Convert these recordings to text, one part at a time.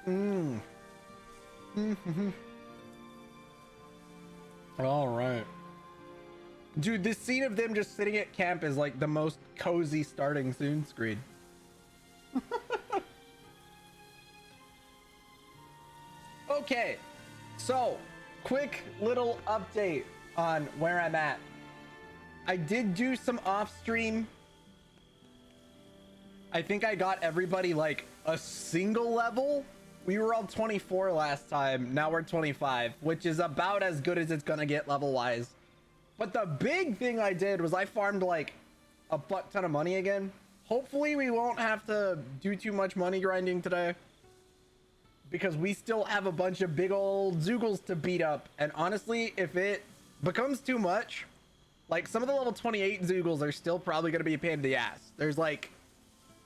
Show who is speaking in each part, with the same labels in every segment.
Speaker 1: Mm. All right. Dude, this scene of them just sitting at camp is like the most cozy starting soon screen. Okay, so quick little update on where I'm at. I did do some off stream. I think I got everybody like a single level. We were all 24 last time. Now we're 25, which is about as good as it's gonna get level wise. But the big thing I did was I farmed like a butt ton of money again. Hopefully we won't have to do too much money grinding today, because we still have a bunch of big old Zoogles to beat up. And honestly, if it becomes too much, like some of the level 28 Zoogles are still probably going to be a pain in the ass. There's like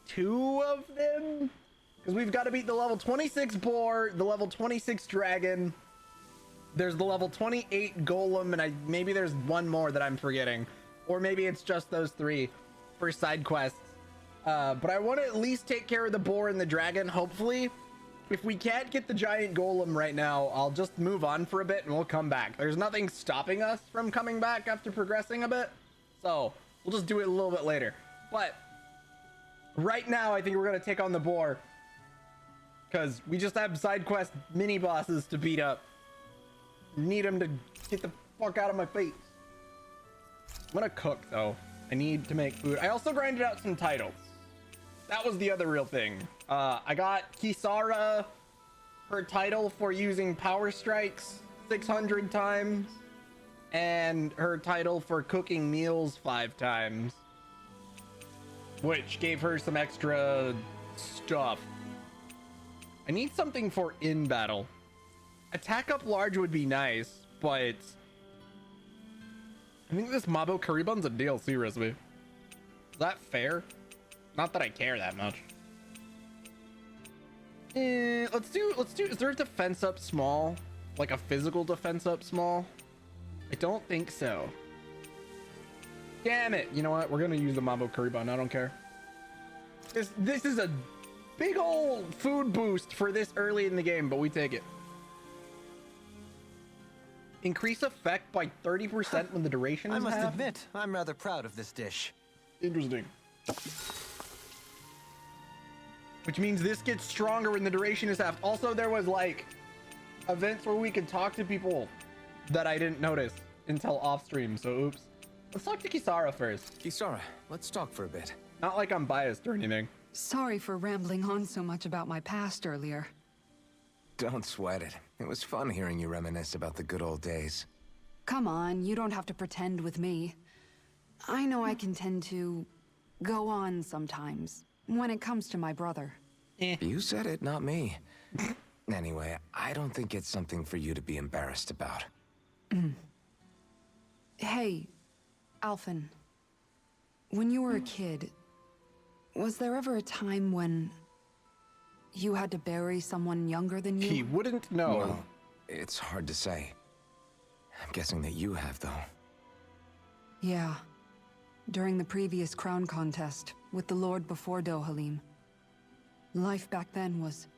Speaker 1: 2 of them, because we've got to beat the level 26 boar, the level 26 dragon. There's the level 28 golem, and maybe there's one more that I'm forgetting, or maybe it's just those 3 for side quests. But I want to at least take care of the boar and the dragon. Hopefully, if we can't get the giant golem right now, I'll just move on for a bit and we'll come back. There's nothing stopping us from coming back after progressing a bit, so we'll just do it a little bit later. But right now, I think we're gonna take on the boar, because we just have side quest mini bosses to beat up. Need him to get the fuck out of my face. I'm gonna cook though. I need to make food. I also grinded out some titles. That was the other real thing. I got Kisara her title for using power strikes 600 times, and her title for cooking meals 5 times, which gave her some extra stuff. I need something for in battle. Attack up large would be nice, but I think this Mabo curry bun's a DLC recipe. Is that fair? Not that I care that much. Let's do, is there a defense up small? Like a physical defense up small? I don't think so. Damn it. You know what? We're gonna use the Mambo curry bun. I don't care. This is a big old food boost for this early in the game, but we take it. Increase effect by 30% when the duration is
Speaker 2: I must
Speaker 1: half.
Speaker 2: admit, I'm rather proud of this dish.
Speaker 1: Interesting. Which means this gets stronger when the duration is half. Also, there was like events where we could talk to people that I didn't notice until off stream, so oops. Let's talk to Kisara first.
Speaker 2: Kisara, let's talk for a bit.
Speaker 1: Not like I'm biased or anything.
Speaker 3: Sorry for rambling on so much about my past earlier.
Speaker 2: Don't sweat it. It was fun hearing you reminisce about the good old days.
Speaker 3: Come on, you don't have to pretend with me. I know I can tend to go on sometimes when it comes to my brother.
Speaker 2: You said it, not me. Anyway, I don't think it's something for you to be embarrassed about.
Speaker 3: Hey, Alphen. When you were a kid, was there ever a time when you had to bury someone younger than you?
Speaker 1: He wouldn't know.
Speaker 2: Well, it's hard to say. I'm guessing that you have, though.
Speaker 3: Yeah. During the previous crown contest, with the Lord before Dohalim. Life back then was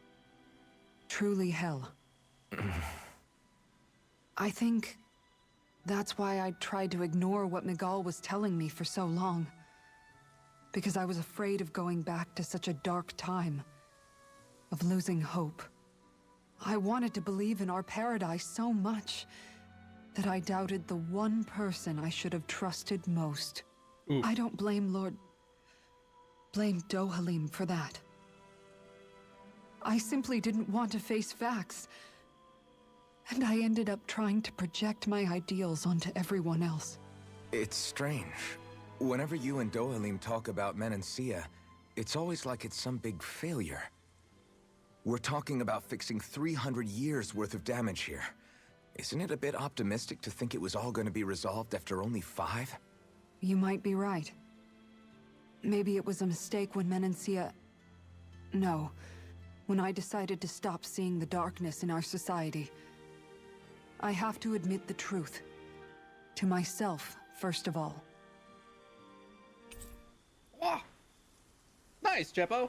Speaker 3: truly hell. I think that's why I tried to ignore what Miguel was telling me for so long. Because I was afraid of going back to such a dark time. Of losing hope. I wanted to believe in our paradise so much that I doubted the one person I should have trusted most.
Speaker 1: Oof.
Speaker 3: I don't blame blame Dohalim for that. I simply didn't want to face facts. And I ended up trying to project my ideals onto everyone else.
Speaker 2: It's strange. Whenever you and Dohalim talk about Menancia, it's always like it's some big failure. We're talking about fixing 300 years worth of damage here. Isn't it a bit optimistic to think it was all going to be resolved after only 5?
Speaker 3: You might be right. Maybe it was a mistake when Menancia... No. When I decided to stop seeing the darkness in our society. I have to admit the truth. To myself, first of all.
Speaker 1: Oh. Nice, Jeppo.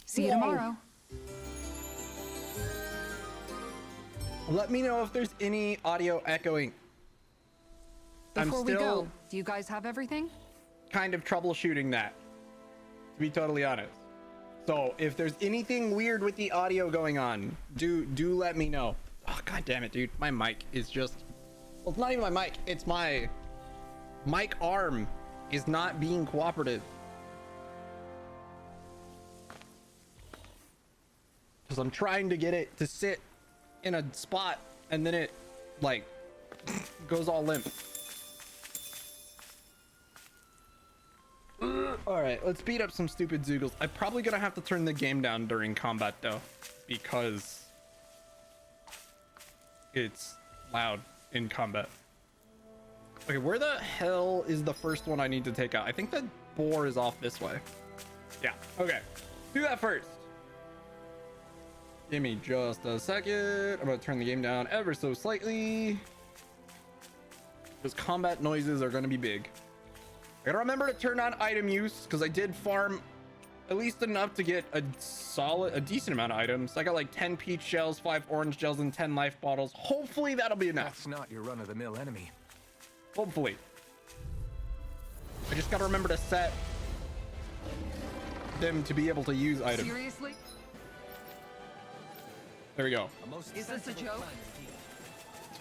Speaker 3: See you
Speaker 1: Whoa.
Speaker 3: tomorrow.
Speaker 1: Let me know if there's any audio echoing.
Speaker 3: Before we go, do you guys have everything?
Speaker 1: Kind of troubleshooting that, to be totally honest. So if there's anything weird with the audio going on, do let me know. Oh, god damn it, dude. My mic is just... Well, it's not even my mic. It's my mic arm is not being cooperative. Because I'm trying to get it to sit in a spot and then it, like, goes all limp. All right, let's beat up some stupid Zoogles. I'm probably gonna have to turn the game down during combat though, because it's loud in combat. Okay, where the hell is the first one I need to take out? I think the boar is off this way. Yeah, okay. Do that first. Give me just a second. I'm gonna turn the game down ever so slightly, because combat noises are gonna be big. I gotta remember to turn on item use, because I did farm at least enough to get a decent amount of items. I got like 10 peach shells, 5 orange gels, and 10 life bottles. Hopefully that'll be enough.
Speaker 2: That's not your run-of-the-mill enemy.
Speaker 1: Hopefully. I just gotta remember to set them to be able to use items.
Speaker 3: Seriously?
Speaker 1: There we go.
Speaker 3: Is this a joke?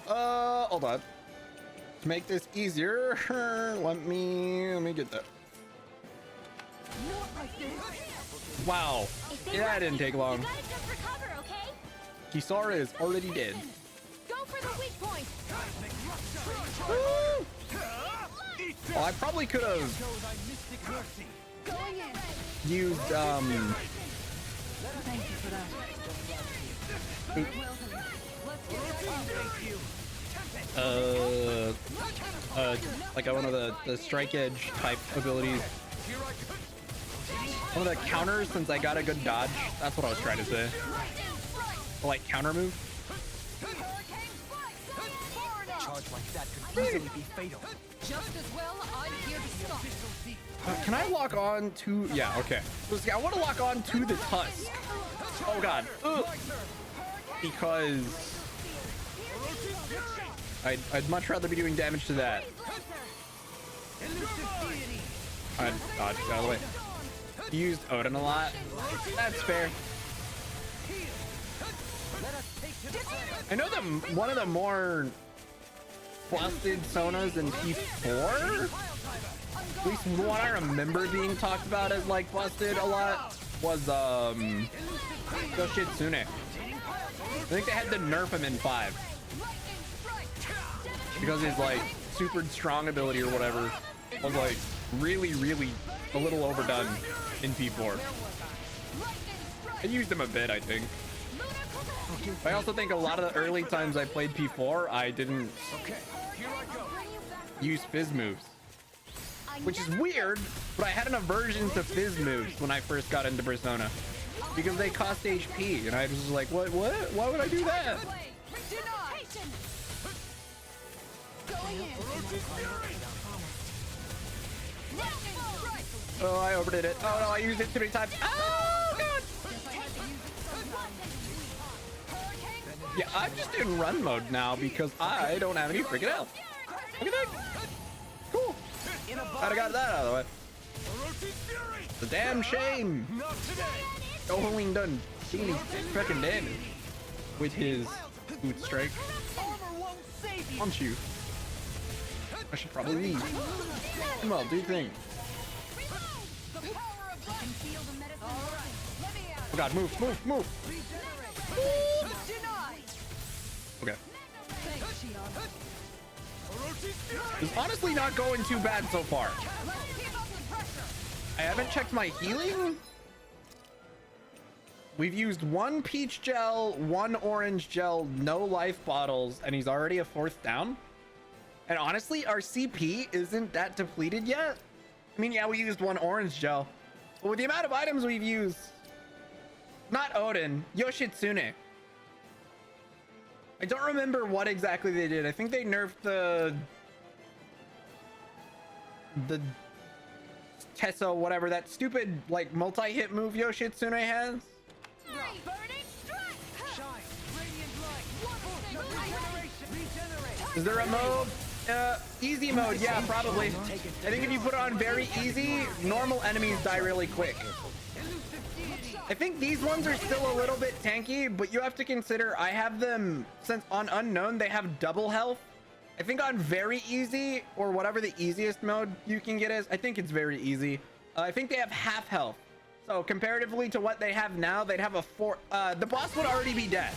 Speaker 1: Hold on. To make this easier, let me get that. Wow. Yeah, that didn't take long.
Speaker 4: You gotta just recover, okay?
Speaker 1: Kisara is already dead.
Speaker 4: Go for the weak point.
Speaker 1: Woo! Oh, I probably could have
Speaker 4: Going in.
Speaker 1: used
Speaker 3: Thank you for that.
Speaker 1: Like one of the strike edge type abilities. One of the counters, since I got a good dodge. That's what I was trying to say. Like counter move.
Speaker 5: Charge like that could easily be fatal.
Speaker 3: Just as well, I'm here to stop.
Speaker 1: Can I lock on to... Yeah, okay. I want to lock on to the tusk. Oh god. Ugh. Because I'd much rather be doing damage to that. I'd dodge out of the way. Used Odin a lot. That's fair. I know that one of the more busted Sonas in P4, at least one I remember being talked about as like busted a lot, was Yoshitsune. I think they had to nerf him in 5 because his like super strong ability or whatever was like really a little overdone in P4. I used him a bit, I think. I also think a lot of the early times I played P4, I didn't use fizz moves, which is weird, but I had an aversion to fizz moves when I first got into Persona because they cost HP, and I was just like, what? Why would I do that? Oh, I overdid it. Oh no, I used it too many times. Oh god! Yeah, I'm just in run mode now because I don't have any freaking health. Look at that. Cool. I got that out of the way. It's a damn shame. Oling done any freaking damage with his boot strike. Punch you. I should probably leave. Come on, do your thing. Oh god, move. Okay. It's honestly not going too bad so far. I haven't checked my healing. We've used 1 peach gel, 1 orange gel, no life bottles, and he's already a 4th down. And honestly, our CP isn't that depleted yet. I mean, yeah, we used 1 orange gel, but with the amount of items we've used, not Odin, Yoshitsune. I don't remember what exactly they did. I think they nerfed the Tesso, whatever, that stupid like multi-hit move Yoshitsune has. Is there a mode? Easy mode, yeah, probably. I think if you put it on very easy, normal enemies die really quick. I think these ones are still a little bit tanky, but you have to consider I have them, since on unknown they have double health. I think on very easy, or whatever the easiest mode you can get is, I think it's very easy. I think they have half health. So comparatively to what they have now, they'd have a the boss would already be dead,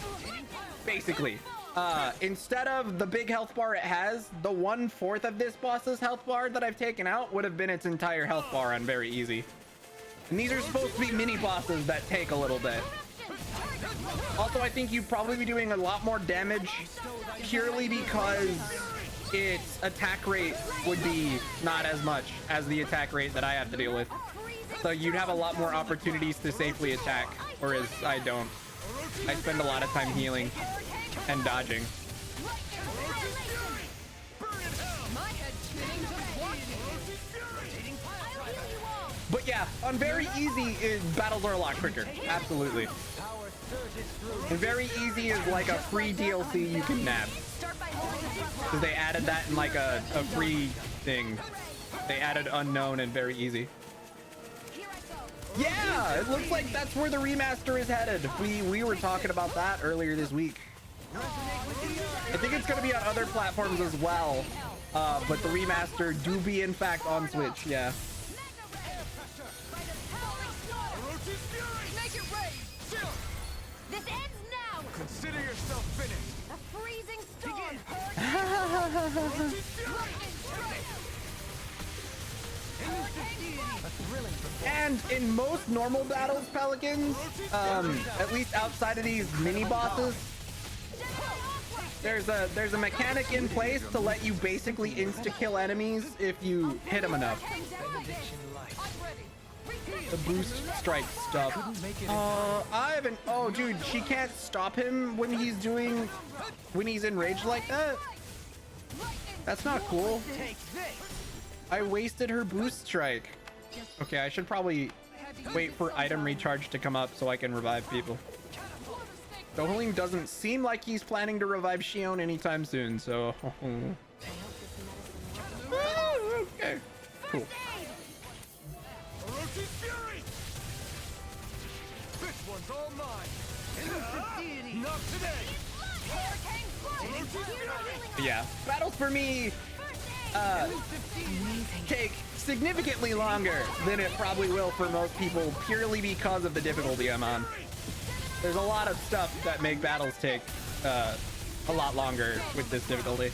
Speaker 1: basically. Instead of the big health bar it has, the 1/4 of this boss's health bar that I've taken out would have been its entire health bar on very easy. And these are supposed to be mini bosses that take a little bit. Also, I think you'd probably be doing a lot more damage purely because its attack rate would be not as much as the attack rate that I have to deal with. So you'd have a lot more opportunities to safely attack, whereas I don't. I spend a lot of time healing and dodging. But yeah, on very easy, battles are a lot quicker. Absolutely. And very easy is like a free DLC you can nab. Because they added that in like a free thing. They added unknown and very easy. Yeah, it looks like that's where the remaster is headed. We were talking about that earlier this week. I think it's going to be on other platforms as well. But the remaster do be in fact on Switch, yeah.
Speaker 4: This ends now.
Speaker 5: Consider yourself finished.
Speaker 4: A freezing storm.
Speaker 1: And in most normal battles, Pelicans, at least outside of these mini bosses, there's a mechanic in place to let you basically insta-kill enemies if you hit them enough. The boost strike stuff. I haven't. Oh, dude, she can't stop him when he's enraged like that. That's not cool. I wasted her boost strike. Okay, I should probably wait for item recharge to come up so I can revive people. Dohalim doesn't seem like he's planning to revive Shion anytime soon, so... Okay, cool.
Speaker 5: This one's all mine. Not today.
Speaker 1: Yeah, battles for me take significantly longer than it probably will for most people, purely because of the difficulty I'm on. There's a lot of stuff that make battles take a lot longer with this difficulty.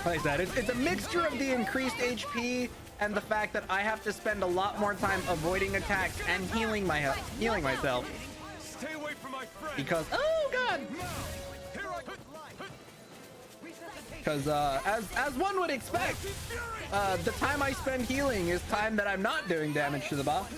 Speaker 1: Like I said, it's a mixture of the increased HP and the fact that I have to spend a lot more time avoiding attacks and healing myself.
Speaker 5: Stay away from my friend.
Speaker 1: Because because as one would expect, the time I spend healing is time that I'm not doing damage to the boss.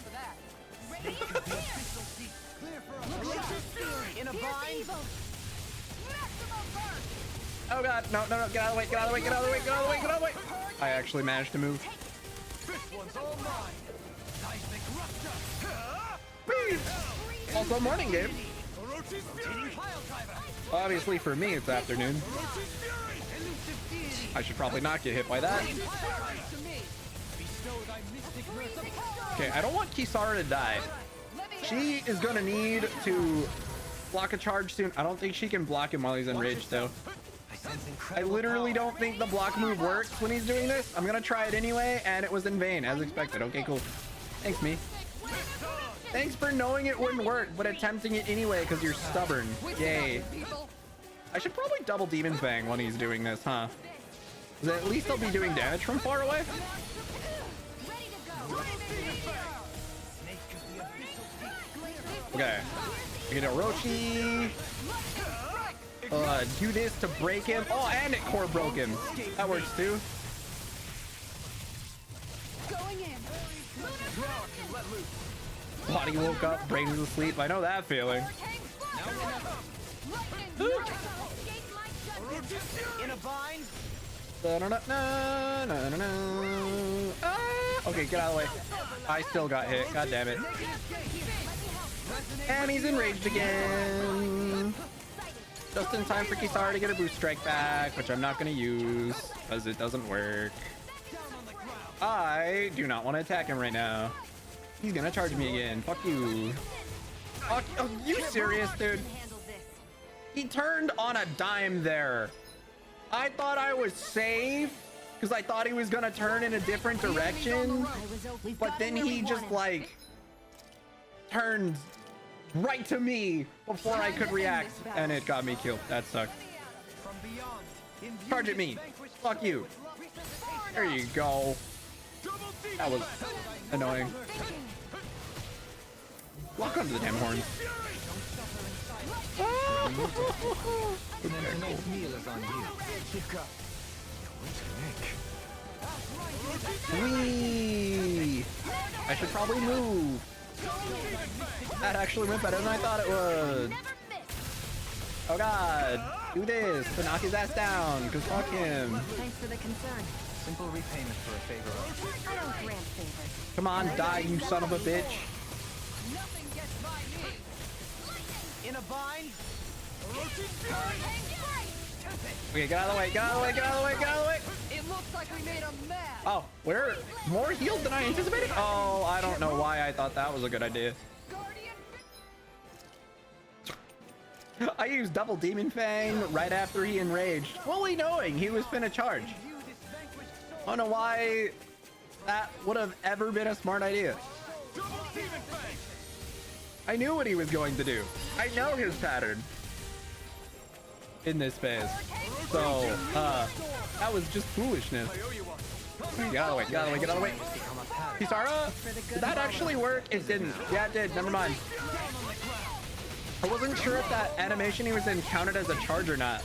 Speaker 1: Oh god, no, get out of the way, get out of the way, get out of the way, get out of the way, get out of the way. I actually managed to move. Also morning game. Obviously for me it's afternoon. I should probably not get hit by that. Okay, I don't want Kisara to die. She is gonna need to block a charge soon. I don't think she can block him while he's enraged though. I literally don't think the block move works when he's doing this. I'm gonna try it anyway, and it was in vain, as expected. Okay, cool. Thanks, me. Thanks for knowing it wouldn't work, but attempting it anyway because you're stubborn. Yay. I should probably double Demon Fang when he's doing this, huh? Because at least I'll be doing damage from far away. Okay. Get a Orochi. Do this to break him. Oh, and it core broke him. That works too. Body woke up, brain was asleep. I know that feeling.
Speaker 5: In a bind.
Speaker 1: Okay, get out of the way. I still got hit. God damn it. And he's enraged again. Just in time for Kisara to get a boost strike back, which I'm not going to use because it doesn't work. I do not want to attack him right now. He's going to charge me again. Fuck you. Fuck, are you serious, dude? He turned on a dime there. I thought I was safe because I thought he was going to turn in a different direction. But then he just like turned right to me before I could react and it got me killed. That sucked. Charge at me. Fuck you. There you go. That was annoying. Lock onto the damn horns. Whee! I should probably move. That actually went better than I thought it would. Oh god. Do this to knock his ass down, because fuck him.
Speaker 4: Thanks for the concern.
Speaker 5: Simple repayment for a favor.
Speaker 4: I don't grant favors.
Speaker 1: Come on, die, you son of a bitch.
Speaker 4: Nothing gets by me.
Speaker 5: In a bind.
Speaker 1: Okay, get out of the way, get out of the way, get out of the way, get out of the way.
Speaker 4: It looks like we made a mess.
Speaker 1: Oh, we're more healed than I anticipated. Oh, I don't know why I thought that was a good idea. I used double Demon Fang right after he enraged, fully knowing he was finna charge. I don't know why that would have ever been a smart idea. I knew what he was going to do. I know his pattern in this phase. So, that was just foolishness. Get out of the way, get out of the way, get out of the way. Kisara, did that actually work? It didn't. Yeah, it did. Never mind. I wasn't sure if that animation he was in counted as a charge or not.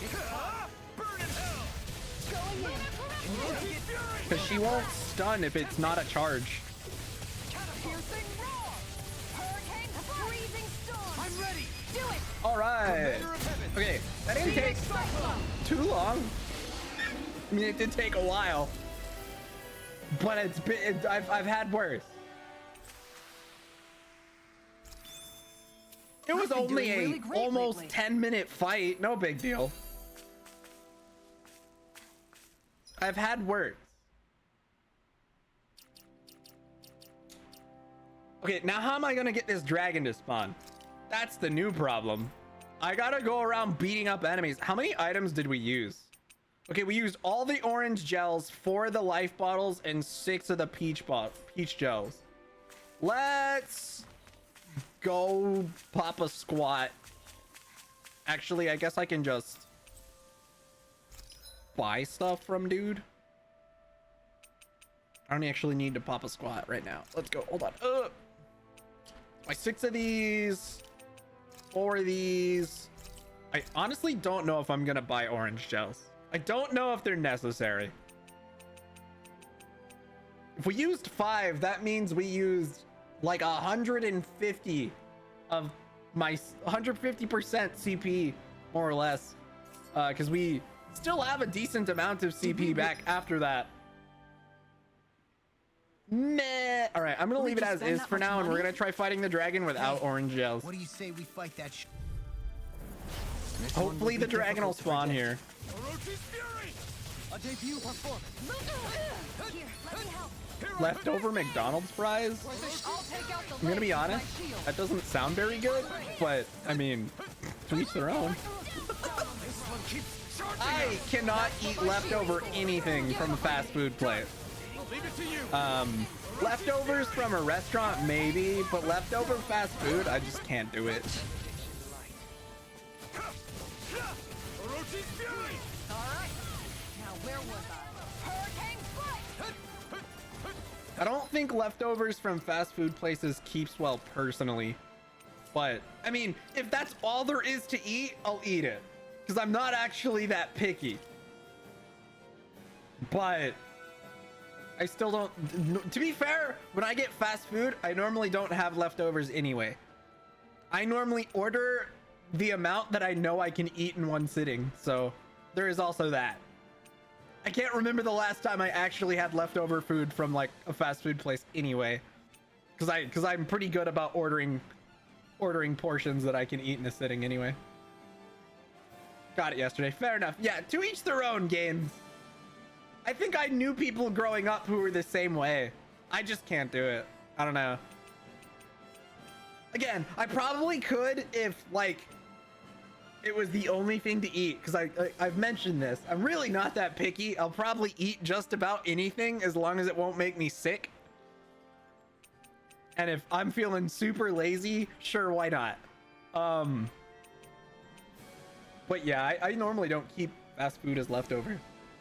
Speaker 1: Because she won't stun if it's not a charge.
Speaker 5: I'm ready.
Speaker 4: Do it.
Speaker 1: All right. Okay, that didn't take too long. I mean, it did take a while, but it's been. I've had worse. It was only a
Speaker 3: really great
Speaker 1: almost
Speaker 3: lately.
Speaker 1: 10-minute fight. No big deal. I've had worse. Okay, now how am I gonna get this dragon to spawn? That's the new problem. I gotta go around beating up enemies. How many items did we use? Okay, we used all the orange gels, 4 of the life bottles, and 6 of the peach gels. Let's go pop a squat. Actually, I guess I can just buy stuff from dude. I don't actually need to pop a squat right now. Let's go. Hold on. Buy 6 of these, 4 of these. I honestly don't know if I'm gonna buy orange gels. I don't know if they're necessary. If we used 5, that means we used like 150 of my 150% CP, more or less, because we still have a decent amount of CP back after that. Meh. All right, I'm gonna leave it as is for now, and we're gonna try fighting the dragon without orange gels.
Speaker 5: What do you say we fight that
Speaker 1: Hopefully the dragon will spawn here.
Speaker 5: A debut performance.
Speaker 4: Here, let me help.
Speaker 1: Leftover McDonald's fries?
Speaker 4: I'll take out the
Speaker 1: I'm gonna be
Speaker 4: legs with my
Speaker 1: honest,
Speaker 4: shield.
Speaker 1: that doesn't sound very good, but I mean, to each their own. I cannot eat leftover anything from a fast food place. Leftovers from a restaurant maybe, but leftover fast food, I just can't do it.
Speaker 4: Now where was I? Hurricane strike.
Speaker 1: I don't think leftovers from fast food places keeps well personally, but I mean, if that's all there is to eat, I'll eat it because I'm not actually that picky. But I still don't. To be fair, when I get fast food, I normally don't have leftovers anyway. I normally order the amount that I know I can eat in one sitting, so there is also that. I can't remember the last time I actually had leftover food from like a fast food place anyway, because I'm pretty good about ordering portions that I can eat in a sitting anyway. Got it yesterday. Fair enough. Yeah, to each their own, games. I think I knew people growing up who were the same way. I just can't do it. I don't know. Again, I probably could if, like, it was the only thing to eat. Because I've mentioned this. I'm really not that picky. I'll probably eat just about anything as long as it won't make me sick. And if I'm feeling super lazy, sure, why not? But yeah, I normally don't keep fast food as leftover.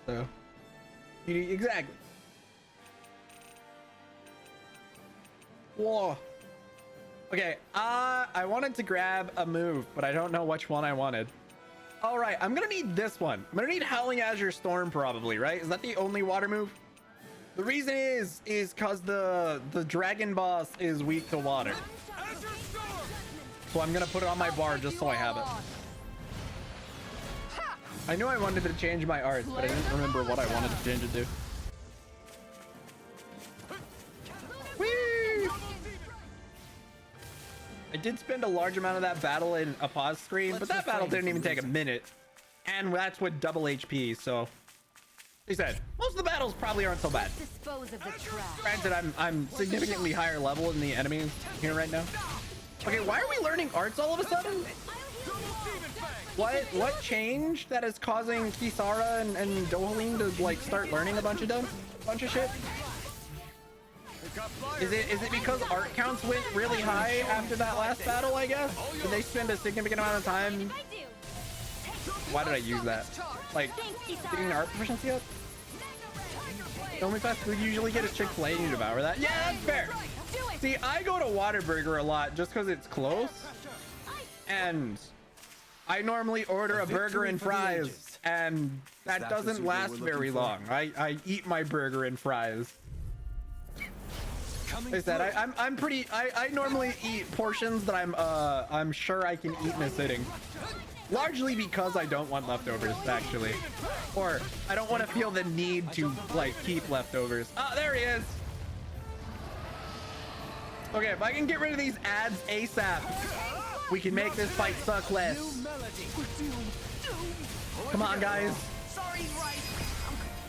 Speaker 1: So, exactly. Whoa. Okay, I wanted to grab a move, but I don't know which one I wanted. All right, I'm gonna need this one. I'm gonna need Howling Azure Storm probably, right? Is that the only water move? The reason is because the dragon boss is weak to water. So I'm gonna put it on my bar just so I have it. I knew I wanted to change my art, but I didn't remember what I wanted to change it to. Whee! I did spend a large amount of that battle in a pause screen, but that battle didn't even take a minute. And that's with double HP, so... He said, most of the battles probably aren't so bad.
Speaker 4: Dispose of the trash.
Speaker 1: Granted, I'm significantly higher level than the enemies here right now. Okay, why are we learning arts all of a sudden? What changed that is causing Kisara and Dohalim to like start learning a bunch of shit? Is it because art counts went really high after that last battle, I guess? Did they spend a significant amount of time? Why did I use that? Like, getting the art proficiency up? The only fast food you usually get is Chick-fil-A and you devour that? Yeah, that's fair. See, I go to Whataburger a lot just because it's close. And I normally order a burger and fries, and that doesn't last very long. I eat my burger and fries. Like I said, I normally eat portions that I'm sure I can eat in a sitting. Largely because I don't want leftovers, actually. Or I don't want to feel the need to, like, keep leftovers. Oh, there he is. Okay, if I can get rid of these ads ASAP, we can make this fight suck less. Come on, guys.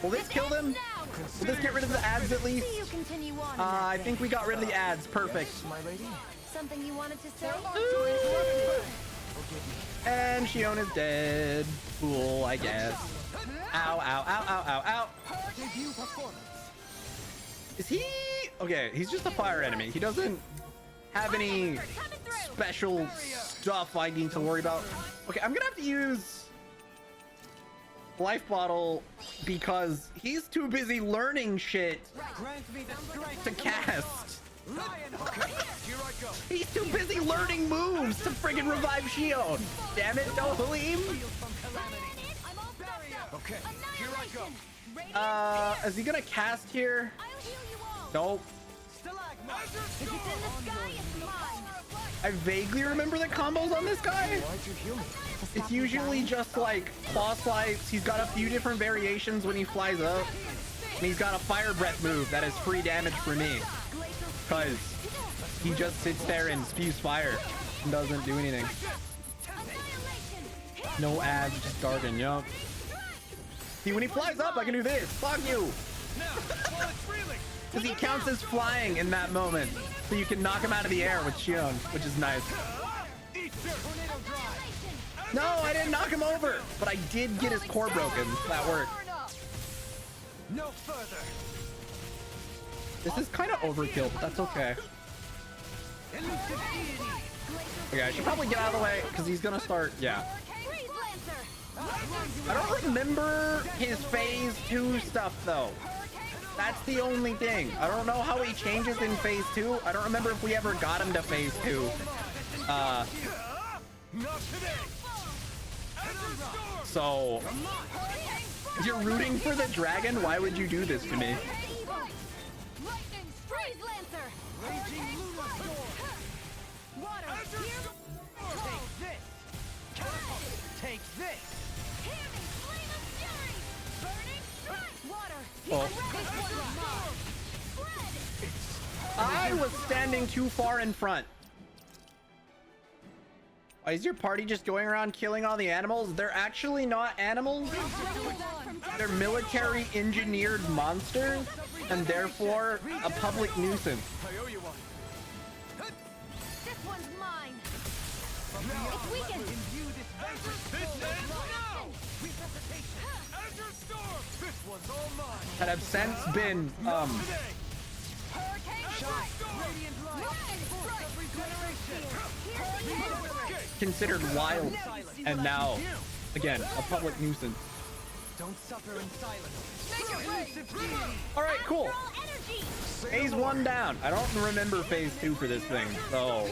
Speaker 1: Will this kill them? Will this get rid of the ads at least? I think we got rid of the ads. Perfect.
Speaker 4: Something you wanted to say?
Speaker 1: And Shion is dead. Cool, I guess. Ow, ow, ow, ow, ow, ow. Is he... Okay, he's just a fire enemy. He doesn't have any special stuff I need to worry about. Okay, I'm gonna have to use life bottle because he's too busy learning shit to cast. He's too busy learning moves to friggin' revive Shion. Damn it, Dohalim.
Speaker 5: Okay, here I go.
Speaker 1: Is he gonna cast here? Nope. I vaguely remember the combos on this guy. It's usually just like claw slides. He's got a few different variations when he flies up. And he's got a fire breath move that is free damage for me. Because he just sits there and spews fire and doesn't do anything. No ads, just Dargan, yup. See, when he flies up, I can do this. Fuck you. Because he counts as flying in that moment. So you can knock him out of the air with Shion, which is nice. No, I didn't knock him over. But I did get his core broken. That worked.
Speaker 5: No further.
Speaker 1: This is kind of overkill, but that's okay. Okay, I should probably get out of the way because he's gonna start. Yeah. I don't remember his phase 2 stuff though. That's the only thing. I don't know how he changes in phase 2. I don't remember if we ever got him to phase 2. So you're rooting for the dragon? Why would you do this to me?
Speaker 5: Take this.
Speaker 1: Oh. I was standing too far in front. Why is your party just going around killing all the animals? They're actually not animals. They're military engineered monsters and therefore a public nuisance.
Speaker 5: I owe you one.
Speaker 4: This one's mine. It's weakened.
Speaker 5: This ends now. Azure Storm. This one's all mine.
Speaker 1: That have since been
Speaker 5: Today.
Speaker 4: Hurricane strike.
Speaker 5: Radiant light.
Speaker 4: Lightning strike.
Speaker 1: considered wild and now again a public nuisance.
Speaker 5: Don't suffer in silence.
Speaker 4: Make it rain.
Speaker 1: All right, cool.
Speaker 4: Control energy.
Speaker 1: Phase 1 down. I don't remember phase 2 for this thing, so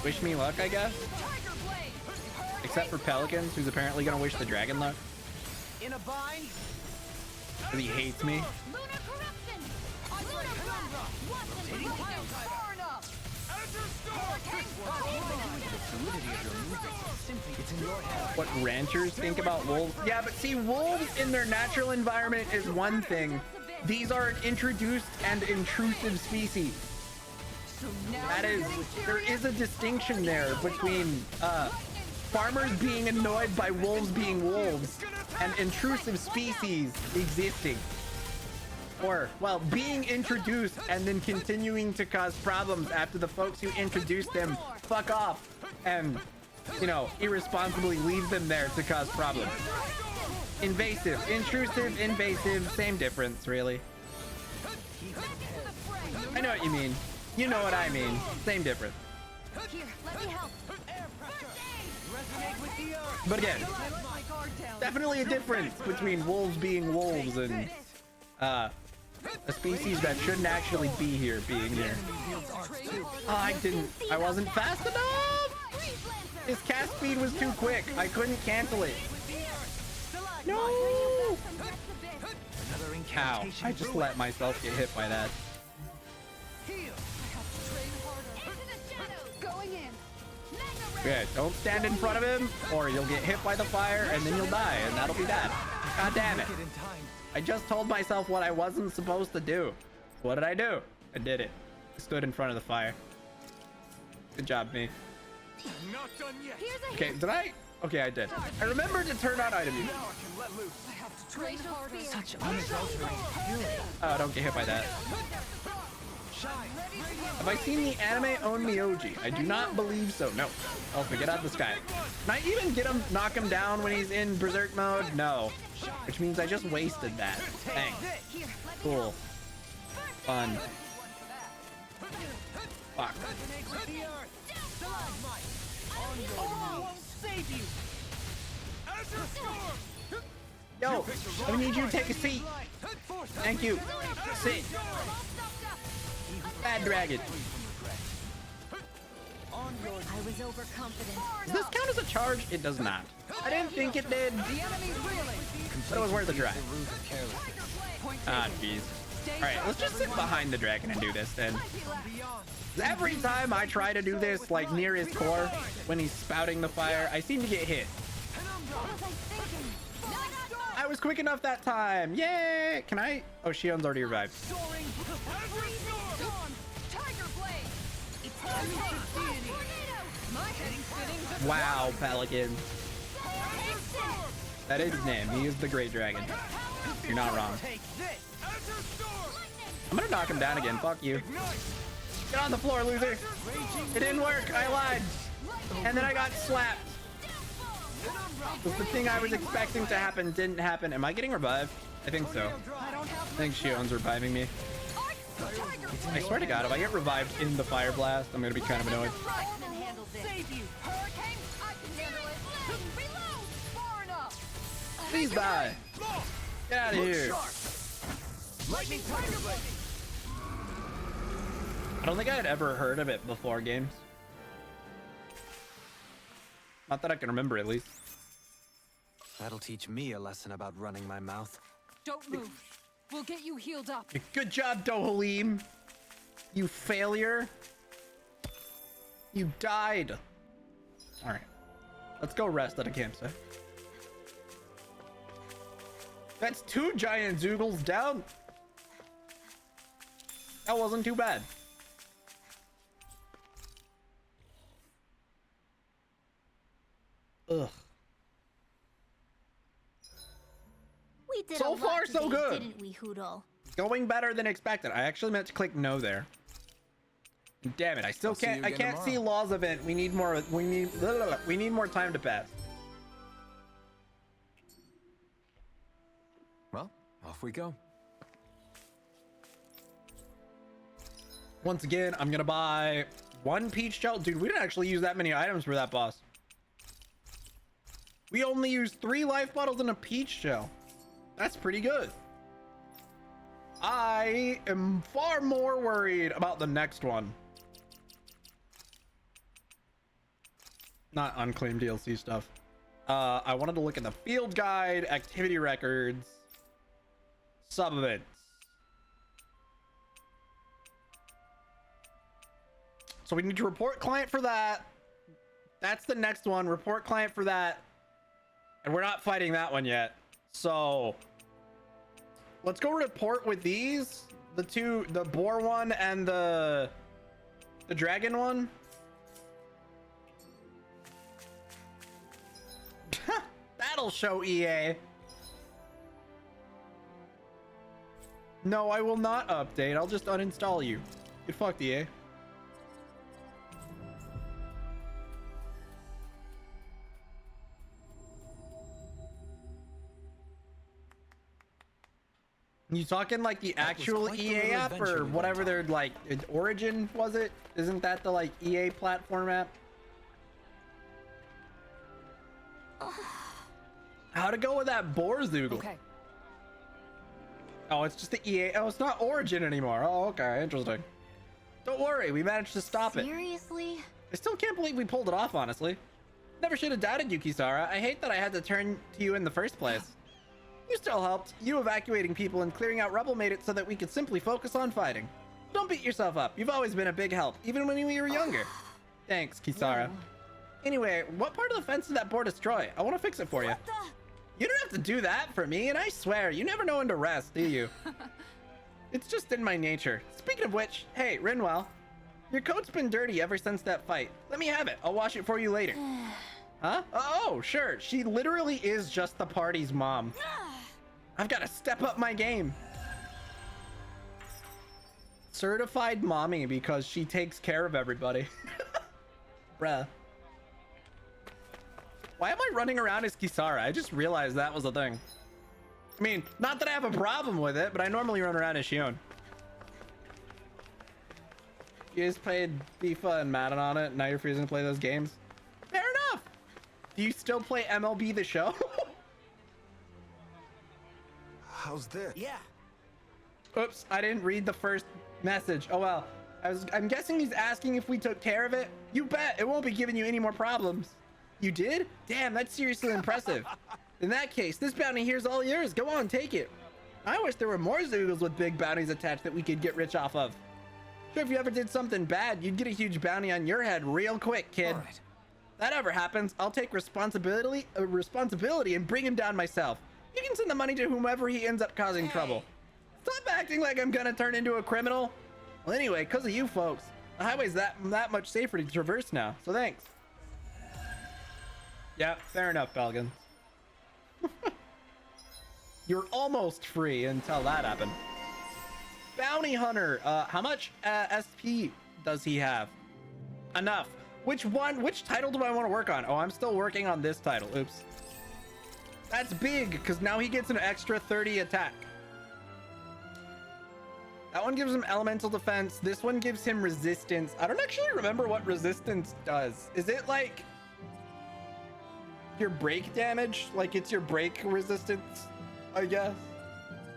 Speaker 1: wish me luck, I guess.
Speaker 4: Tiger blade.
Speaker 1: Except for Pelicans, who's apparently gonna wish the dragon luck
Speaker 5: In a bind.
Speaker 1: because he hates me.
Speaker 4: Lunar corruption. Lunar blast. Watson. Far enough.
Speaker 1: What ranchers think about wolves? Yeah, but see, wolves in their natural environment is one thing. These are an introduced and intrusive species. That is, there is a distinction there between farmers being annoyed by wolves being wolves and intrusive species existing. Or, well, being introduced and then continuing to cause problems after the folks who introduced them fuck off and, you know, irresponsibly leave them there to cause problems. Invasive, intrusive, invasive, same difference, really. I know what you mean. You know what I mean. Same difference.
Speaker 4: Here, let me help.
Speaker 5: Resonate with the earth.
Speaker 1: But again, definitely a difference between wolves being wolves and a species that shouldn't actually be here being here. I wasn't fast enough. His cast speed was too quick. I couldn't cancel it. No. Cow. I just let myself get hit by that. Okay, don't stand in front of him or you'll get hit by the fire and then you'll die and that'll be that. God damn it. I just told myself what I wasn't supposed to do. What did I do? I did it. I stood in front of the fire. Good job, me.
Speaker 5: Not done yet.
Speaker 1: Okay, did I? Okay, I did. I remembered to turn on item use.
Speaker 5: Now I can let loose.
Speaker 4: Such
Speaker 1: Oh, don't get hit by that. Have I seen the anime Onmyoji? I do not believe so. No. Oh, get out of the sky. Can I even get him, knock him down when he's in berserk mode? No. Which means I just wasted that. Thanks. Cool. Fun. Fuck. Yo, I need you to take a seat. Thank you. Sit. Bad dragon.
Speaker 4: I was overconfident.
Speaker 1: Does this count as a charge? It does not. I didn't think it did. But it was worth a try. Ah, jeez. Alright, let's just sit behind the dragon and do this then. Every time I try to do this, like near his core, when he's spouting the fire, I seem to get hit. I was quick enough that time. Yay! Can I? Oh, Shion's already revived. Wow, Pelican. That is his name. He is the Great Dragon. You're not wrong. I'm gonna knock him down again. Fuck you. Get on the floor, loser. It didn't work. I lied. And then I got slapped. Because the thing I was expecting to happen didn't happen. Am I getting revived? I think so. I think Shion's reviving me. I swear to God, if I get revived in the fire blast, I'm gonna be kind of annoyed. Please die. Get out of here. I don't think I had ever heard of it before games. Not that I can remember, at least.
Speaker 6: That'll teach me a lesson about running my mouth.
Speaker 3: Don't move. We'll get you healed up.
Speaker 1: Good job, Dohalim. You failure. You died. All right. Let's go rest at a campsite. That's 2 giant Zoogles down. That wasn't too bad. Ugh.
Speaker 4: We did
Speaker 1: So
Speaker 4: a lot
Speaker 1: far, so
Speaker 4: today,
Speaker 1: good.
Speaker 4: didn't we, Hoodle?
Speaker 1: Going better than expected. I actually meant to click no there. Damn it! I still
Speaker 2: I'll see
Speaker 1: can't.
Speaker 2: you
Speaker 1: I
Speaker 2: again
Speaker 1: can't see
Speaker 2: tomorrow.
Speaker 1: Law's event. We need more. We need more time to pass.
Speaker 2: Well, off we go.
Speaker 1: Once again, I'm gonna buy one peach gel. Dude, we didn't actually use that many items for that boss. We only used 3 life bottles and a peach gel. That's pretty good. I am far more worried about the next one. Not unclaimed DLC stuff. I wanted to look at the field guide, activity records, sub events. So we need to report client for that. That's the next one. Report client for that. And we're not fighting that one yet. So let's go report with these. The two, the boar one and the dragon one. That'll show EA. No, I will not update. I'll just uninstall you. Get fucked, EA. You talking like the
Speaker 2: That was
Speaker 1: actual
Speaker 2: quite the
Speaker 1: EA
Speaker 2: little
Speaker 1: app
Speaker 2: adventure
Speaker 1: or
Speaker 2: we went
Speaker 1: whatever
Speaker 2: on.
Speaker 1: their like Origin was it? Isn't that the like EA platform app? How to go with that Borzoogle?
Speaker 3: Okay.
Speaker 1: Oh, it's just the EA. Oh, it's not Origin anymore. Oh, okay, interesting. Don't worry, we managed to stop it.
Speaker 4: Seriously?
Speaker 1: I still can't believe we pulled it off, honestly. Never should have doubted you, Kisara. I hate that I had to turn to you in the first place. You still helped. You evacuating people and clearing out rubble made it so that we could simply focus on fighting. Don't beat yourself up. You've always been a big help, even when we were younger. Thanks, Kisara.
Speaker 4: Whoa.
Speaker 1: Anyway, what part of the fence did that boar destroy? I want to fix it for you.
Speaker 4: What the?
Speaker 1: You don't have to do that for me, and I swear, you never know when to rest, do you? It's just in my nature. Speaking of which, hey, Rinwell, your coat's been dirty ever since that fight. Let me have it. I'll wash it for you later. Huh? Oh, sure. She literally is just the party's mom. I've got to step up my game. Certified mommy because she takes care of everybody. Bruh. Why am I running around as Kisara? I just realized that was a thing. I mean, not that I have a problem with it, but I normally run around as Shion. You guys played FIFA and Madden on it, now you're freezing to play those games? Fair enough! Do you still play MLB The Show?
Speaker 2: How's this?
Speaker 5: Yeah.
Speaker 1: Oops, I didn't read the first message. Oh well. I'm guessing he's asking if we took care of it. You bet, it won't be giving you any more problems. You did? Damn, that's seriously impressive. In that case, this bounty here's all yours. Go on, take it. I wish there were more Zoogles with big bounties attached that we could get rich off of. Sure, if you ever did something bad, you'd get a huge bounty on your head real quick, kid.
Speaker 2: All right.
Speaker 1: That ever happens, I'll take responsibility and bring him down myself. You can send the money to whomever he ends up causing trouble. Stop acting like I'm gonna turn into a criminal. Well, anyway, because of you folks, the highway's that much safer to traverse now, so thanks. Yeah, fair enough, Belgin. You're almost free until that happened. Bounty Hunter, how much SP does he have? Enough. Which title do I want to work on? Oh, I'm still working on this title. Oops. That's big, because now he gets an extra 30 attack. That one gives him elemental defense. This one gives him resistance. I don't actually remember what resistance does. Is it like your break damage? Like it's your break resistance, I guess?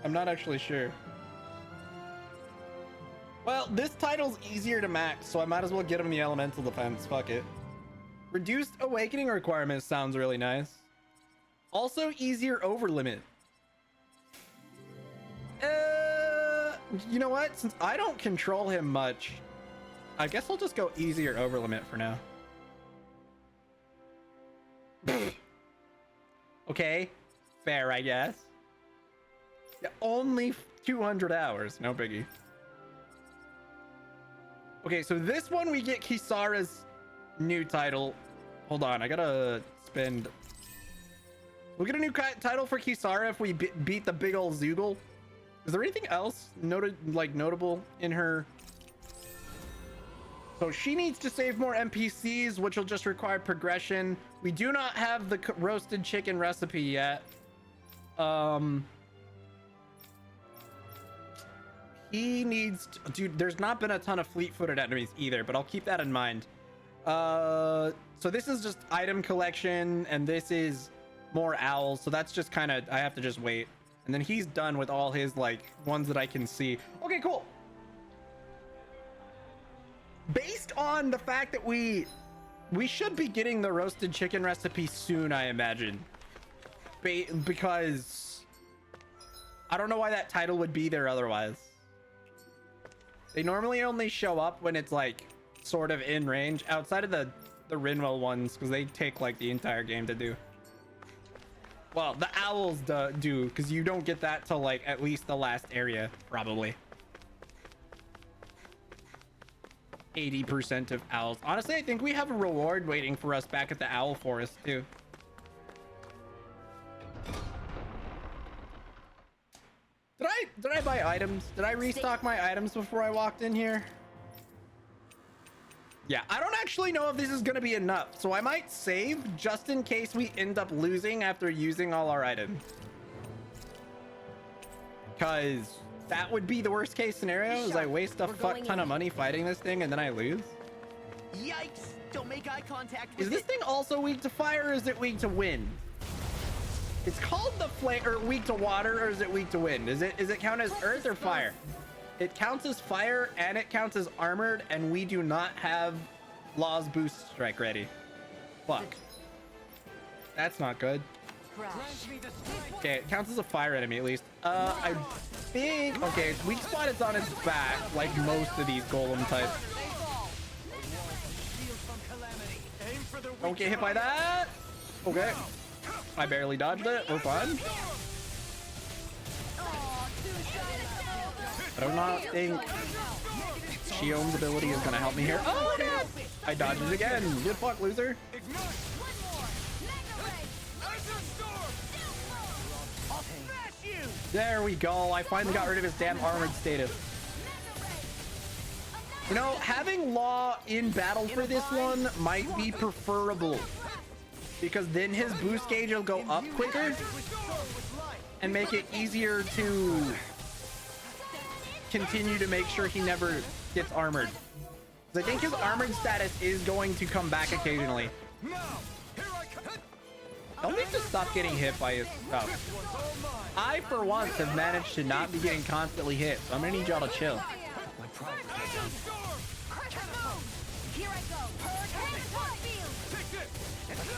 Speaker 1: I'm not actually sure. Well, this title's easier to max, so I might as well get him the elemental defense. Fuck it. Reduced awakening requirements sounds really nice. Also easier over limit. You know what? Since I don't control him much, I guess I'll just go easier over limit for now. Okay, fair, I guess. Yeah, only 200 hours, no biggie. Okay, so this one we get Kisara's new title. hold on. I gotta spend. We'll get a new title for Kisara if we beat the big old Zoogle. Is there anything else notable in her? So she needs to save more NPCs, which will just require progression. We do not have the roasted chicken recipe yet. He needs to, dude, there's not been a ton of fleet-footed enemies either, but I'll keep that in mind. So this is just item collection, and this is more owls, so that's just kind of, I have to just wait. And then he's done with all his like ones that I can see. Okay, cool. Based on the fact that we should be getting the roasted chicken recipe soon, I imagine, because I don't know why that title would be there otherwise. They normally only show up when it's like sort of in range, outside of the Rinwell ones, because they take like the entire game to do. Well, the owls do, because you don't get that till like at least the last area, probably. 80% of owls. Honestly, I think we have a reward waiting for us back at the owl forest too. Did I buy items? Did I restock my items before I walked in here? Yeah, I don't actually know if this is gonna be enough, so I might save just in case we end up losing after using all our items. Because that would be the worst case scenario, is I waste a fuck ton of money fighting this thing and then I lose.
Speaker 5: Yikes! Don't make eye contact
Speaker 1: Is
Speaker 5: with
Speaker 1: this
Speaker 5: it.
Speaker 1: thing also weak to fire, or is it weak to wind? It's called the flame, or weak to water, or is it weak to wind? Is it count as earth or fire? It counts as fire and it counts as armored, and we do not have Law's boost strike ready. Fuck. That's not good. Okay, it counts as a fire enemy at least. I think, okay, its weak spot is on its back, like most of these golem types. Don't get hit by that. Okay. I barely dodged it. We're fine. I do not think Shiome's ability is gonna help me here. Oh my god! I dodged it again. Good fuck, loser. There we go. I finally got rid of his damn armored status. You know, having Law in battle for this one might be preferable, because then his boost gauge will go up quicker and make it easier to continue to make sure he never gets armored. I think his armored status is going to come back occasionally. Don't need to stop getting hit by his stuff. I, for once, have managed to not be getting constantly hit, so I'm gonna need y'all to chill.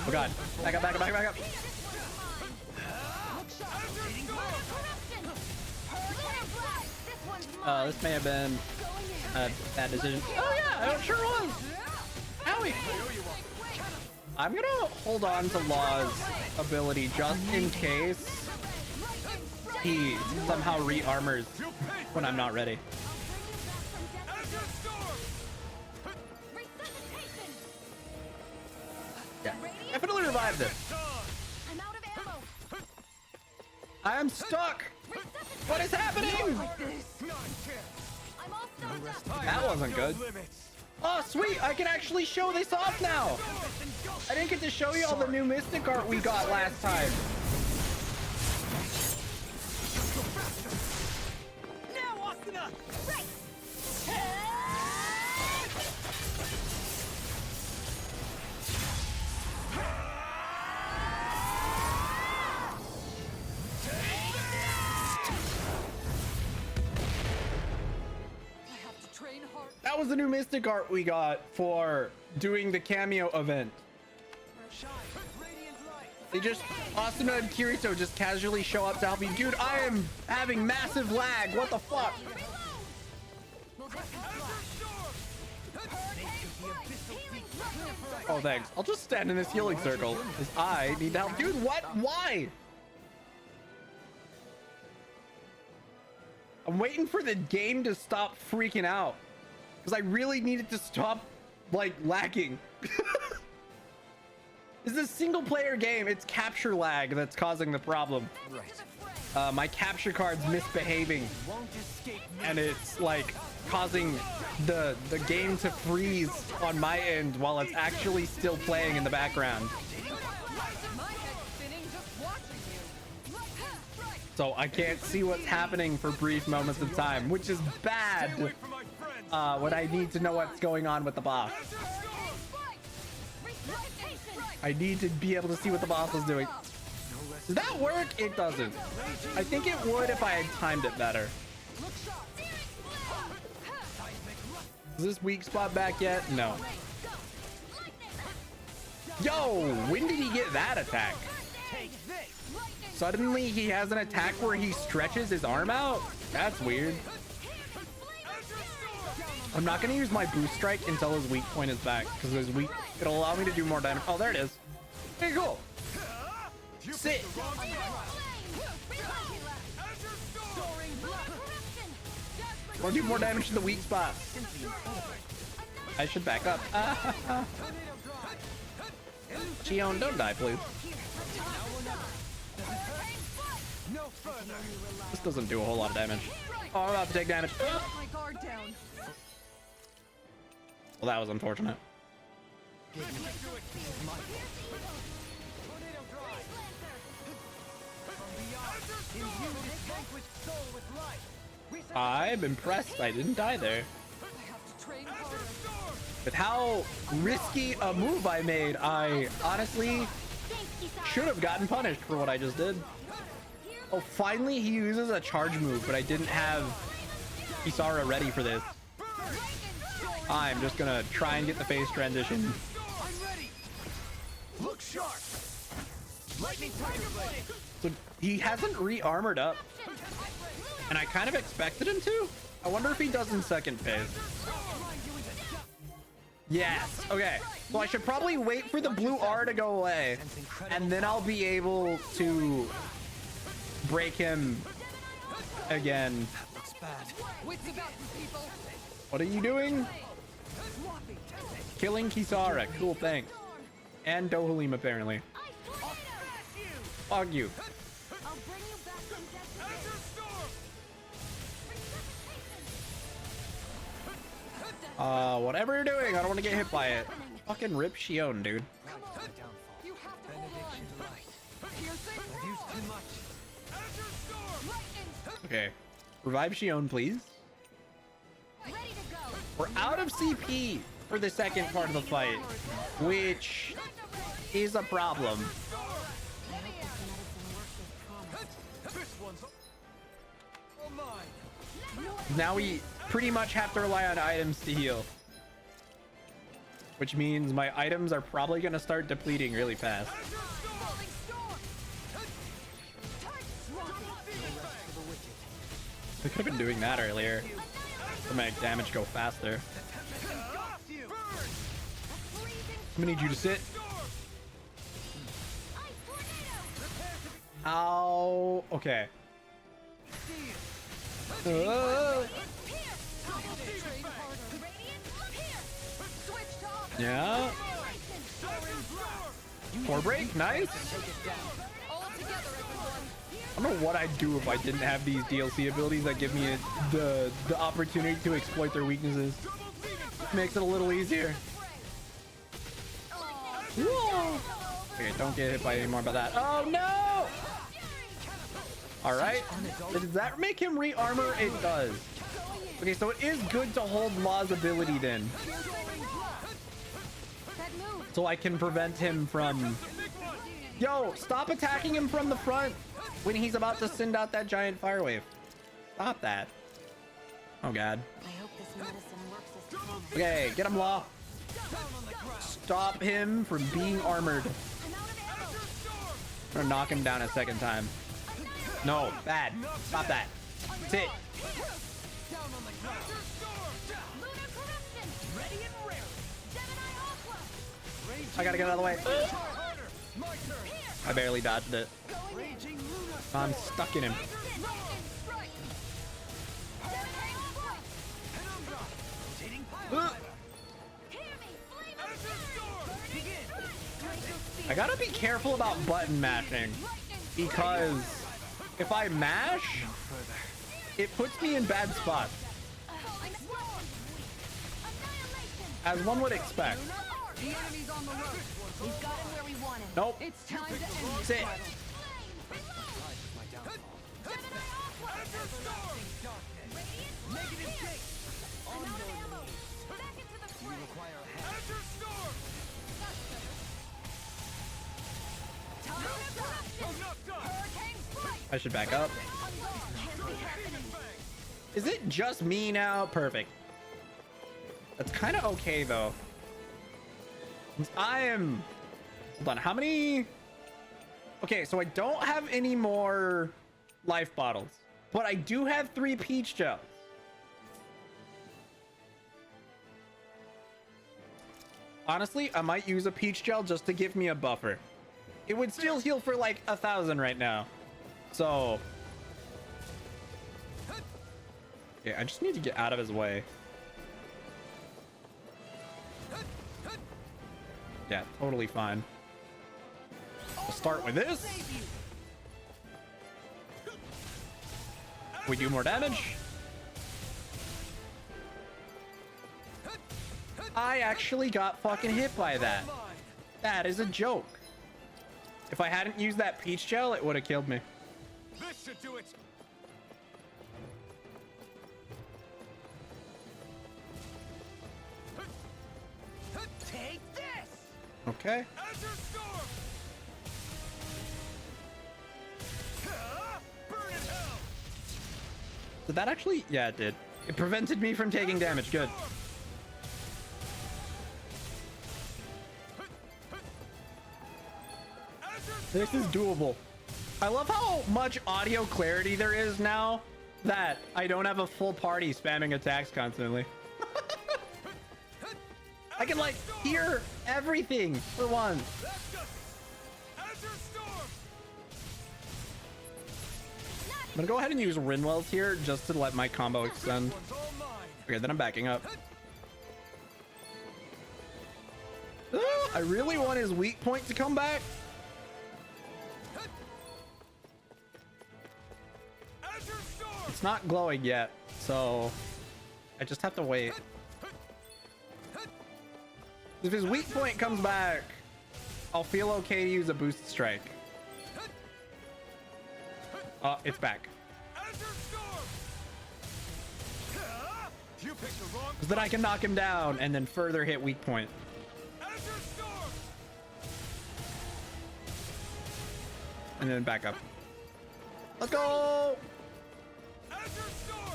Speaker 1: Oh god. Back up, back up, back up, back up. This may have been a bad decision. Oh yeah, it sure was. Owie. I'm gonna hold on to Law's ability just in case he somehow re-armors when I'm not ready. Yeah, definitely revive this. I am stuck. What is happening? That wasn't good. Oh, sweet. I can actually show this off now. I didn't get to show you all the new Mystic art we got last time.
Speaker 5: Now, Asuna! Right.
Speaker 1: That was the new Mystic art we got for doing the cameo event. They just, Asuna and Kirito just casually show up to help me. Dude, I am having massive lag. What the fuck? Oh, thanks. I'll just stand in this healing circle because I need help. Dude, what? Why? I'm waiting for the game to stop freaking out because I really need it to stop, like, lagging. This is a single player game. It's capture lag that's causing the problem. My capture card's misbehaving, and it's like causing the game to freeze on my end while it's actually still playing in the background. So I can't see what's happening for brief moments of time, which is bad when I need to know what's going on with the boss. I need to be able to see what the boss is doing. Does that work? It doesn't. I think it would if I had timed it better. Is this weak spot back yet? No. Yo, when did he get that attack? Suddenly he has an attack where he stretches his arm out? That's weird. I'm not going to use my boost strike until his weak point is back, because his weak, it'll allow me to do more damage. Oh, there it is. Okay, cool. Sit. We'll do more damage to the weak spot. I should back up. Xion, don't die, please. This doesn't do a whole lot of damage. Oh, I'm about to take damage. Well, that was unfortunate. I'm impressed I didn't die there. With how risky a move I made, I honestly should have gotten punished for what I just did. Oh, finally he uses a charge move, but I didn't have Kisara ready for this. I'm just gonna try and get the phase transition.
Speaker 5: Look sharp. Lightning tiger blade.
Speaker 1: So he hasn't re-armored up, and I kind of expected him to. I wonder if he does in second phase. Yes. Okay. So I should probably wait for the blue R to go away, and then I'll be able to break him again. What are you doing? Killing Kisara. Cool, thanks. And Dohalim, apparently. Fuck you. Whatever you're doing, I don't want to get hit by it. Fucking rip Xion, dude. Okay. Revive Xion, please. We're out of CP for the second part of the fight, which is a problem. Now we pretty much have to rely on items to heal, which means my items are probably going to start depleting really fast. I could have been doing that earlier to make damage go faster. I'm gonna need you to sit. Ow. Okay. Yeah. Core break, nice. I don't know what I'd do if I didn't have these DLC abilities that give me the opportunity to exploit their weaknesses. Makes it a little easier. Whoa. Okay, don't get hit by any more about that. Oh no! Alright. Does that make him re-armor? It does. Okay, so it is good to hold Law's ability then, so I can prevent him from... Yo, stop attacking him from the front when he's about to send out that giant fire wave. Stop that. Oh god. Okay, get him, Law. Stop him from being armored. I'm gonna knock him down a second time. No, bad. Stop that. Sit. I gotta get out of the way. I barely dodged it. I'm stuck in him. I gotta be careful about button mashing because if I mash, it puts me in bad spots, as one would expect.
Speaker 4: The enemy's on the road. We've got him where we want him.
Speaker 1: Nope.
Speaker 4: It's time to end this
Speaker 1: Sit.
Speaker 4: battle.
Speaker 1: I should back up. Is it just me now? Perfect. That's kind of okay though. I am, hold on, how many? Okay, so I don't have any more life bottles, but I do have 3 peach gels. Honestly, I might use a peach gel just to give me a buffer. It would still heal for like 1,000 right now. So yeah, I just need to get out of his way. Yeah, totally fine. We'll start with this. We do more damage. I actually got fucking hit by that. That is a joke. If I hadn't used that peach gel, it would have killed me.
Speaker 5: This should do it. Take this.
Speaker 1: Okay.
Speaker 5: Azure Storm. Burn in hell.
Speaker 1: Did that actually? Yeah, it did. It prevented me from taking damage. Good. This is doable. I love how much audio clarity there is now that I don't have a full party spamming attacks constantly. I can like hear everything for once.
Speaker 5: Azure Storm.
Speaker 1: I'm gonna go ahead and use Rinwell's here just to let my combo extend.
Speaker 5: One's all mine.
Speaker 1: Okay, then I'm backing up. I really want his weak point to come back.
Speaker 5: Azure Storm.
Speaker 1: It's not glowing yet, so I just have to wait. If his weak point comes back, I'll feel okay to use a boost strike. Oh, it's back.
Speaker 5: Azure Storm. You picked the wrong.
Speaker 1: So then I can knock him down and then further hit weak point.
Speaker 5: Azure Storm.
Speaker 1: And then back up. Let's go!
Speaker 5: Azure Storm.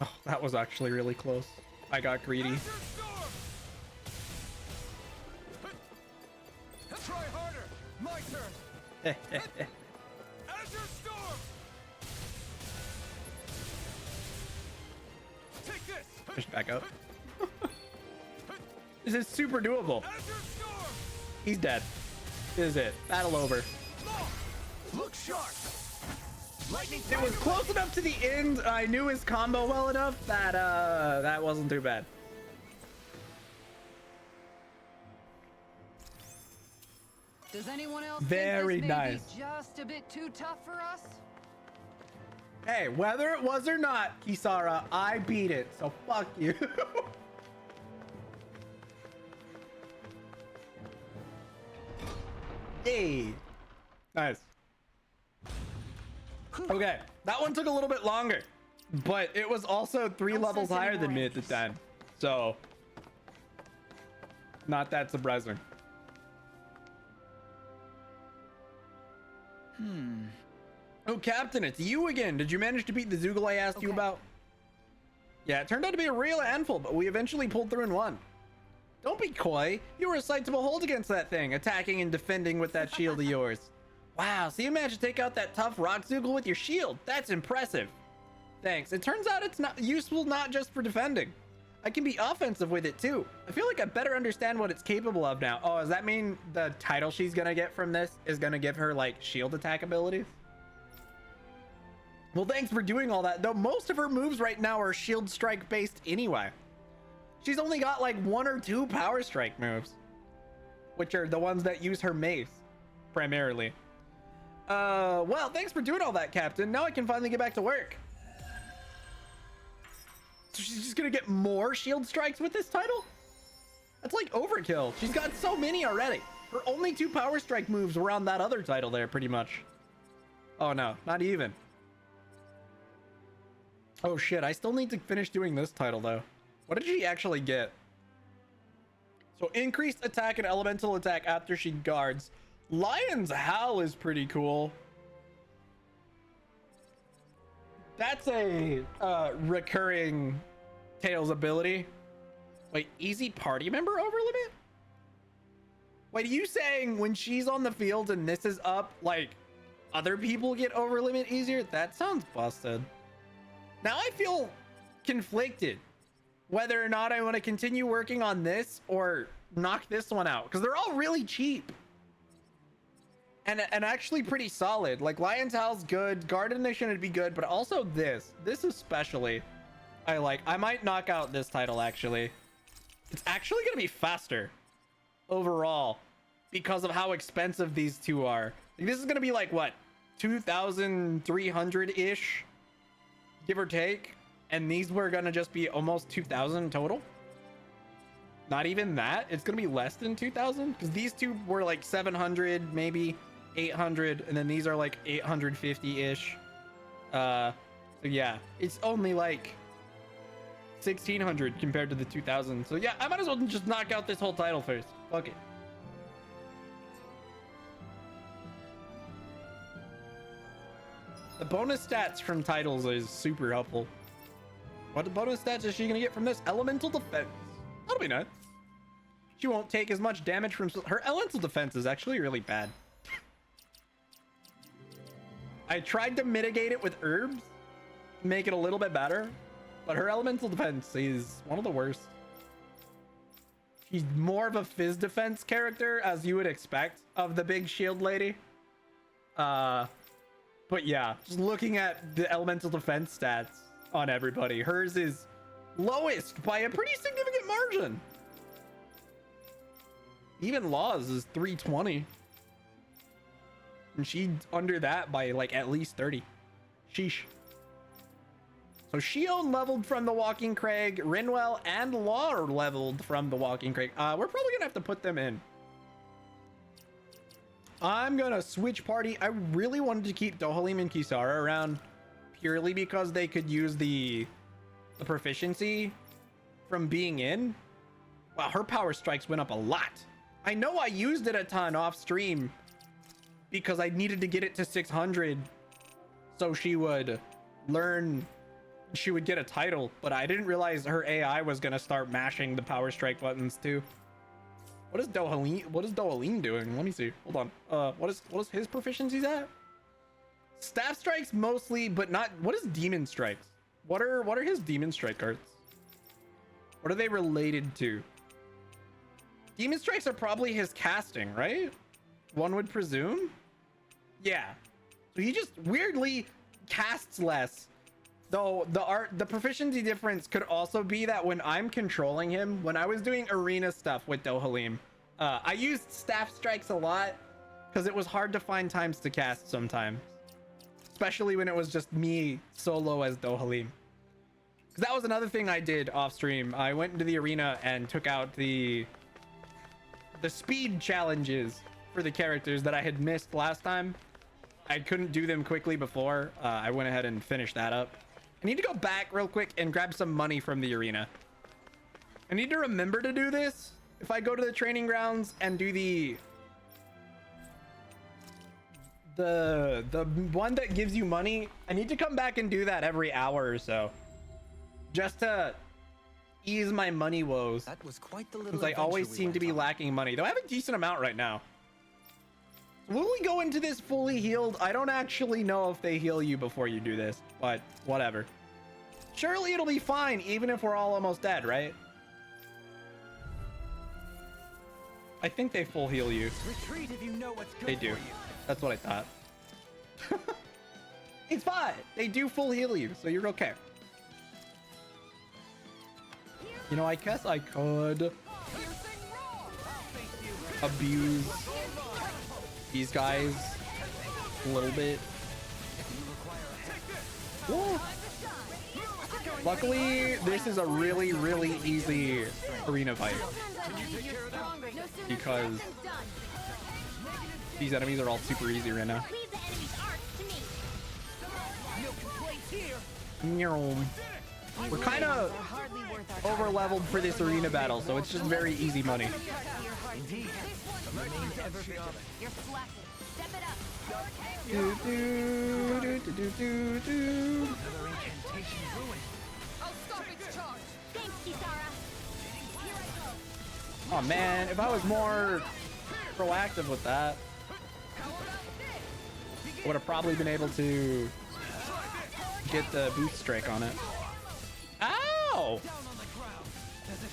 Speaker 1: Oh, that was actually really close. I got greedy.
Speaker 5: Azure Storm. Try harder. My turn. Azure Storm. Take this.
Speaker 1: Just back up. This is super doable.
Speaker 5: Azure Storm.
Speaker 1: He's dead. This is it. Battle over.
Speaker 5: Look sharp. Lightning.
Speaker 1: It was close enough to the end. I knew his combo well enough that that wasn't too bad.
Speaker 3: Does anyone else
Speaker 1: Very
Speaker 3: think this may
Speaker 1: nice.
Speaker 3: be just a bit too tough for us?
Speaker 1: Hey, whether it was or not, Kisara, I beat it. So fuck you. Hey. Nice. Okay, that one took a little bit longer, but it was also 3 levels
Speaker 3: sense any
Speaker 1: higher than
Speaker 3: more
Speaker 1: me at the time. So, not that surprising. Oh, Captain, it's you again. Did you manage to beat the Zoogle I asked you
Speaker 3: Okay.
Speaker 1: about? Yeah, it turned out to be a real handful, but we eventually pulled through and won. Don't be coy. You were a sight to behold against that thing, attacking and defending with that shield of yours. Wow, so you managed to take out that tough rock Zoogle with your shield. That's impressive. Thanks. It turns out it's not useful not just for defending. I can be offensive with it too. I feel like I better understand what it's capable of now. Oh, does that mean the title she's gonna get from this is gonna give her like shield attack abilities? Well, thanks for doing all that, though most of her moves right now are shield strike based anyway. She's only got like 1 or 2 power strike moves, which are the ones that use her mace primarily. Well, thanks for doing all that, Captain. Now I can finally get back to work. So she's just gonna get more shield strikes with this title? That's like overkill. She's got so many already. Her only 2 power strike moves were on that other title there, pretty much. Oh no, not even. Oh shit, I still need to finish doing this title though. What did she actually get? So increased attack and elemental attack after she guards. Lion's Howl is pretty cool. That's a recurring Tails ability. Wait, easy party member over limit? Wait, are you saying when she's on the field and this is up, like other people get over limit easier? That sounds busted. Now I feel conflicted whether or not I want to continue working on this or knock this one out, because they're all really cheap and actually pretty solid. Like Lion's Howl's good, Guard Ignition would be good, but also this especially I like. I might knock out this title actually. It's actually gonna be faster overall because of how expensive these 2 are. Like, this is gonna be like what, 2,300 ish, give or take, and these were gonna just be almost 2,000 total. Not even that. It's gonna be less than 2,000 because these 2 were like 700, maybe 800, and then these are like 850 ish. So yeah, it's only like 1,600 compared to the 2,000. So yeah, I might as well just knock out this whole title first. Fuck it. The bonus stats from titles is super helpful. What bonus stats is she gonna get from this? Elemental defense. That'll be nice. She won't take as much damage from her elemental defense is actually really bad. I tried to mitigate it with herbs, make it a little bit better, but her elemental defense is one of the worst. She's more of a phys defense character, as you would expect of the big shield lady. But yeah, just looking at the elemental defense stats on everybody, hers is lowest by a pretty significant margin. Even Law's is 320. And she's under that by like at least 30. Sheesh. So Shion leveled from the Walking Crag. Rinwell and Law are leveled from the Walking Crag. We're probably gonna have to put them in. I'm gonna switch party. I really wanted to keep Dohalim and Kisara around purely because they could use the proficiency from being in. Wow, her power strikes went up a lot. I know I used it a ton off stream because I needed to get it to 600 so she would learn, she would get a title, but I didn't realize her AI was gonna start mashing the power strike buttons too. What is Dohalim doing? Let me see. Hold on. What is his proficiencies at? Staff strikes mostly, but not. What is demon strikes? What are his demon strike cards? What are they related to? Demon strikes are probably his casting, right? One would presume. Yeah. So he just weirdly casts less. Though the proficiency difference could also be that when I'm controlling him, when I was doing arena stuff with Dohalim, I used staff strikes a lot because it was hard to find times to cast sometimes, especially when it was just me solo as Dohalim. Because that was another thing I did off stream. I went into the arena and took out the speed challenges for the characters that I had missed last time. I couldn't do them quickly before. I went ahead and finished that up. I need to go back real quick and grab some money from the arena. I need to remember to do this if I go to the training grounds and do the one that gives you money. I need to come back and do that every hour or so, just to ease my money woes.
Speaker 6: That was quite the little
Speaker 1: Since I always
Speaker 6: adventure we
Speaker 1: seem to
Speaker 6: went
Speaker 1: be
Speaker 6: on.
Speaker 1: lacking money, though I have a decent amount right now. Will we go into this fully healed? I don't actually know if they heal you before you do this, but whatever. Surely it'll be fine, even if we're all almost dead, right? I think they full heal you.
Speaker 6: Retreat if you know what's good
Speaker 1: They do.
Speaker 6: for you.
Speaker 1: That's what I thought. It's fine. They do full heal you, so you're okay. You know, I guess I could abuse these guys a little bit. Woo. Luckily, this is a really, really easy arena fight because these enemies are all super easy right now. We're kind of over leveled for this arena battle, so it's just very easy money. Do, do, do, do, do, do, do. Oh man, if I was more proactive with that, I would have probably been able to get the boost strike on it. Ow!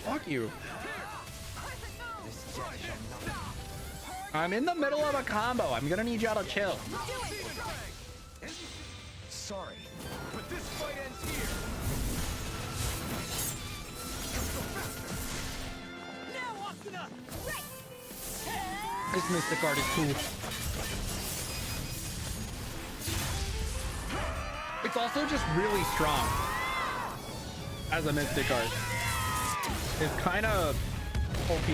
Speaker 1: Fuck you. I'm in the middle of a combo. I'm gonna need y'all to chill.
Speaker 5: Sorry, but this fight ends here. Now, Akina!
Speaker 1: This Mystic Art is cool. It's also just really strong as a Mystic Art. It's kind of OP.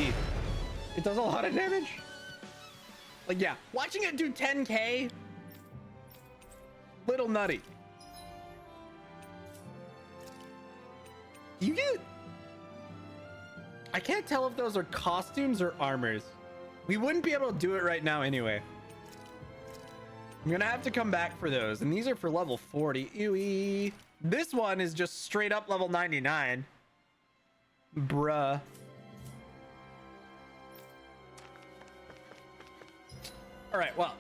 Speaker 1: It does a lot of damage. Like, yeah, watching it do 10k, little nutty. You get... I can't tell if those are costumes or armors. We wouldn't be able to do it right now anyway. I'm gonna have to come back for those, and these are for level 40. Ewy. This one is just straight up level 99. Bruh. All right, well,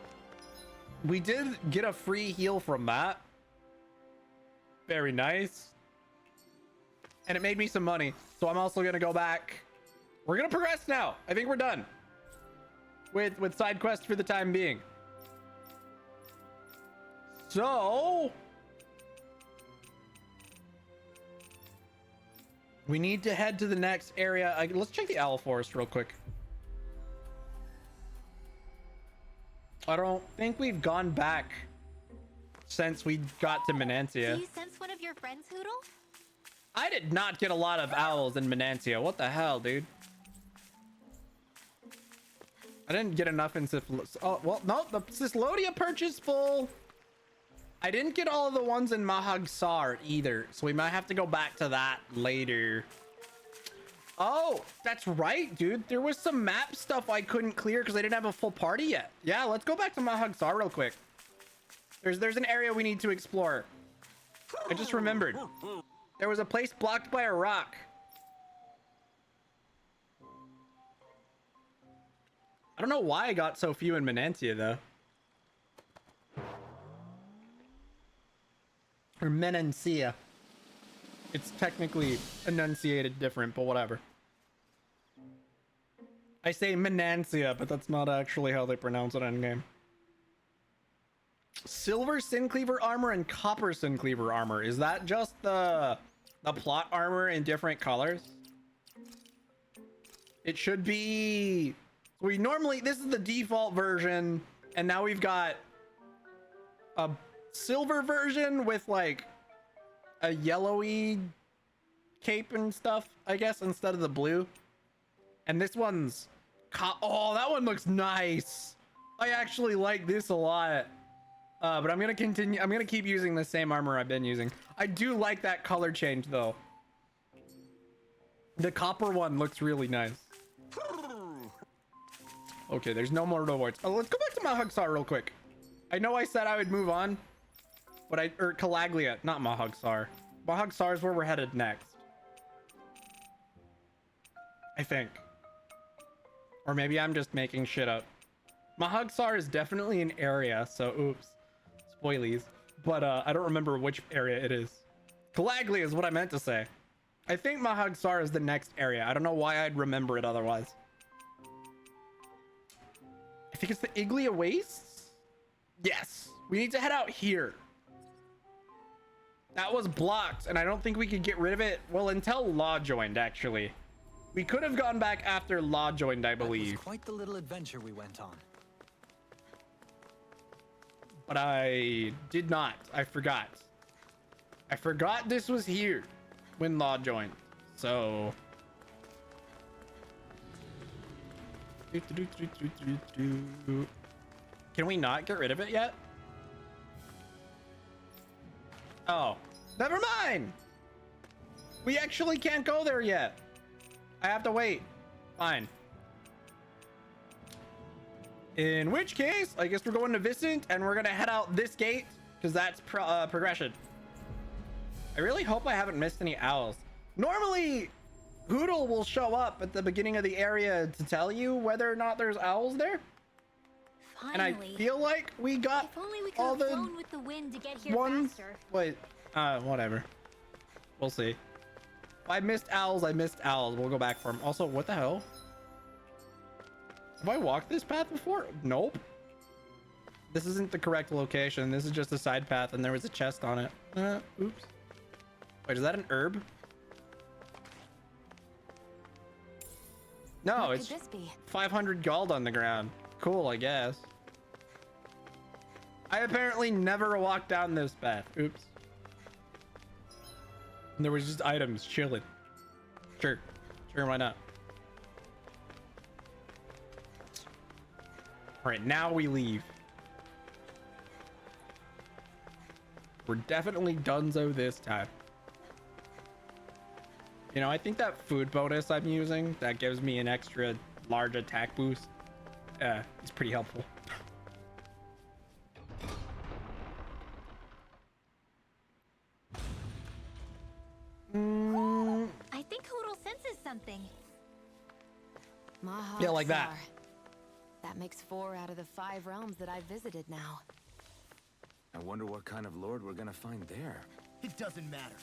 Speaker 1: we did get a free heal from that. Very nice. And it made me some money, so I'm also gonna go back. We're gonna progress now. I think we're done with side quest for the time being. So we need to head to the next area. Let's check the Owl Forest real quick. I don't think we've gone back since we got to Menancia.
Speaker 4: Do you sense one of your friends, Hoodle?
Speaker 1: I did not get a lot of owls in Menancia. What the hell, dude? I didn't get enough in Oh, well, no, the Cyslodia perch is full. I didn't get all of the ones in Mahagsar either, so we might have to go back to that later. Oh, that's right, dude. There was some map stuff I couldn't clear because I didn't have a full party yet. Yeah, let's go back to Mahagsar real quick. There's an area we need to explore. I just remembered. There was a place blocked by a rock. I don't know why I got so few in Menancia, though. Or Menancia. It's technically enunciated different, but whatever. I say Menancia, but that's not actually how they pronounce it in game. Silver Sincleaver armor and copper Sincleaver armor. Is that just the plot armor in different colors? It should be... We normally... This is the default version, and now we've got a silver version with like a yellowy cape and stuff, I guess, instead of the blue. And this one's... Oh, that one looks nice. I actually like this a lot. But I'm gonna continue. I'm gonna keep using the same armor I've been using. I do like that color change though. The copper one looks really nice. Okay, there's no more rewards. Oh, let's go back to Mahagsar real quick. I know I said I would move on, but or Calaglia, not Mahagsar. Mahagsar is where we're headed next, I think. Or maybe I'm just making shit up. Mahagsar is definitely an area, so oops. Spoilies. But I don't remember which area it is. Calaglia is what I meant to say. I think Mahagsar is the next area. I don't know why I'd remember it otherwise. I think it's the Iglia Wastes? Yes. We need to head out here. That was blocked, and I don't think we could get rid of it. Well, until Law joined, actually. We could have gone back after Law joined, I
Speaker 6: That was
Speaker 1: believe.
Speaker 6: quite the little adventure we went on.
Speaker 1: But I did not. I forgot. I forgot this was here when Law joined. So... Can we not get rid of it yet? Oh, never mind. We actually can't go there yet. I have to wait. Fine. In which case, I guess we're going to Vicent and we're gonna head out this gate because that's progression. I really hope I haven't missed any owls. Normally, Hoodle will show up at the beginning of the area to tell you whether or not there's owls there.
Speaker 4: Finally.
Speaker 1: And I feel like we got
Speaker 4: If only we could
Speaker 1: all
Speaker 4: have
Speaker 1: the
Speaker 4: flown with the wind to get here
Speaker 1: ones.
Speaker 4: faster.
Speaker 1: Wait, whatever. We'll see. If I missed owls, I missed owls. We'll go back for them. Also, what the hell? Have I walked this path before? Nope. This isn't the correct location. This is just a side path, and there was a chest on it. Oops. Wait, is that an herb? No,
Speaker 4: What
Speaker 1: it's
Speaker 4: could this be?
Speaker 1: 500 gold on the ground. Cool, I guess. I apparently never walked down this path. Oops. And there was just items chilling. Sure. Sure, why not? All right, now we leave. We're definitely donezo this time. You know, I think that food bonus I'm using that gives me an extra large attack boost is pretty helpful.
Speaker 4: I think Hoodle senses something.
Speaker 1: Yeah, like that.
Speaker 7: That makes 4 out of the 5 realms that I've visited now.
Speaker 2: I wonder what kind of lord we're gonna find there.
Speaker 5: It doesn't matter.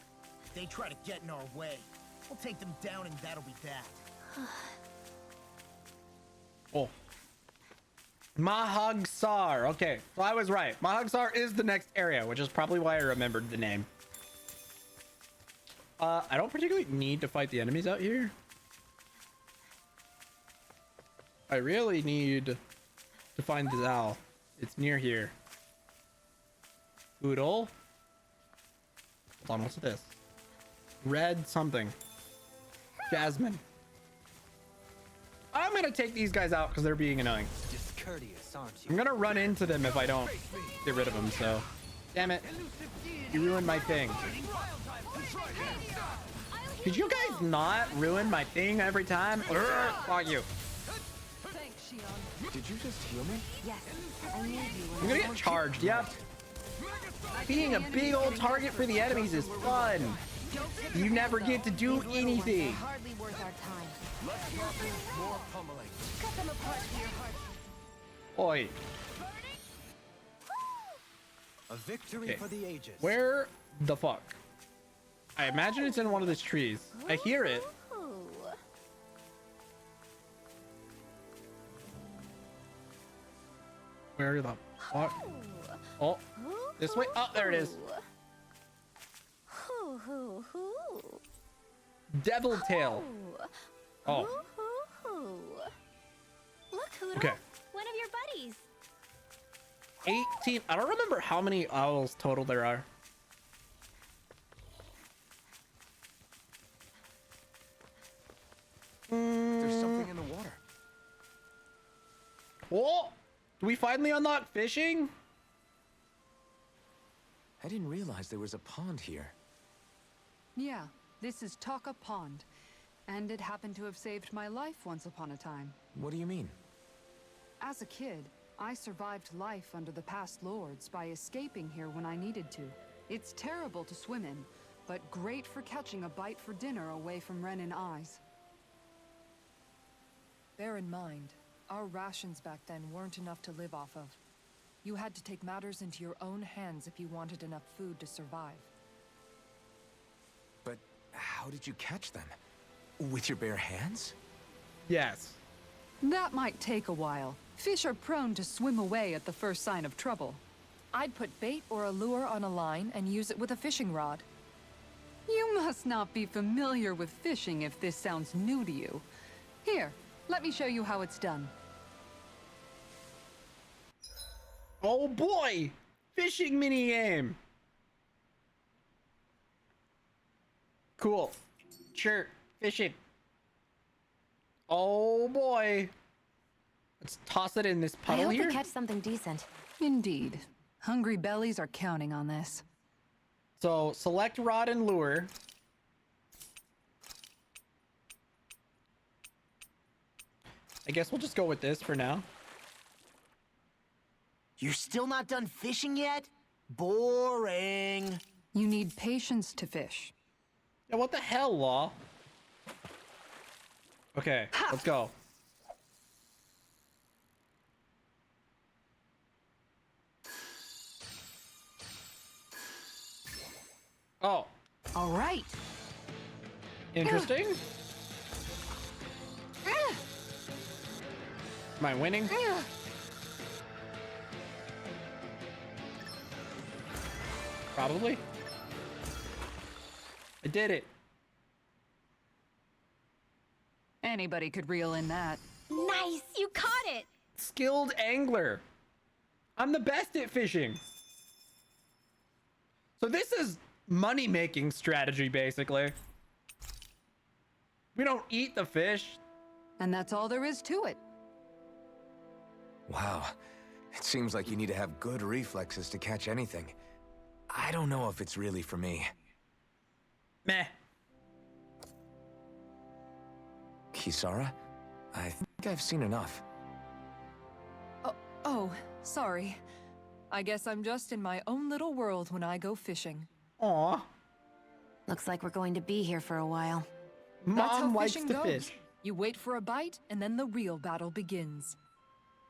Speaker 5: If they try to get in our way, we'll take them down and that'll be that.
Speaker 1: Oh. Mahagsar. Okay, so I was right. Mahagsar is the next area, which is probably why I remembered the name. I don't particularly need to fight the enemies out here. I really need to find the owl. It's near here. Oodle. Hold on, what's this? Red something. Jasmine. I'm gonna take these guys out because they're being annoying.
Speaker 6: Discourteous, aren't
Speaker 1: I'm
Speaker 6: you?
Speaker 1: gonna run into them if I don't get rid of them, so. Damn it. You ruined my thing. Could you guys not ruin my thing every time? Fuck you.
Speaker 3: Thanks, Shion.
Speaker 2: Did you just heal me?
Speaker 7: Yes, I need you.
Speaker 1: I'm gonna get charged, yep. Being a big old target for the enemies is fun. You never get to do anything.
Speaker 7: Hardly worth our time.
Speaker 6: More pummeling.
Speaker 7: Cut them apart to your heart.
Speaker 1: Oi.
Speaker 6: A victory
Speaker 1: Okay.
Speaker 6: for the ages.
Speaker 1: Where the fuck? I imagine it's in one of these trees. I hear it.
Speaker 4: Ooh.
Speaker 1: Where the fuck? Oh, this way. Oh, there it is.
Speaker 4: Hoo, hoo, hoo.
Speaker 1: Devil tail. Oh,
Speaker 4: Hoo, hoo, hoo. Look, Hoodle.
Speaker 1: okay.
Speaker 4: One of your buddies.
Speaker 1: 18. I don't remember how many owls total there are.
Speaker 2: There's something in the water.
Speaker 1: Oh, do we finally unlock fishing?
Speaker 2: I didn't realize there was a pond here.
Speaker 3: Yeah, this is Taka Pond. And it happened to have saved my life once upon a time.
Speaker 2: What do you mean?
Speaker 3: As a kid, I survived life under the past lords by escaping here when I needed to. It's terrible to swim in, but great for catching a bite for dinner away from Ren and eyes. Bear in mind, our rations back then weren't enough to live off of. You had to take matters into your own hands if you wanted enough food to survive.
Speaker 2: But how did you catch them? With your bare hands?
Speaker 1: Yes.
Speaker 3: That might take a while. Fish are prone to swim away at the first sign of trouble.
Speaker 8: I'd put bait or a lure on a line and use it with a fishing rod.
Speaker 3: You must not be familiar with fishing if this sounds new to you. Here, let me show you how it's done.
Speaker 1: Oh boy! Fishing mini game. Cool. Sure. Fishing. Oh boy. Let's toss it in this
Speaker 7: I
Speaker 1: puddle
Speaker 7: hope
Speaker 1: here.
Speaker 7: we catch something decent.
Speaker 3: Indeed. Hungry bellies are counting on this.
Speaker 1: So select rod and lure. I guess we'll just go with this for now.
Speaker 5: You're still not done fishing yet? Boring.
Speaker 3: You need patience to fish.
Speaker 1: Yeah, what the hell, Law? Okay, let's go. Oh,
Speaker 3: All right.
Speaker 1: interesting. Am I winning? Probably. I did it.
Speaker 3: Anybody could reel in that.
Speaker 7: Nice! You caught it!
Speaker 1: Skilled angler. I'm the best at fishing. So this is money-making strategy, basically. We don't eat the fish.
Speaker 3: And that's all there is to it.
Speaker 2: Wow. It seems like you need to have good reflexes to catch anything. I don't know if it's really for me.
Speaker 1: Meh.
Speaker 2: Kisara? I think I've seen enough.
Speaker 8: Oh, sorry. I guess I'm just in my own little world when I go fishing.
Speaker 1: Aw.
Speaker 7: Looks like we're going to be here for a while.
Speaker 8: That's how
Speaker 1: Mom likes
Speaker 8: fishing
Speaker 1: to
Speaker 8: goes.
Speaker 1: fish.
Speaker 8: You wait for a bite, and then the real battle begins.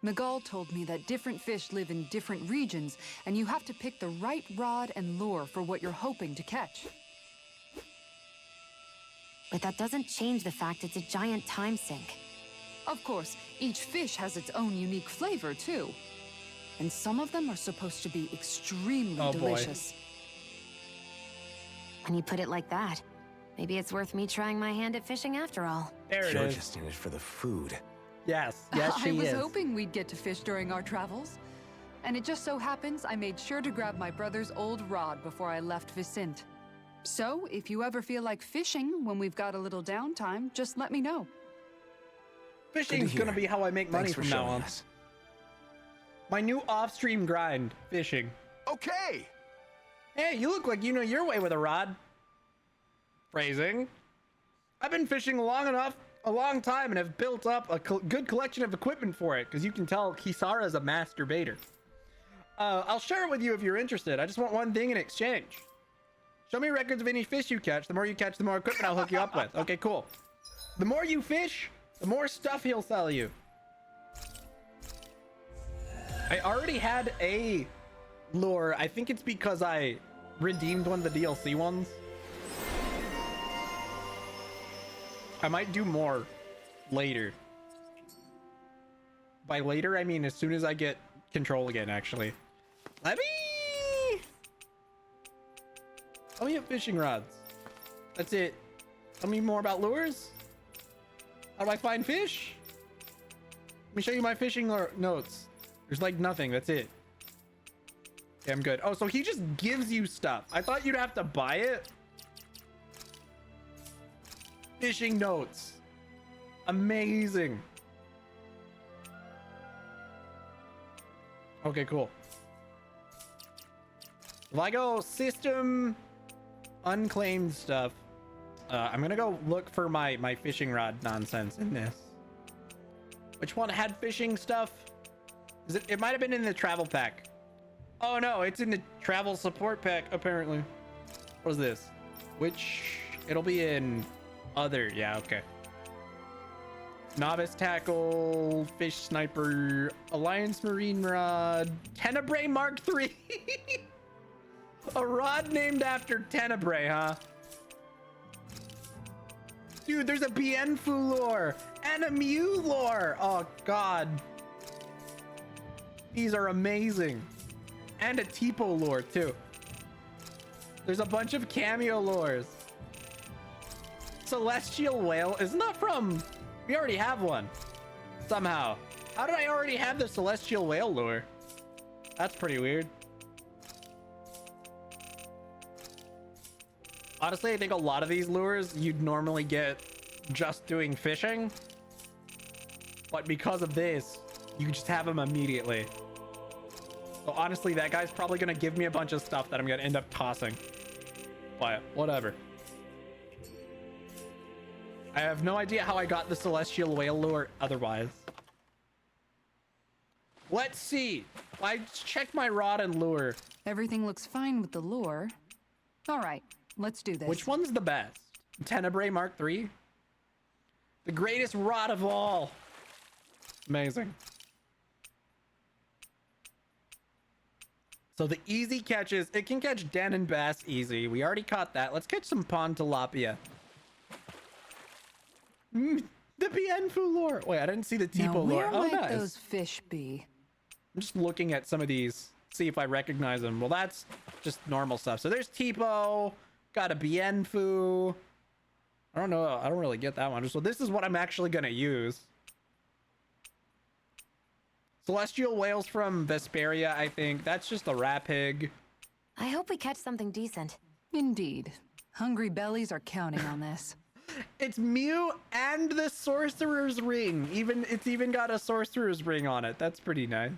Speaker 3: Miguel told me that different fish live in different regions, and you have to pick the right rod and lure for what you're hoping to catch.
Speaker 7: But that doesn't change the fact it's a giant time sink.
Speaker 3: Of course, each fish has its own unique flavor, too. And some of them are supposed to be extremely
Speaker 1: Oh, boy.
Speaker 3: delicious.
Speaker 7: When you put it like that, maybe it's worth me trying my hand at fishing after all.
Speaker 1: There it
Speaker 2: You're
Speaker 1: is.
Speaker 2: just in it for the food.
Speaker 1: Yes, yes, she
Speaker 3: I was
Speaker 1: is.
Speaker 3: hoping we'd get to fish during our travels. And it just so happens I made sure to grab my brother's old rod before I left Vicente. So, if you ever feel like fishing when we've got a little downtime, just let me know.
Speaker 1: Fishing's
Speaker 2: Good to
Speaker 1: gonna
Speaker 2: hear.
Speaker 1: be how I make money
Speaker 2: Thanks for
Speaker 1: from now
Speaker 2: showing
Speaker 1: on.
Speaker 2: us.
Speaker 1: My new off-stream grind, fishing.
Speaker 5: Okay.
Speaker 1: Hey, you look like you know your way with a rod. Phrasing. I've been fishing a long time, and have built up a good collection of equipment for it, because you can tell Kisara is a master baiter. I'll share it with you if you're interested. I just want one thing in exchange. Show me records of any fish you catch. The more you catch, the more equipment I'll hook you up with. Okay, cool. The more you fish, the more stuff he'll sell you. I already had a lure. I think it's because I redeemed one of the DLC ones. I might do more later. By later, I mean as soon as I get control again, actually. Let me... Oh, we have fishing rods. That's it. Tell me more about lures. How do I find fish? Let me show you my fishing notes. There's like nothing. That's it. Yeah, I'm good. Oh, so he just gives you stuff. I thought you'd have to buy it. Fishing notes. Amazing. Okay, cool. If I go system unclaimed stuff, I'm gonna go look for my fishing rod nonsense in this. Which one had fishing stuff? Is it might have been in the travel pack. Oh no, it's in the travel support pack apparently. What is this? Which it'll be in other. Yeah, okay. Novice tackle, fish sniper, Alliance marine rod, Tenebrae Mark III. A rod named after Tenebrae, huh? Dude, there's a Bienfu lure and a Mew lure. Oh god. These are amazing. And a Tipo lure too. There's a bunch of cameo lures. Celestial whale, isn't that from, we already have one somehow. How did I already have the celestial whale lure? That's pretty weird. Honestly, I think a lot of these lures you'd normally get just doing fishing, but because of this, you just have them immediately. So honestly, that guy's probably gonna give me a bunch of stuff that I'm gonna end up tossing, but whatever. I have no idea how I got the celestial whale lure otherwise. Let's see. I checked my rod and lure.
Speaker 3: Everything looks fine with the lure. All right, let's do this.
Speaker 1: Which one's the best? Tenebrae Mark III? The greatest rod of all. Amazing. So the easy catches, it can catch den and bass easy. We already caught that. Let's catch some pond tilapia. The Bienfu lure. Wait, I didn't see the
Speaker 3: Now,
Speaker 1: Tipo lure.
Speaker 3: where
Speaker 1: Oh,
Speaker 3: might
Speaker 1: nice.
Speaker 3: those fish be?
Speaker 1: I'm just looking at some of these, see if I recognize them. Well, that's just normal stuff. So there's Tipo, got a Bienfu. I don't know. I don't really get that one. So this is what I'm actually going to use. Celestial whales from Vesperia, I think. That's just a rapig.
Speaker 7: I hope we catch something decent.
Speaker 3: Indeed. Hungry bellies are counting on this.
Speaker 1: It's Mew and the Sorcerer's Ring. It's even got a Sorcerer's Ring on it. That's pretty nice.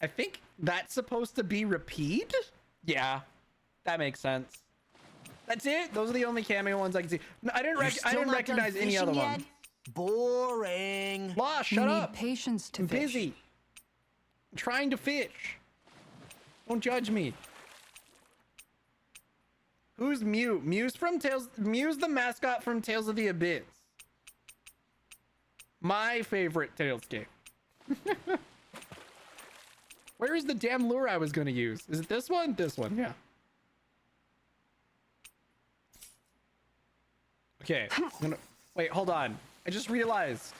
Speaker 1: I think that's supposed to be repeat? Yeah, that makes sense. That's it? Those are the only cameo ones I can see. No, I didn't recognize any other ones.
Speaker 5: Boring.
Speaker 1: Law,
Speaker 3: You
Speaker 1: shut
Speaker 3: need
Speaker 1: up.
Speaker 3: patience to
Speaker 1: I'm
Speaker 3: fish.
Speaker 1: busy. I'm trying to fish. Don't judge me. Who's Mew? Mew's the mascot from Tales of the Abyss. My favorite Tales game. Where is the damn lure I was gonna use? Is it this one? This one, yeah. Okay, wait, hold on. I just realized.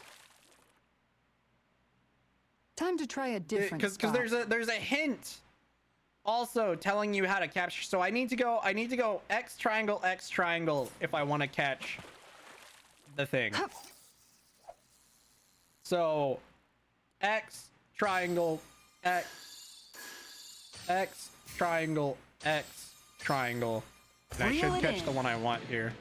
Speaker 3: Time to try a different
Speaker 1: Because
Speaker 3: spot.
Speaker 1: there's a hint also telling you how to capture. So I need to go X triangle if I want to catch the thing. So X triangle X triangle X triangle. And I should catch the one I want here.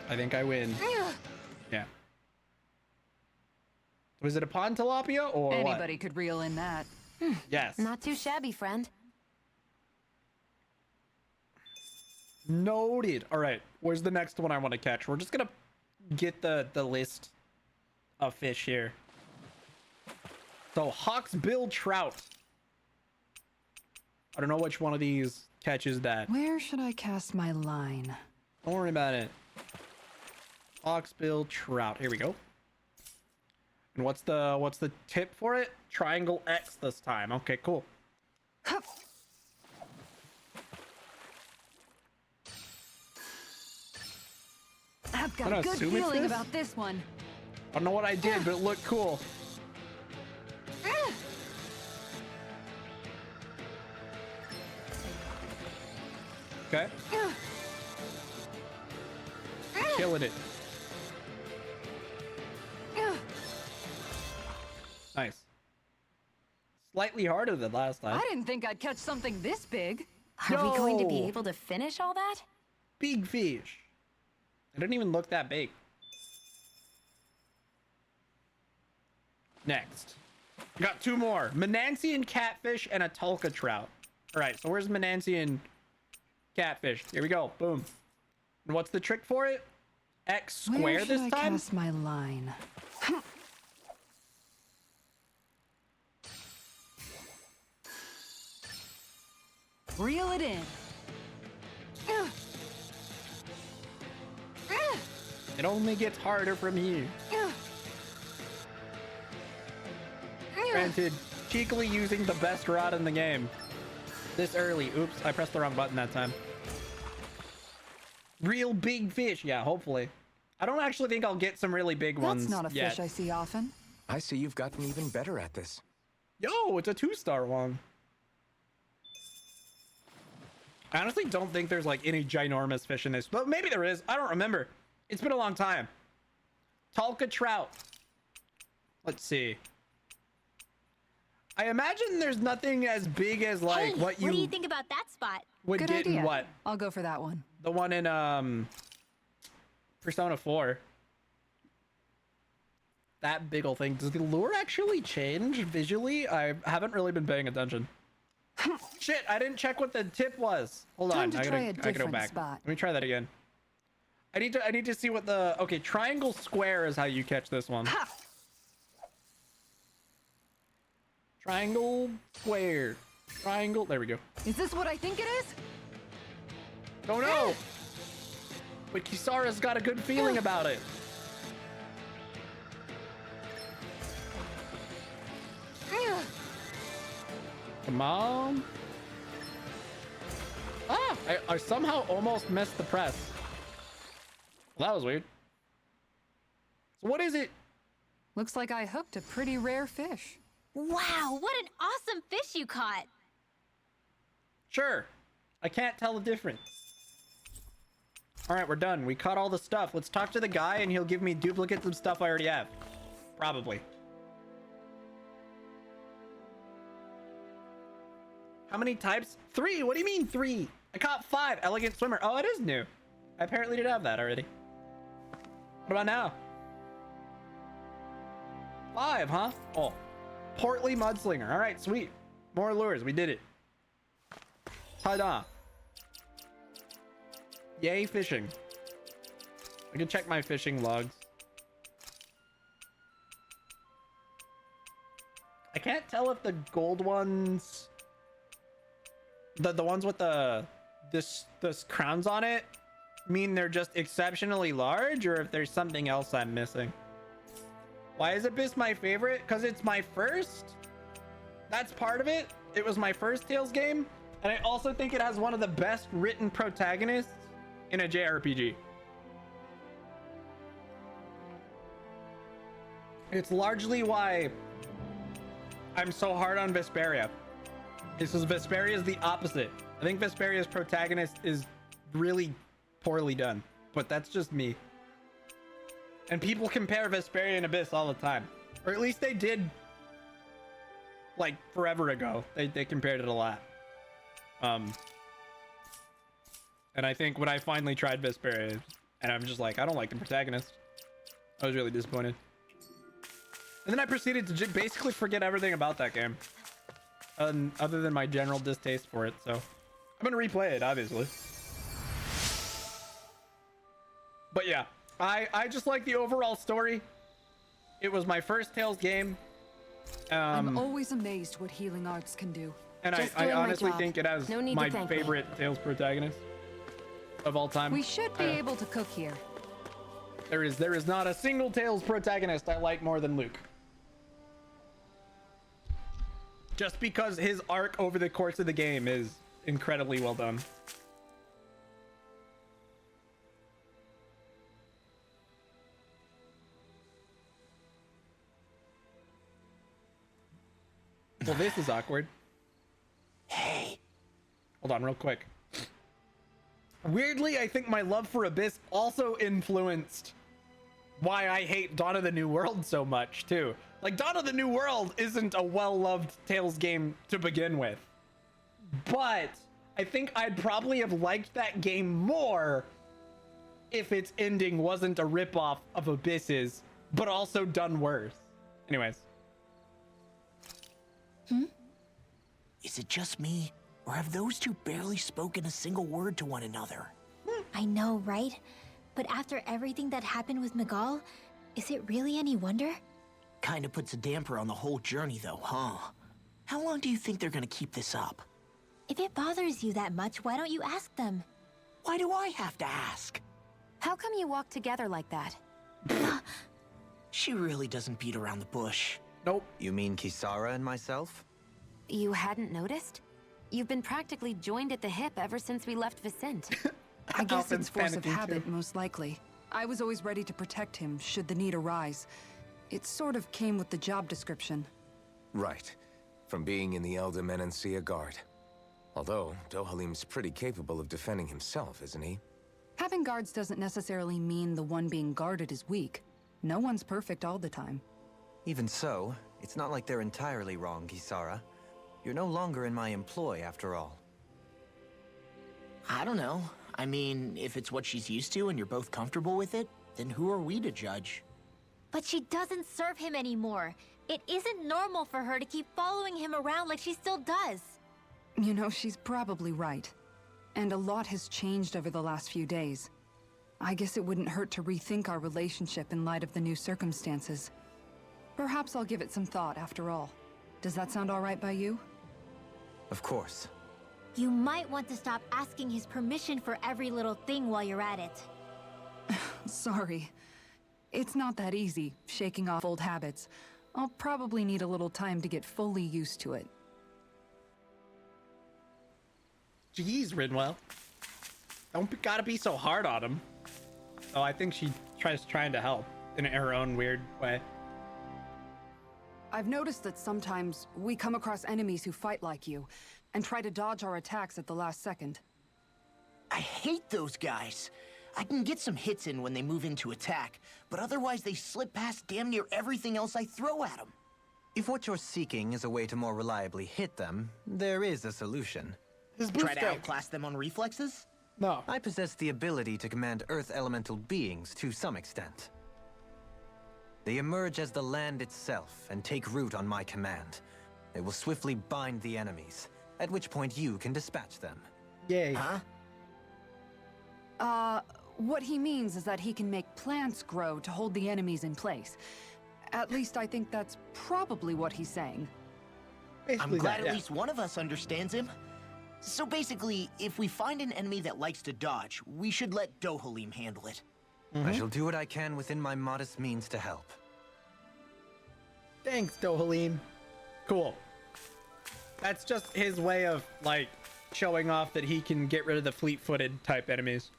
Speaker 1: I think I win. Yeah. Was it a pond tilapia or
Speaker 3: Anybody could reel in that.
Speaker 1: what? Yes.
Speaker 7: Not too shabby, friend.
Speaker 1: Noted. All right. Where's the next one I want to catch? We're just gonna get the list of fish here. So hawksbill trout. I don't know which one of these catches that.
Speaker 3: Where should I cast my line?
Speaker 1: Don't worry about it. Hawksbill trout. Here we go. And what's the tip for it? Triangle X this time. Okay, cool.
Speaker 3: I've got
Speaker 1: I'm
Speaker 3: a
Speaker 1: gonna
Speaker 3: good
Speaker 1: assume it's
Speaker 3: feeling
Speaker 1: this.
Speaker 3: about this one.
Speaker 1: I don't know what I did, but it looked cool. Okay. Killing it. Nice. Slightly harder than last time.
Speaker 3: I didn't think I'd catch something this big.
Speaker 7: Are we going to be
Speaker 1: No.
Speaker 7: able to finish all that?
Speaker 1: Big fish. It didn't even look that big. Next. Got two more. Menancean catfish and a tulka trout. All right, so where's Menancean catfish? Here we go. Boom. And what's the trick for it? X square
Speaker 3: Where should
Speaker 1: this
Speaker 3: I
Speaker 1: time?
Speaker 3: cast my line? Reel it in.
Speaker 1: It only gets harder from here. Granted, cheekily using the best rod in the game. This early. Oops, I pressed the wrong button that time. Real big fish. Yeah, hopefully. I don't actually think I'll get some really big ones
Speaker 3: That's not a
Speaker 1: yet.
Speaker 3: fish I see often.
Speaker 2: I see you've gotten even better at this.
Speaker 1: Yo, it's a 2-star one. I honestly don't think there's like any ginormous fish in this, but maybe there is. I don't remember. It's been a long time. Talca trout. Let's see. I imagine there's nothing as big as like
Speaker 4: Hey,
Speaker 1: what
Speaker 4: do you think about that spot?
Speaker 1: would
Speaker 3: Good
Speaker 1: get
Speaker 3: idea.
Speaker 1: in what?
Speaker 3: I'll go for that one.
Speaker 1: The one in Persona 4. That big ol' thing. Does the lure actually change visually? I haven't really been paying attention. Shit, I didn't check what the tip was. Hold
Speaker 3: Time
Speaker 1: on,
Speaker 3: to
Speaker 1: I
Speaker 3: try
Speaker 1: gotta
Speaker 3: a
Speaker 1: go
Speaker 3: different
Speaker 1: back.
Speaker 3: spot.
Speaker 1: Let me try that again. I need to see what the okay, triangle square is how you catch this one.
Speaker 3: Ha!
Speaker 1: Triangle square. Triangle, there we go.
Speaker 3: Is this what I think it is?
Speaker 1: Don't know. But Kisara's got a good feeling about it. Come on. Ah, I somehow almost missed the press. Well, that was weird. So what is it?
Speaker 3: Looks like I hooked a pretty rare fish.
Speaker 4: Wow, what an awesome fish you caught!
Speaker 1: Sure. I can't tell the difference. All right, we're done. We caught all the stuff. Let's talk to the guy and he'll give me duplicates of stuff I already have. Probably. How many types? 3. What do you mean 3? I caught 5. Elegant swimmer. Oh, it is new. I apparently did have that already. What about now? 5, huh? Oh. Portly mudslinger. All right, sweet. More lures. We did it. Ta-da. Yay, fishing. I can check my fishing logs. I can't tell if the gold ones... The ones with this crowns on it mean they're just exceptionally large, or if there's something else I'm missing. Why is Abyss my favorite? Because it's my first. That's part of it. It was my first Tales game, and I also think it has one of the best written protagonists in a JRPG. It's largely why I'm so hard on Vesperia. This is Vesperia's the opposite. I think Vesperia's protagonist is really poorly done, but that's just me. And people compare Vesperia and Abyss all the time, or at least they did like forever ago. They compared it a lot. And I think when I finally tried Vesperia, and I'm just like, I don't like the protagonist. I was really disappointed. And then I proceeded to basically forget everything about that game. Other than my general distaste for it, so I'm gonna replay it, obviously. But yeah, I just like the overall story. It was my first Tales game.
Speaker 3: I'm always amazed what healing arts can do.
Speaker 1: And
Speaker 7: Just
Speaker 1: I
Speaker 7: doing my
Speaker 1: honestly
Speaker 7: job.
Speaker 1: think it has
Speaker 7: No need to
Speaker 1: my
Speaker 7: thank me.
Speaker 1: favorite Tales protagonist of all time.
Speaker 3: We should be able to cook here.
Speaker 1: There is not a single Tales protagonist I like more than Luke. Just because his arc over the course of the game is incredibly well done. Well, this is awkward.
Speaker 5: Hey.
Speaker 1: Hold on real quick. Weirdly, I think my love for Abyss also influenced why I hate Dawn of the New World so much, too. Like, Dawn of the New World isn't a well-loved Tales game to begin with. But I think I'd probably have liked that game more if its ending wasn't a ripoff of Abyss's, but also done worse. Anyways.
Speaker 5: Is it just me, or have those two barely spoken a single word to one another?
Speaker 4: I know, right? But after everything that happened with Miguel, is it really any wonder?
Speaker 5: Kinda puts a damper on the whole journey, though, huh? How long do you think they're gonna keep this up?
Speaker 4: If it bothers you that much, why don't you ask them?
Speaker 5: Why do I have to ask?
Speaker 7: How come you walk together like that?
Speaker 5: She really doesn't beat around the bush.
Speaker 1: Nope.
Speaker 6: You mean Kisara and myself?
Speaker 7: You hadn't noticed? You've been practically joined at the hip ever since we left Vicente.
Speaker 3: I guess
Speaker 1: Alvin's
Speaker 3: it's force of
Speaker 1: panicking
Speaker 3: habit,
Speaker 1: too.
Speaker 3: most likely. I was always ready to protect him should the need arise. It sort of came with the job description.
Speaker 2: Right. From being in the Elder Menancia Guard. Although, Dohalim's pretty capable of defending himself, isn't he?
Speaker 3: Having guards doesn't necessarily mean the one being guarded is weak. No one's perfect all the time.
Speaker 6: Even so, it's not like they're entirely wrong, Kisara. You're no longer in my employ, after all.
Speaker 9: I don't know. I mean, if it's what she's used to and you're both comfortable with it, then who are we to judge?
Speaker 4: But she doesn't serve him anymore. It isn't normal for her to keep following him around like she still does.
Speaker 3: You know, she's probably right. And a lot has changed over the last few days. I guess it wouldn't hurt to rethink our relationship in light of the new circumstances. Perhaps I'll give it some thought after all. Does that sound all right by you?
Speaker 6: Of course.
Speaker 4: You might want to stop asking his permission for every little thing while you're at it.
Speaker 3: Sorry. It's not that easy, shaking off old habits. I'll probably need a little time to get fully used to it.
Speaker 1: Jeez, Rinwell. Gotta be so hard on him. Oh, I think she trying to help in her own weird way.
Speaker 3: I've noticed that sometimes we come across enemies who fight like you, and try to dodge our attacks at the last second.
Speaker 9: I hate those guys. I can get some hits in when they move into attack, but otherwise they slip past damn near everything else I throw at them.
Speaker 6: If what you're seeking is a way to more reliably hit them, there is a solution.
Speaker 1: His
Speaker 9: Try to outclass them on reflexes?
Speaker 1: No.
Speaker 6: I possess the ability to command Earth elemental beings to some extent. They emerge as the land itself and take root on my command. They will swiftly bind the enemies, at which point you can dispatch them.
Speaker 1: Yay.
Speaker 9: Huh?
Speaker 3: What he means is that he can make plants grow to hold the enemies in place. At least I think that's probably what he's saying.
Speaker 9: I'm
Speaker 1: Basically
Speaker 9: glad
Speaker 1: that,
Speaker 9: at
Speaker 1: yeah.
Speaker 9: least one of us understands him. So basically, if we find an enemy that likes to dodge, we should let Dohalim handle it.
Speaker 6: I shall do what I can within my modest means to help.
Speaker 1: Thanks, Dohalim. Cool. That's just his way of, like, showing off that he can get rid of the fleet-footed type enemies.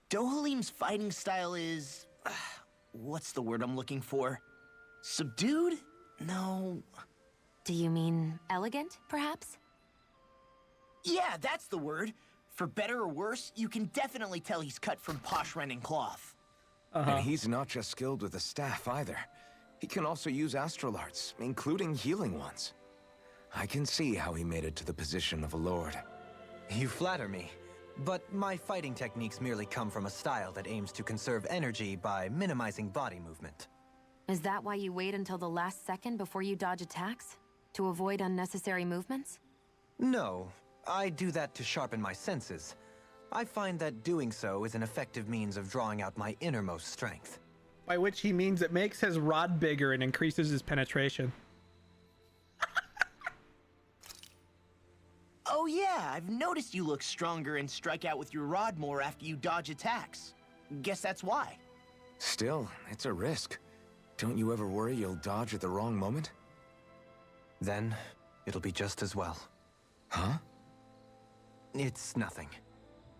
Speaker 9: Dohalim's fighting style is... what's the word I'm looking for? Subdued? No...
Speaker 7: Do you mean elegant, perhaps?
Speaker 9: Yeah, that's the word. For better or worse, you can definitely tell he's cut from posh Renin cloth.
Speaker 2: And he's not just skilled with the staff either. He can also use astral arts, including healing ones. I can see how he made it to the position of a lord.
Speaker 6: You flatter me, but my fighting techniques merely come from a style that aims to conserve energy by minimizing body movement.
Speaker 7: Is that why you wait until the last second before you dodge attacks? To avoid unnecessary movements?
Speaker 6: No, I do that to sharpen my senses. I find that doing so is an effective means of drawing out my innermost strength.
Speaker 1: By which he means it makes his rod bigger and increases his penetration.
Speaker 9: Oh yeah, I've noticed you look stronger and strike out with your rod more after you dodge attacks. Guess that's why.
Speaker 2: Still, it's a risk. Don't you ever worry you'll dodge at the wrong moment?
Speaker 6: Then, it'll be just as well.
Speaker 2: Huh?
Speaker 6: It's nothing.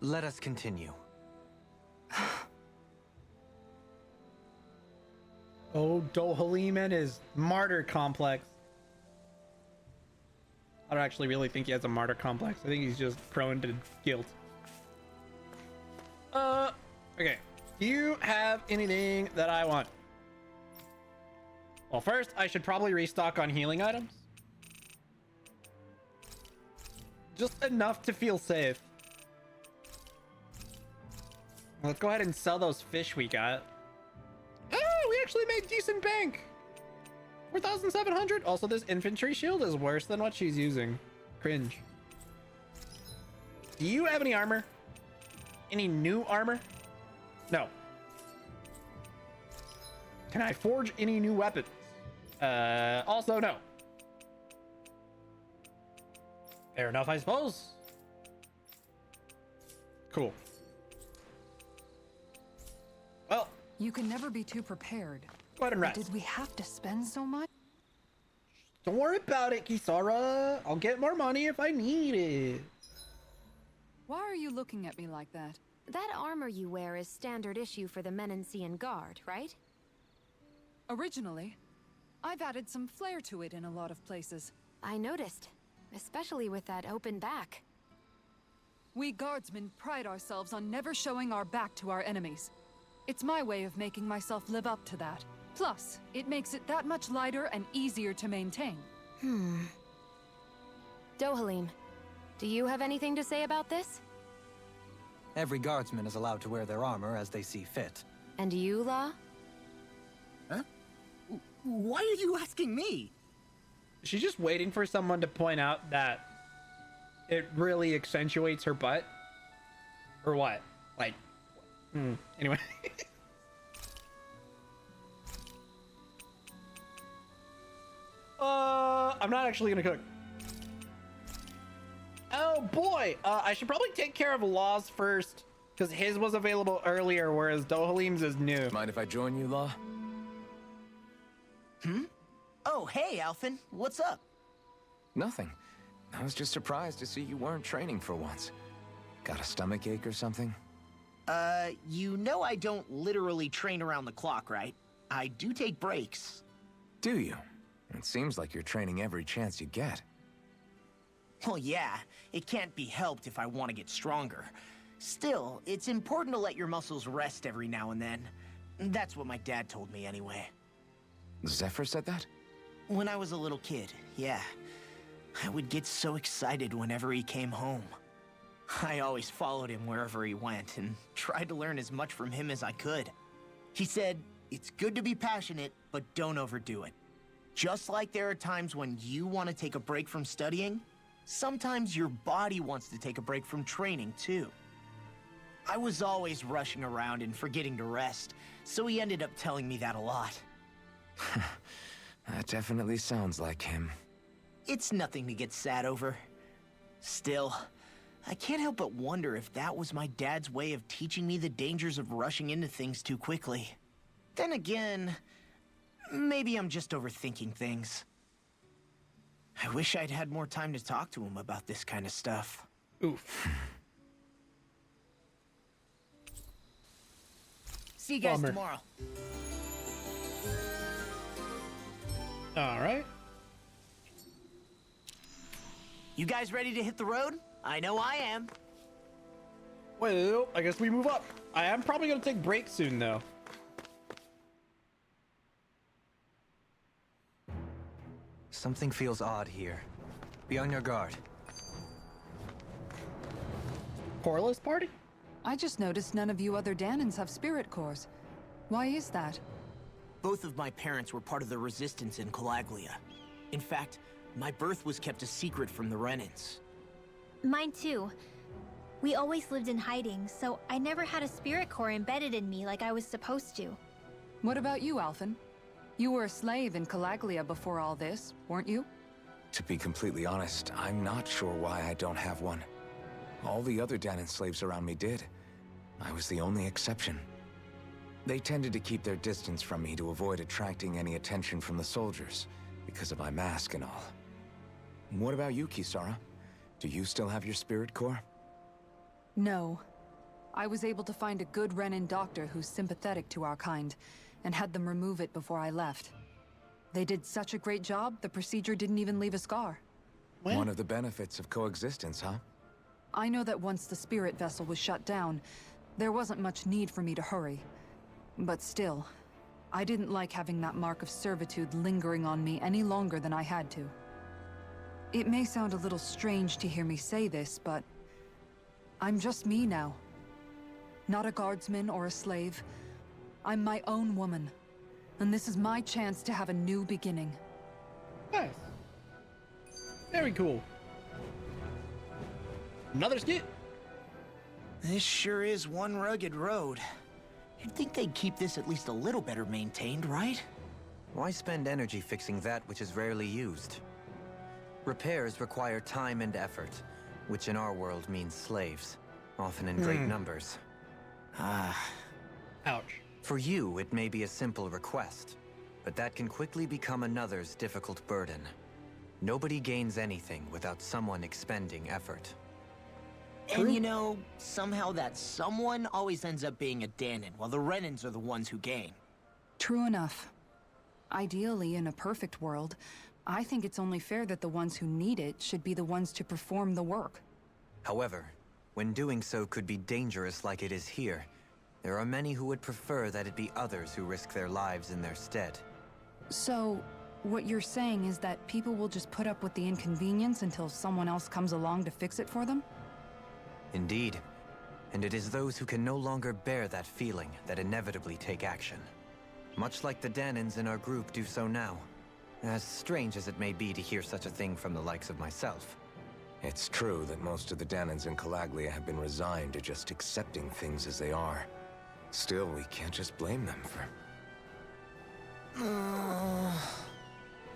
Speaker 6: Let us continue.
Speaker 1: Oh, Dohalim and his martyr complex. I don't actually really think he has a martyr complex. I think he's just prone to guilt. Okay. Do you have anything that I want? Well, first, I should probably restock on healing items. Just enough to feel safe. Let's go ahead and sell those fish we got. Oh, we actually made decent bank. 4,700. Also, this infantry shield is worse than what she's using. Cringe. Do you have any armor? Any new armor? No. Can I forge any new weapons? Also no. Fair enough, I suppose. Cool. Well,
Speaker 3: You can never be too prepared.
Speaker 1: go ahead and rest.
Speaker 3: Did we have to spend so much?
Speaker 1: Don't worry about it, Kisara. I'll get more money if I need it.
Speaker 3: Why are you looking at me like that?
Speaker 7: That armor you wear is standard issue for the Menancian Guard, right?
Speaker 3: Originally, I've added some flair to it in a lot of places.
Speaker 7: I noticed, especially with that open back.
Speaker 3: We guardsmen pride ourselves on never showing our back to our enemies. It's my way of making myself live up to that. Plus, it makes it that much lighter and easier to maintain.
Speaker 7: Dohalim, do you have anything to say about this?
Speaker 6: Every guardsman is allowed to wear their armor as they see fit.
Speaker 7: And you, La?
Speaker 9: Huh? Why are you asking me?
Speaker 1: She's just waiting for someone to point out that it really accentuates her butt. Or what? Like, anyway. I'm not actually gonna cook. Oh boy, I should probably take care of Law's first, because his was available earlier, whereas Dohalim's is new.
Speaker 2: Mind if I join you, Law?
Speaker 9: Oh, hey, Alphen. What's up?
Speaker 2: Nothing. I was just surprised to see you weren't training for once. Got a stomach ache or something?
Speaker 9: You know I don't literally train around the clock, right? I do take breaks.
Speaker 2: Do you? It seems like you're training every chance you get.
Speaker 9: Well, yeah, it can't be helped if I want to get stronger. Still, it's important to let your muscles rest every now and then. That's what my dad told me anyway.
Speaker 2: Zephyr said that?
Speaker 9: When I was a little kid, yeah. I would get so excited whenever he came home. I always followed him wherever he went and tried to learn as much from him as I could. He said, it's good to be passionate, but don't overdo it. Just like there are times when you want to take a break from studying, sometimes your body wants to take a break from training too. I was always rushing around and forgetting to rest, so he ended up telling me that a lot.
Speaker 2: That definitely sounds like him.
Speaker 9: It's nothing to get sad over. Still, I can't help but wonder if that was my dad's way of teaching me the dangers of rushing into things too quickly. Then again, maybe I'm just overthinking things. I wish I'd had more time to talk to him about this kind of stuff.
Speaker 1: Oof.
Speaker 9: See you guys
Speaker 1: Bummer.
Speaker 9: tomorrow.
Speaker 1: All right.
Speaker 9: You guys ready to hit the road? I know I am.
Speaker 1: Well, I guess we move up. I am probably gonna take breaks soon, though.
Speaker 6: Something feels odd here. Be on your guard.
Speaker 1: Corliss party?
Speaker 3: I just noticed none of you other Danans have spirit cores. Why is that?
Speaker 9: Both of my parents were part of the resistance in Calaglia. In fact, my birth was kept a secret from the Renans.
Speaker 4: Mine too. We always lived in hiding, so I never had a spirit core embedded in me like I was supposed to.
Speaker 3: What about you, Alphen? You were a slave in Calaglia before all this, weren't you?
Speaker 2: To be completely honest, I'm not sure why I don't have one. All the other Danan slaves around me did. I was the only exception. They tended to keep their distance from me to avoid attracting any attention from the soldiers, because of my mask and all. What about you, Kisara? Do you still have your spirit core?
Speaker 3: No. I was able to find a good Renan doctor who's sympathetic to our kind, and had them remove it before I left. They did such a great job, the procedure didn't even leave a scar.
Speaker 1: When?
Speaker 2: One of the benefits of coexistence, huh?
Speaker 3: I know that once the spirit vessel was shut down, there wasn't much need for me to hurry. But still, I didn't like having that mark of servitude lingering on me any longer than I had to. It may sound a little strange to hear me say this, but I'm just me now. Not a guardsman or a slave. I'm my own woman. And this is my chance to have a new beginning.
Speaker 1: Nice. Very cool. Another skit.
Speaker 9: This sure is one rugged road. You'd think they'd keep this at least a little better maintained, right?
Speaker 6: Why spend energy fixing that which is rarely used? Repairs require time and effort, which in our world means slaves, often in great numbers.
Speaker 1: Ouch.
Speaker 6: For you, it may be a simple request, but that can quickly become another's difficult burden. Nobody gains anything without someone expending effort.
Speaker 1: True.
Speaker 9: And you know, somehow that someone always ends up being a Danon, while the Renans are the ones who gain.
Speaker 3: True enough. Ideally, in a perfect world, I think it's only fair that the ones who need it should be the ones to perform the work.
Speaker 6: However, when doing so could be dangerous like it is here, there are many who would prefer that it be others who risk their lives in their stead.
Speaker 3: So, what you're saying is that people will just put up with the inconvenience until someone else comes along to fix it for them?
Speaker 6: Indeed. And it is those who can no longer bear that feeling that inevitably take action. Much like the Danons in our group do so now. As strange as it may be to hear such a thing from the likes of myself.
Speaker 2: It's true that most of the Danons in Calaglia have been resigned to just accepting things as they are. Still, we can't just blame them for...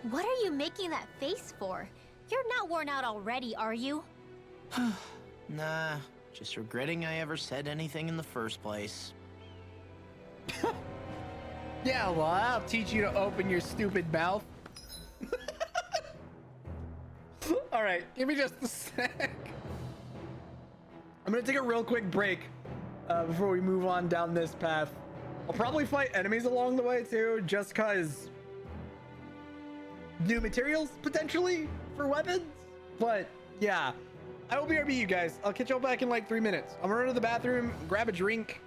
Speaker 4: What are you making that face for? You're not worn out already, are you?
Speaker 9: Nah, just regretting I ever said anything in the first place.
Speaker 1: Yeah, well, I'll teach you to open your stupid mouth. All right, give me just a sec. I'm gonna take a real quick break before we move on down this path. I'll probably fight enemies along the way too, just cause new materials potentially for weapons. But yeah, I will BRB you guys. I'll catch y'all back in like 3 minutes. I'm gonna run to the bathroom, grab a drink,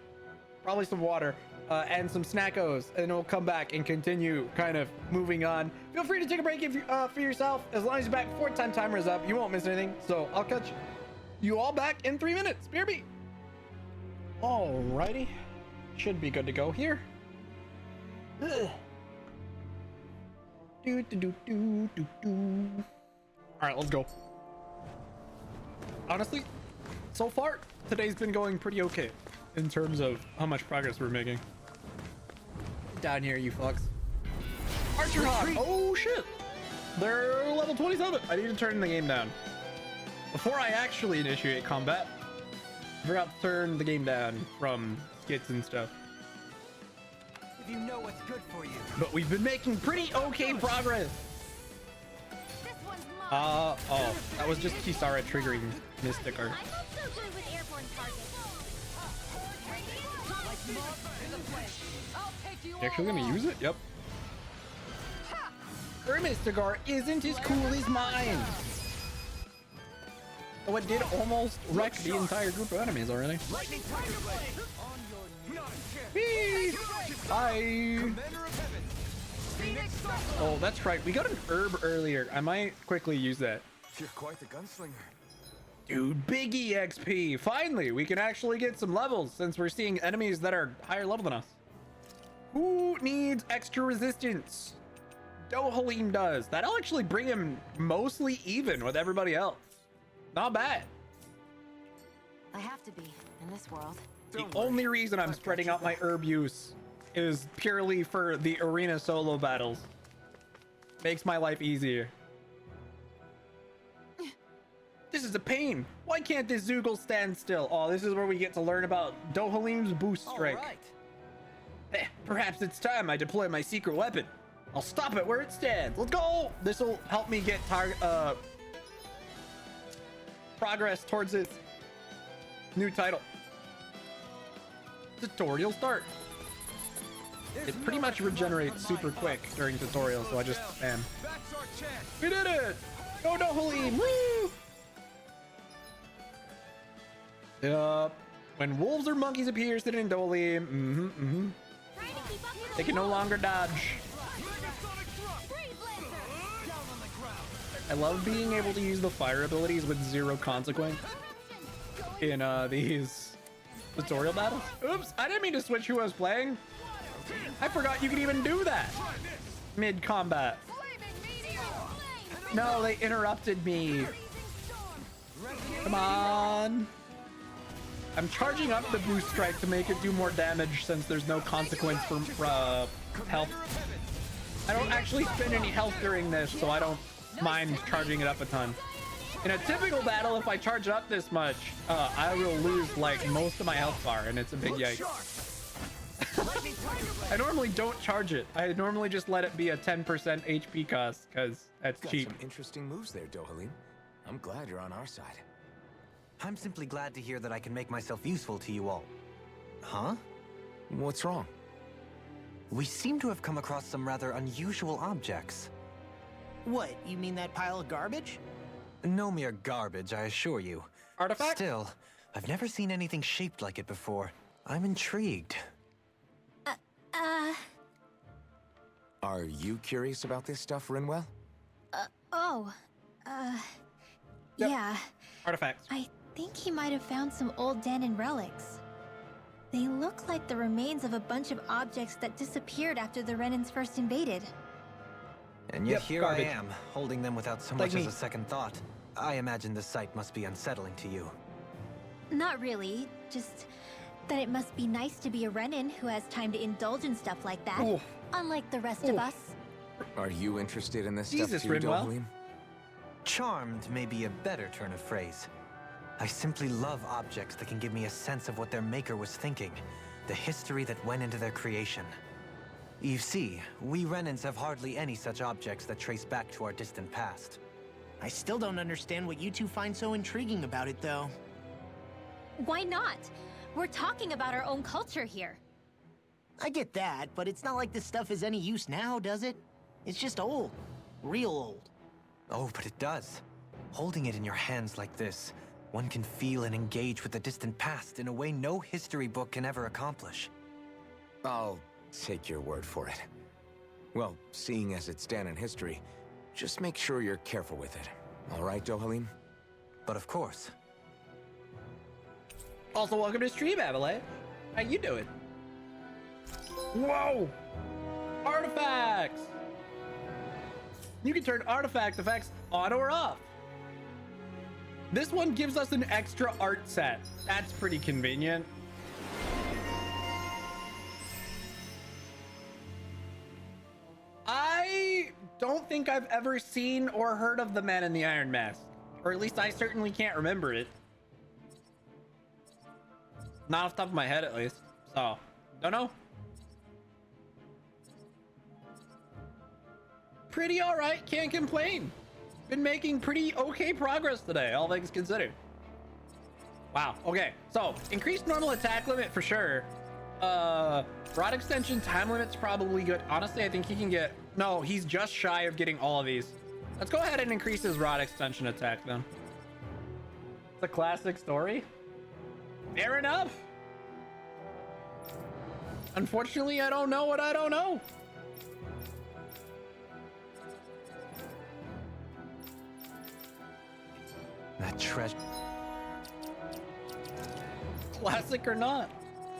Speaker 1: probably some water, and some snackos, and we'll come back and continue kind of moving on. Feel free to take a break if you, for yourself. As long as you're back before time timer is up, you won't miss anything. So I'll catch you all back in 3 minutes. BRB. Alrighty. Should be good to go here. Ugh. Do, do, do, do, do, do. All right, let's go. Honestly, so far, today's been going pretty okay in terms of how much progress we're making. Down here, you fucks. Archer Hawk. Oh, shit. They're level 27. I need to turn the game down. Before I actually initiate combat, I forgot to turn the game down from skits and stuff.
Speaker 6: If you know what's good for you.
Speaker 1: But we've been making pretty okay progress. Oh, that was just Kisara triggering Mystic Art.
Speaker 4: I'm not so good with airborne targets.
Speaker 1: You actually gonna use it? Yep. Her Mystic Art isn't as cool as mine. Oh, it did almost wreck the entire group of enemies already. Whee! Bye. Oh, that's right. We got an herb earlier. I might quickly use that.
Speaker 2: You're quite the gunslinger.
Speaker 1: Dude, big EXP. Finally, we can actually get some levels since we're seeing enemies that are higher level than us. Who needs extra resistance? Dohalim does. That'll actually bring him mostly even with everybody else. Not bad.
Speaker 7: I have to be in this world.
Speaker 1: The only reason I'm spreading out my herb use is purely for the arena solo battles. Makes my life easier. This is a pain. Why can't this Zoogle stand still? Oh, this is where we get to learn about Dohalim's boost strike.
Speaker 6: All right.
Speaker 1: Perhaps it's time I deploy my secret weapon. I'll stop it where it stands. Let's go. This will help me get progress towards its new title. Tutorial start. It pretty much regenerates super quick during tutorials, so I just spam. We did it! Go Dohalim! Woo! Yup. When wolves or monkeys appear sitting in Dohalim, they can no longer dodge. I love being able to use the fire abilities with zero consequence in these tutorial battles. Oops, I didn't mean to switch who I was playing. I forgot you could even do that mid-combat. No, they interrupted me. Come on. I'm charging up the boost strike to make it do more damage since there's no consequence for health. I don't actually spend any health during this, so I don't mind charging it up a ton. In a typical battle, if I charge it up this much, I will lose like most of my health bar, and it's a big yikes. I normally don't charge it. I normally just let it be a 10% HP cost, because that's
Speaker 2: Got
Speaker 1: cheap.
Speaker 2: some interesting moves there, Dohalim. I'm glad you're on our side.
Speaker 6: I'm simply glad to hear that I can make myself useful to you all. Huh?
Speaker 2: What's wrong?
Speaker 6: We seem to have come across some rather unusual objects.
Speaker 9: What, you mean that pile of garbage?
Speaker 6: No mere garbage, I assure you.
Speaker 1: Artifact?
Speaker 6: Still, I've never seen anything shaped like it before. I'm intrigued.
Speaker 2: Are you curious about this stuff, Rinwell?
Speaker 1: Yep.
Speaker 4: Yeah.
Speaker 1: Artifacts.
Speaker 4: I think he might have found some old Danon relics. They look like the remains of a bunch of objects that disappeared after the Renans first invaded.
Speaker 6: And yet
Speaker 1: Yep,
Speaker 6: here
Speaker 1: garbage.
Speaker 6: I am, holding them without so
Speaker 1: Like
Speaker 6: much as
Speaker 1: me.
Speaker 6: a second thought. I imagine the sight must be unsettling to you.
Speaker 4: Not really, just that it must be nice to be a Renan who has time to indulge in stuff like that.
Speaker 1: Ooh.
Speaker 4: Unlike the rest of
Speaker 1: Ooh.
Speaker 4: us.
Speaker 2: Are you interested in this
Speaker 1: Jesus,
Speaker 2: stuff too,
Speaker 1: Rinwell.
Speaker 2: Dohalim?
Speaker 6: Charmed may be a better turn of phrase. I simply love objects that can give me a sense of what their maker was thinking, the history that went into their creation. You see, we Renans have hardly any such objects that trace back to our distant past.
Speaker 9: I still don't understand what you two find so intriguing about it, though.
Speaker 4: Why not? We're talking about our own culture here.
Speaker 9: I get that, but it's not like this stuff is any use now, does it? It's just old. Real old.
Speaker 6: Oh, but it does. Holding it in your hands like this, one can feel and engage with the distant past in a way no history book can ever accomplish.
Speaker 2: I'll take your word for it. Well, seeing as it's Danon history, just make sure you're careful with it. All right, Dohalim?
Speaker 6: But of course.
Speaker 1: Also, welcome to stream, Avalanche. How you doing? Whoa! Artifacts! You can turn artifact effects on or off. This one gives us an extra art set. That's pretty convenient. I don't think I've ever seen or heard of the Man in the Iron Mask. Or at least I certainly can't remember it. Not off the top of my head, at least. So, don't know. Pretty alright, can't complain. Been making pretty okay progress today, all things considered. Wow, okay. So, increased normal attack limit for sure. Rod extension time limit's probably good. Honestly, I think he can get... No, he's just shy of getting all of these. Let's go ahead and increase his rod extension attack then. It's a classic story. Fair enough. Unfortunately, I don't know what I don't know.
Speaker 6: That treasure.
Speaker 1: Classic or not?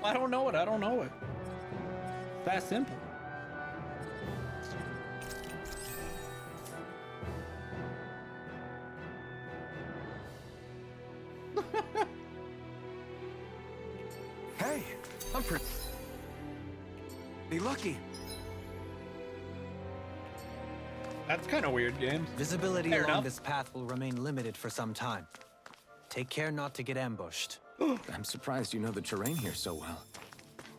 Speaker 1: I don't know it. I don't know it. That simple.
Speaker 2: Hey, I'm pretty lucky.
Speaker 1: That's kind of weird, James.
Speaker 6: Visibility
Speaker 1: Fair
Speaker 6: along
Speaker 1: enough.
Speaker 6: this path will remain limited for some time. Take care not to get ambushed.
Speaker 2: I'm surprised you know the terrain here so well.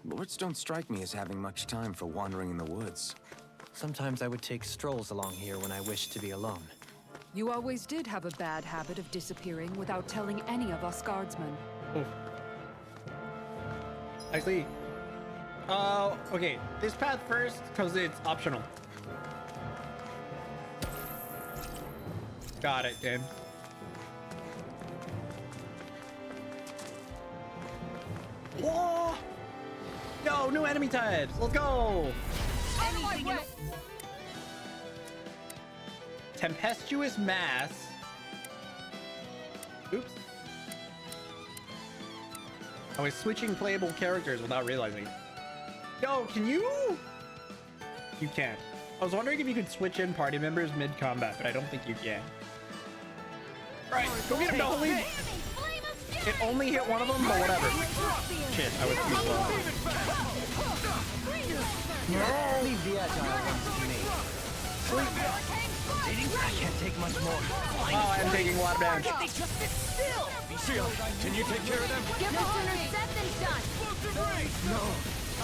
Speaker 2: Lords don't strike me as having much time for wandering in the woods.
Speaker 6: Sometimes I would take strolls along here when I wished to be alone.
Speaker 3: You always did have a bad habit of disappearing without telling any of us guardsmen.
Speaker 1: Oof. I see. Okay. This path first, because it's optional. Got it, James. Whoa! Yo, new enemy types. Let's go. Tempestuous mass. Oops. I was switching playable characters without realizing. Yo, can you? You can't. I was wondering if you could switch in party members mid-combat, but I don't think you can. Right, go get him, Dolly. It only hit one of them, but whatever. Shit, I was too slow.
Speaker 6: Leave the agile ones to me. I can't take much more.
Speaker 1: Oh, I am taking a lot of damage.
Speaker 5: Sheila, can you take care of them?
Speaker 4: Get the sooner said than done.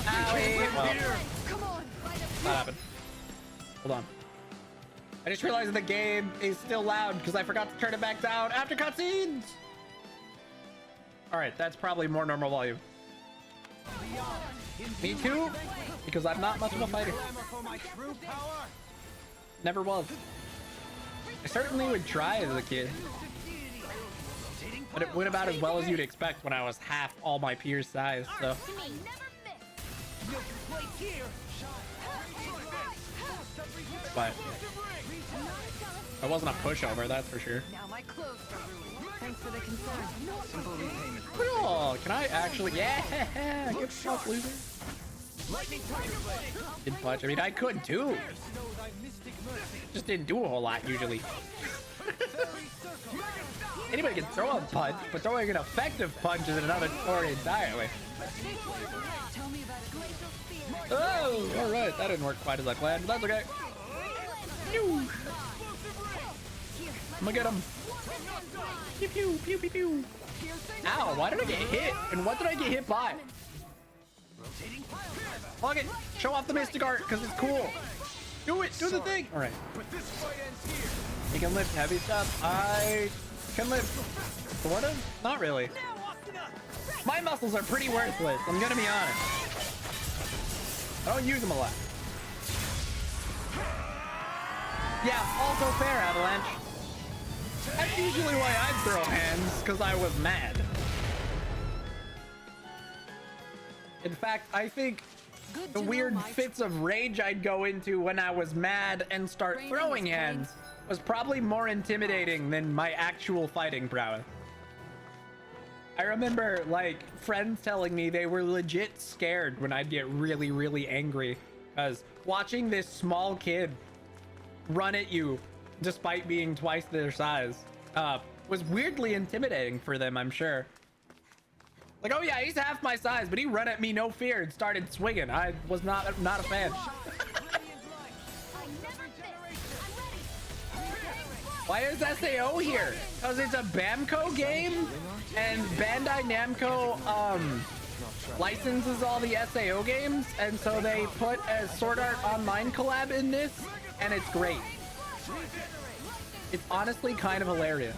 Speaker 1: Owie. Well,
Speaker 3: Come on!
Speaker 1: that happened. Hold on. I just realized the game is still loud because I forgot to turn it back down after cutscenes. All right, that's probably more normal volume. Me too, because I'm not much of a fighter. Never was. I certainly would try as a kid, but it went about as well as you'd expect when I was half all my peers' size. So. But it wasn't a pushover, that's for sure.
Speaker 3: Now my clothes are ruined. Thanks for the concern.
Speaker 1: Oh, can I actually? Yeah, good stuff, loser. Didn't punch. I mean, I could too. Just didn't do a whole lot usually. Anybody can throw a punch, but throwing an effective punch is another story entirely. Oh, all right. That didn't work quite as I planned, but that's okay. Pew. I'm gonna get him. Pew, pew, pew, pew, pew. Ow, why did I get hit? And what did I get hit by? Fuck it. Show off the Mystic Art, because it's cool. Do it. Do the thing. All right. You can lift heavy stuff. I can lift sort of. Not really. My muscles are pretty worthless. I'm going to be honest. I don't use them a lot. Yeah, also fair, Avalanche. That's usually why I'd throw hands, because I was mad. In fact, I think the weird fits of rage I'd go into when I was mad and start throwing hands was probably more intimidating than my actual fighting prowess. I remember, like, friends telling me they were legit scared when I'd get really, really angry, because watching this small kid run at you despite being twice their size was weirdly intimidating for them, I'm sure. Like, oh yeah, he's half my size, but he ran at me no fear and started swinging. I was not a fan. Why is SAO here? Because it's a Bamco game, and Bandai Namco licenses all the SAO games, and so they put a Sword Art Online collab in this, and it's great. It's honestly kind of hilarious.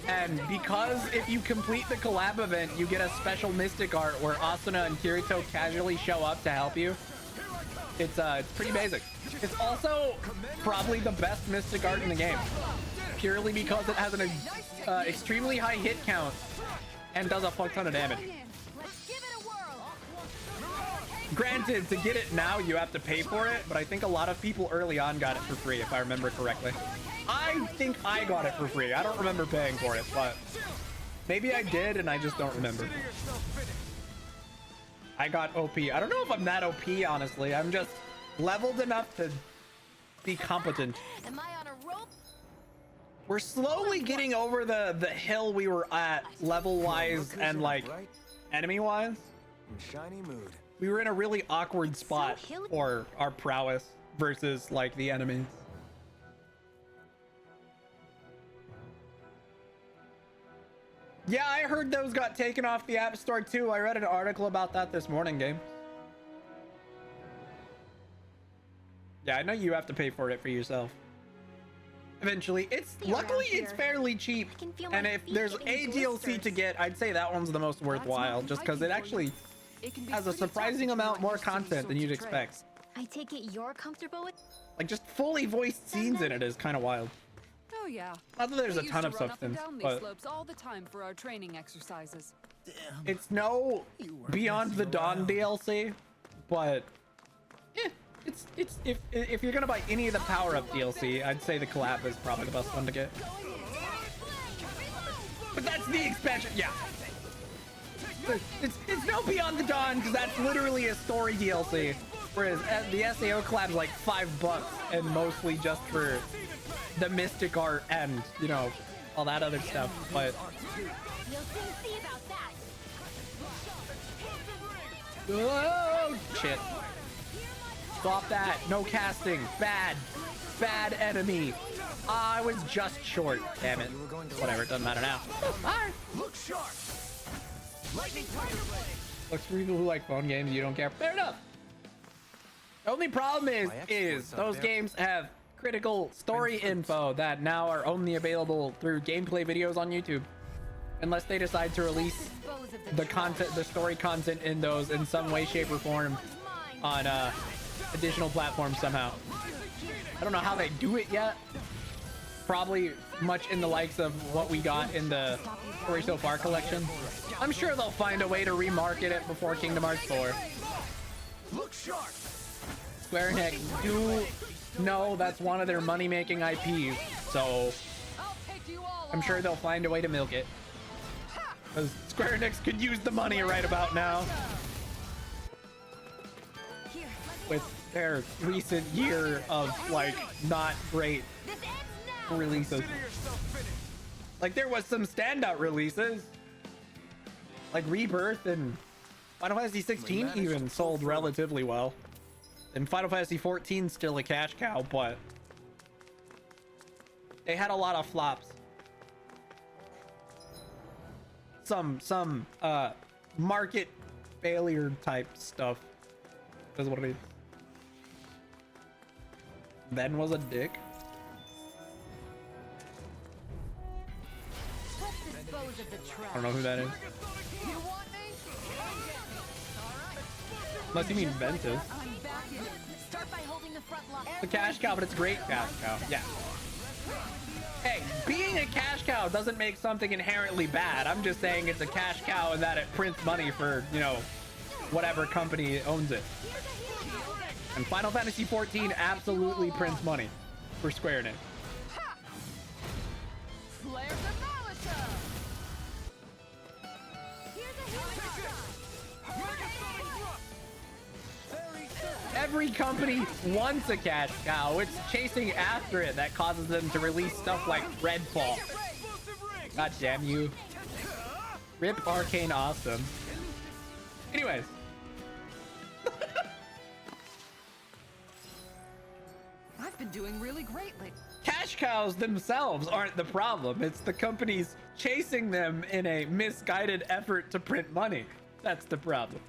Speaker 1: And because if you complete the collab event, you get a special Mystic Art where Asuna and Kirito casually show up to help you. It's pretty basic. It's also probably the best Mystic Art in the game, purely because it has an extremely high hit count and does a fuck ton of damage. Granted, to get it now, you have to pay for it, but I think a lot of people early on got it for free, if I remember correctly. I think I got it for free. I don't remember paying for it, but maybe I did and I just don't remember. I got OP. I don't know if I'm that OP, honestly. I'm just leveled enough to be competent.
Speaker 4: Am I on a rope?
Speaker 1: We're slowly getting over the hill we were at level-wise and, like, enemy-wise.
Speaker 2: Shiny mood.
Speaker 1: We were in a really awkward spot for our prowess versus, like, the enemies. Yeah, I heard those got taken off the App Store too. I read an article about that this morning, game. Yeah, I know you have to pay for it for yourself. Eventually, luckily it's fairly cheap. And if there's a DLC to get, I'd say that one's the most worthwhile, just because it actually has a surprising amount more content than you'd expect.
Speaker 4: I take it you're comfortable with?
Speaker 1: Like, just fully voiced scenes in it is kind of wild.
Speaker 3: Oh yeah.
Speaker 1: Not that there's a ton of substance, but
Speaker 3: slopes all the time for our training exercises.
Speaker 1: it's no Beyond the Dawn DLC, but it's if you're gonna buy any of the Power Up DLC, I'd say the collab is probably the best one to get. But that's the expansion, yeah. It's no Beyond the Dawn because that's literally a story DLC, whereas the SAO collab is like $5 and mostly just for the Mystic Art and, you know, all that other stuff. But oh shit, stop that. No casting. Bad enemy. I was just short, damn it. Whatever, it doesn't matter now. Alright.
Speaker 5: Look sharp. Lightning
Speaker 1: Looks for people who like phone games, you don't care. Fair enough. The only problem is those games have critical story info that now are only available through gameplay videos on YouTube. unless they decide to release the content, the story content in those in some way, shape, or form on additional platforms somehow. I don't know how they do it yet. Probably much in the likes of what we got in the Story So Far collection. I'm sure they'll find a way to remarket it before Kingdom Hearts 4. Square Enix do know that's one of their money-making IPs, so I'm sure they'll find a way to milk it. Because Square Enix could use the money right about now. With their recent year of, like, not great releases. Like, there was some standout releases. Like Rebirth and Final Fantasy 16 even sold relatively well. And Final Fantasy 14 still a cash cow, but they had a lot of flops. Some market failure type stuff. That's what it means. Ben was a dick. I don't know who that is. Unless you mean Ventus. The cash cow, but it's a great cash cow. Yeah. Hey, being a cash cow doesn't make something inherently bad. I'm just saying it's a cash cow and that it prints money for, you know, whatever company owns it. And Final Fantasy 14 absolutely prints money for Square Enix. Every company wants a cash cow. It's chasing after it that causes them to release stuff like Redfall. God damn you. Rip Arcane Awesome. Anyways.
Speaker 8: I've been doing really great lately.
Speaker 1: Cash cows themselves aren't the problem. It's the companies chasing them in a misguided effort to print money. That's the problem.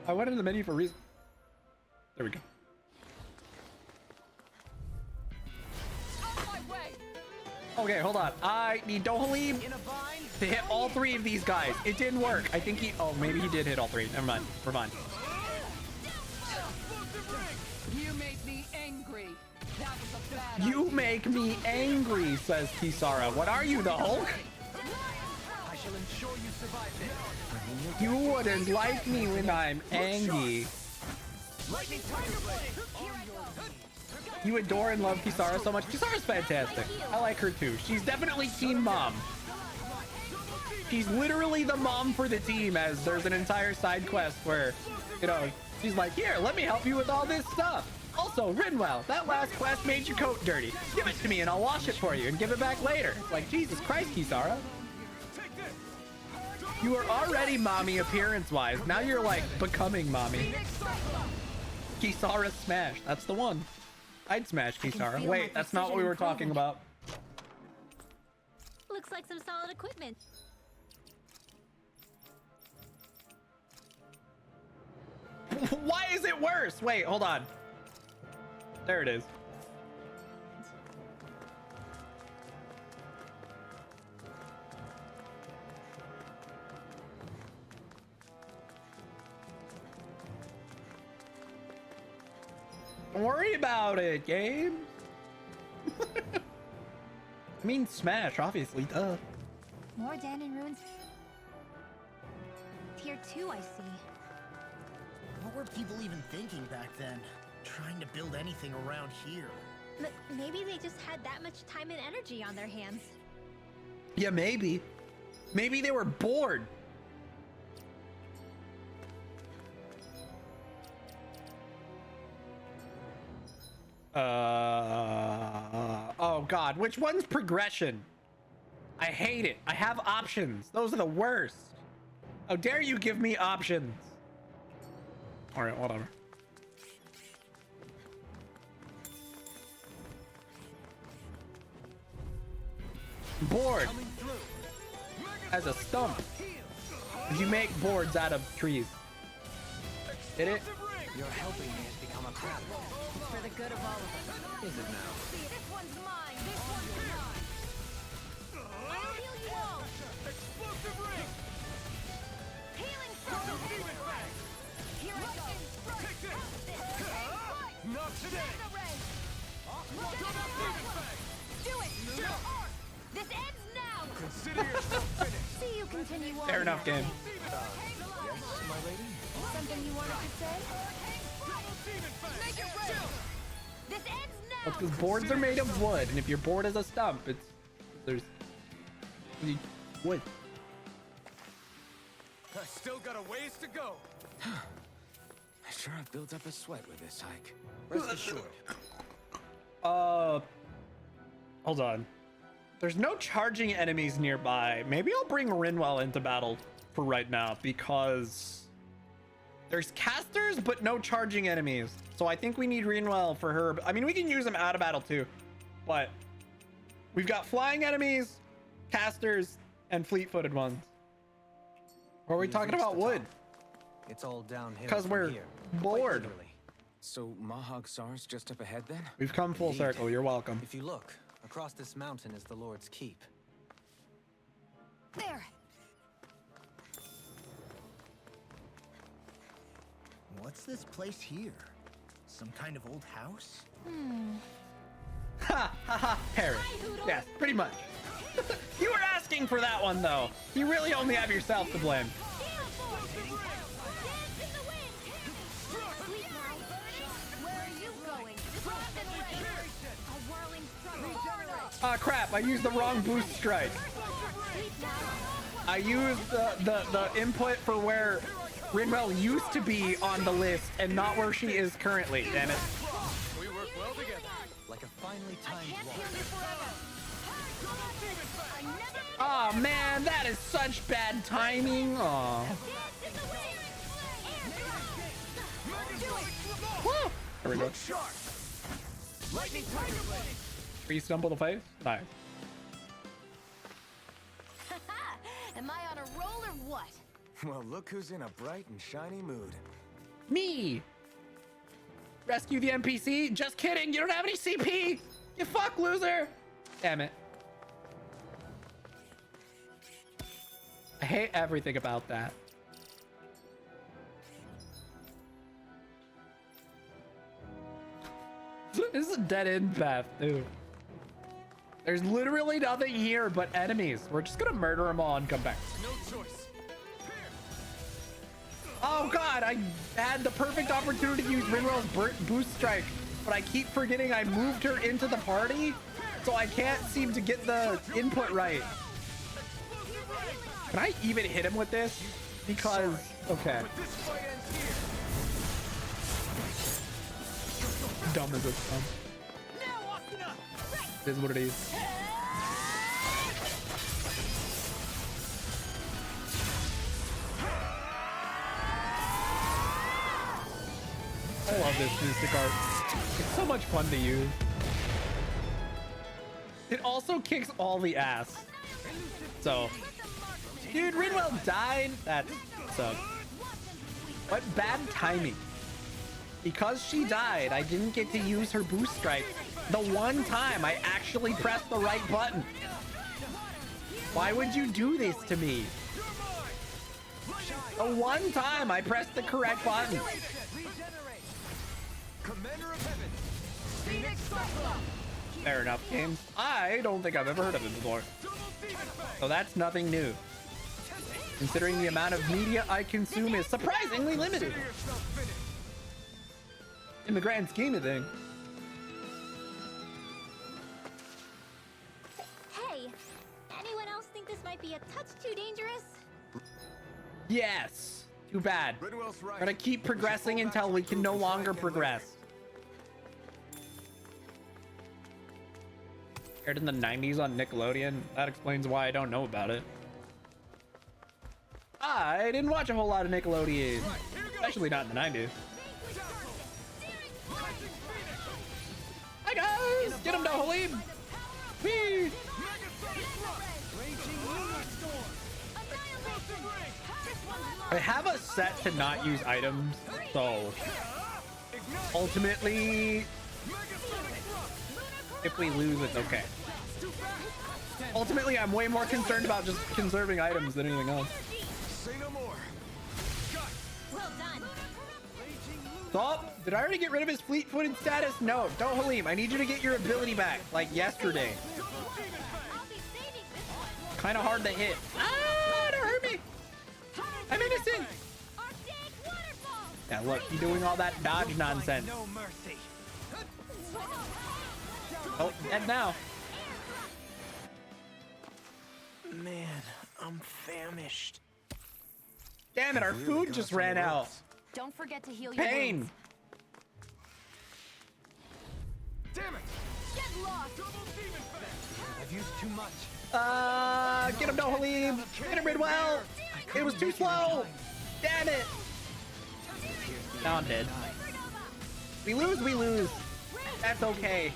Speaker 1: I went into the menu for a reason. There we go. Okay, hold on. I need Dohalim to hit all three of these guys. It didn't work. I think he... Oh, maybe he did hit all three. Never mind. We're fine.
Speaker 8: You made me angry. That was a bad
Speaker 1: You make me angry, says Kisara. What are you, the Hulk?
Speaker 5: I shall ensure you survive this.
Speaker 1: You wouldn't like me when I'm angry.
Speaker 5: Lightning Tiger Blade.
Speaker 1: You adore and love Kisara so much. Kisara's fantastic. I like her too. She's definitely team mom. She's literally the mom for the team, as there's an entire side quest where, you know, she's like, here, let me help you with all this stuff. Also, Rinwell, that last quest made your coat dirty. Give it to me and I'll wash it for you and give it back later. Like, Jesus Christ, Kisara. You were already mommy appearance-wise. Now you're like becoming mommy. Kisara smash. That's the one. I'd smash Kisara. Wait, that's not what we were talking about.
Speaker 4: Looks like some solid equipment.
Speaker 1: Why is it worse? Wait, hold on. There it is. Don't worry about it, game. I mean, Smash, obviously, duh.
Speaker 4: More Danon ruins. Tier 2, I see.
Speaker 9: What were people even thinking back then? Trying to build anything around here.
Speaker 4: Maybe they just had that much time and energy on their hands.
Speaker 1: Yeah, maybe. Maybe they were bored. Oh God, which one's progression? I hate it. I have options. Those are the worst. How dare you give me options? All right, whatever. Board as a stump. You make boards out of trees. Hit it?
Speaker 6: Your helping me has become a crap.
Speaker 7: It's for the good of all of us.
Speaker 6: Is it now?
Speaker 7: This one's mine. This one's mine. I'll heal you all.
Speaker 5: Explosive ring!
Speaker 7: Healing
Speaker 5: Double
Speaker 7: circle.
Speaker 5: demon fang!
Speaker 7: Here I go.
Speaker 5: Take this! Not today! Double demon fang!
Speaker 7: Do it. This ends now.
Speaker 5: Consider yourself finished!
Speaker 7: See you continue on.
Speaker 1: Fair enough, game.
Speaker 2: Yes, my lady?
Speaker 7: Something you wanted to say?
Speaker 5: Double demon fang!
Speaker 7: Make it rain. This ends now.
Speaker 1: Because boards are made of wood, and if your board is a stump, there's wood.
Speaker 5: I still got a ways to go!
Speaker 2: I sure have built up a sweat with this hike.
Speaker 6: Rest assured.
Speaker 1: Hold on. There's no charging enemies nearby. Maybe I'll bring Rinwell into battle for right now because there's casters, but no charging enemies. So I think we need Rinwell for her. I mean, we can use him out of battle too, but we've got flying enemies, casters, and fleet-footed ones. Or are we
Speaker 6: We've
Speaker 1: talking
Speaker 6: reached
Speaker 1: about
Speaker 6: the
Speaker 1: wood?
Speaker 6: top. It's all downhill.
Speaker 1: Because
Speaker 6: from
Speaker 1: we're
Speaker 6: here.
Speaker 1: bored.
Speaker 6: Quite literally.
Speaker 2: So Mahag Sar's just up ahead then?
Speaker 1: We've come full
Speaker 6: Indeed.
Speaker 1: circle. You're welcome.
Speaker 6: If you look, across this mountain is the Lord's Keep.
Speaker 7: There.
Speaker 9: What's this place here? Some kind of old house?
Speaker 1: Ha ha ha, Harry. Yes, pretty much. You were asking for that one though. You really only have yourself to blame.
Speaker 7: Where are you going? A whirling struggle.
Speaker 1: Ah, crap, I used the wrong boost strike. I used the input for where Rinwell used to be on the list and not where she is currently, damn it.
Speaker 5: We work well together!
Speaker 6: Like a finely timed
Speaker 7: Can't
Speaker 6: walk.
Speaker 7: heal you forever.
Speaker 1: Oh man, that is such bad timing. Aw. Woo! There we go.
Speaker 5: Lightning tiger blade!
Speaker 1: Free stumble the face? Nice.
Speaker 7: Am I on a roll or what?
Speaker 2: Well, look who's in a bright and shiny mood.
Speaker 1: Me! Rescue the NPC? Just kidding, you don't have any CP! You fuck loser! Damn it. I hate everything about that. This is a dead end path, too. There's literally nothing here but enemies. We're just gonna murder them all and come back.
Speaker 5: No choice!
Speaker 1: Oh god, I had the perfect opportunity to use Rinwell's boost strike, but I keep forgetting I moved her into the party, so I can't seem to get the input right. Can I even hit him with this? Because, okay.
Speaker 5: But this fight ends here!
Speaker 1: Dumb as it's dumb. It is what it is. I love this mystic art. It's so much fun to use. It also kicks all the ass. So, dude, Rinwell died. That sucks. What bad timing. Because she died, I didn't get to use her boost strike the one time I actually pressed the right button. Why would you do this to me? The one time I pressed the correct button.
Speaker 5: Commander of Heaven!
Speaker 1: Fair enough, game. I don't think I've ever heard of it before.
Speaker 5: Double demon fang!
Speaker 1: So that's nothing new. Considering the amount of media I consume is surprisingly limited
Speaker 5: Consider yourself finished!
Speaker 1: in the grand scheme of things.
Speaker 4: Hey, anyone else think this might be a touch too dangerous?
Speaker 1: Yes. Too bad.
Speaker 5: Rinwell's right.
Speaker 1: We're gonna keep progressing until we can no longer progress. Aired in the 90s on Nickelodeon. That explains why I don't know about it. I didn't watch a whole lot of Nickelodeon, especially not in the 90s. Hi guys! Get him down, Halim! Whee! I have a set to not use items, so Ultimately, if we lose, it's okay. Ultimately, I'm way more concerned about just conserving items than anything else.
Speaker 5: Say no more.
Speaker 4: Well done.
Speaker 1: Stop! Did I already get rid of his fleet-footed status? No, don't, Halim. I need you to get your ability back, like yesterday.
Speaker 4: I'll be saving this one.
Speaker 1: Kind of hard to hit. Ah, don't hurt me. I'm innocent.
Speaker 4: Arctic waterfall.
Speaker 1: Yeah, look, you doing all that dodge nonsense.
Speaker 9: No mercy.
Speaker 1: Oh, dead now.
Speaker 9: Man, I'm famished.
Speaker 1: Damn it, our
Speaker 2: Clearly
Speaker 1: food
Speaker 2: got
Speaker 1: just
Speaker 2: some
Speaker 1: ran out.
Speaker 2: words.
Speaker 7: Don't forget to heal your
Speaker 1: Pain.
Speaker 7: wounds.
Speaker 5: Damn it!
Speaker 4: Get lost.
Speaker 5: Double demon fang.
Speaker 6: I've used too much.
Speaker 1: Get him, no Halim. Get him, Ridwell. It was too slow. Damn it. Now I'm dead. We lose, we lose. That's okay.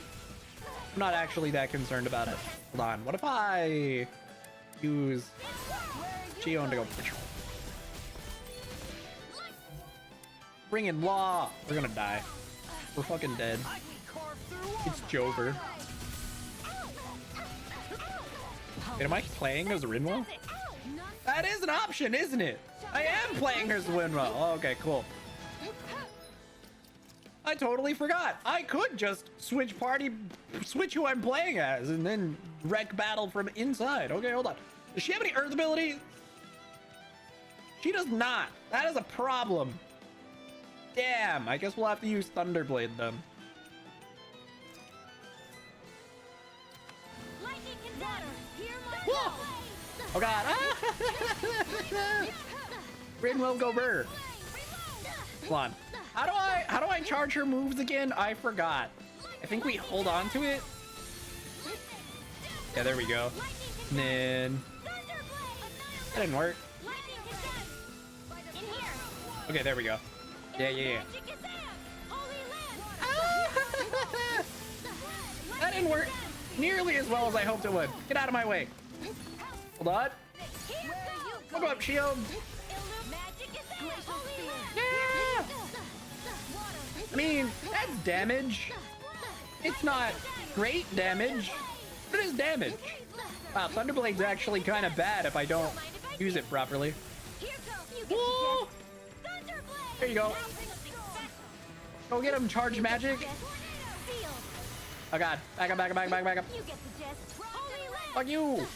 Speaker 1: I'm not actually that concerned about it. Hold on. What if I use Shion to go patrol? Bring in Law. We're gonna die. We're fucking dead. It's Jover. Wait, am I playing as Rinwell? That is an option, isn't it? I am playing as Rinwell. Oh, okay, cool. I totally forgot. I could just switch who I'm playing as, and then wreck battle from inside. Okay, hold on. Does she have any Earth abilities? She does not. That is a problem. Damn, I guess we'll have to use Thunderblade then.
Speaker 4: Lightning can water. Hear my
Speaker 1: Whoa! Oh god. Rinwell go burr. Come on. How do I charge her moves again? I forgot. I think we hold on to it. Yeah, there we go. And then that didn't work. Okay, there we go. Yeah. That didn't work nearly as well as I hoped it would. Get out of my way. Hold on. Look up, shield. Yeah. I mean, that's damage. It's not great damage, but it is damage. Wow, Thunderblade's actually kind of bad if I don't use it properly. Woo! There you go. Go get him, charge magic. Oh god, back up. Fuck you.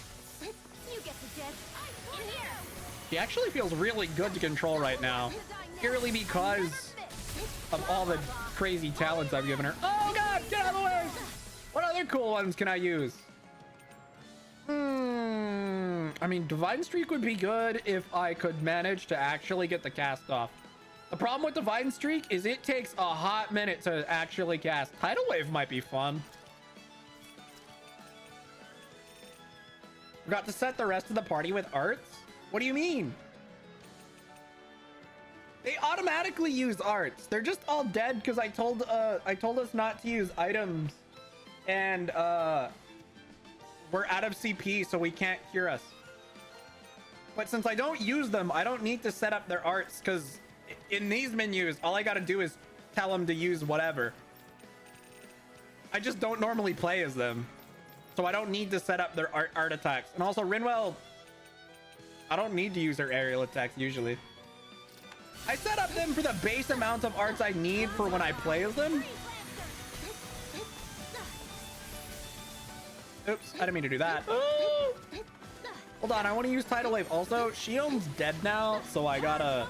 Speaker 1: He actually feels really good to control right now. Purely because of all the crazy talents I've given her. Oh god, get out of the way! What other cool ones can I use? I mean, Divine Streak would be good if I could manage to actually get the cast off. The problem with Divine Streak is it takes a hot minute to actually cast. Tidal Wave might be fun. Forgot to set the rest of the party with arts? What do you mean? They automatically use arts. They're just all dead because I told us not to use items, and we're out of CP, so we can't cure us. But since I don't use them, I don't need to set up their arts, because in these menus, all I gotta do is tell them to use whatever. I just don't normally play as them, so I don't need to set up their art attacks. And also, Rinwell, I don't need to use her aerial attacks usually. I set up them for the base amount of arts I need for when I play as them. Oops, I didn't mean to do that. Ooh. Hold on, I want to use Tidal Wave. Also, Shion's dead now, so I gotta...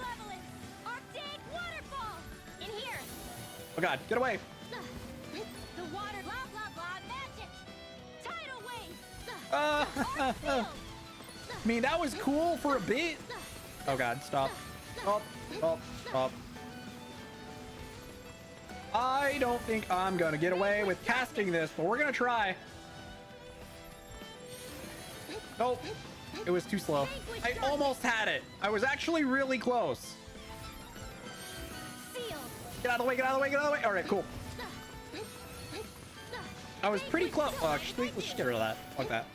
Speaker 1: Oh god, get away. I mean, that was cool for a bit. Oh god, stop. Stop. I don't think I'm gonna get away with casting this, but we're gonna try. Nope. It was too slow. I almost had it. I was actually really close. Get out of the way, get out of the way, get out of the way. All right, cool. I was pretty close. Oh, actually, let's just get rid of that. Fuck that.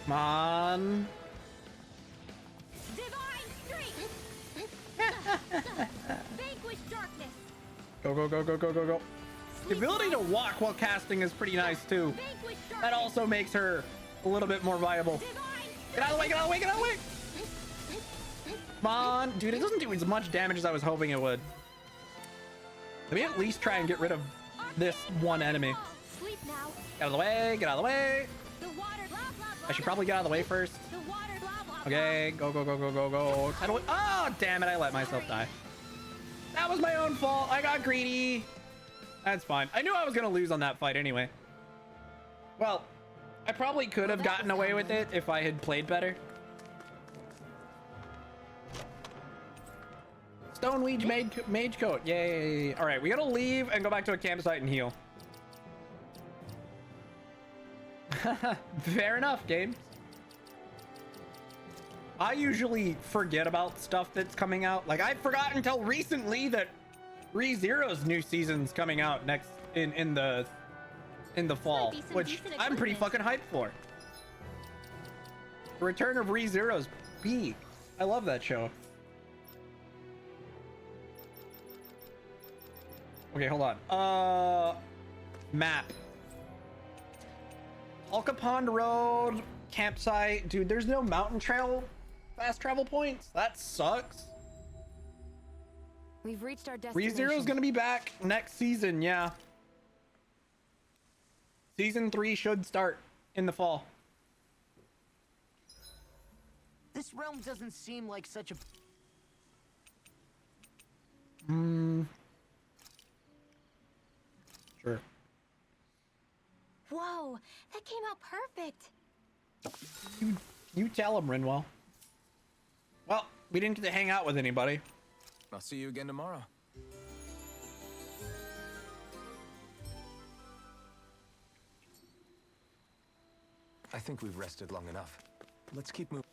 Speaker 1: Come on. Go, go, go, go, go, go, go. The ability to walk while casting is pretty nice too. That also makes her a little bit more viable. Get out of the way, get out of the way, get out of the way! Come on, dude, it doesn't do as much damage as I was hoping it would. Let me at least try and get rid of this one enemy. Get out of the way, get out of the way. I should probably get out of the way first. Okay, go, go, go, go, go, go. Oh, damn it, I let myself die. That was my own fault. I got greedy. That's fine. I knew I was gonna lose on that fight anyway. Well, I probably could have gotten away with it if I had played better. Stone Weege mage coat. Yay. All right, we gotta leave and go back to a campsite and heal. Fair enough, game. I usually forget about stuff that's coming out. Like, I forgot until recently that ReZero's new season's coming out next in the fall, which I'm pretty fucking hyped for. The return of ReZero's peak. I love that show. Okay, hold on. Map. Alka Pond Road, campsite. Dude, there's no mountain trail fast travel points. That sucks.
Speaker 7: We've reached our destination.
Speaker 1: ReZero's gonna be back next season, yeah. Season 3 should start in the fall.
Speaker 9: This realm doesn't seem like such a...
Speaker 1: Sure.
Speaker 4: Whoa, that came out perfect.
Speaker 1: You tell him, Rinwell. Well, we didn't get to hang out with anybody.
Speaker 2: I'll see you again tomorrow. I think we've rested long enough. Let's keep moving.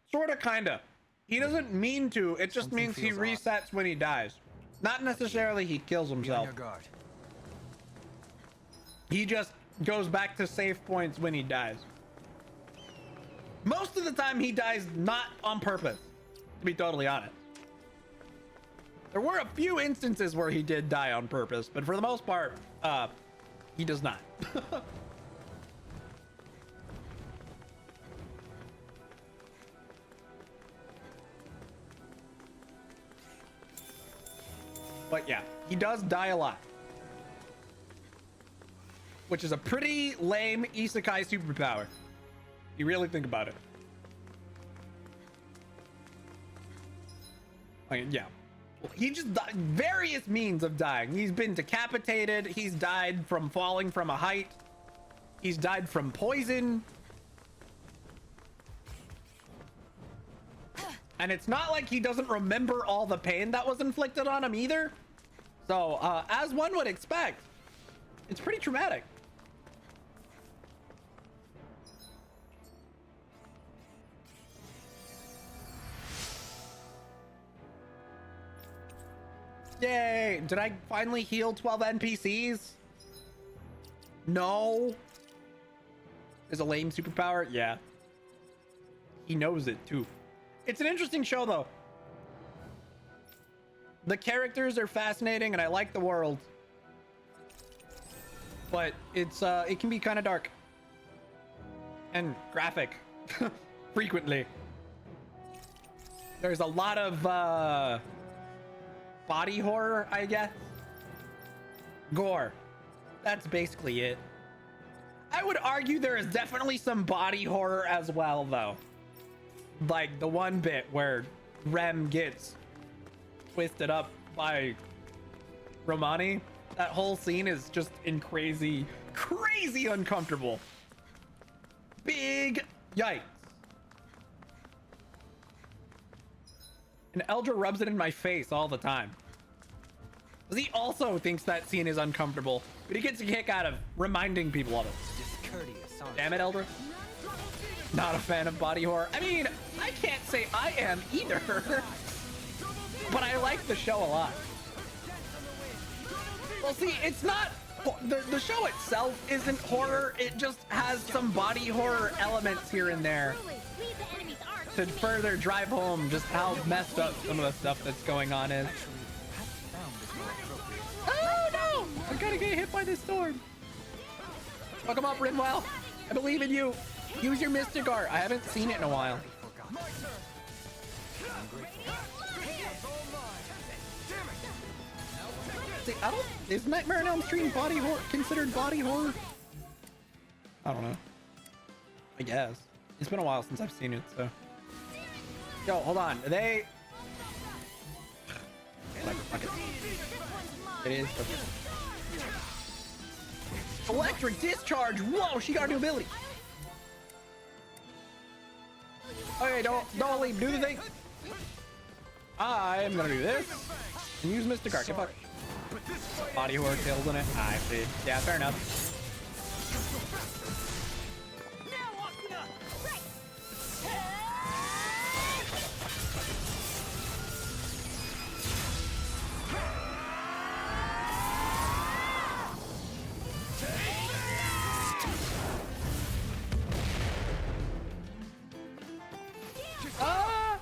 Speaker 1: Sorta, kinda. He doesn't mean to. It just means he resets when he dies. Not necessarily he kills himself. He just goes back to save points when he dies. Most of the time he dies not on purpose, to be totally honest. There were a few instances where he did die on purpose, but for the most part, he does not. But yeah, he does die a lot. Which is a pretty lame isekai superpower. You really think about it. Like, yeah. He just died, various means of dying. He's been decapitated. He's died from falling from a height. He's died from poison. And it's not like he doesn't remember all the pain that was inflicted on him either. So, as one would expect, it's pretty traumatic. Yay! Did I finally heal 12 NPCs? No. Is a lame superpower? Yeah. He knows it too. It's an interesting show though. The characters are fascinating and I like the world. But it's it can be kind of dark. And graphic. Frequently. There's a lot of body horror, I guess. Gore. That's basically it. I would argue there is definitely some body horror as well, though. Like the one bit where Rem gets twisted up by Romani. That whole scene is just in crazy uncomfortable. Big yikes. And Eldra rubs it in my face all the time. He also thinks that scene is uncomfortable, but he gets a kick out of reminding people of it. Damn it, Eldra. Not a fan of body horror. I mean, I can't say I am either, but I like the show a lot. Well, see, it's not... The show itself isn't horror. It just has some body horror elements here and there to further drive home just how messed up some of the stuff that's going on is. Oh no! I'm gonna get hit by this storm. Fuck him up, Rinwell. I believe in you. Use your Mystic Art. I haven't seen it in a while. See, I don't. Is Nightmare on Elm Street body horror considered body horror? I don't know. I guess it's been a while since I've seen it. So, yo, hold on. Are they? Whatever, fuck it. It is. Okay. Electric discharge. Whoa, she got a new ability. Okay, don't leave. Do the thing. I am gonna do this and use Mystic Art. Get fucked. Body horror kills in it. I see. Yeah, fair enough.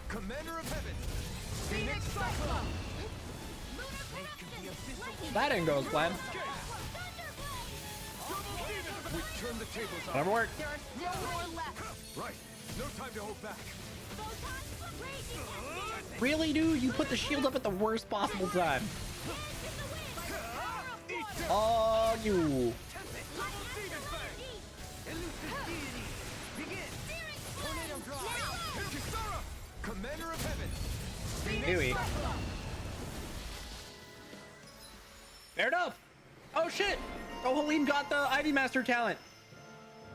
Speaker 5: Commander of Heaven, Phoenix Cyclone.
Speaker 1: That didn't go as planned.
Speaker 5: Turn the tables on.
Speaker 1: Whatever worked.
Speaker 5: Right. No time to hold back.
Speaker 1: Really, dude? You put the shield up at the worst possible time. Oh, you.
Speaker 5: Commander of Heaven.
Speaker 1: Dewey. Fair enough. Oh shit. Oh, Halim got the Ivy Master talent.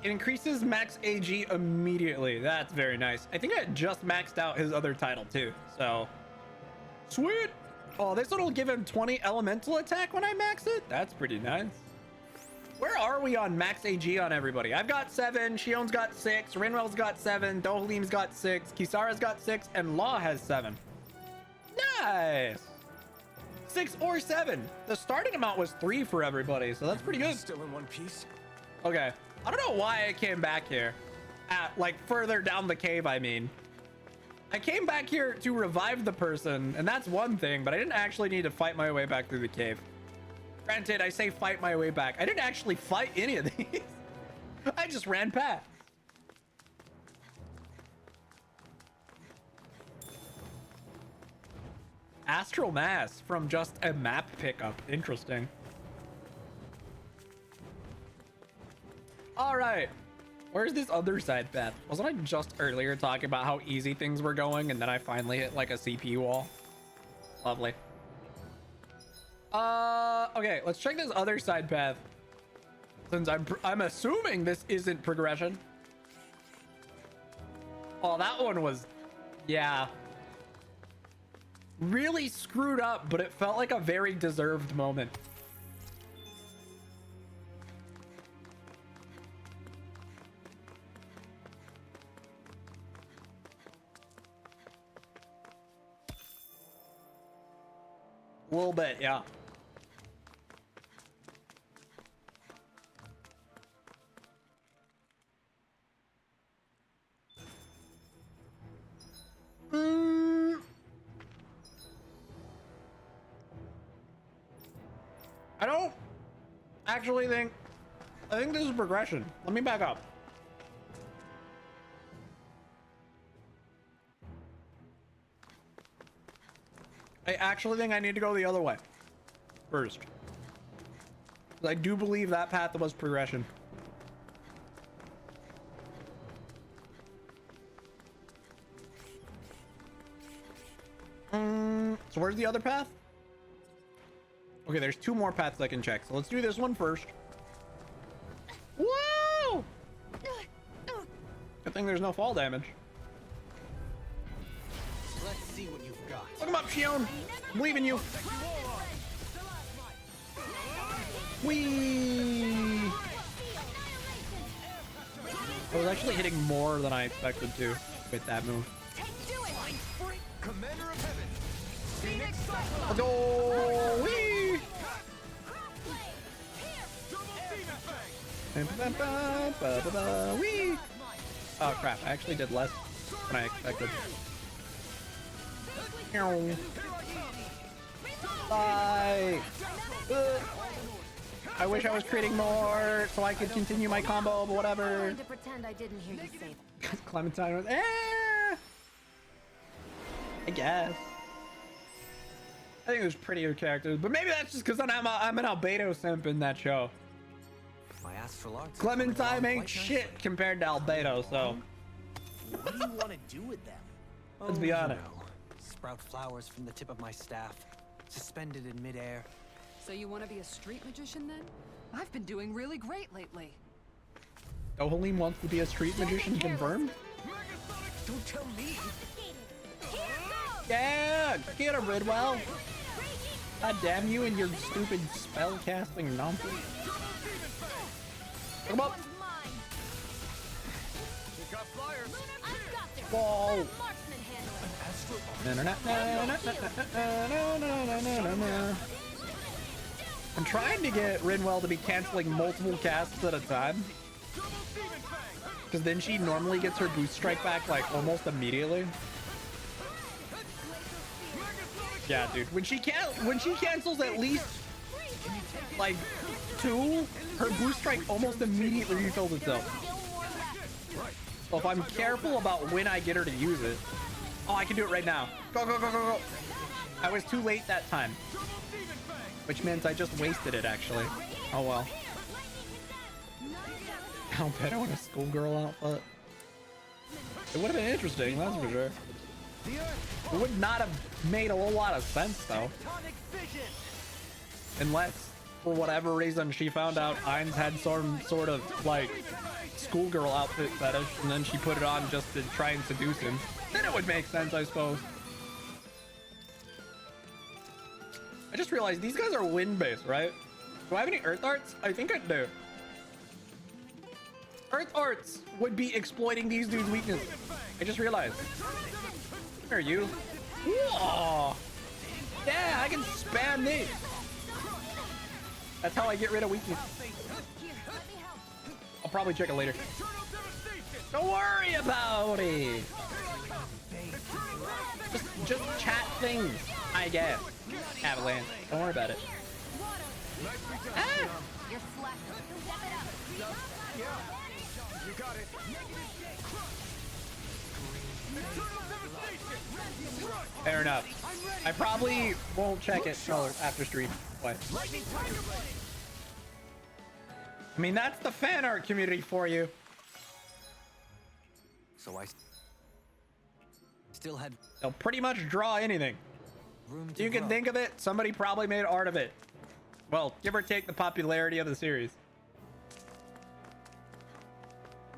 Speaker 1: It increases max AG immediately. That's very nice. I think I just maxed out his other title too. So sweet. Oh, this one will give him 20 elemental attack when I max it. That's pretty nice. Where are we on max AG on everybody? I've got 7, Shion's got 6, Rinwell's got 7, Dohalim's got 6, Kisara's got 6, and Law has 7. Nice. 6 or 7. The starting amount was 3 for everybody, so that's pretty good.
Speaker 2: Still in one piece?
Speaker 1: Okay. I don't know why I came back here. Like further down the cave, I mean. I came back here to revive the person, and that's one thing, but I didn't actually need to fight my way back through the cave. Granted, I say fight my way back. I didn't actually fight any of these. I just ran past. Astral Mass from just a map pickup. Interesting. All right. Where's this other side path? Wasn't I just earlier talking about how easy things were going and then I finally hit like a CPU wall? Lovely. Okay, let's check this other side path. Since I'm assuming this isn't progression. Oh, that one was, yeah. Really screwed up, but it felt like a very deserved moment. A little bit, yeah. I don't actually think, I think this is progression. Let me back up. I actually think I need to go the other way first. I do believe that path was progression. So where's the other path? Okay, there's 2 more paths I can check. So let's do this one first. Whoa! Good thing there's no fall damage.
Speaker 6: Let's see what you've got.
Speaker 1: Look him up, Shion. I believe in you. Whee! I was actually hitting more than I expected to with that move.
Speaker 5: Commander of Heaven, Phoenix Cyclone.
Speaker 1: Let's go! Whee! Whee! Oh crap, I actually did less than I expected. Bye. I wish I was creating more so I could continue my combo, but whatever.
Speaker 7: To pretend I didn't hear you say that.
Speaker 1: Clementine was, I guess. I think it was prettier characters, but maybe that's just because I'm an Albedo simp in that show.
Speaker 6: My astral arts.
Speaker 1: Clementine ain't shit compared to Albedo, so
Speaker 9: What do you want to do with them?
Speaker 1: let's be honest.
Speaker 6: Sprout flowers from the tip of my staff, suspended in midair.
Speaker 3: So you want to be a street magician then? I've been doing really great lately.
Speaker 1: Dohalim wants to be a street magician, confirmed?
Speaker 5: Don't tell me.
Speaker 1: Yeah, get a Ridwell. God damn you and your stupid spell casting nonsense. Come up.
Speaker 5: We got flyers.
Speaker 1: Whoa. I'm trying to get Rinwell to be canceling multiple casts at a time, because then she normally gets her boost strike back like almost immediately. Yeah, dude. When she cancels at least like 2, her boost strike almost immediately refills itself. So if I'm careful about when I get her to use it, oh, I can do it right now. Go, go, go, go, go. I was too late that time, which meant I just wasted it actually. Oh well. I'll bet I want a schoolgirl outfit. It would have been interesting, that's for sure. It would not have made a whole lot of sense though. Unless, for whatever reason, she found out Ainz had some sort of like schoolgirl outfit fetish and then she put it on just to try and seduce him. Then it would make sense, I suppose. I just realized these guys are wind-based, right? Do I have any Earth Arts? I think I do. Earth Arts would be exploiting these dudes' weakness. I just realized. Where are you? Whoa! Yeah, I can spam these. That's how I get rid of weakness. I'll probably check it later. Don't worry about it. Just chat things, I guess. Avalanche. Don't worry about it. Ah! Fair enough. I probably won't check it after stream. What? I mean, that's the fan art community for you.
Speaker 6: So I still had
Speaker 1: They'll pretty much draw anything.
Speaker 6: room to
Speaker 1: You can
Speaker 6: grow.
Speaker 1: think of it, somebody probably made art of it. Well, give or take the popularity of the series.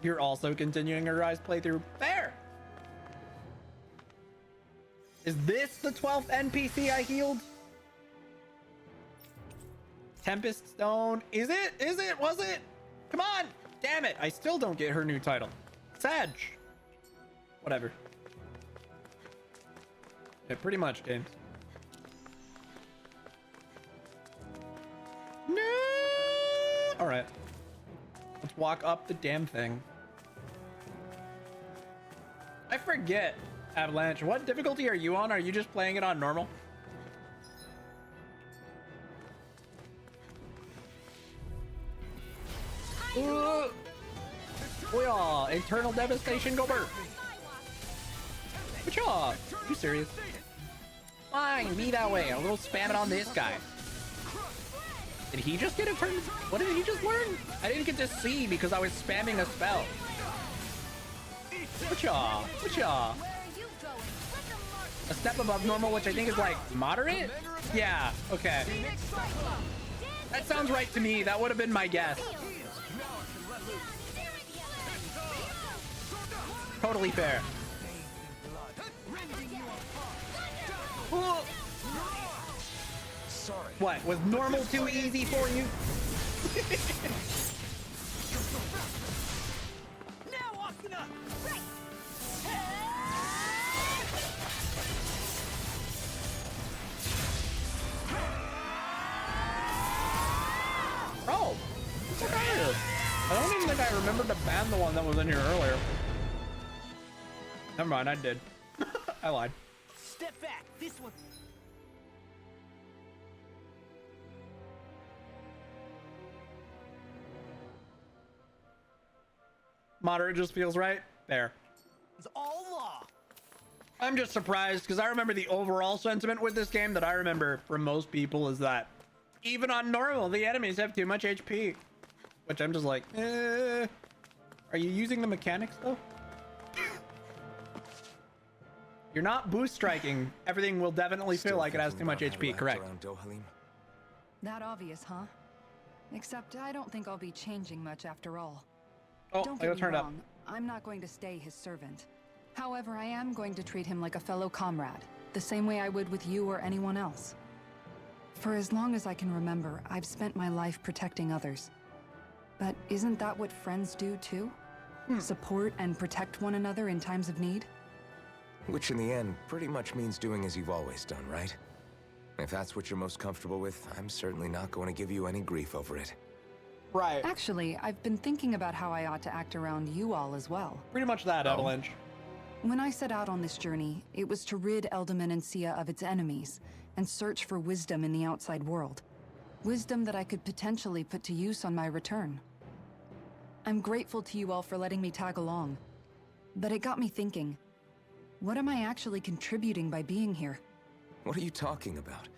Speaker 1: You're also continuing your Rise playthrough. Fair! Is this the 12th NPC I healed? Tempest Stone. Is it? Is it? Was it? Come on! Damn it! I still don't get her new title. Sag. Whatever. Yeah, pretty much, games. No! Alright. Let's walk up the damn thing. I forget, Avalanche. What difficulty are you on? Are you just playing it on normal? Oh yeah, Eternal Devastation, go burp. Good job. You serious? Fine, be that way. I'll go spam it on this guy. Did he just get a turn? What did he just learn? I didn't get to see because I was spamming a spell. Good job. Good job. A step above normal, which I think is like moderate? Yeah, okay. That sounds right to me. That would have been my guess. Totally fair.
Speaker 2: Sorry.
Speaker 1: What, was normal too easy for you? Oh, what's up here? I don't even think I remembered to ban the one that was in here earlier. Never mind, I did. I lied.
Speaker 9: Step back. This one.
Speaker 1: Moderate just feels right. There.
Speaker 9: It's all law.
Speaker 1: I'm just surprised because I remember the overall sentiment with this game that I remember from most people is that even on normal, the enemies have too much HP. Which I'm just like, Are you using the mechanics though? You're not boost striking. Everything will definitely feel like it has too much HP, correct?
Speaker 3: That obvious, huh? Except I don't think I'll be changing much after all.
Speaker 1: Oh,
Speaker 3: Don't
Speaker 1: I
Speaker 3: get
Speaker 1: got
Speaker 3: me
Speaker 1: turned up.
Speaker 3: wrong, I'm not going to stay his servant. However, I am going to treat him like a fellow comrade, the same way I would with you or anyone else. For as long as I can remember, I've spent my life protecting others. But isn't that what friends do too? Support and protect one another in times of need?
Speaker 2: Which in the end pretty much means doing as you've always done, right? If that's what you're most comfortable with, I'm certainly not going to give you any grief over it.
Speaker 1: Right.
Speaker 3: Actually, I've been thinking about how I ought to act around you all as well.
Speaker 1: Pretty much that, Avalanche.
Speaker 3: When I set out on this journey, it was to rid Elderman and Sia of its enemies and search for wisdom in the outside world. Wisdom that I could potentially put to use on my return. I'm grateful to you all for letting me tag along, but it got me thinking, what am I actually contributing by being here?
Speaker 2: What are you talking about?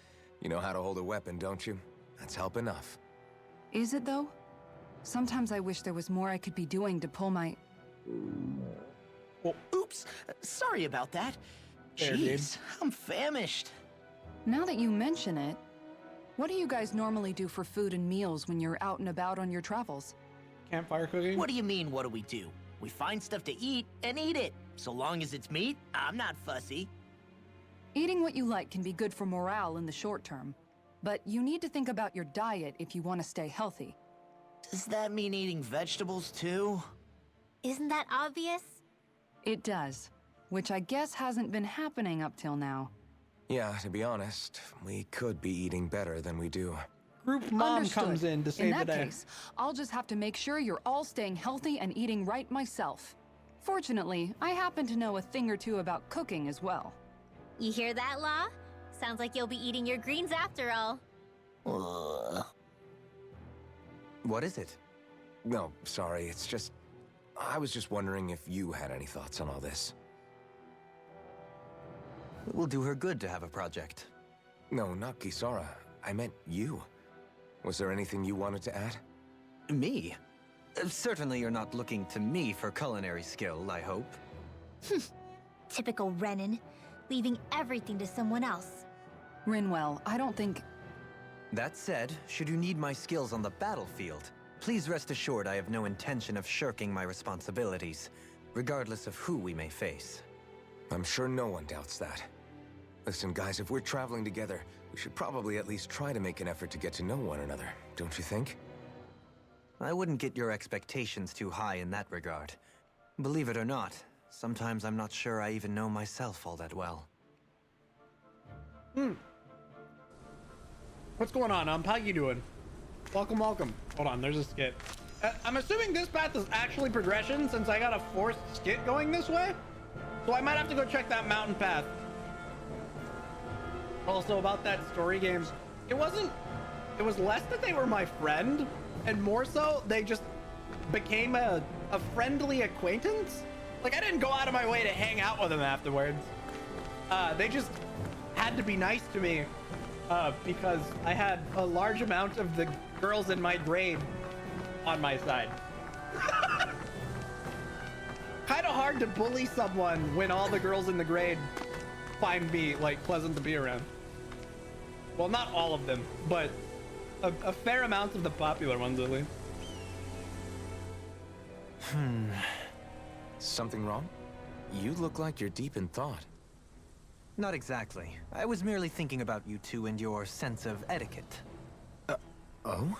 Speaker 2: You know how to hold a weapon, don't you? That's help enough.
Speaker 3: Is it though? Sometimes I wish there was more I could be doing to pull my...
Speaker 9: Oops, sorry about that.
Speaker 1: There, dude.
Speaker 9: Jeez, I'm famished.
Speaker 3: Now that you mention it, what do you guys normally do for food and meals when you're out and about on your travels?
Speaker 1: Campfire cooking?
Speaker 9: What do you mean, what do we do? We find stuff to eat and eat it. So long as it's meat, I'm not fussy.
Speaker 3: Eating what you like can be good for morale in the short term, but you need to think about your diet if you want to stay healthy.
Speaker 9: Does that mean eating vegetables too?
Speaker 4: Isn't that obvious?
Speaker 3: It does, which I guess hasn't been happening up till now.
Speaker 2: Yeah, to be honest, we could be eating better than we do.
Speaker 1: Group mom
Speaker 3: Understood.
Speaker 1: comes in to save
Speaker 3: In
Speaker 1: the
Speaker 3: that
Speaker 1: day.
Speaker 3: case, I'll just have to make sure you're all staying healthy and eating right myself. Fortunately, I happen to know a thing or two about cooking as well.
Speaker 4: You hear that, Law? Sounds like you'll be eating your greens after all.
Speaker 9: Ugh.
Speaker 6: What is it?
Speaker 2: No, sorry, it's just... I was just wondering if you had any thoughts on all this.
Speaker 6: It will do her good to have a project.
Speaker 2: No, not Kisara. I meant you. Was there anything you wanted to add?
Speaker 6: Me? Certainly you're not looking to me for culinary skill, I hope.
Speaker 4: Typical Renan, leaving everything to someone else.
Speaker 3: Rinwell, I don't think...
Speaker 6: That said, should you need my skills on the battlefield, please rest assured I have no intention of shirking my responsibilities, regardless of who we may face.
Speaker 2: I'm sure no one doubts that. Listen, guys, if we're traveling together, we should probably at least try to make an effort to get to know one another, don't you think?
Speaker 6: I wouldn't get your expectations too high in that regard. Believe it or not, sometimes I'm not sure I even know myself all that well.
Speaker 1: What's going on, How you doing? Welcome, welcome. Hold on, there's a skit. I'm assuming this path is actually progression since I got a forced skit going this way. So I might have to go check that mountain path. Also about that story games, it was less that they were my friend and more so they just became a friendly acquaintance. Like I didn't go out of my way to hang out with them afterwards. They just had to be nice to me because I had a large amount of the girls in my grade on my side. Kind of hard to bully someone when all the girls in the grade find me like pleasant to be around. Well, not all of them, but a fair amount of the popular ones at least.
Speaker 2: Something wrong? You look like you're deep in thought.
Speaker 6: Not exactly. I was merely thinking about you two and your sense of etiquette.
Speaker 2: Oh?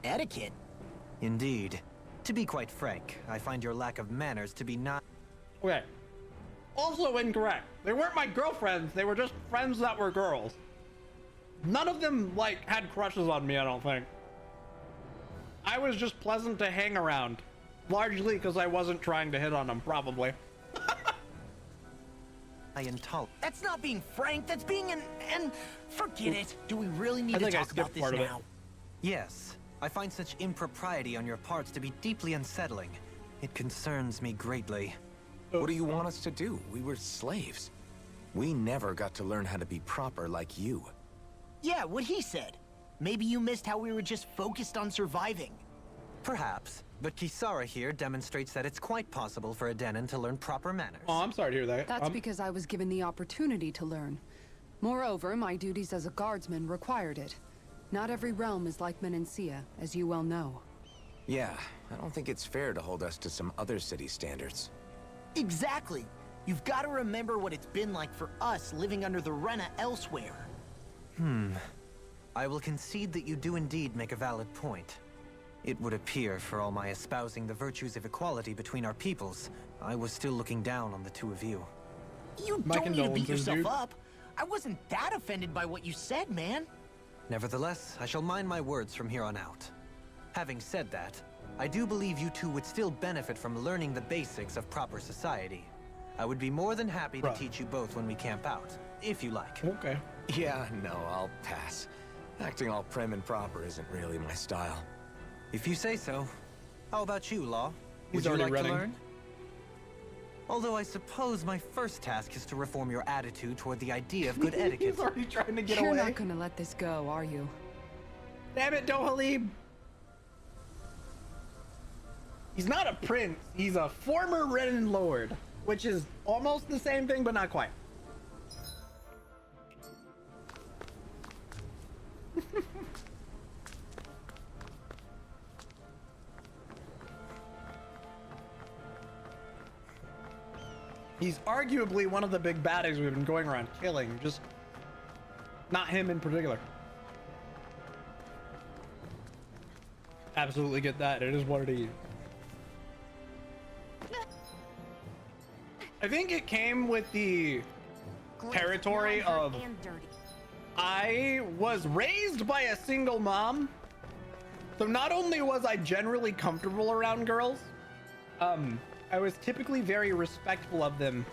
Speaker 9: Etiquette?
Speaker 6: Indeed. To be quite frank, I find your lack of manners to be not...
Speaker 1: Okay. Also incorrect. They weren't my girlfriends. They were just friends that were girls. None of them, like, had crushes on me, I don't think. I was just pleasant to hang around. Largely because I wasn't trying to hit on them, probably.
Speaker 9: That's not being frank, that's being an... Forget it. Do we really need to talk about this now?
Speaker 6: Yes. I find such impropriety on your parts to be deeply unsettling. It concerns me greatly.
Speaker 2: What do you want us to do? We were slaves. We never got to learn how to be proper like you.
Speaker 9: Yeah, what he said. Maybe you missed how we were just focused on surviving.
Speaker 6: Perhaps, but Kisara here demonstrates that it's quite possible for a Denon to learn proper manners.
Speaker 1: Oh, I'm sorry to hear that.
Speaker 3: That's because I was given the opportunity to learn. Moreover, my duties as a guardsman required it. Not every realm is like Menancia, as you well know.
Speaker 2: Yeah, I don't think it's fair to hold us to some other city standards.
Speaker 9: Exactly. You've got to remember what it's been like for us living under the Rena elsewhere.
Speaker 6: I will concede that you do indeed make a valid point. It would appear, for all my espousing the virtues of equality between our peoples, I was still looking down on the two of you.
Speaker 9: You
Speaker 1: My
Speaker 9: don't need to beat
Speaker 1: condolences,
Speaker 9: yourself
Speaker 1: dude.
Speaker 9: up. I wasn't that offended by what you said, man.
Speaker 6: Nevertheless, I shall mind my words from here on out. Having said that, I do believe you two would still benefit from learning the basics of proper society. I would be more than happy to
Speaker 1: Bruh.
Speaker 6: teach you both when we camp out, if you like.
Speaker 1: Okay.
Speaker 2: Yeah, no, I'll pass. Acting all prim and proper isn't really my style.
Speaker 6: If you say so. How about you, Law?
Speaker 1: He's
Speaker 6: Would you
Speaker 1: already
Speaker 6: like
Speaker 1: running.
Speaker 6: to learn? Although I suppose my first task is to reform your attitude toward the idea of good etiquette.
Speaker 1: He's already trying to get
Speaker 3: You're
Speaker 1: away.
Speaker 3: not gonna let this go, are you?
Speaker 1: Damn it, Dohalim. He's not a prince. He's a former Renan Lord, which is almost the same thing, but not quite. He's arguably one of the big baddies we've been going around killing, just not him in particular. Absolutely get that. It is what it is. I think it came with the territory of I was raised by a single mom. So not only was I generally comfortable around girls, I was typically very respectful of them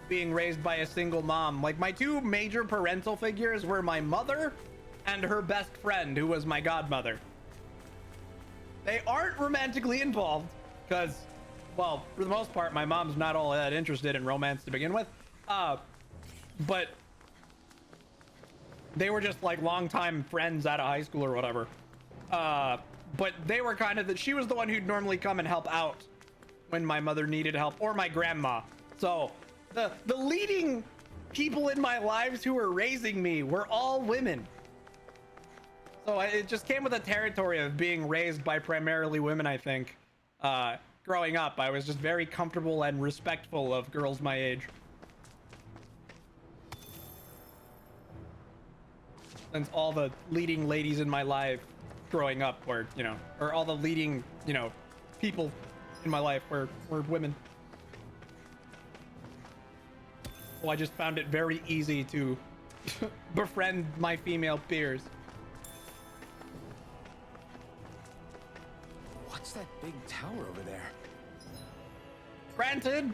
Speaker 1: being raised by a single mom. Like my two major parental figures were my mother and her best friend, who was my godmother. They aren't romantically involved because, well, for the most part, my mom's not all that interested in romance to begin with. But they were just like longtime friends out of high school or whatever. But they were kind of she was the one who'd normally come and help out when my mother needed help, or my grandma. So the leading people in my lives who were raising me were all women. So it just came with a territory of being raised by primarily women, I think. Growing up, I was just very comfortable and respectful of girls my age. Since all the leading ladies in my life growing up were, you know, or all the leading, you know, people in my life were women. Well, I just found it very easy to befriend my female peers.
Speaker 2: What's that big tower over there?
Speaker 1: Granted,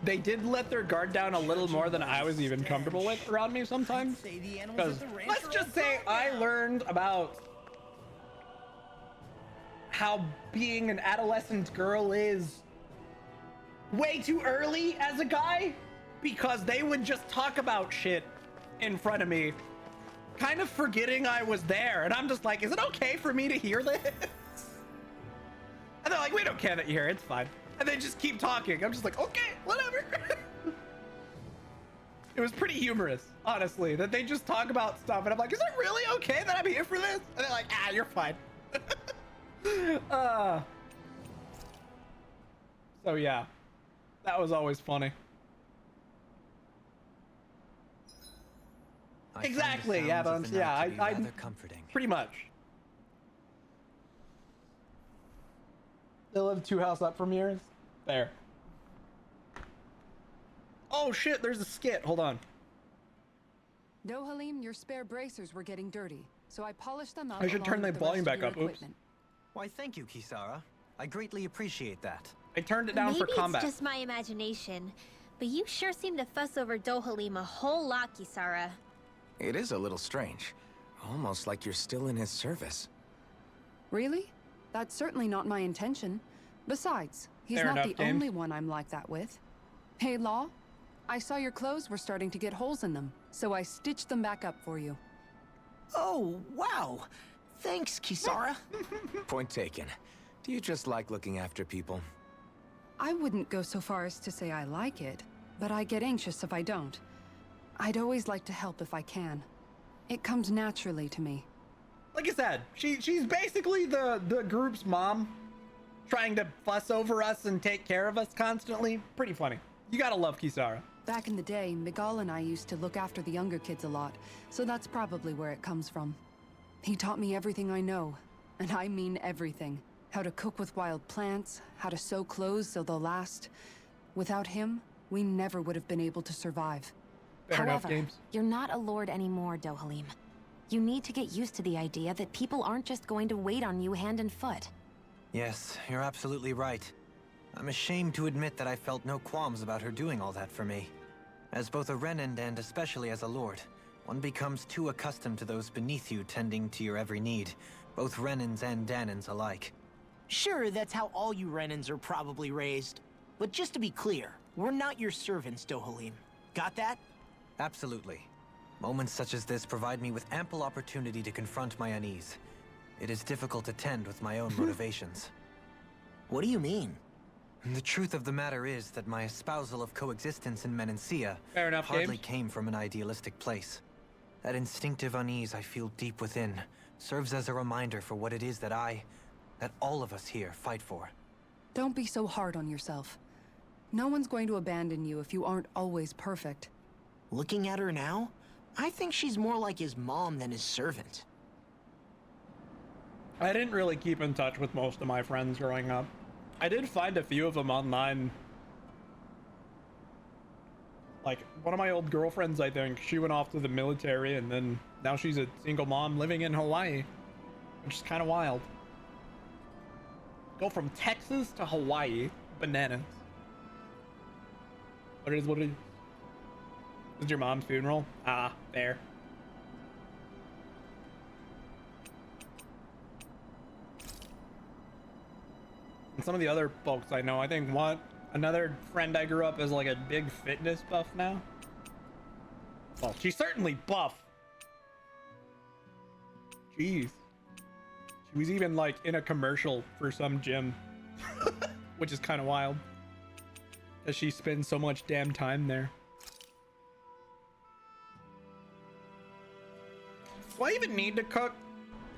Speaker 1: they did let their guard down a little more than I was even comfortable with around me sometimes. Because let's just say I learned about how being an adolescent girl is way too early as a guy, because they would just talk about shit in front of me, kind of forgetting I was there. And I'm just like, is it okay for me to hear this? And they're like, we don't care that you're here, it's fine. And they just keep talking. I'm just like, okay, whatever. It was pretty humorous, honestly, that they just talk about stuff. And I'm like, is it really okay that I'm here for this? And they're like, ah, you're fine. So yeah, that was always funny.
Speaker 6: I find the
Speaker 1: Exactly,
Speaker 6: sounds
Speaker 1: yeah,
Speaker 6: of
Speaker 1: Bones.
Speaker 6: the
Speaker 1: Yeah,
Speaker 6: night to be
Speaker 1: I
Speaker 6: rather comforting.
Speaker 1: pretty much. They live 2 houses up from yours. There. Oh shit, there's a skit. Hold on.
Speaker 3: Dohalim, your spare bracers were getting dirty, so I polished them up.
Speaker 1: I should turn
Speaker 3: along
Speaker 1: the
Speaker 3: with the
Speaker 1: volume
Speaker 3: rest of
Speaker 1: back
Speaker 3: your
Speaker 1: up. Oops.
Speaker 3: equipment.
Speaker 6: Why, thank you, Kisara. I greatly appreciate that.
Speaker 1: I turned it down for
Speaker 4: Maybe
Speaker 1: combat.
Speaker 4: it's just my imagination, but you sure seem to fuss over Dohalim a whole lot, Kisara.
Speaker 2: It is a little strange. Almost like you're still in his service.
Speaker 3: Really? That's certainly not my intention. Besides, he's
Speaker 1: Fair
Speaker 3: not
Speaker 1: enough,
Speaker 3: the
Speaker 1: James.
Speaker 3: only one I'm like that with. Hey, Law, I saw your clothes were starting to get holes in them, so I stitched them back up for you.
Speaker 9: Oh, wow. Thanks, Kisara.
Speaker 2: Point taken. Do you just like looking after people?
Speaker 3: I wouldn't go so far as to say I like it, but I get anxious if I don't. I'd always like to help if I can. It comes naturally to me.
Speaker 1: Like I said, she's basically the group's mom, trying to fuss over us and take care of us constantly. Pretty funny. You gotta love Kisara.
Speaker 3: Back in the day, Miguel and I used to look after the younger kids a lot, so that's probably where it comes from. He taught me everything I know, and I mean everything. How to cook with wild plants, how to sew clothes so they'll last. Without him, we never would have been able to survive.
Speaker 1: Fair enough,
Speaker 7: However,
Speaker 1: James.
Speaker 7: you're not a lord anymore, Dohalim. You need to get used to the idea that people aren't just going to wait on you hand and foot.
Speaker 6: Yes, you're absolutely right. I'm ashamed to admit that I felt no qualms about her doing all that for me. As both a Renan and especially as a lord, one becomes too accustomed to those beneath you tending to your every need, both Renans and Danans alike.
Speaker 9: Sure, that's how all you Renans are probably raised. But just to be clear, we're not your servants, Dohalim. Got that?
Speaker 6: Absolutely. Moments such as this provide me with ample opportunity to confront my unease. It is difficult to tend with my own motivations.
Speaker 9: What do you mean?
Speaker 6: The truth of the matter is that my espousal of coexistence in Menancia
Speaker 1: Fair enough,
Speaker 6: hardly
Speaker 1: James.
Speaker 6: came from an idealistic place. That instinctive unease I feel deep within serves as a reminder for what it is that all of us here fight for.
Speaker 3: Don't be so hard on yourself. No one's going to abandon you if you aren't always perfect.
Speaker 9: Looking at her now, I think she's more like his mom than his servant.
Speaker 1: I didn't really keep in touch with most of my friends growing up. I did find a few of them online. Like, one of my old girlfriends, I think, she went off to the military and then now she's a single mom living in Hawaii, which is kind of wild. Go from Texas to Hawaii. Bananas. But it is what it is. Is your mom's funeral? Ah, there. And some of the other folks I know, I think another friend I grew up as like a big fitness buff now. Well, she's certainly buff. Jeez. She was even like in a commercial for some gym, which is kind of wild. Because she spends so much damn time there. Do I even need to cook?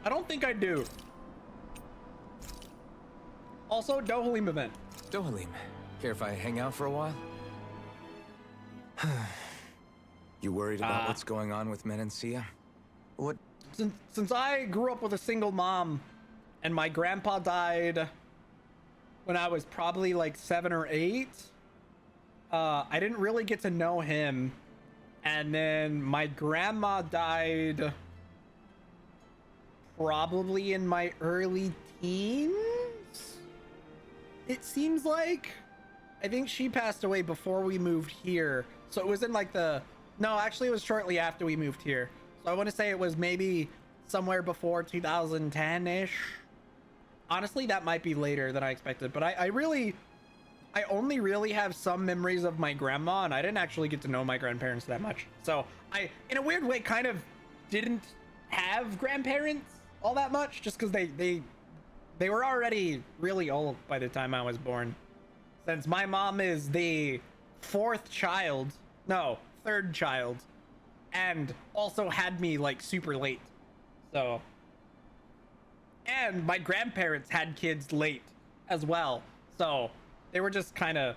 Speaker 1: I don't think I do. Also, Dohalim event.
Speaker 2: Dohalim, care if I hang out for a while? You worried about what's going on with Menancia?
Speaker 6: What?
Speaker 1: Since I grew up with a single mom and my grandpa died when I was probably like 7 or 8, I didn't really get to know him. And then my grandma died probably in my early teens. It seems like. I think she passed away before we moved here. So it was in like no, actually it was shortly after we moved here. So I want to say it was maybe somewhere before 2010-ish. Honestly, that might be later than I expected. But I only really have some memories of my grandma, and I didn't actually get to know my grandparents that much. So I, in a weird way, kind of didn't have grandparents all that much, just because they were already really old by the time I was born. Since my mom is the third child, and also had me like super late. So, and my grandparents had kids late as well. So they were just kind of,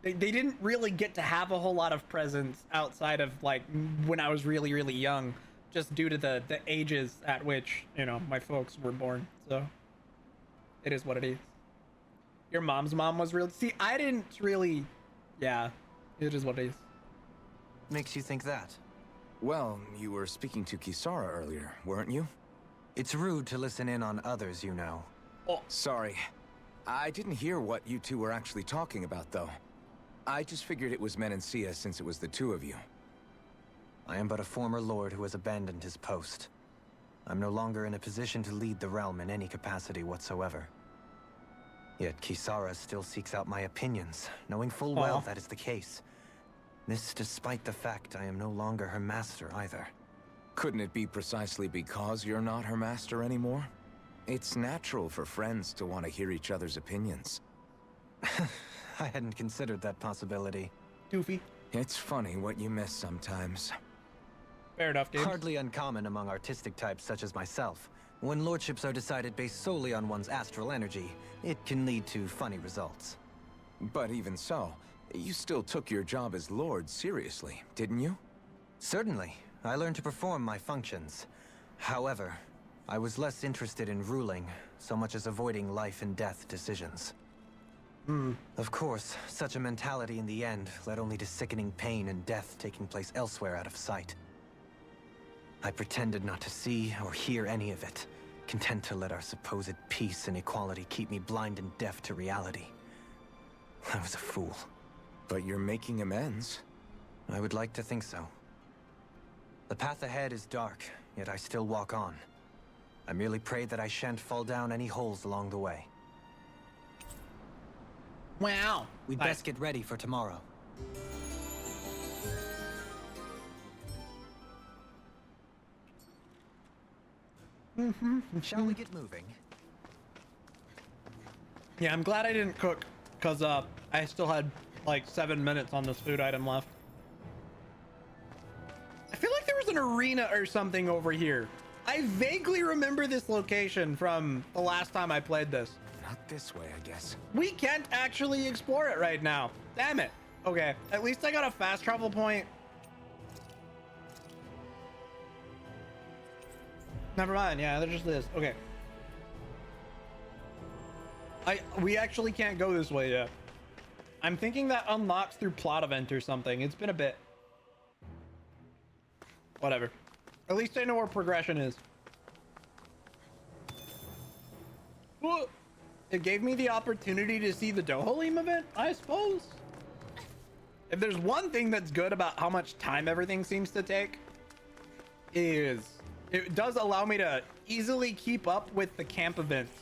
Speaker 1: they didn't really get to have a whole lot of presents outside of like when I was really, really young, just due to the ages at which, you know, my folks were born. So it is what it is. Your mom's mom was really, see, I didn't really, yeah, it is what it is.
Speaker 6: Makes you think that?
Speaker 2: Well, you were speaking to Kisara earlier, weren't you?
Speaker 6: It's rude to listen in on others, you know.
Speaker 1: Oh,
Speaker 2: Sorry. I didn't hear what you two were actually talking about, though. I just figured it was Menancia since it was the two of you.
Speaker 6: I am but a former lord who has abandoned his post. I'm no longer in a position to lead the realm in any capacity whatsoever. Yet Kisara still seeks out my opinions, knowing full well that is the case. This despite the fact I am no longer her master either.
Speaker 2: Couldn't it be precisely because you're not her master anymore? It's natural for friends to want to hear each other's opinions.
Speaker 6: I hadn't considered that possibility.
Speaker 1: Doofy.
Speaker 2: It's funny what you miss sometimes.
Speaker 1: Fair enough, Gabe.
Speaker 6: Hardly uncommon among artistic types such as myself. When lordships are decided based solely on one's astral energy, it can lead to funny results.
Speaker 2: But even so, you still took your job as lord seriously, didn't you?
Speaker 6: Certainly. I learned to perform my functions. However, I was less interested in ruling, so much as avoiding life and death decisions. Of course, such a mentality in the end led only to sickening pain and death taking place elsewhere out of sight. I pretended not to see or hear any of it, content to let our supposed peace and equality keep me blind and deaf to reality. I was a fool.
Speaker 2: But you're making amends.
Speaker 6: I would like to think so. The path ahead is dark, yet I still walk on. I merely pray that I shan't fall down any holes along the way.
Speaker 1: Wow.
Speaker 6: We'd best get ready for tomorrow. Shall we get moving?
Speaker 1: Yeah, I'm glad I didn't cook, because I still had like 7 minutes on this food item left. I feel like there was an arena or something over here. I vaguely remember this location from the last time I played this.
Speaker 2: Not this way, I guess.
Speaker 1: We can't actually explore it right now. Damn it. Okay, at least I got a fast travel point. Never mind. Yeah, there just is. Okay. We actually can't go this way yet. I'm thinking that unlocks through plot event or something. It's been a bit. Whatever. At least I know where progression is. Whoa. It gave me the opportunity to see the Dohalim event, I suppose. If there's one thing that's good about how much time everything seems to take, is it does allow me to easily keep up with the camp events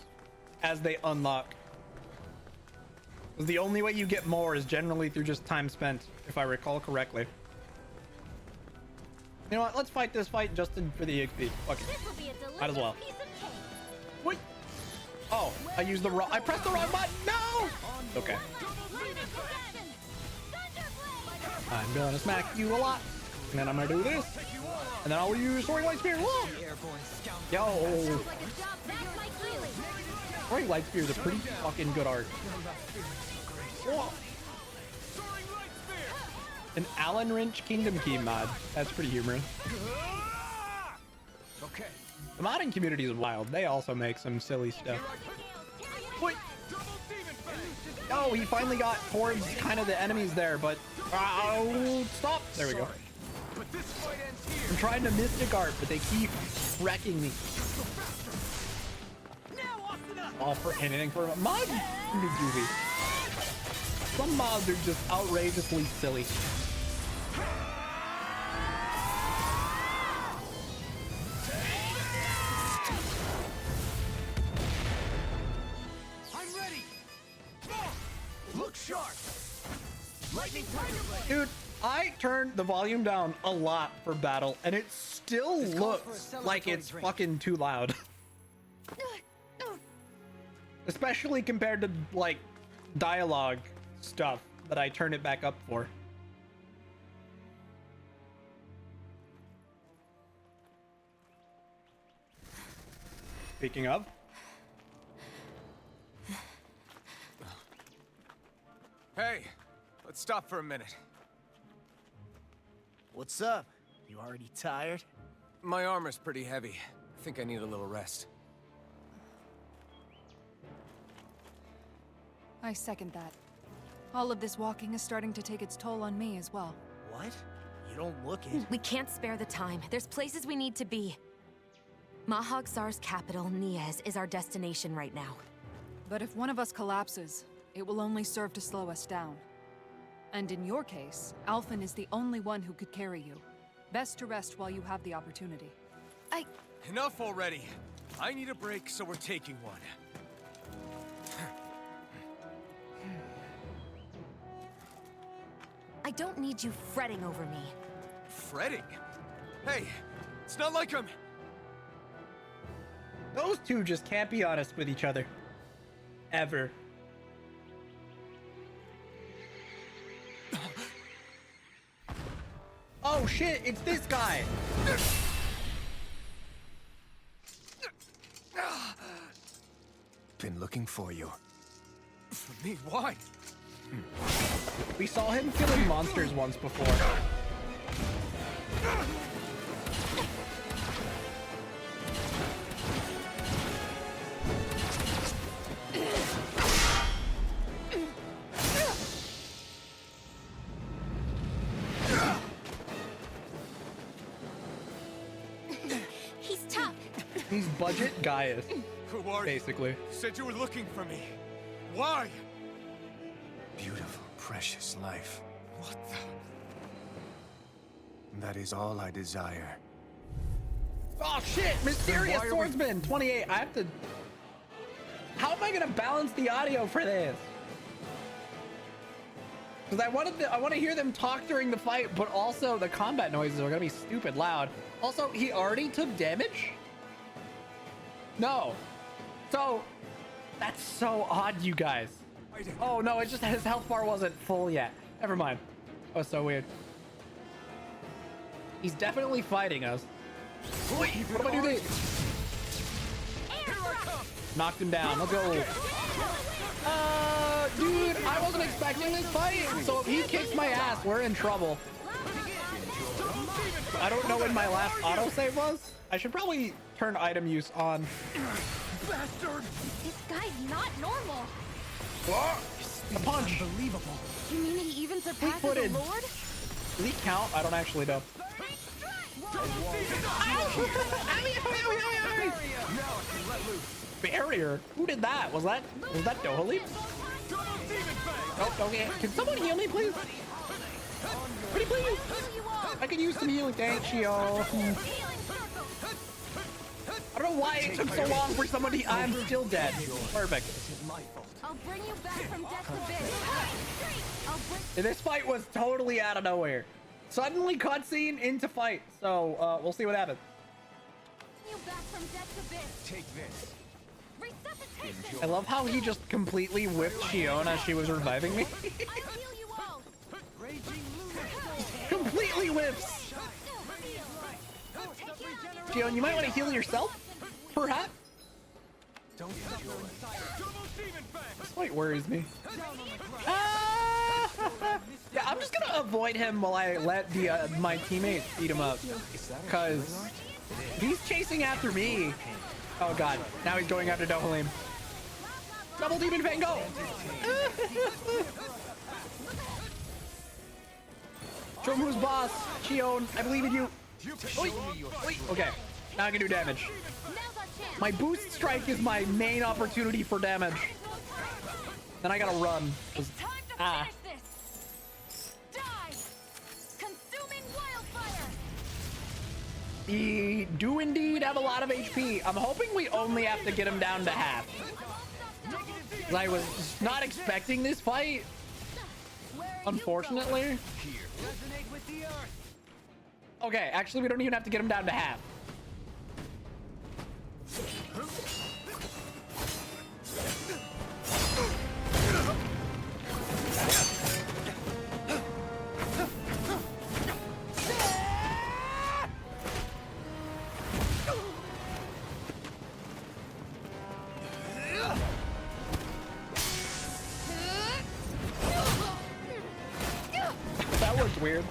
Speaker 1: as they unlock. 'Cause the only way you get more is generally through just time spent, if I recall correctly. You know what? Let's fight this fight just for the XP. Fuck it. Might as well. Wait. Oh, I used the wrong. I pressed the wrong button. No. Okay. I'm gonna smack you a lot, and then I'm gonna do this, and then I'll use Soaring Light Spear. Whoa. Yo. Soaring Light Spear is a pretty fucking good art. Whoa. An Allen Wrench Kingdom Key mod. That's pretty humorous.
Speaker 5: Okay.
Speaker 1: The modding community is wild. They also make some silly stuff. Wait. Oh, he finally got towards kind of the enemies there, but stop. There we go.
Speaker 5: But this fight ends here.
Speaker 1: I'm trying to Mystic Art, but they keep wrecking me. All for anything for a mod. Some mods are just outrageously silly.
Speaker 5: I'm ready. Look sharp. Lightning tiger blade.
Speaker 1: Dude, I turned the volume down a lot for battle, and it still looks like it's fucking too loud. Especially compared to, like, dialogue stuff that I turn it back up for. Speaking of.
Speaker 2: Hey, let's stop for a minute.
Speaker 9: What's up? You already tired?
Speaker 2: My armor's pretty heavy. I think I need a little rest.
Speaker 3: I second that. All of this walking is starting to take its toll on me as well.
Speaker 9: What? You don't look it.
Speaker 7: We can't spare the time. There's places we need to be. Mahag Sar's capital, Niez, is our destination right now.
Speaker 3: But if one of us collapses, it will only serve to slow us down. And in your case, Alphen is the only one who could carry you. Best to rest while you have the opportunity.
Speaker 5: Enough already. I need a break, so we're taking one.
Speaker 7: don't need you fretting over me.
Speaker 5: Fretting? Hey, it's not like I'm...
Speaker 1: Those two just can't be honest with each other. Ever. Oh shit, it's this guy!
Speaker 2: Been looking for you.
Speaker 5: For me, why?
Speaker 1: We saw him killing monsters once before.
Speaker 4: He's tough.
Speaker 1: He's budget Gaius,
Speaker 5: Who are you?
Speaker 1: basically.
Speaker 5: You said you were looking for me. Why?
Speaker 2: Beautiful, precious life.
Speaker 5: What the...
Speaker 2: That is all I desire.
Speaker 1: Oh shit! Mysterious
Speaker 5: why are we-
Speaker 1: Swordsman 28. I have to. How am I gonna balance the audio for this? Because I want to hear them talk during the fight, but also the combat noises are gonna be stupid loud. Also, he already took damage. No. So that's so odd, you guys. Oh no, it just his health bar wasn't full yet. Never mind. That was so weird. He's definitely fighting us. Wait, what am I doing? Knocked him down. Let's go. Dude, I wasn't expecting this fight. So if he kicks my ass, we're in trouble. I don't know when my last autosave was. I should probably turn item use on.
Speaker 5: Bastard!
Speaker 4: This guy's not normal.
Speaker 1: A punch.
Speaker 5: Unbelievable.
Speaker 7: You mean he even surpasses the
Speaker 1: footed.
Speaker 7: Lord?
Speaker 1: Does he count? I don't actually know. Barrier? Who did that? Was that Dohalim? Oh, okay. Can someone heal me, please? Pretty please. I could use some healing. Thank you. I don't know why it took so long for somebody. I'm still dead. Perfect.
Speaker 7: I'll bring you back from death's abyss.
Speaker 1: This fight was totally out of nowhere. Suddenly cutscene into fight. So we'll see what happens.
Speaker 7: You back from death's abyss.
Speaker 5: Take this.
Speaker 7: Resuscitation.
Speaker 1: I love how he just completely whipped Shion as she was reviving me.
Speaker 7: I'll heal you all.
Speaker 1: Completely whips. Shion, you might want to heal yourself, perhaps.
Speaker 5: Don't
Speaker 1: This fight worries me. Ah! Yeah, I'm just gonna avoid him while I let the my teammates beat him up, cause he's chasing after me. Oh god, now he's going after Dohalim. Double Demon Fang, go! Show him who's boss. Shion, I believe in you. Oi, oi. Okay, now I can do damage. My boost strike is my main opportunity for damage. Then I gotta run.
Speaker 7: It's time to finish this. Die. Consuming wildfire.
Speaker 1: He do indeed have a lot of HP. I'm hoping we only have to get him down to half. 'Cause I was not expecting this fight, unfortunately. Okay, actually we don't even have to get him down to half. That worked weird.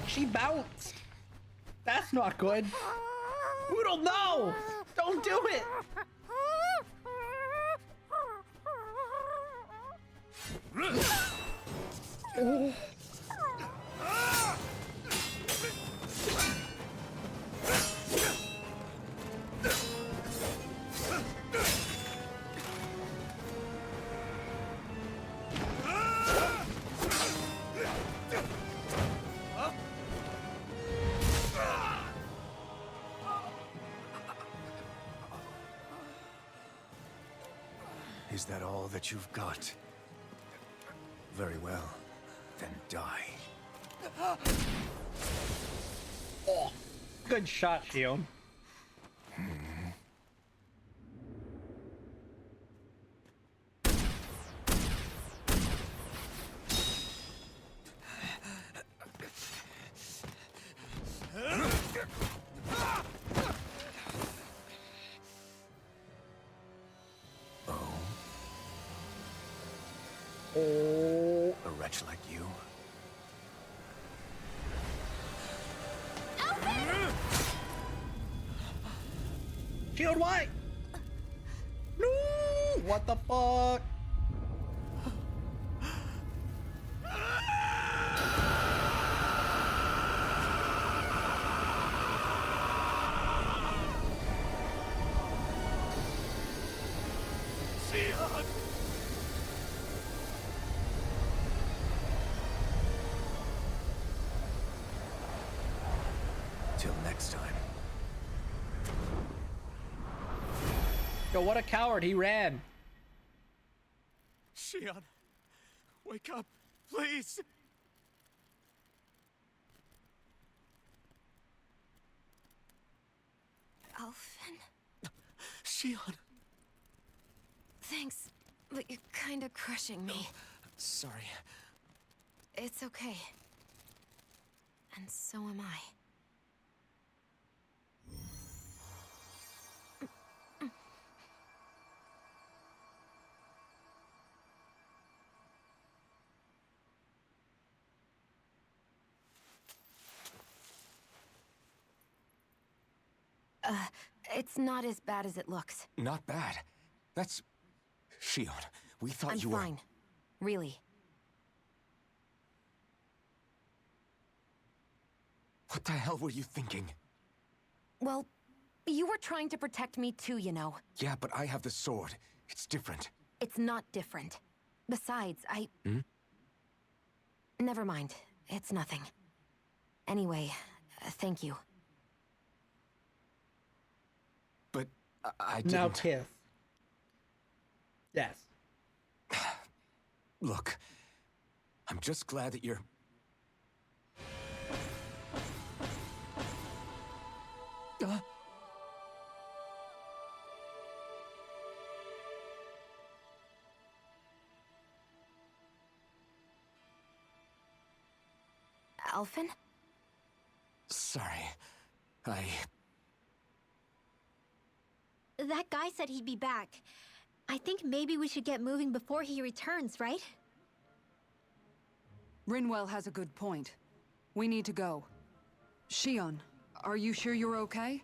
Speaker 1: She bounced. That's not good. Poodle, no! Don't do it! Oh.
Speaker 2: Is that all that you've got? Very well. Then die.
Speaker 1: Oh, good shot, Shion.
Speaker 2: Oh, a wretch like you.
Speaker 1: Shield, why? No! What the fuck?
Speaker 5: Shion!
Speaker 2: Till next time.
Speaker 1: Yo, what a coward, he ran.
Speaker 5: Shion, wake up, please!
Speaker 7: Alphen?
Speaker 5: Shion!
Speaker 7: Thanks, but you're kinda crushing me.
Speaker 5: Sorry.
Speaker 7: It's okay. And so am I. It's not as bad as it looks.
Speaker 2: Not bad. That's... Shion, we thought
Speaker 7: I'm
Speaker 2: you were...
Speaker 7: fine. Really.
Speaker 2: What the hell were you thinking?
Speaker 7: Well, you were trying to protect me too, you know.
Speaker 2: Yeah, but I have the sword. It's different.
Speaker 7: It's not different. Besides, Never mind. It's nothing. Anyway, thank you.
Speaker 2: But I didn't...
Speaker 1: Now kiss. Yes.
Speaker 2: Look, I'm just glad that you're...
Speaker 7: Alphen?
Speaker 2: Sorry.
Speaker 4: That guy said he'd be back. I think maybe we should get moving before he returns, right?
Speaker 3: Rinwell has a good point. We need to go. Shion, are you sure you're okay?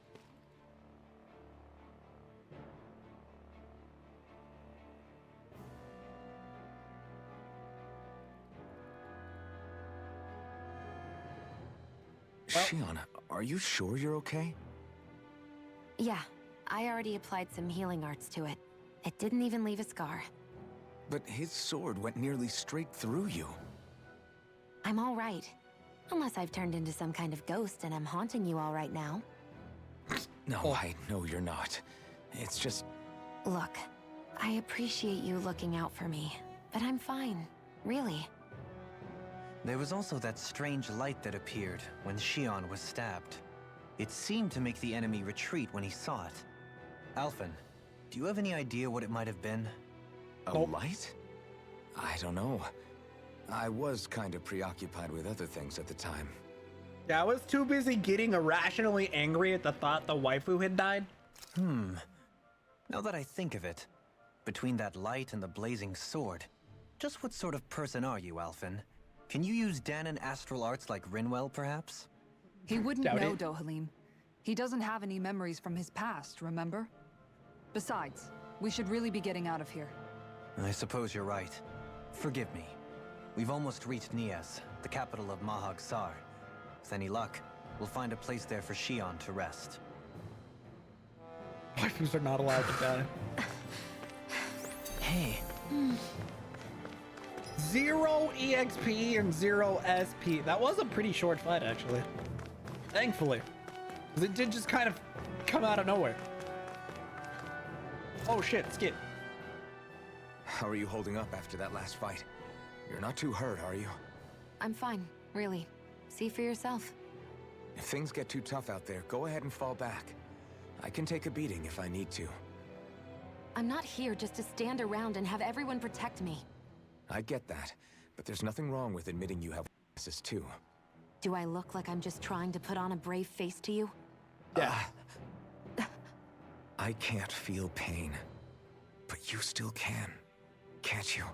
Speaker 2: Shion, are you sure you're okay?
Speaker 7: Yeah, I already applied some healing arts to it. It didn't even leave a scar.
Speaker 2: But his sword went nearly straight through you.
Speaker 7: I'm all right. Unless I've turned into some kind of ghost and I'm haunting you all right now.
Speaker 2: No, I know you're not. It's just...
Speaker 7: Look, I appreciate you looking out for me, but I'm fine. Really.
Speaker 6: There was also that strange light that appeared when Shion was stabbed. It seemed to make the enemy retreat when he saw it. Alphen, do you have any idea what it might have been?
Speaker 2: A light? I don't know. I was kind of preoccupied with other things at the time.
Speaker 1: Yeah, I was too busy getting irrationally angry at the thought the waifu had died.
Speaker 6: Now that I think of it, between that light and the blazing sword, just what sort of person are you, Alphen? Can you use Danon astral arts like Rinwell, perhaps?
Speaker 3: He wouldn't
Speaker 1: Doubt
Speaker 3: know,
Speaker 1: it.
Speaker 3: Dohalim. He doesn't have any memories from his past, remember? Besides, we should really be getting out of here.
Speaker 6: I suppose you're right. Forgive me. We've almost reached Nias, the capital of Mahag Sar. With any luck, we'll find a place there for Shion to rest.
Speaker 1: Waifus are not allowed to die.
Speaker 6: Hey,
Speaker 1: 0 EXP and 0 SP. That was a pretty short fight, actually. Thankfully. 'Cause it did just kind of come out of nowhere. Oh shit, skip.
Speaker 2: How are you holding up after that last fight? You're not too hurt, are you?
Speaker 7: I'm fine, really. See for yourself.
Speaker 2: If things get too tough out there, go ahead and fall back. I can take a beating if I need to.
Speaker 7: I'm not here just to stand around and have everyone protect me.
Speaker 2: I get that, but there's nothing wrong with admitting you have weaknesses too.
Speaker 7: Do I look like I'm just trying to put on a brave face to you?
Speaker 1: Yeah.
Speaker 2: I can't feel pain, but you still can, can't you?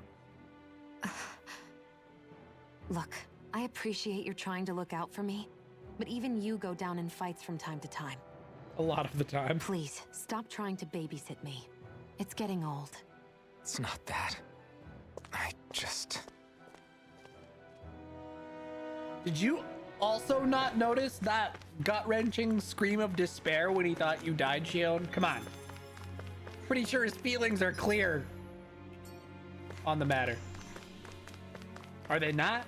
Speaker 7: Look, I appreciate you're trying to look out for me, but even you go down in fights from time to time.
Speaker 1: A lot of the time.
Speaker 7: Please, stop trying to babysit me. It's getting old.
Speaker 2: It's not that. I just...
Speaker 1: Did you also not notice that gut-wrenching scream of despair when he thought you died, Shion? Come on. Pretty sure his feelings are clear on the matter. Are they not?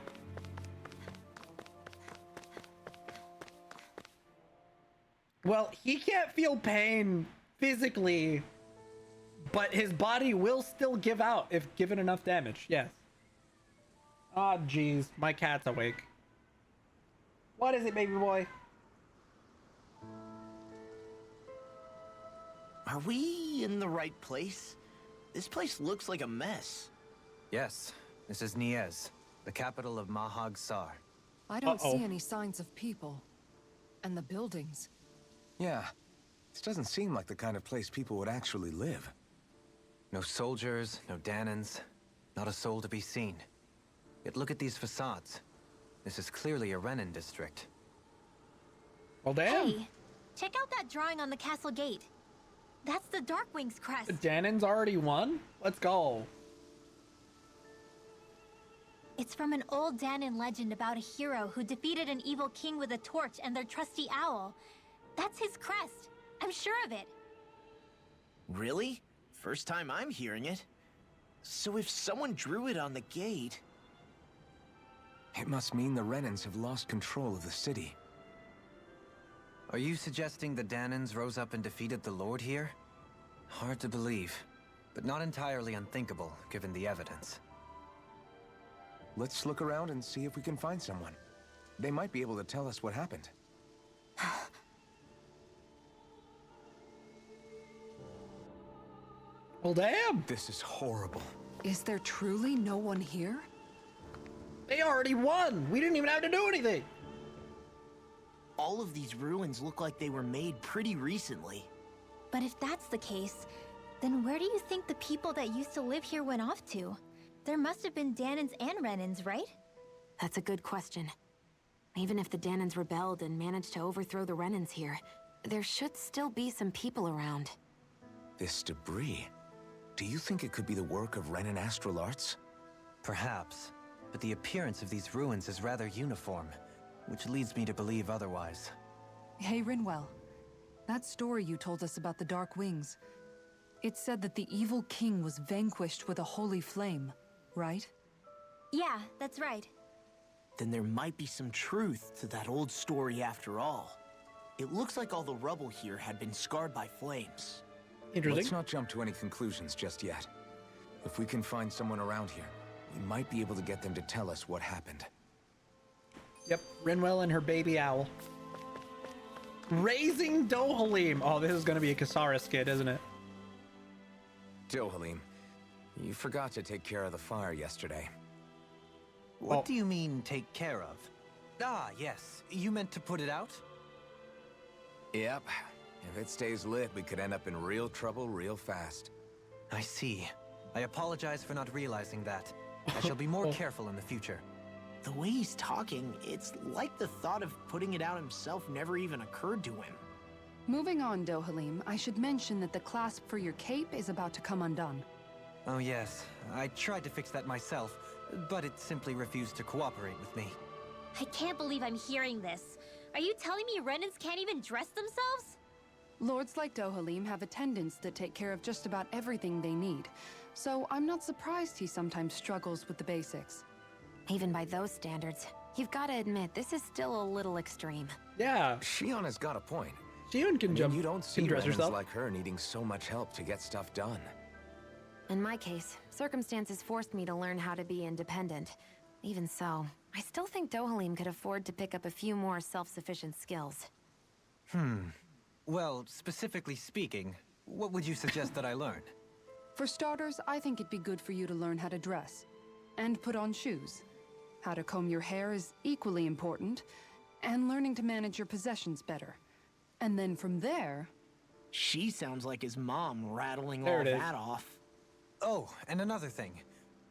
Speaker 1: Well, he can't feel pain physically, but his body will still give out if given enough damage. Yes. Oh, jeez. My cat's awake. What is it, baby boy?
Speaker 9: Are we in the right place? This place looks like a mess.
Speaker 6: Yes, this is Niez, the capital of Mahag Sar.
Speaker 3: I don't see any signs of people. And the buildings.
Speaker 2: Yeah, this doesn't seem like the kind of place people would actually live.
Speaker 6: No soldiers, no Danans, not a soul to be seen. Yet look at these facades. This is clearly a Renin district.
Speaker 1: Well, damn.
Speaker 4: Hey, check out that drawing on the castle gate. That's the Darkwing's crest.
Speaker 1: Danon's already won? Let's go.
Speaker 4: It's from an old Danon legend about a hero who defeated an evil king with a torch and their trusty owl. That's his crest. I'm sure of it.
Speaker 9: Really? First time I'm hearing it. So if someone drew it on the gate...
Speaker 2: It must mean the Renans have lost control of the city.
Speaker 6: Are you suggesting the Danans rose up and defeated the Lord here? Hard to believe, but not entirely unthinkable, given the evidence.
Speaker 2: Let's look around and see if we can find someone. They might be able to tell us what happened.
Speaker 1: Well, damn.
Speaker 2: This is horrible.
Speaker 3: Is there truly no one here?
Speaker 1: They already won. We didn't even have to do anything.
Speaker 9: All of these ruins look like they were made pretty recently.
Speaker 4: But if that's the case, then where do you think the people that used to live here went off to? There must have been Danons and Renins, right?
Speaker 7: That's a good question. Even if the Danons rebelled and managed to overthrow the Renins here, there should still be some people around.
Speaker 2: This debris. Do you think it could be the work of Renin astral arts?
Speaker 6: Perhaps, but the appearance of these ruins is rather uniform, which leads me to believe otherwise.
Speaker 3: Hey, Rinwell. That story you told us about the Dark Wings. It said that the evil king was vanquished with a holy flame, right?
Speaker 4: Yeah, that's right.
Speaker 9: Then there might be some truth to that old story after all. It looks like all the rubble here had been scarred by flames.
Speaker 1: Interesting.
Speaker 2: Let's not jump to any conclusions just yet. If we can find someone around here, we might be able to get them to tell us what happened.
Speaker 1: Yep, Rinwell and her baby owl. Raising Dohalim. Oh, this is going to be a Kasara skit, isn't it?
Speaker 2: Dohalim, you forgot to take care of the fire yesterday.
Speaker 6: What do you mean, take care of? Ah, yes. You meant to put it out?
Speaker 2: Yep. If it stays lit, we could end up in real trouble real fast.
Speaker 6: I see. I apologize for not realizing that. I shall be more careful in the future.
Speaker 9: The way he's talking, it's like the thought of putting it out himself never even occurred to him.
Speaker 3: Moving on, Dohalim, I should mention that the clasp for your cape is about to come undone.
Speaker 6: Oh yes, I tried to fix that myself, but it simply refused to cooperate with me.
Speaker 4: I can't believe I'm hearing this. Are you telling me Renins can't even dress themselves?
Speaker 3: Lords like Dohalim have attendants that take care of just about everything they need, so I'm not surprised he sometimes struggles with the basics.
Speaker 7: Even by those standards, you've got to admit this is still a little extreme.
Speaker 1: Yeah.
Speaker 2: Shion has got a point.
Speaker 1: Shion can jump.
Speaker 2: You don't see
Speaker 1: can dress
Speaker 2: Renans
Speaker 1: herself.
Speaker 2: like her needing so much help to get stuff done.
Speaker 7: In my case, circumstances forced me to learn how to be independent. Even so, I still think Dohalim could afford to pick up a few more self-sufficient skills.
Speaker 6: Well, specifically speaking, what would you suggest that I learn?
Speaker 3: For starters, I think it'd be good for you to learn how to dress. And put on shoes. How to comb your hair is equally important. And learning to manage your possessions better. And then from there...
Speaker 9: She sounds like his mom rattling
Speaker 1: There
Speaker 9: all
Speaker 1: it is.
Speaker 9: that off.
Speaker 6: Oh, and another thing.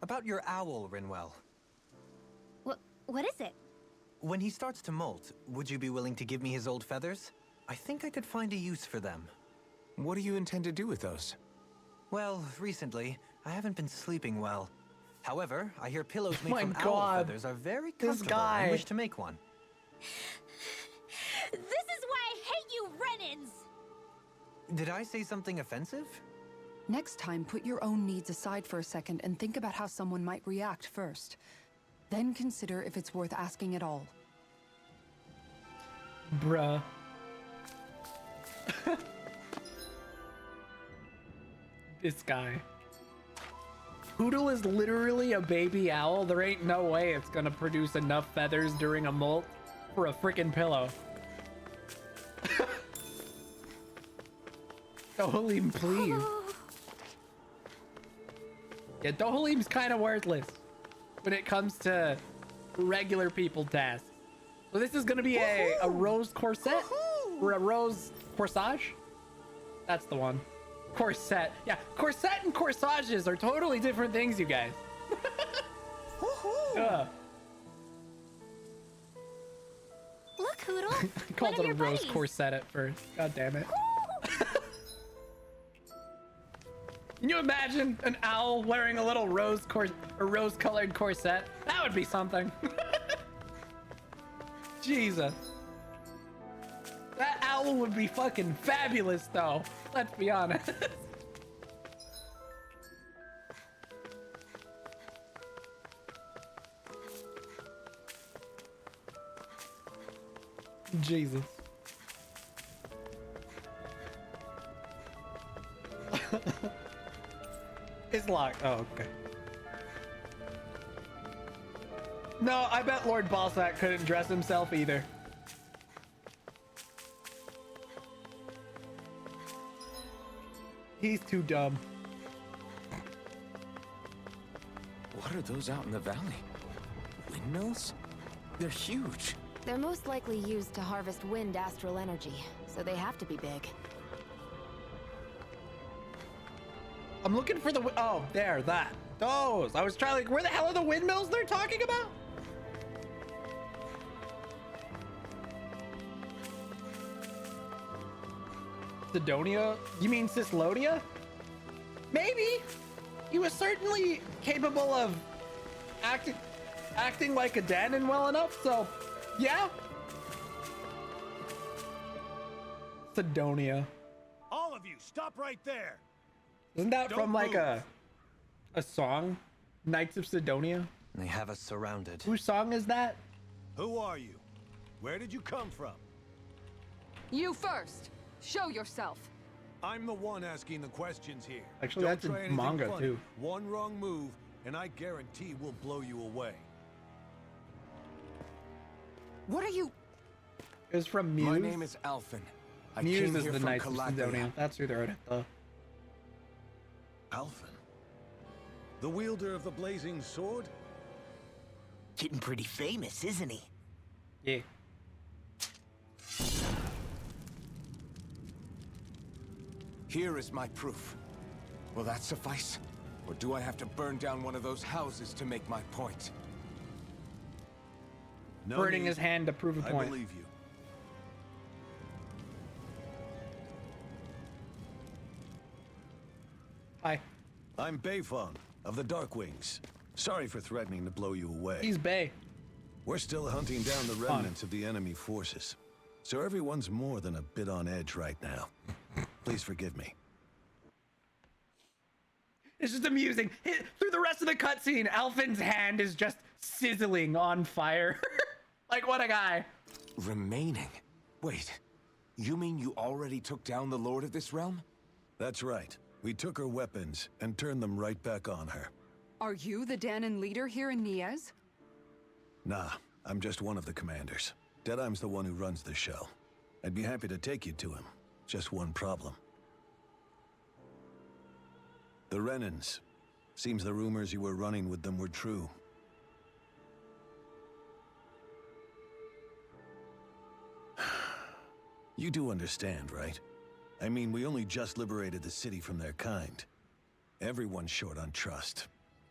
Speaker 6: About your owl, Rinwell.
Speaker 4: What is it?
Speaker 6: When he starts to molt, would you be willing to give me his old feathers? I think I could find a use for them.
Speaker 2: What do you intend to do with those?
Speaker 6: Well, recently, I haven't been sleeping well. However, I hear pillows made
Speaker 1: My
Speaker 6: from owl
Speaker 1: God.
Speaker 6: feathers are very
Speaker 1: This
Speaker 6: comfortable
Speaker 1: guy.
Speaker 6: and wish to make one.
Speaker 4: This is why I hate you, Renans!
Speaker 6: Did I say something offensive?
Speaker 3: Next time, put your own needs aside for a second and think about how someone might react first. Then consider if it's worth asking at all.
Speaker 1: Bruh. This guy. Poodle is literally a baby owl. There ain't no way it's gonna produce enough feathers during a molt for a freaking pillow. Dohalim, please. Yeah, Dohalim's kind of worthless when it comes to regular people tasks. So this is gonna be a rose corset or a rose corsage. That's the one. Corset. Yeah, corset and corsages are totally different things, you guys.
Speaker 4: Look, Hoodle.
Speaker 1: I called
Speaker 4: one
Speaker 1: it a
Speaker 4: of your
Speaker 1: rose
Speaker 4: buddies.
Speaker 1: corset at first. God damn it. Can you imagine an owl wearing a little rose-colored corset? That would be something. Jesus. That owl would be fucking fabulous, though. Let's be honest. Jesus. It's locked. Oh, okay. No, I bet Lord Balsack couldn't dress himself either. He's too dumb.
Speaker 2: What are those out in the valley? Windmills? They're huge.
Speaker 7: They're most likely used to harvest wind astral energy, so they have to be big.
Speaker 1: I'm looking for the... Oh, there, that. Those. I was trying, like, where the hell are the windmills they're talking about? Sidonia? You mean Cislodia? Maybe. He was certainly capable of acting like a Danon well enough, so yeah. Sidonia.
Speaker 5: All of you, stop right there.
Speaker 1: Isn't that
Speaker 5: Don't
Speaker 1: from like
Speaker 5: move.
Speaker 1: a song? Knights of Sidonia?
Speaker 6: They have us surrounded.
Speaker 1: Whose song is that?
Speaker 5: Who are you? Where did you come from?
Speaker 8: You first. Show yourself.
Speaker 5: I'm the one asking the questions here.
Speaker 1: Actually,
Speaker 5: Don't
Speaker 1: that's in
Speaker 5: try anything
Speaker 1: manga,
Speaker 5: funny.
Speaker 1: too.
Speaker 5: One wrong move, and I guarantee we'll blow you away.
Speaker 8: What are you...
Speaker 1: It was from Muse.
Speaker 2: My name is Alphen. I
Speaker 1: Muse
Speaker 2: came
Speaker 1: is
Speaker 2: here
Speaker 1: the
Speaker 2: from
Speaker 1: Knights of
Speaker 2: Calabria.
Speaker 1: Sidonia. That's who they're at.
Speaker 5: Alphen? The wielder of the blazing sword?
Speaker 9: Getting pretty famous, isn't he?
Speaker 1: Yeah.
Speaker 2: Here is my proof. Will that suffice? Or do I have to burn down one of those houses to make my point?
Speaker 5: No
Speaker 1: Burning
Speaker 5: need.
Speaker 1: his hand to prove a
Speaker 5: I
Speaker 1: point.
Speaker 5: believe you.
Speaker 1: Hi.
Speaker 5: I'm Beifong of the Darkwings. Sorry for threatening to blow you away.
Speaker 1: He's Bay.
Speaker 5: We're still hunting down the remnants of the enemy forces. So everyone's more than a bit on edge right now. Please forgive me.
Speaker 1: It's just amusing. Through the rest of the cutscene, Alphen's hand is just sizzling on fire. Like, what a guy.
Speaker 2: Remaining? Wait, you mean you already took down the Lord of this realm?
Speaker 5: That's right. We took her weapons and turned them right back on her.
Speaker 3: Are you the Danon leader here in Niez?
Speaker 5: Nah, I'm just one of the commanders. Deadeye's the one who runs the show. I'd be happy to take you to him. Just one problem. The Renans. Seems the rumors you were running with them were true. You do understand, right? I mean, we only just liberated the city from their kind. Everyone's short on trust.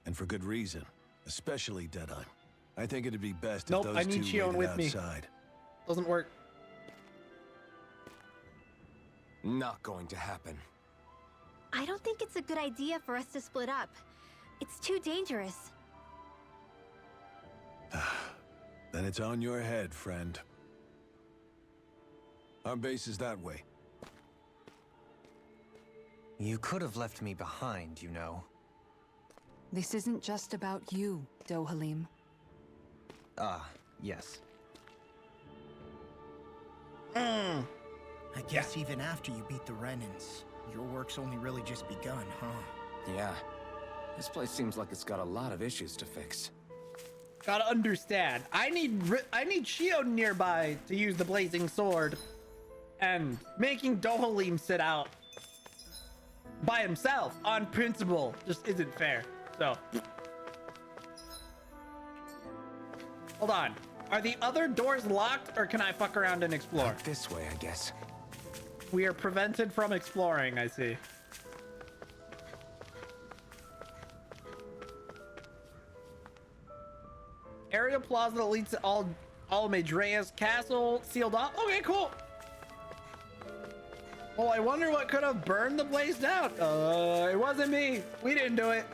Speaker 5: And for good reason. Especially Deadeye. I think it'd be best if those
Speaker 1: I need
Speaker 5: two
Speaker 1: Shion
Speaker 5: waited
Speaker 1: with
Speaker 5: outside.
Speaker 1: me. Doesn't work.
Speaker 2: Not going to happen.
Speaker 4: I don't think it's a good idea for us to split up. It's too dangerous.
Speaker 5: Then it's on your head, friend. Our base is that way.
Speaker 6: You could have left me behind, you know.
Speaker 3: This isn't just about you, Dohalim.
Speaker 6: Ah, yes.
Speaker 9: I guess even after you beat the Renans, your work's only really just begun, huh?
Speaker 2: Yeah. This place seems like it's got a lot of issues to fix.
Speaker 1: Gotta understand. I need Shion nearby to use the blazing sword, and making Dohalim sit out by himself on principle just isn't fair. So, hold on. Are the other doors locked, or can I fuck around and explore?
Speaker 2: This way, I guess.
Speaker 1: We are prevented from exploring, I see. Area plaza that leads to Almedrea's castle sealed off. Okay, cool. Well, I wonder what could have burned the place down. It wasn't me. We didn't do it.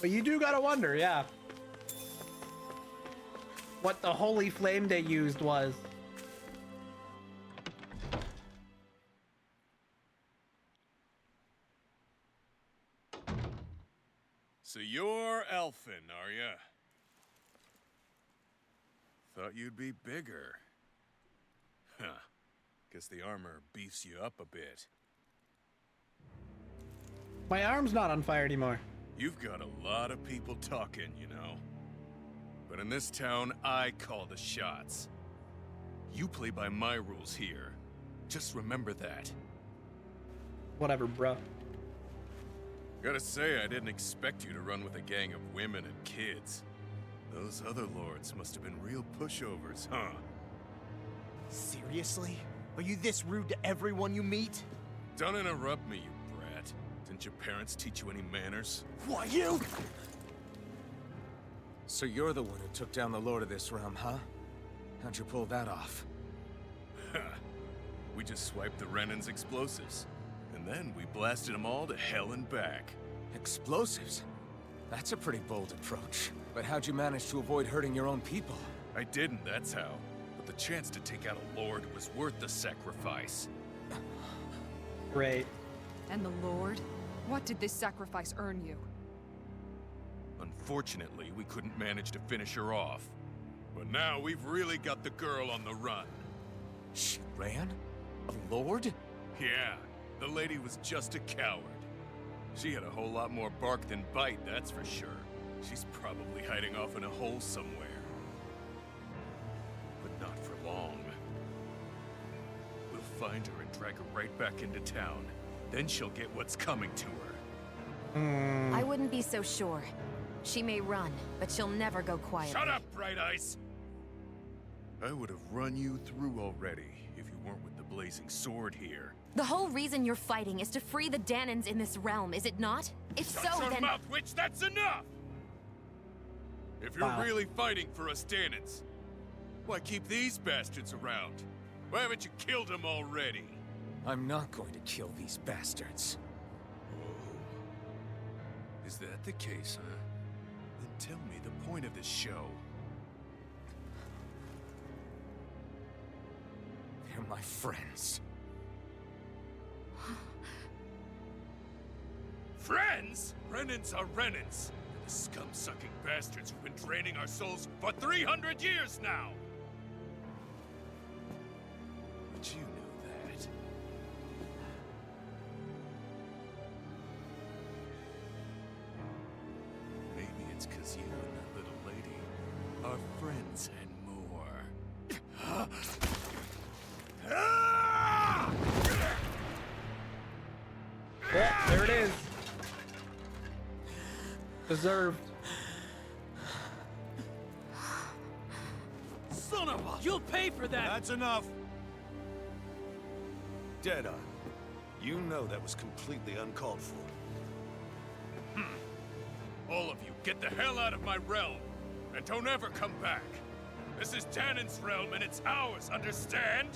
Speaker 1: But you do gotta wonder, yeah. What the holy flame they used was.
Speaker 10: So you're elfin, are ya? Thought you'd be bigger. Huh. Guess the armor beefs you up a bit.
Speaker 1: My arm's not on fire anymore.
Speaker 10: You've got a lot of people talking, you know. But in this town, I call the shots. You play by my rules here. Just remember that.
Speaker 1: Whatever, bro.
Speaker 10: Gotta say, I didn't expect you to run with a gang of women and kids. Those other lords must have been real pushovers, huh?
Speaker 9: Seriously? Are you this rude to everyone you meet?
Speaker 10: Don't interrupt me, you brat. Didn't your parents teach you any manners?
Speaker 9: Why, you?
Speaker 2: So you're the one who took down the lord of this realm, huh? How'd you pull that off?
Speaker 10: We just swiped the Renan's explosives. And then we blasted them all to hell and back.
Speaker 2: Explosives? That's a pretty bold approach. But how'd you manage to avoid hurting your own people?
Speaker 10: I didn't, that's how. But the chance to take out a lord was worth the sacrifice.
Speaker 1: Great.
Speaker 8: And the Lord? What did this sacrifice earn you?
Speaker 10: Unfortunately, we couldn't manage to finish her off. But now we've really got the girl on the run.
Speaker 2: She ran? A lord?
Speaker 10: Yeah, the lady was just a coward. She had a whole lot more bark than bite, that's for sure. She's probably hiding off in a hole somewhere. But not for long. We'll find her and drag her right back into town. Then she'll get what's coming to her.
Speaker 7: I wouldn't be so sure. She may run, but she'll never go quiet.
Speaker 10: Shut up, Bright Eyes! I would have run you through already if you weren't with the blazing sword here.
Speaker 7: The whole reason you're fighting is to free the Danons in this realm, is it not? If
Speaker 10: Shut
Speaker 7: so,
Speaker 10: your
Speaker 7: then...
Speaker 10: mouth, witch! That's enough! If you're
Speaker 1: Wow.
Speaker 10: really fighting for us Danons, why keep these bastards around? Why haven't you killed them already?
Speaker 2: I'm not going to kill these bastards.
Speaker 10: Oh. Is that the case, huh? Then tell me the point of this show.
Speaker 2: They're my friends.
Speaker 10: Friends? Renans are Renans. They're the scum-sucking bastards who've been draining our souls for 300 years now! of friends and more.
Speaker 1: Oh, there it is. Deserved.
Speaker 10: Son of a... You'll pay for that! That's enough!
Speaker 5: Deadeye, you know that was completely uncalled for.
Speaker 10: All of you, get the hell out of my realm! And don't ever come back! This is Danon's realm and it's ours, understand?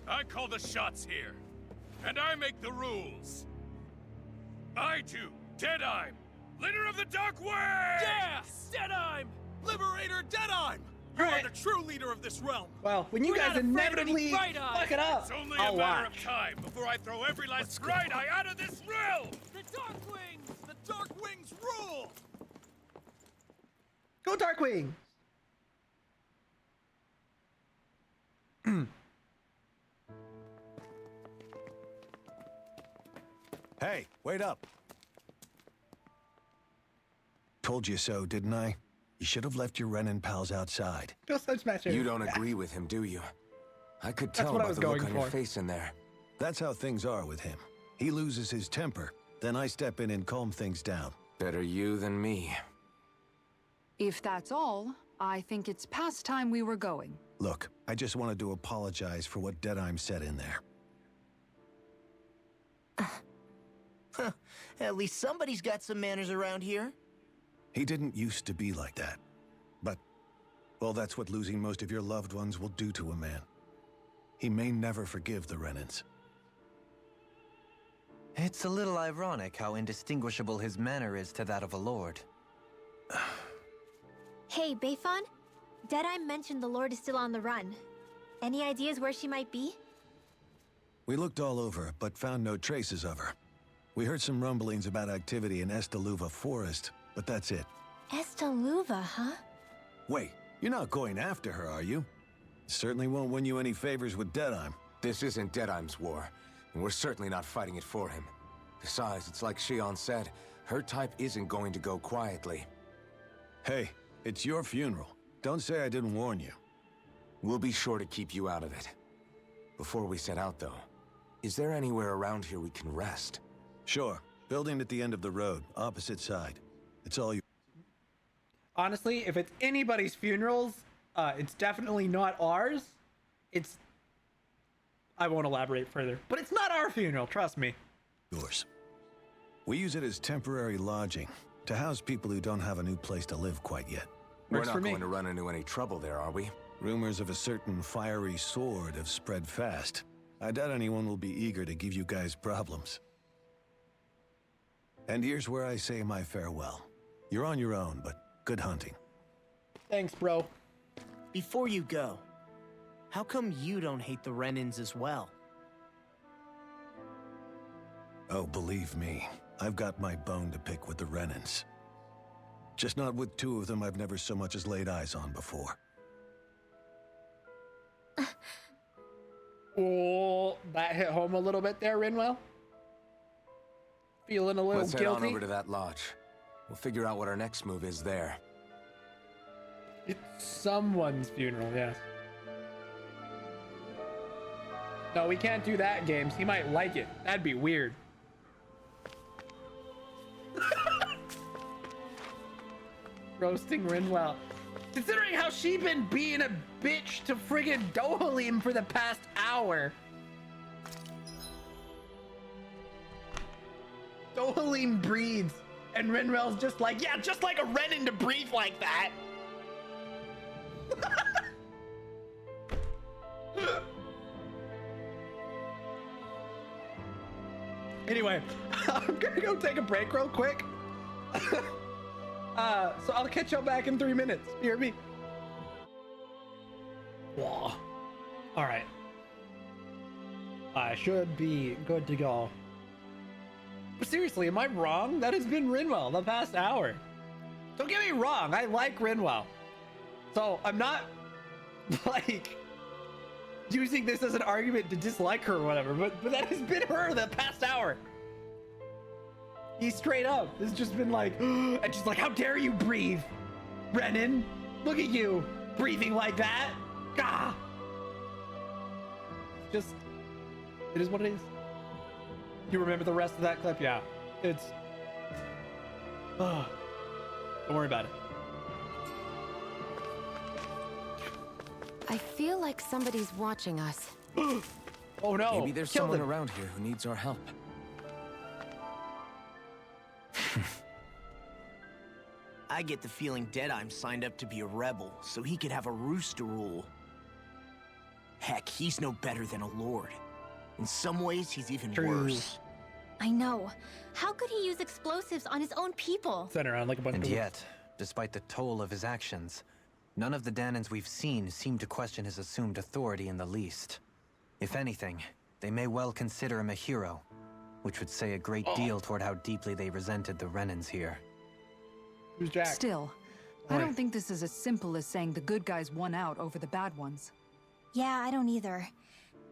Speaker 10: I call the shots here. And I make the rules. I do, Deadeye, leader of the Dark Way!
Speaker 11: Yeah! Deadeye! Liberator Deadeye! You are the true leader of this realm!
Speaker 1: Well, when you
Speaker 11: We're
Speaker 1: guys
Speaker 11: not afraid of any
Speaker 1: inevitably
Speaker 11: Bright Eye.
Speaker 1: fuck it up,
Speaker 10: It's only
Speaker 1: I'll
Speaker 10: a matter
Speaker 1: watch.
Speaker 10: of time before I throw every last Bright Eye out of this realm!
Speaker 11: The Dark Wings! The Dark Wings rule!
Speaker 1: Go Darkwing!
Speaker 5: Hey, wait up. Told you so, didn't I? You should have left your Renin pals outside.
Speaker 1: Go smash
Speaker 2: You don't agree with him, do you? I could
Speaker 1: That's
Speaker 2: tell
Speaker 1: what I
Speaker 2: by
Speaker 1: was
Speaker 2: the look
Speaker 1: going
Speaker 2: on your
Speaker 1: for.
Speaker 2: face in there.
Speaker 5: That's how things are with him. He loses his temper, then I step in and calm things down.
Speaker 2: Better you than me.
Speaker 3: If that's all, I think it's past time we were going.
Speaker 5: Look, I just wanted to apologize for what Deadeye said in there.
Speaker 9: At least somebody's got some manners around here.
Speaker 5: He didn't used to be like that. But, well, that's what losing most of your loved ones will do to a man. He may never forgive the Renins.
Speaker 6: It's a little ironic how indistinguishable his manner is to that of a lord.
Speaker 4: Hey, Bayfon? Deadeye mentioned the Lord is still on the run. Any ideas where she might be?
Speaker 5: We looked all over, but found no traces of her. We heard some rumblings about activity in Estaluva Forest, but that's it.
Speaker 4: Estaluva, huh?
Speaker 5: Wait, you're not going after her, are you? Certainly won't win you any favors with Deadeye.
Speaker 2: This isn't Deadeye's war, and we're certainly not fighting it for him. Besides, it's like Shion said, her type isn't going to go quietly.
Speaker 5: Hey, it's your funeral. Don't say I didn't warn you.
Speaker 2: We'll be sure to keep you out of it. Before we set out, though, is there anywhere around here we can rest?
Speaker 5: Sure. Building at the end of the road, opposite side. It's all you.
Speaker 1: Honestly, if it's anybody's funerals, it's definitely not ours. It's... I won't elaborate further. But it's not our funeral, trust me.
Speaker 5: Yours. We use it as temporary lodging, to house people who don't have a new place to live quite yet.
Speaker 2: We're
Speaker 1: Works
Speaker 2: not
Speaker 1: for me.
Speaker 2: going to run into any trouble there, are we?
Speaker 5: Rumors of a certain fiery sword have spread fast. I doubt anyone will be eager to give you guys problems. And here's where I say my farewell. You're on your own, but good hunting.
Speaker 1: Thanks, bro.
Speaker 9: Before you go, how come you don't hate the Renins as well?
Speaker 5: Oh, believe me, I've got my bone to pick with the Renins. Just not with two of them I've never so much as laid eyes on before.
Speaker 1: Oh, that hit home a little bit there, Rinwell. Feeling a little
Speaker 2: Let's head
Speaker 1: guilty.
Speaker 2: on over to that lodge. We'll figure out what our next move is there.
Speaker 1: It's someone's funeral, yes. No, we can't do that, Games. He might like it. That'd be weird. Roasting Rinwell. Considering how she been being a bitch to friggin' Dohalim for the past hour. Dohalim breathes, and Rinwell's just like, yeah, just like a Renin to breathe like that. Anyway, I'm gonna go take a break real quick. So I'll catch y'all back in 3 minutes. You hear me? Whoa. All right. I should be good to go. But seriously, am I wrong? That has been Rinwell the past hour. Don't get me wrong, I like Rinwell. So I'm not like using this as an argument to dislike her or whatever, but that has been her the past hour. He straight up has just been like, and she's like, how dare you breathe? Renan, look at you, breathing like that. Gah! Just, it is what it is. You remember the rest of that clip? Yeah, it's, don't worry about it.
Speaker 7: I feel like somebody's watching us.
Speaker 1: Oh no!
Speaker 2: Maybe there's
Speaker 1: Kill
Speaker 2: someone
Speaker 1: them.
Speaker 2: around here who needs our help.
Speaker 9: I get the feeling Deadeye signed up to be a rebel, so he could have a roost to rule. Heck, he's no better than a lord. In some ways, he's even worse.
Speaker 4: I know. How could he use explosives on his own people?
Speaker 1: Send around like a bunch
Speaker 6: And
Speaker 1: of
Speaker 6: yet, despite the toll of his actions, none of the Danans we've seen seem to question his assumed authority in the least. If anything, they may well consider him a hero, which would say a great deal toward how deeply they resented the Renans here.
Speaker 1: Who's Jack?
Speaker 3: Still, I don't think this is as simple as saying the good guys won out over the bad ones.
Speaker 4: Yeah, I don't either.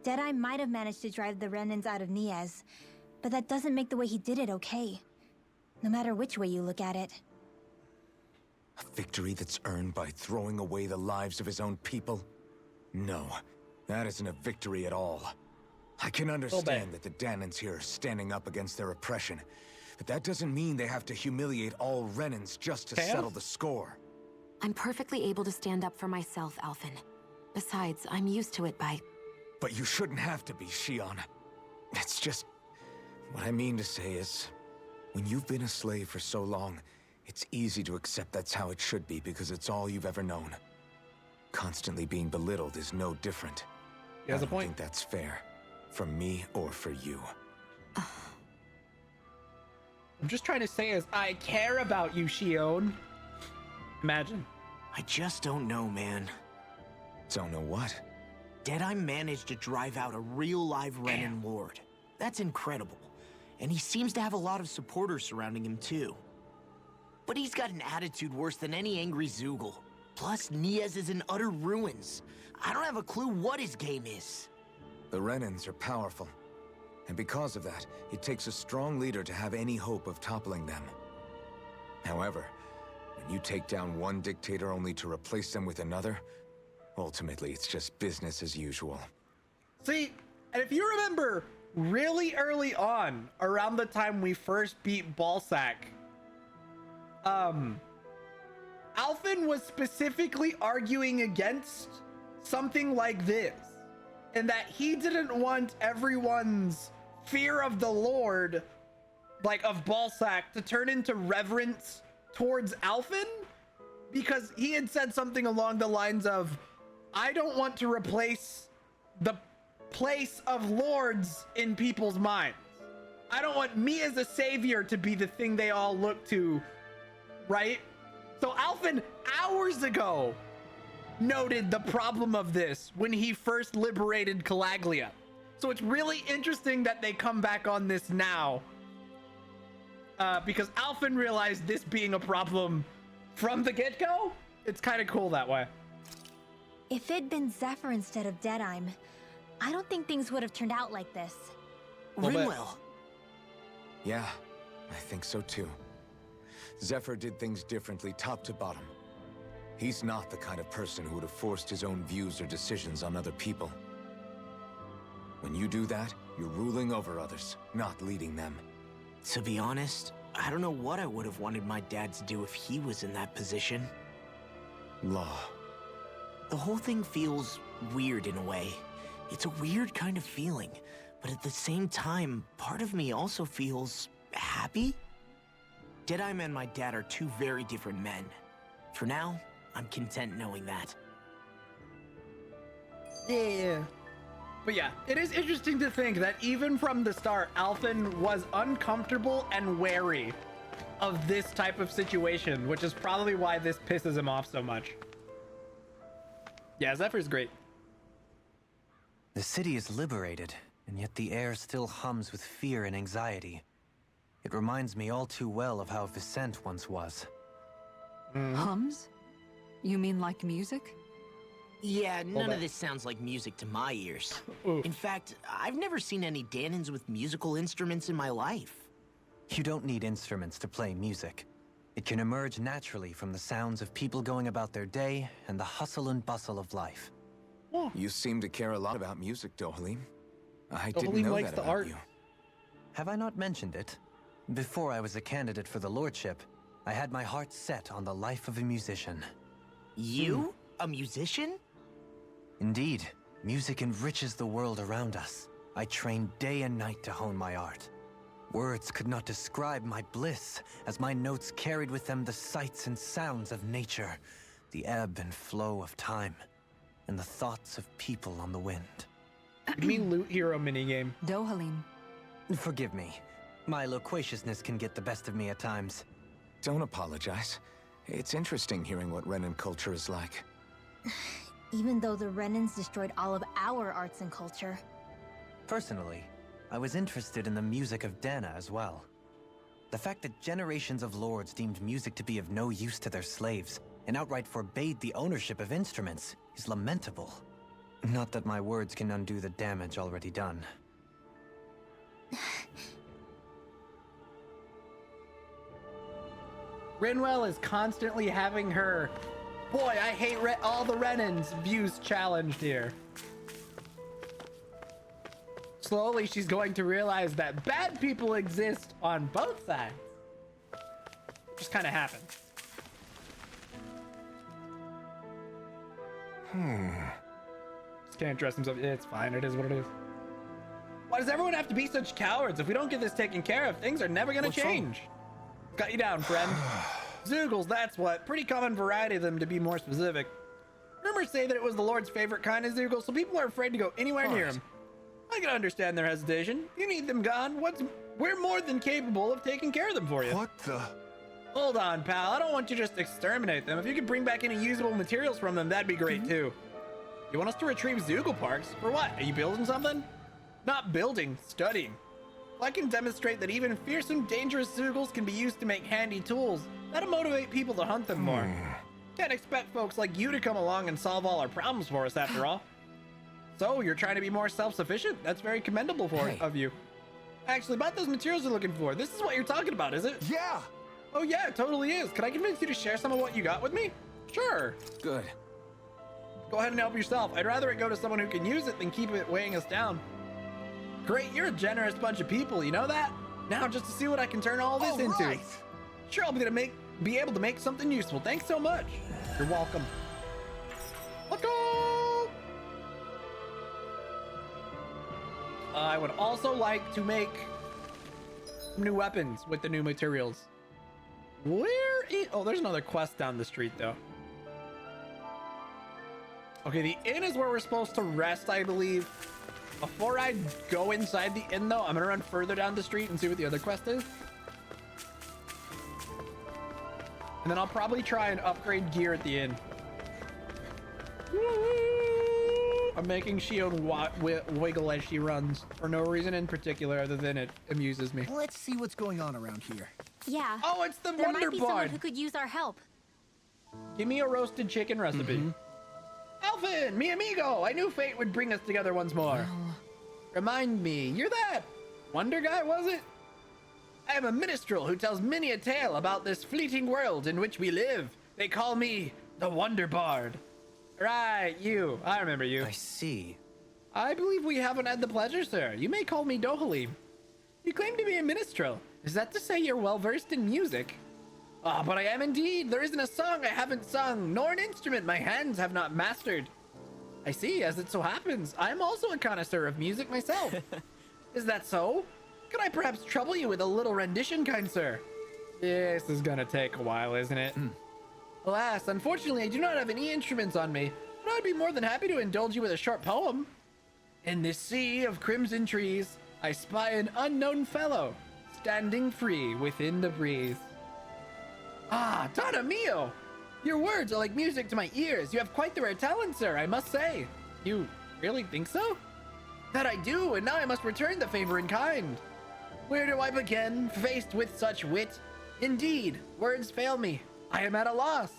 Speaker 4: Deadeye might have managed to drive the Renans out of Niaz, but that doesn't make the way he did it okay. No matter which way you look at it.
Speaker 2: A victory that's earned by throwing away the lives of his own people? No, that isn't a victory at all. I can understand that the Danans here are standing up against their oppression, but that doesn't mean they have to humiliate all Renans just to settle the score.
Speaker 7: I'm perfectly able to stand up for myself, Alphen. Besides, I'm used to it by...
Speaker 2: But you shouldn't have to be, Shion. It's just... What I mean to say is, when you've been a slave for so long, it's easy to accept that's how it should be because it's all you've ever known. Constantly being belittled is no different.
Speaker 1: He has a
Speaker 2: I don't
Speaker 1: point.
Speaker 2: think that's fair. For me or for you.
Speaker 1: I'm just trying to say is, I care about you, Shion. Imagine.
Speaker 9: I just don't know, man.
Speaker 2: Don't know what?
Speaker 9: Deadeye managed to drive out a real live Renan lord. That's incredible. And he seems to have a lot of supporters surrounding him too. But he's got an attitude worse than any angry Zoogle. Plus, Niaz is in utter ruins. I don't have a clue what his game is.
Speaker 2: The Renans are powerful. And because of that, it takes a strong leader to have any hope of toppling them. However, when you take down one dictator only to replace them with another, ultimately it's just business as usual.
Speaker 1: See, and if you remember, really early on, around the time we first beat Balsac, Alphen was specifically arguing against something like this, and that he didn't want everyone's fear of the Lord, like of Balsac, to turn into reverence towards Alphen, because he had said something along the lines of, I don't want to replace the place of lords in people's minds. I don't want me as a savior to be the thing they all look to, right? So Alphen, hours ago, noted the problem of this when he first liberated Calaglia. So it's really interesting that they come back on this now, because Alphen realized this being a problem from the get-go. It's kind of cool that way.
Speaker 4: If it'd been Zephyr instead of Deadeye, I don't think things would have turned out like this.
Speaker 9: Rinwell.
Speaker 2: Yeah, I think so too. Zephyr did things differently top to bottom. He's not the kind of person who would have forced his own views or decisions on other people. When you do that, you're ruling over others, not leading them.
Speaker 9: To be honest, I don't know what I would have wanted my dad to do if he was in that position.
Speaker 2: Law.
Speaker 9: The whole thing feels weird in a way. It's a weird kind of feeling, but at the same time, part of me also feels happy. Deadeye and my dad are two very different men. For now, I'm content knowing that.
Speaker 1: Yeah. But yeah, it is interesting to think that even from the start, Alphen was uncomfortable and wary of this type of situation, which is probably why this pisses him off so much. Yeah, Zephyr's great.
Speaker 6: The city is liberated, and yet the air still hums with fear and anxiety. It reminds me all too well of how Vicente once was.
Speaker 3: Hums? You mean like music?
Speaker 9: Yeah, none of this sounds like music to my ears. In fact, I've never seen any Danans with musical instruments in my life.
Speaker 6: You don't need instruments to play music. It can emerge naturally from the sounds of people going about their day and the hustle and bustle of life.
Speaker 2: You seem to care a lot about music, Dohalim. I didn't
Speaker 1: Dohalim
Speaker 2: know
Speaker 1: likes
Speaker 2: that
Speaker 1: the
Speaker 2: about
Speaker 1: art.
Speaker 2: you.
Speaker 6: Have I not mentioned it? Before I was a candidate for the lordship, I had my heart set on the life of a musician.
Speaker 9: You? A musician?
Speaker 6: Indeed, music enriches the world around us. I trained day and night to hone my art. Words could not describe my bliss, as my notes carried with them the sights and sounds of nature, the ebb and flow of time, and the thoughts of people on the wind.
Speaker 1: Give me Loot Hero minigame.
Speaker 3: Dohalim.
Speaker 6: Forgive me. My loquaciousness can get the best of me at times.
Speaker 2: Don't apologize. It's interesting hearing what Renan culture is like.
Speaker 4: Even though the Renans destroyed all of our arts and culture.
Speaker 6: Personally, I was interested in the music of Dana as well. The fact that generations of lords deemed music to be of no use to their slaves and outright forbade the ownership of instruments is lamentable. Not that my words can undo the damage already done.
Speaker 1: Rinwell is constantly having her, boy, I hate all the Renans views challenged here. Slowly, she's going to realize that bad people exist on both sides. Just kind of happened. Just can't dress himself. It's fine. It is what it is. Why does everyone have to be such cowards? If we don't get this taken care of, things are never going to change. Got you down, friend. Zoogles, that's what. Pretty common variety of them, to be more specific. Rumors say that it was the Lord's favorite kind of Zoogle, so people are afraid to go anywhere near him. I can understand their hesitation. You need them gone. We're more than capable of taking care of them for you.
Speaker 5: What the?
Speaker 1: Hold on, pal. I don't want you to just exterminate them. If you could bring back any usable materials from them, that'd be great too. You want us to retrieve Zoogle parks? For what? Are you building something? Not building, studying. If I can demonstrate that even fearsome, dangerous Zoogles can be used to make handy tools, that'll motivate people to hunt them more. Can't expect folks like you to come along and solve all our problems for us, after all. So, you're trying to be more self-sufficient? That's very commendable of you. Actually, about those materials you're looking for, this is what you're talking about, is it?
Speaker 5: Yeah!
Speaker 1: Oh yeah, it totally is. Can I convince you to share some of what you got with me? Sure.
Speaker 2: Good.
Speaker 1: Go ahead and help yourself. I'd rather it go to someone who can use it than keep it weighing us down. Great, you're a generous bunch of people, you know that? Now just to see what I can turn all this into.
Speaker 5: Right.
Speaker 1: Sure, I'll be able to make something useful. Thanks so much. You're welcome. Let's go! I would also like to make new weapons with the new materials. Oh, there's another quest down the street, though. Okay, the inn is where we're supposed to rest, I believe. Before I go inside the inn, though, I'm gonna run further down the street and see what the other quest is. And then I'll probably try and upgrade gear at the inn. I'm making Shion wiggle as she runs for no reason in particular other than it amuses me.
Speaker 11: Let's see what's going on around here.
Speaker 4: Yeah.
Speaker 1: Oh, it's the
Speaker 4: there
Speaker 1: Wonder
Speaker 4: might be someone
Speaker 1: Bard.
Speaker 4: who could use our help.
Speaker 1: Give me a roasted chicken recipe. Alvin, mi amigo, I knew fate would bring us together once more. Remind me, you're that wonder guy, was it? I am a minstrel who tells many a tale about this fleeting world in which we live. They call me the Wonder Bard. Right, you. I remember you.
Speaker 6: I see.
Speaker 1: I believe we haven't had the pleasure, sir. You may call me Dohalim. You claim to be a minstrel. Is that to say you're well-versed in music? Ah, but I am indeed. There isn't a song I haven't sung, nor an instrument my hands have not mastered. I see, as it so happens, I am also a connoisseur of music myself. Is that so? Could I perhaps trouble you with a little rendition, kind sir? This is gonna take a while, isn't it? Alas, unfortunately, I do not have any instruments on me, but I'd be more than happy to indulge you with a short poem. In this sea of crimson trees, I spy an unknown fellow, standing free within the breeze. Ah, Donna mio! Your words are like music to my ears. You have quite the rare talent, sir, I must say. You really think so? That I do, and now I must return the favor in kind. Where do I begin, faced with such wit? Indeed, words fail me. I am at a loss.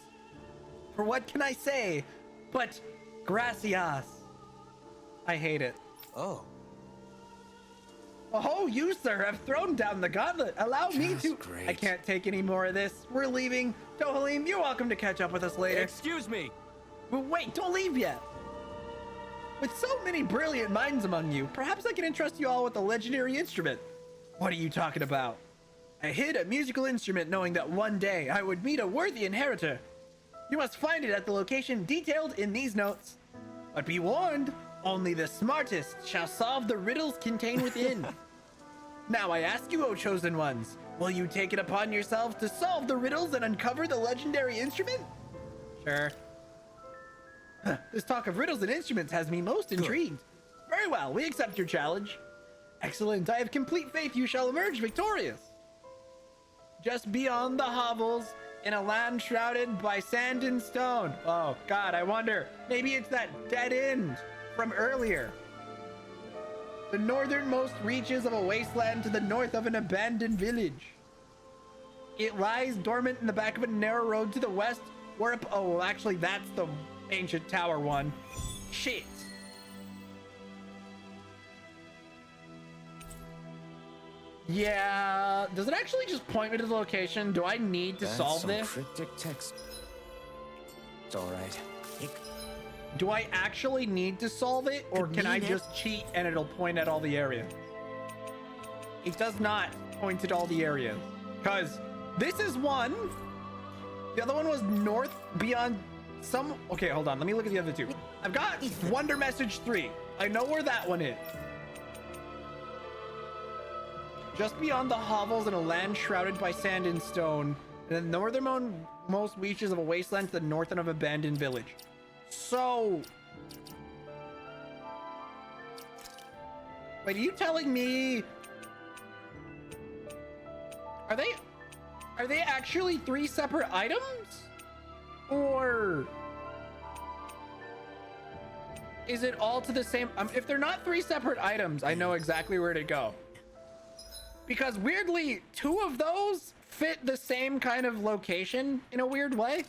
Speaker 1: For what can I say but gracias? I hate it.
Speaker 6: Oh.
Speaker 1: Oh, you, sir, have thrown down the gauntlet. Allow me to...
Speaker 2: great.
Speaker 1: I can't take any more of this. We're leaving. Dohalim, you're welcome to catch up with us later.
Speaker 11: Excuse me.
Speaker 1: But wait, don't leave yet. With so many brilliant minds among you, perhaps I can entrust you all with a legendary instrument. What are you talking about? I hid a musical instrument knowing that one day I would meet a worthy inheritor. You must find it at the location detailed in these notes. But be warned, only the smartest shall solve the riddles contained within. Now I ask you, O chosen ones, will you take it upon yourselves to solve the riddles and uncover the legendary instrument? Sure. This talk of riddles and instruments has me most intrigued. Very well, we accept your challenge. Excellent, I have complete faith you shall emerge victorious. Just beyond the hovels, in a land shrouded by sand and stone. Oh, God, I wonder. Maybe it's that dead end from earlier. The northernmost reaches of a wasteland to the north of an abandoned village. It lies dormant in the back of a narrow road to the west, where... Oh, actually, that's the ancient tower one. Shit. Yeah, does it actually just point me to the location? Do I need to solve this?
Speaker 2: Cryptic text. It's all right.
Speaker 1: Do I actually need to solve it, or can I just cheat and it'll point at all the areas? It does not point at all the areas, because this is one. The other one was north beyond some... Okay, hold on. Let me look at the other two. I've got Wonder Message 3. I know where that one is. Just beyond the hovels in a land shrouded by sand and stone, and the northernmost reaches of a wasteland to the north of an abandoned village. So... Wait, are you telling me... Are they actually 3 separate items? Or... is it all to the same... if they're not 3 separate items, I know exactly where to go. Because weirdly, 2 of those fit the same kind of location in a weird way.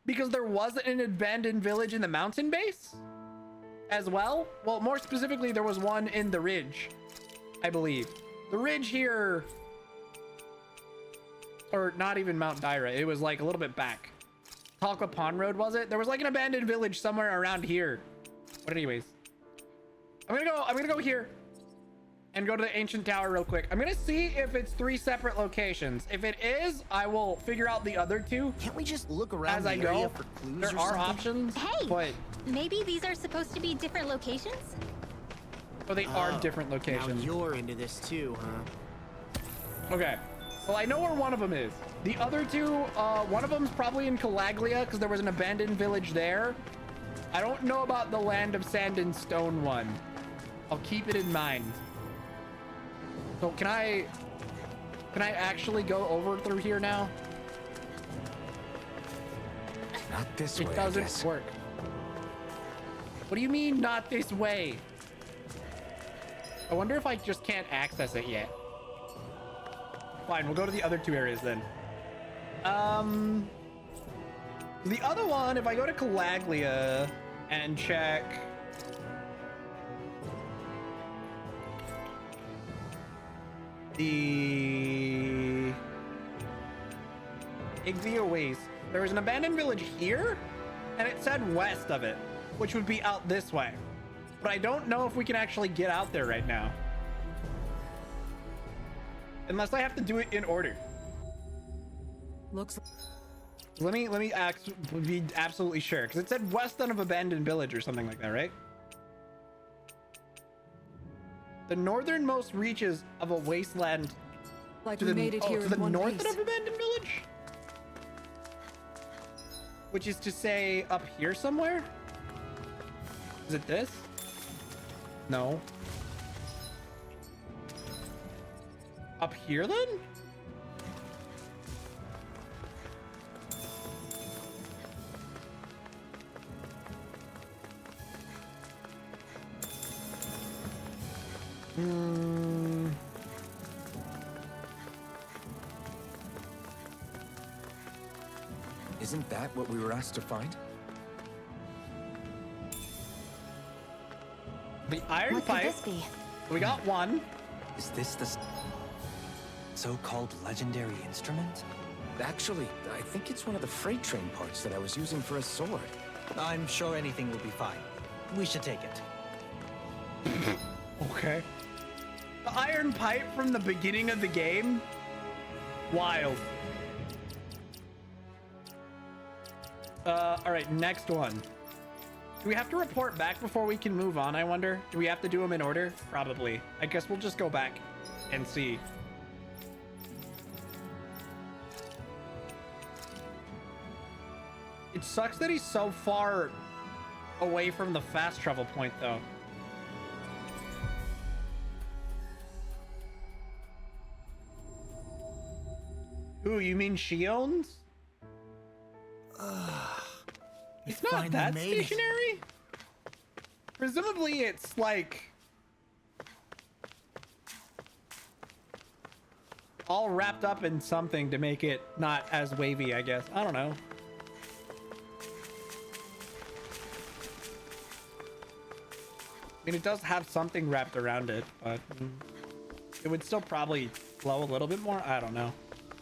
Speaker 1: Because there was an abandoned village in the mountain base as well. Well, more specifically, there was one in the ridge, I believe. The ridge here, or not even Mount Dyra, it was like a little bit back. Talca Pond Road, was it? There was like an abandoned village somewhere around here. But anyways, I'm gonna go here and go to the ancient tower real quick. I'm gonna see if it's 3 separate locations. If it is, I will figure out the other 2.
Speaker 9: Can't we just look around
Speaker 1: as I
Speaker 9: the area
Speaker 1: go?
Speaker 9: for clues
Speaker 1: There
Speaker 9: or
Speaker 1: are
Speaker 9: something?
Speaker 1: options.
Speaker 4: Hey,
Speaker 1: but
Speaker 4: maybe these are supposed to be different locations?
Speaker 1: oh, they are different
Speaker 9: Now
Speaker 1: locations.
Speaker 9: you're into this too, huh?
Speaker 1: Okay. Well, I know where one of them is. The other 2, one of them's probably in Calaglia because there was an abandoned village there. I don't know about the land of sand and stone one. I'll keep it in mind. So can I actually go over through here now?
Speaker 2: Not this way,
Speaker 1: It
Speaker 2: I
Speaker 1: doesn't
Speaker 2: guess.
Speaker 1: work. What do you mean not this way? I wonder if I just can't access it yet. Fine, we'll go to the other 2 areas then. The other one, if I go to Calaglia and check... the Igvia Waste. There was an abandoned village here, and it said west of it, which would be out this way. But I don't know if we can actually get out there right now. Unless I have to do it in order.
Speaker 8: Looks...
Speaker 1: Let me be absolutely sure, because it said west of abandoned village or something like that, right? The northernmost reaches of a wasteland
Speaker 8: like
Speaker 1: to
Speaker 8: we
Speaker 1: the,
Speaker 8: made it here
Speaker 1: to
Speaker 8: in
Speaker 1: the
Speaker 8: one
Speaker 1: north
Speaker 8: piece.
Speaker 1: of abandoned village? Which is to say up here somewhere? Is it this? No. Up here then?
Speaker 2: Isn't that what we were asked to find?
Speaker 1: The iron
Speaker 7: What could
Speaker 1: pipe.
Speaker 7: this be?
Speaker 1: We got one.
Speaker 6: Is this the so-called legendary instrument?
Speaker 2: Actually, I think it's one of the freight train parts that I was using for a sword.
Speaker 6: I'm sure anything will be fine. We should take it.
Speaker 1: Okay. The iron pipe from the beginning of the game? Wild. All right, next one. Do we have to report back before we can move on, I wonder? Do we have to do them in order? Probably. I guess we'll just go back and see. It sucks that he's so far away from the fast travel point, though. Who, you mean she owns? It's not that stationary? Presumably it's like all wrapped up in something to make it not as wavy, I guess. I don't know. I mean, it does have something wrapped around it, but it would still probably flow a little bit more. I don't know.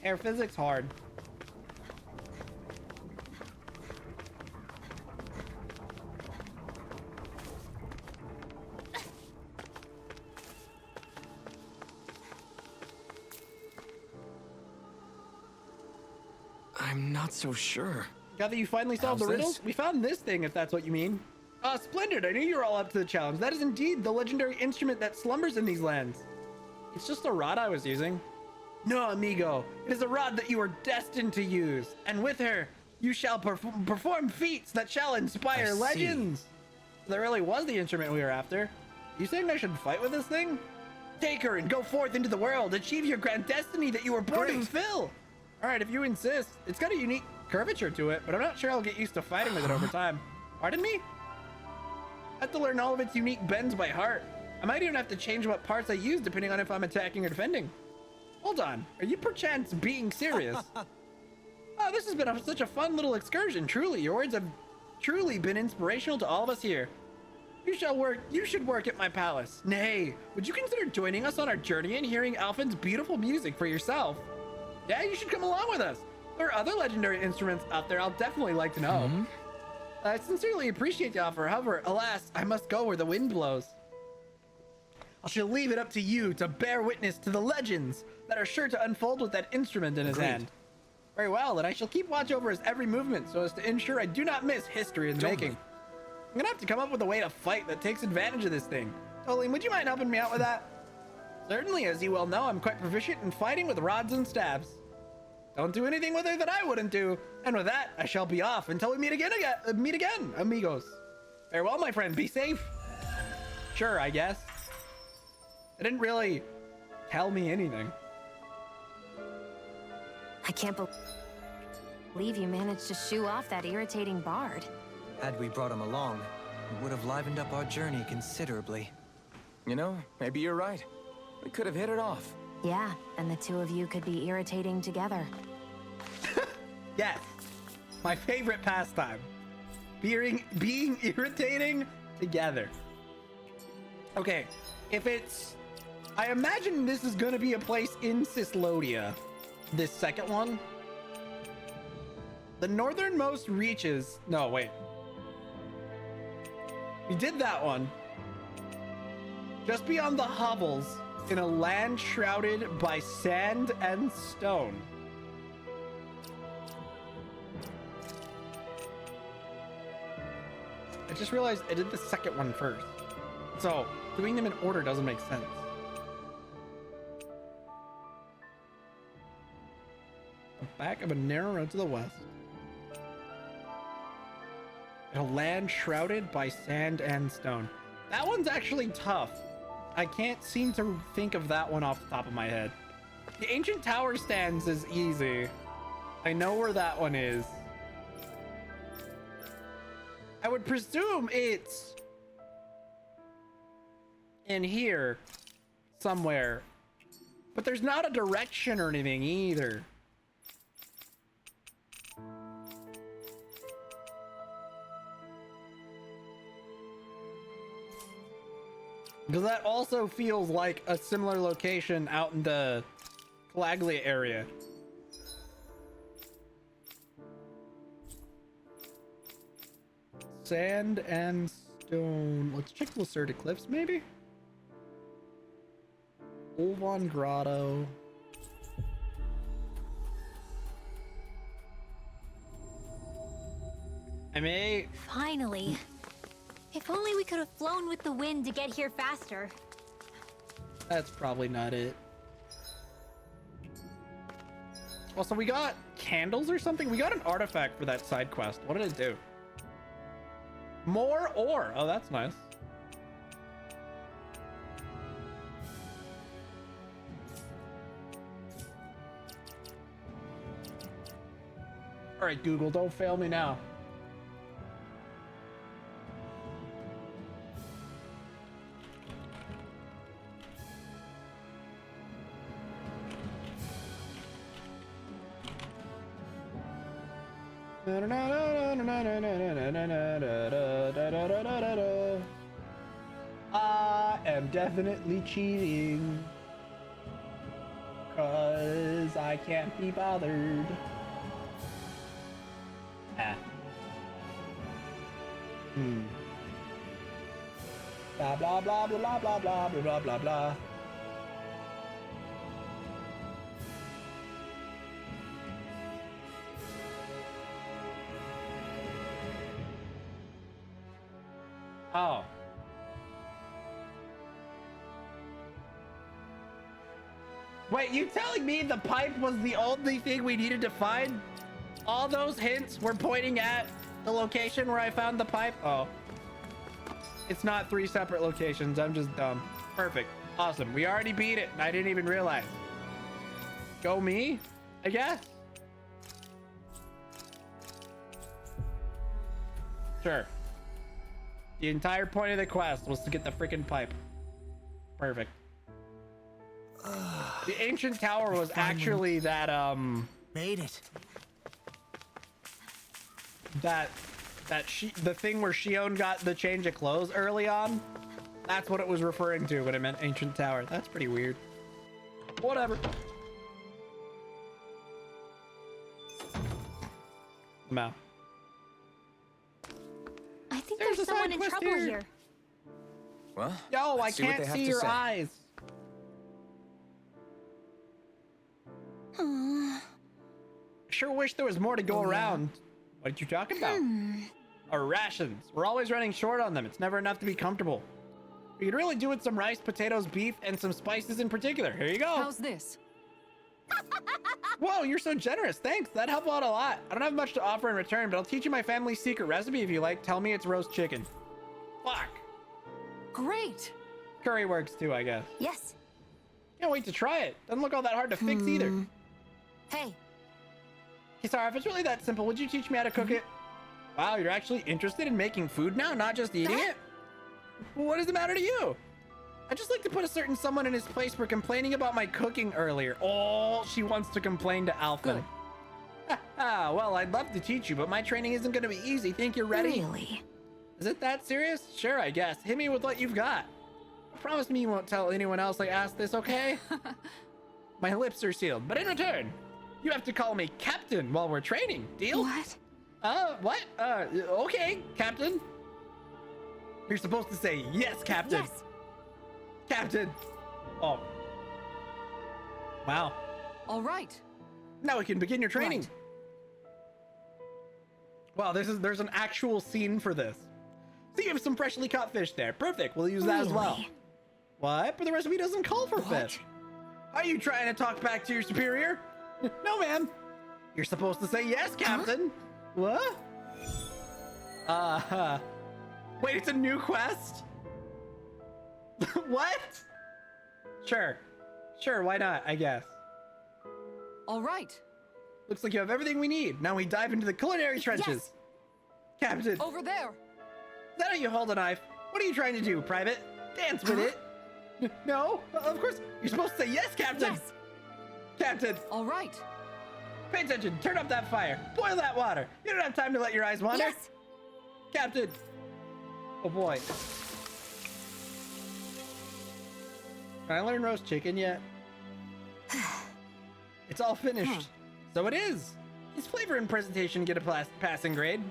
Speaker 1: Air physics hard.
Speaker 2: I'm not so sure.
Speaker 1: Now that you finally solved the
Speaker 2: How's
Speaker 1: riddles,
Speaker 2: this?
Speaker 1: we found this thing, if that's what you mean. Splendid. I knew you were all up to the challenge. That is indeed the legendary instrument that slumbers in these lands. It's just a rod I was using. No, amigo. It is a rod that you are destined to use. And with her, you shall perform feats that shall inspire
Speaker 6: I see.
Speaker 1: legends. That really was the instrument we were after. You saying I should fight with this thing? Take her and go forth into the world. Achieve your grand destiny that you were born to fulfill. All right, if you insist. It's got a unique curvature to it, but I'm not sure I'll get used to fighting with it over time. Pardon me? I have to learn all of its unique bends by heart. I might even have to change what parts I use depending on if I'm attacking or defending. Hold on, are you perchance being serious? Oh, this has been such a fun little excursion. Truly, your words have truly been inspirational to all of us here. You should work at my palace. Nay, would you consider joining us on our journey and hearing Alphen's beautiful music for yourself? Yeah, you should come along with us. There are other legendary instruments out there I'll definitely like to know. I sincerely appreciate the offer. However, alas, I must go where the wind blows. I shall leave it up to you to bear witness to the legends that are sure to unfold with that instrument in his hand. Very well, and I shall keep watch over his every movement so as to ensure I do not miss history in the making. I'm gonna have to come up with a way to fight that takes advantage of this thing. Toline, would you mind helping me out with that? Certainly, as you well know, I'm quite proficient in fighting with rods and stabs. Don't do anything with her that I wouldn't do. And with that, I shall be off until we meet again, amigos. Farewell, my friend. Be safe. Sure, I guess. It didn't really tell me anything.
Speaker 7: I can't believe you managed to shoo off that irritating bard.
Speaker 6: Had we brought him along, it would have livened up our journey considerably.
Speaker 2: You know, maybe you're right. We could have hit it off.
Speaker 7: Yeah, and the two of you could be irritating together.
Speaker 1: Yes. My favorite pastime. Being irritating together. Okay, if it's... I imagine this is going to be a place in Cislodia. This second one. The northernmost reaches... No, wait. We did that one. Just beyond the hovels, in a land shrouded by sand and stone. I just realized I did the second one first. So, doing them in order doesn't make sense. The back of a narrow road to the west. In a land shrouded by sand and stone. That one's actually tough. I can't seem to think of that one off the top of my head. The ancient tower stands is easy. I know where that one is. I would presume it's in here somewhere, but there's not a direction or anything either. Because that also feels like a similar location out in the Calaglia area. Sand and stone. Let's check Lacerda Cliffs, maybe? Olvan Grotto. I may...
Speaker 4: Finally. If only we could have flown with the wind to get here faster.
Speaker 1: That's probably not it. Also, we got candles or something? We got an artifact for that side quest. What did it do? More ore. Oh, that's nice. All right, Google, don't fail me now. I am definitely cheating, 'cause I can't be bothered. Blah blah blah blah blah blah blah blah blah blah. Oh. Wait, you telling me the pipe was the only thing we needed to find? All those hints were pointing at the location where I found the pipe? Oh. It's not 3 separate locations. I'm just dumb. Perfect. Awesome. We already beat it, and I didn't even realize. Go me, I guess? Sure. The entire point of the quest was to get the freaking pipe. Perfect. The ancient tower was actually that,
Speaker 9: Made it.
Speaker 1: The thing where Shion got the change of clothes early on. That's what it was referring to when it meant ancient tower. That's pretty weird. Whatever. I'm out.
Speaker 4: I think there's someone in trouble here.
Speaker 2: Well,
Speaker 1: Yo, I can't see your eyes. Sure wish there was more to go around. What are you talking about? Our rations. We're always running short on them. It's never enough to be comfortable. We could really do with some rice, potatoes, beef, and some spices in particular. Here you go.
Speaker 8: How's this?
Speaker 1: Whoa, you're so generous. Thanks. That'd help out a lot. I don't have much to offer in return, but I'll teach you my family's secret recipe if you like. Tell me it's roast chicken. Fuck.
Speaker 8: Great.
Speaker 1: Curry works too, I guess.
Speaker 4: Yes.
Speaker 1: Can't wait to try it. Doesn't look all that hard to fix either.
Speaker 7: Hey.
Speaker 1: Hey, sorry, if it's really that simple, would you teach me how to cook it? Wow, you're actually interested in making food now, not just eating it? What does it matter to you? I just like to put a certain someone in his place for complaining about my cooking earlier. Oh, she wants to complain to Alpha. Well, I'd love to teach you, but my training isn't going to be easy. Think you're ready?
Speaker 7: Really?
Speaker 1: Is it that serious? Sure, I guess. Hit me with what you've got. Promise me you won't tell anyone else I asked this, okay? My lips are sealed, but in return, you have to call me Captain while we're training. Deal?
Speaker 7: What?
Speaker 1: What? Okay, Captain. You're supposed to say, yes, Captain.
Speaker 7: Yes.
Speaker 1: Captain. Oh. Wow.
Speaker 8: All right.
Speaker 1: Now we can begin your training.
Speaker 7: Right.
Speaker 1: Wow, there's an actual scene for this. See, you have some freshly caught fish there. Perfect. We'll use that as well.
Speaker 7: Really?
Speaker 1: What? But the recipe doesn't call for fish. Are you trying to talk back to your superior? No, ma'am. You're supposed to say yes, Captain. What? Wait, it's a new quest? What? Sure, why not, I guess.
Speaker 8: All right.
Speaker 1: Looks like you have everything we need. Now we dive into the culinary trenches.
Speaker 4: Yes.
Speaker 1: Captain,
Speaker 8: Over there.
Speaker 1: is that how you hold a knife? What are you trying to do, Private? Dance with it. No, of course. You're supposed to say yes, Captain.
Speaker 7: Yes.
Speaker 1: Captain,
Speaker 8: All right.
Speaker 1: pay attention. Turn up that fire. Boil that water. You don't have time to let your eyes wander.
Speaker 7: Yes.
Speaker 1: Captain. Oh boy. Can I learn roast chicken yet? It's all finished. So it is. Is flavor and presentation get a passing grade?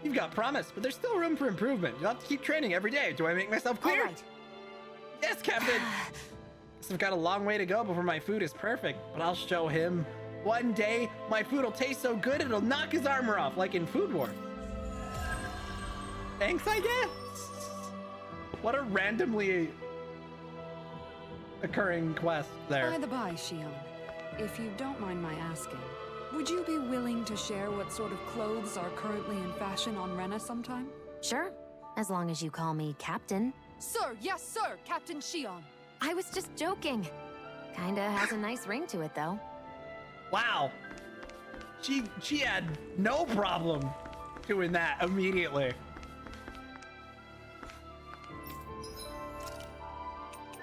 Speaker 1: You've got promise, but there's still room for improvement. You'll have to keep training every day. Do I make myself clear?
Speaker 7: All right.
Speaker 1: Yes, Captain. Guess I've got a long way to go before my food is perfect, but I'll show him. One day, my food will taste so good it'll knock his armor off, like in Food War. Thanks, I guess. What a randomly occurring quest there.
Speaker 3: By the by, Shion, if you don't mind my asking, would you be willing to share what sort of clothes are currently in fashion on Rena sometime?
Speaker 7: Sure, as long as you call me Captain.
Speaker 8: Sir, yes, sir, Captain Shion.
Speaker 7: I was just joking. Kinda has a nice ring to it, though.
Speaker 1: Wow. She had no problem doing that immediately.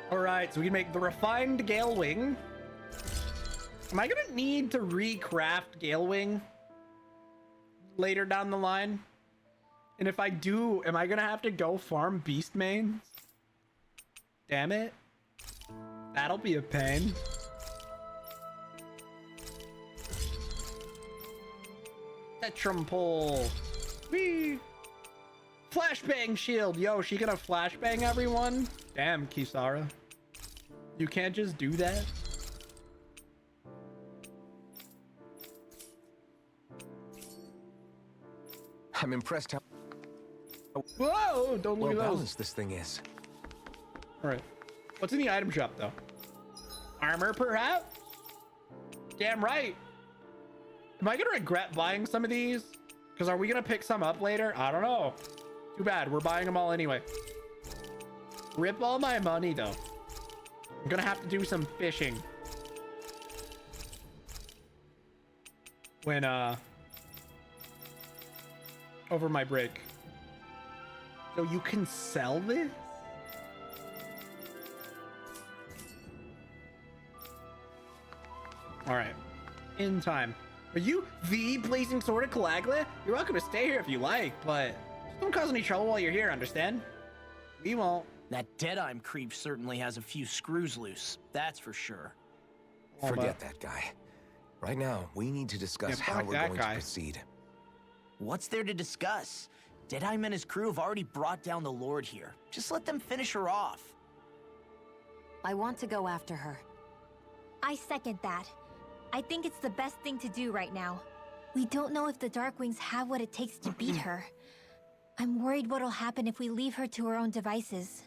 Speaker 1: All right, so we can make the refined Gale Wing. Am I gonna need to recraft Gale Wing later down the line? And if I do, am I gonna have to go farm beast mains? Damn it. That'll be a pain. Tetrum pole. Whee! Flashbang shield. Yo, she gonna flashbang everyone? Damn, Kisara. You can't just do that?
Speaker 2: I'm impressed how
Speaker 1: Whoa! Don't look
Speaker 2: well
Speaker 1: at those.
Speaker 2: balanced this thing is.
Speaker 1: Alright. What's in the item shop, though? Armor, perhaps? Damn right. Am I gonna regret buying some of these? Because are we gonna pick some up later? I don't know. Too bad. We're buying them all anyway. Rip all my money, though. I'm gonna have to do some fishing. When, over my break. So you can sell this? All right, in time. Are you the Blazing Sword of Calagla? You're welcome to stay here if you like, but just don't cause any trouble while you're here, understand? We won't.
Speaker 9: That Deadeye creep certainly has a few screws loose, that's for sure.
Speaker 2: Forget that guy. Right now, we need to discuss how we're going to proceed.
Speaker 9: What's there to discuss? Deadeye and his crew have already brought down the Lord here. Just let them finish her off.
Speaker 7: I want to go after her.
Speaker 4: I second that. I think it's the best thing to do right now. We don't know if the Darkwings have what it takes to beat her. I'm worried what'll happen if we leave her to her own devices.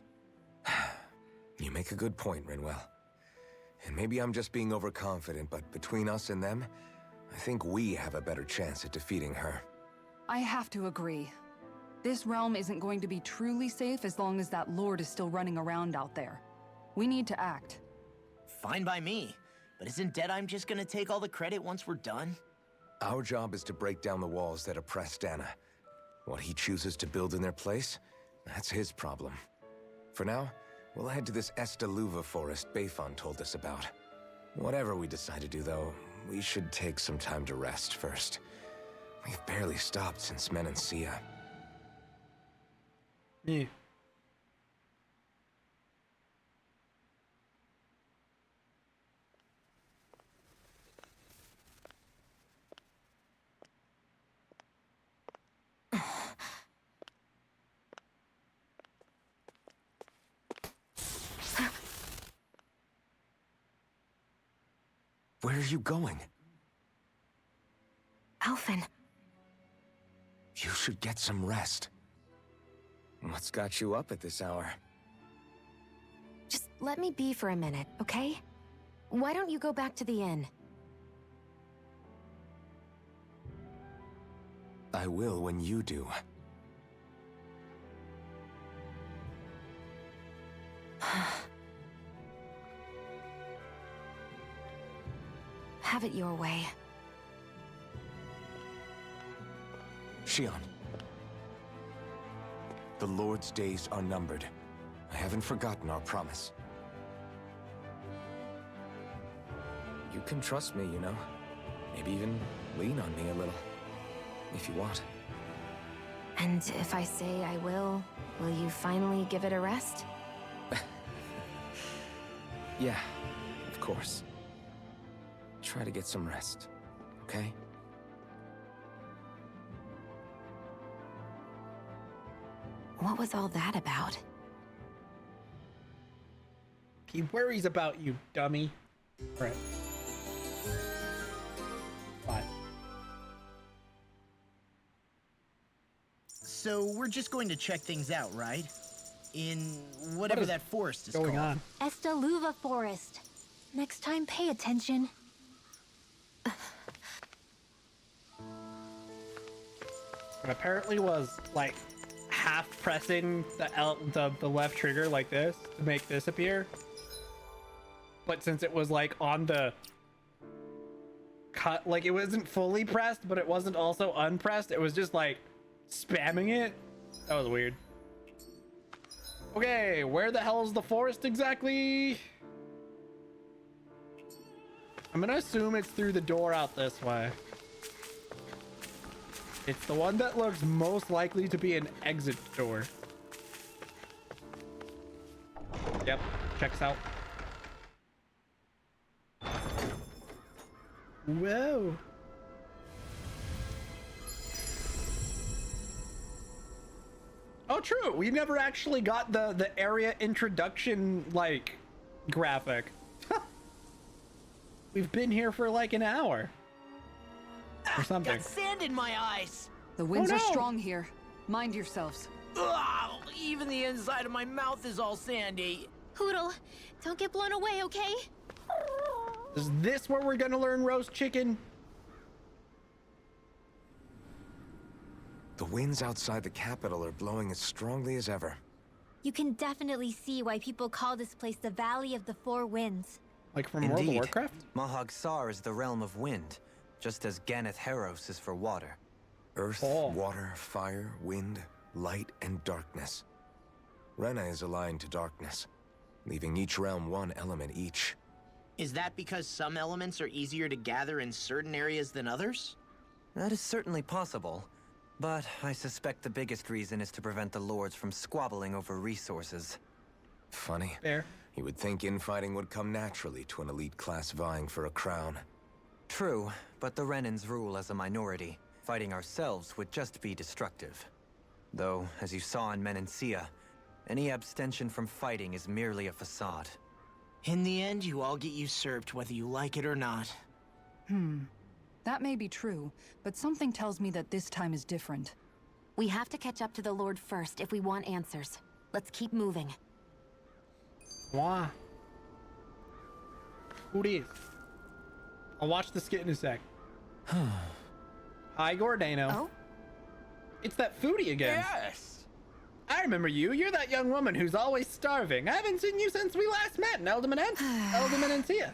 Speaker 2: You make a good point, Rinwell. And maybe I'm just being overconfident, but between us and them, I think we have a better chance at defeating her.
Speaker 3: I have to agree. This realm isn't going to be truly safe as long as that Lord is still running around out there. We need to act.
Speaker 9: Fine by me. But isn't Deadeye just gonna take all the credit once we're done?
Speaker 2: Our job is to break down the walls that oppress Dana. What he chooses to build in their place, that's his problem. For now, we'll head to this Estaluva forest Bayfon told us about. Whatever we decide to do, though, we should take some time to rest first. We've barely stopped since Menancia.
Speaker 1: Yeah.
Speaker 2: Where are you going?
Speaker 7: Alphen.
Speaker 2: You should get some rest. What's got you up at this hour?
Speaker 7: Just let me be for a minute, okay? Why don't you go back to the inn?
Speaker 2: I will when you do.
Speaker 7: Have it your way.
Speaker 2: Shion. The Lord's days are numbered. I haven't forgotten our promise. You can trust me, you know. Maybe even lean on me a little. If you want.
Speaker 7: And if I say I will you finally give it a rest?
Speaker 2: Yeah, of course. Try to get some rest, okay?
Speaker 7: What was all that about?
Speaker 1: He worries about you, dummy. All right. Bye.
Speaker 9: So we're just going to check things out, right? In whatever that forest is
Speaker 1: Going
Speaker 9: called.
Speaker 1: on.
Speaker 4: Estaluva Forest. Next time, pay attention.
Speaker 1: And apparently was like half pressing the left trigger like this to make this appear. But since it was like on the cut, like it wasn't fully pressed, but it wasn't also unpressed. It was just like spamming it. That was weird. Okay, where the hell is the forest exactly? I'm gonna assume it's through the door out this way. It's the one that looks most likely to be an exit door. Yep, checks out. Whoa. Oh, true. We never actually got the area introduction, like, graphic. We've been here for like an hour. Or something.
Speaker 9: Got sand in my eyes.
Speaker 3: The winds
Speaker 1: Oh,
Speaker 3: are
Speaker 1: no.
Speaker 3: strong here. Mind yourselves.
Speaker 9: Ugh, even the inside of my mouth is all sandy.
Speaker 4: Hoodle, don't get blown away, okay?
Speaker 1: Is this where we're gonna learn roast chicken?
Speaker 2: The winds outside the capital are blowing as strongly as ever.
Speaker 4: You can definitely see why people call this place the Valley of the Four Winds.
Speaker 1: Like from World of
Speaker 6: Indeed.
Speaker 1: Warcraft?
Speaker 6: Mahag Sar is the realm of wind, just as Ganeth Heros is for water.
Speaker 2: Earth,
Speaker 1: Oh.
Speaker 2: water, fire, wind, light, and darkness. Rena is aligned to darkness, leaving each realm one element each.
Speaker 9: Is that because some elements are easier to gather in certain areas than others?
Speaker 6: That is certainly possible, but I suspect the biggest reason is to prevent the lords from squabbling over resources.
Speaker 2: Funny.
Speaker 1: Fair.
Speaker 2: You would think infighting would come naturally to an elite class vying for a crown.
Speaker 6: True, but the Renans rule as a minority. Fighting ourselves would just be destructive. Though, as you saw in Menancia, any abstention from fighting is merely a facade.
Speaker 9: In the end, you all get usurped whether you like it or not.
Speaker 3: That may be true, but something tells me that this time is different.
Speaker 7: We have to catch up to the Lord first if we want answers. Let's keep moving.
Speaker 1: Why? Who this? I'll watch the skit in a sec. Hi, Gordano.
Speaker 7: Oh?
Speaker 1: It's that foodie again.
Speaker 11: Yes!
Speaker 1: I remember you. You're that young woman who's always starving. I haven't seen you since we last met in Eldimanencia.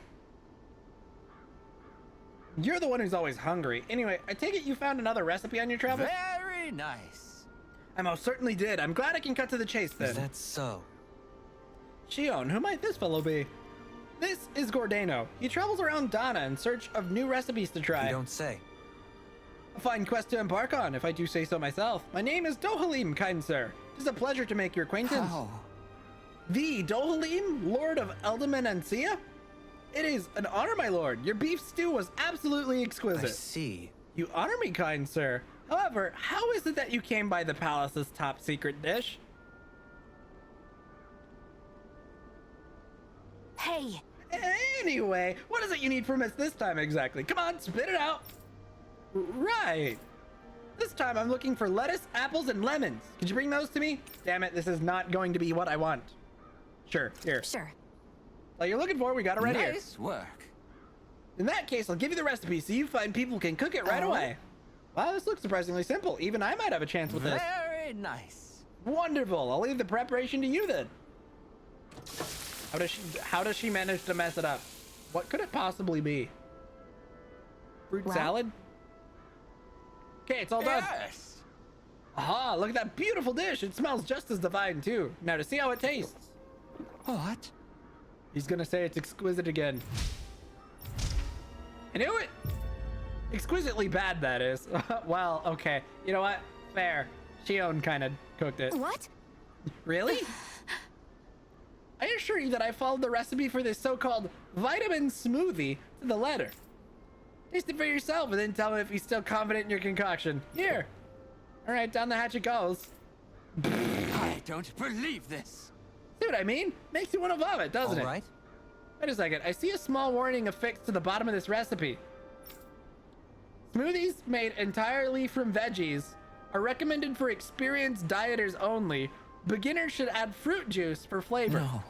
Speaker 1: You're the one who's always hungry. Anyway, I take it you found another recipe on your travels?
Speaker 11: Very nice.
Speaker 1: I most certainly did. I'm glad I can cut to the chase then.
Speaker 6: Is that so?
Speaker 1: Shion, who might this fellow be? This is Gordano. He travels around Dana in search of new recipes to try.
Speaker 6: You don't say.
Speaker 1: A fine quest to embark on, if I do say so myself. My name is Dohalim, kind sir. It is a pleasure to make your acquaintance.
Speaker 6: Oh.
Speaker 1: The Dohalim, Lord of Eldimanencia? It is an honor, my lord. Your beef stew was absolutely
Speaker 6: I
Speaker 1: exquisite.
Speaker 6: see.
Speaker 1: You honor me, kind sir. However, how is it that you came by the palace's top secret dish?
Speaker 7: Hey!
Speaker 1: Anyway, what is it you need from us this time exactly? Come on, spit it out. Right. This time I'm looking for lettuce, apples, and lemons. Could you bring those to me? Damn it, this is not going to be what I want. Sure, here.
Speaker 7: Sure.
Speaker 1: Like you're looking for, we got it right here.
Speaker 11: Nice work.
Speaker 1: In that case, I'll give you the recipe so you find people can cook it right away. Wow, this looks surprisingly simple. Even I might have a chance with this.
Speaker 11: Very nice.
Speaker 1: Wonderful. I'll leave the preparation to you then. How does she manage to mess it up? What could it possibly be? Fruit
Speaker 7: Well-
Speaker 1: salad? Okay, it's all done.
Speaker 11: Yes.
Speaker 1: Aha, look at that beautiful dish. It smells just as divine too. Now to see how it tastes.
Speaker 11: What?
Speaker 1: He's gonna say it's exquisite again. I knew it. Exquisitely bad, that is. Well, okay. You know what? Fair. Shion kind of cooked it.
Speaker 4: What?
Speaker 1: Really? I assure you that I followed the recipe for this so-called vitamin smoothie to the letter. Taste it for yourself and then tell me if you're still confident in your concoction. Here. All right, down the hatch it goes.
Speaker 12: I don't believe this.
Speaker 1: See what I mean? Makes you want to vomit, doesn't it?
Speaker 6: All right.
Speaker 1: Wait a second. I see a small warning affixed to the bottom of this recipe. Smoothies made entirely from veggies are recommended for experienced dieters only. Beginners should add fruit juice for flavor.
Speaker 12: No.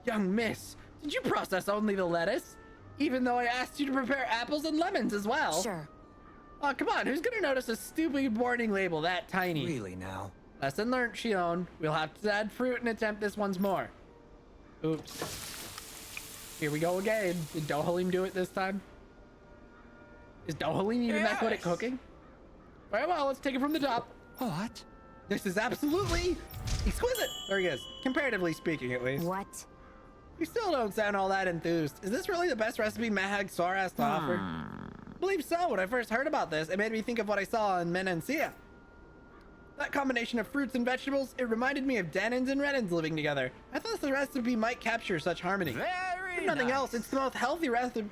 Speaker 1: Young miss, did you process only the lettuce? Even though I asked you to prepare apples and lemons as well.
Speaker 7: Sure.
Speaker 1: Oh, come on. Who's gonna notice a stupid warning label that tiny?
Speaker 6: Really now?
Speaker 1: Lesson learned, Shion. We'll have to add fruit and attempt this once more. Oops. Here we go again. Did Dohalim do it this time? Is Dohalim even that good at cooking? Very well, let's take it from the top.
Speaker 12: What?
Speaker 1: This is absolutely exquisite. There he is. Comparatively speaking, at least.
Speaker 7: What?
Speaker 1: You still don't sound all that enthused. Is this really the best recipe Mahag Sora has to offer? I believe so. When I first heard about this, it made me think of what I saw in Menancia. That combination of fruits and vegetables, it reminded me of Danins and Renins living together. I thought the recipe might capture such harmony.
Speaker 12: Very
Speaker 1: If nothing
Speaker 12: nice.
Speaker 1: else, it's the most healthy recipe.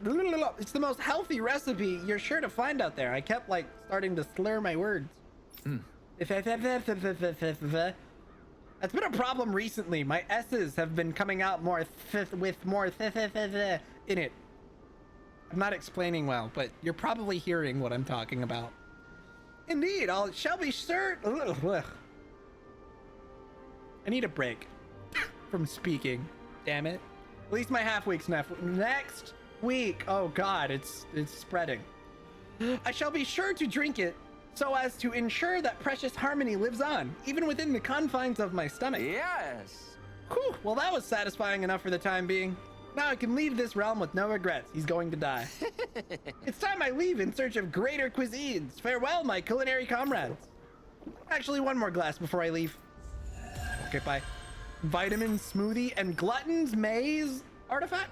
Speaker 1: It's the most healthy recipe you're sure to find out there. I kept like starting to slur my words. That's been a problem recently. My S's have been coming out more with more in it. I'm not explaining well, but you're probably hearing what I'm talking about. Indeed, I shall be sure. I need a break from speaking. Damn it. At least my half week's next week. Oh God, it's spreading. I shall be sure to drink it so as to ensure that precious harmony lives on, even within the confines of my stomach.
Speaker 12: Yes.
Speaker 1: Whew, well, that was satisfying enough for the time being. Now I can leave this realm with no regrets. He's going to die. It's time I leave in search of greater cuisines. Farewell, my culinary comrades. Actually, one more glass before I leave. Okay, bye. Vitamin smoothie and glutton's maze artifact?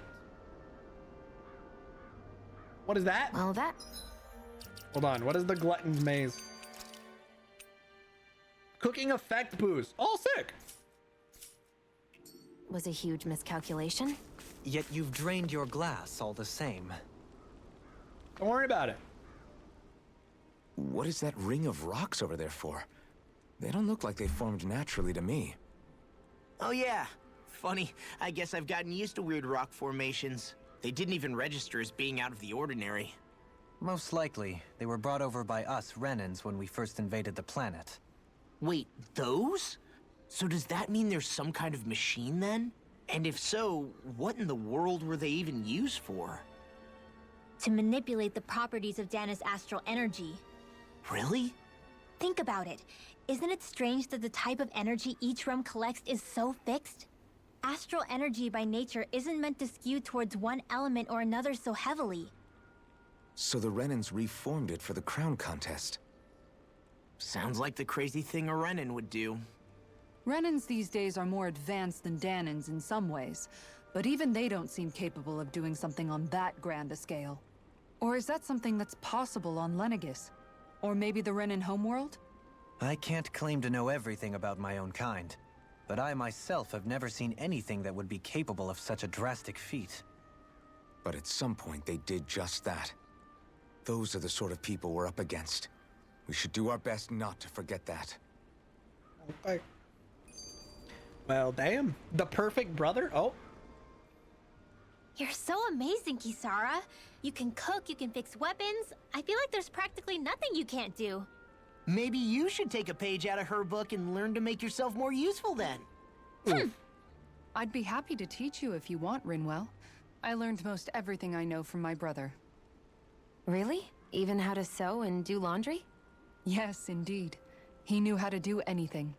Speaker 1: What is that?
Speaker 7: Well, that...
Speaker 1: Hold on, what is the glutton's maze? Cooking effect boost. All sick.
Speaker 7: was a huge miscalculation.
Speaker 6: Yet you've drained your glass all the same.
Speaker 1: Don't worry about it.
Speaker 2: What is that ring of rocks over there for? They don't look like they formed naturally to me.
Speaker 9: Oh yeah. Funny, I guess I've gotten used to weird rock formations. They didn't even register as being out of the ordinary.
Speaker 6: Most likely, they were brought over by us Renans when we first invaded the planet.
Speaker 9: Wait, those? So does that mean there's some kind of machine then? And if so, what in the world were they even used for?
Speaker 4: To manipulate the properties of Dana's astral energy.
Speaker 9: Really?
Speaker 4: Think about it. Isn't it strange that the type of energy each realm collects is so fixed? Astral energy by nature isn't meant to skew towards one element or another so heavily.
Speaker 2: So the Renans reformed it for the crown contest.
Speaker 9: Sounds like the crazy thing a Renan would do.
Speaker 3: Renans these days are more advanced than Danans in some ways, but even they don't seem capable of doing something on that grand a scale. Or is that something that's possible on Lenegis? Or maybe the Renan homeworld?
Speaker 6: I can't claim to know everything about my own kind, but I myself have never seen anything that would be capable of such a drastic feat.
Speaker 2: But at some point they did just that. Those are the sort of people we're up against. We should do our best not to forget that.
Speaker 1: Okay. Well, damn. The perfect brother? Oh.
Speaker 4: You're so amazing, Kisara. You can cook, you can fix weapons. I feel like there's practically nothing you can't do.
Speaker 9: Maybe you should take a page out of her book and learn to make yourself more useful then.
Speaker 3: I'd be happy to teach you if you want, Rinwell. I learned most everything I know from my brother.
Speaker 7: Really? Even how to sew and do laundry?
Speaker 3: Yes, indeed. He knew how to do anything.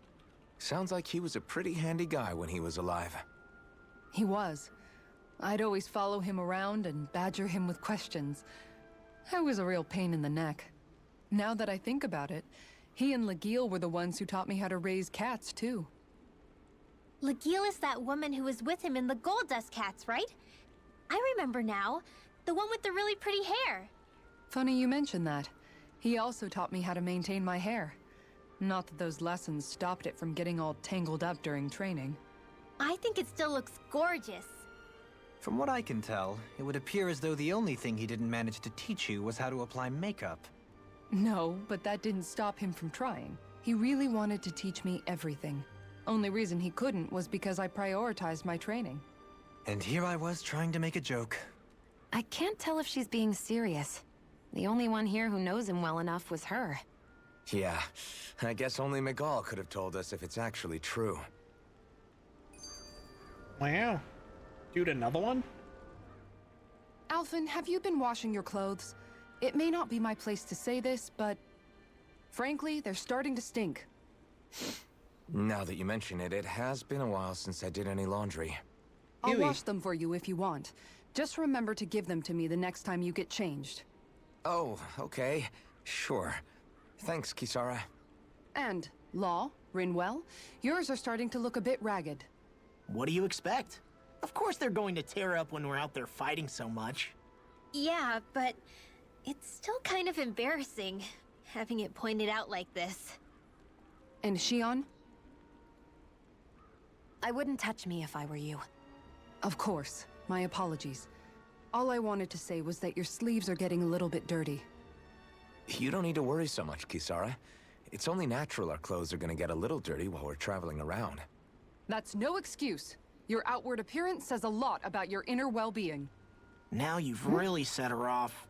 Speaker 2: Sounds like he was a pretty handy guy when he was alive.
Speaker 3: He was. I'd always follow him around and badger him with questions. I was a real pain in the neck. Now that I think about it, he and Legil were the ones who taught me how to raise cats, too.
Speaker 4: Legil is that woman who was with him in the Gold Dust Cats, right? I remember now. The one with the really pretty hair.
Speaker 3: Funny you mention that. He also taught me how to maintain my hair. Not that those lessons stopped it from getting all tangled up during training.
Speaker 4: I think it still looks gorgeous.
Speaker 6: From what I can tell, it would appear as though the only thing he didn't manage to teach you was how to apply makeup.
Speaker 3: No, but that didn't stop him from trying. He really wanted to teach me everything. Only reason he couldn't was because I prioritized my training.
Speaker 6: And here I was trying to make a joke.
Speaker 7: I can't tell if she's being serious. The only one here who knows him well enough was her.
Speaker 2: Yeah, I guess only Miguel could have told us if it's actually true.
Speaker 1: Wow. Dude, another one?
Speaker 3: Alphen, have you been washing your clothes? It may not be my place to say this, but frankly, they're starting to stink.
Speaker 2: Now that you mention it, it has been a while since I did any laundry.
Speaker 3: I'll
Speaker 1: Huey.
Speaker 3: wash them for you if you want. Just remember to give them to me the next time you get changed.
Speaker 2: Oh, okay. Sure. Thanks, Kisara.
Speaker 3: And, Law, Rinwell, yours are starting to look a bit ragged.
Speaker 9: What do you expect? Of course they're going to tear up when we're out there fighting so much.
Speaker 4: Yeah, but it's still kind of embarrassing, having it pointed out like this.
Speaker 3: And Shion?
Speaker 7: I wouldn't touch me if I were you.
Speaker 3: Of course. My apologies. All I wanted to say was that your sleeves are getting a little bit dirty.
Speaker 2: You don't need to worry so much, Kisara. It's only natural our clothes are gonna get a little dirty while we're traveling around.
Speaker 3: That's no excuse. Your outward appearance says a lot about your inner well-being.
Speaker 9: Now you've really set her off.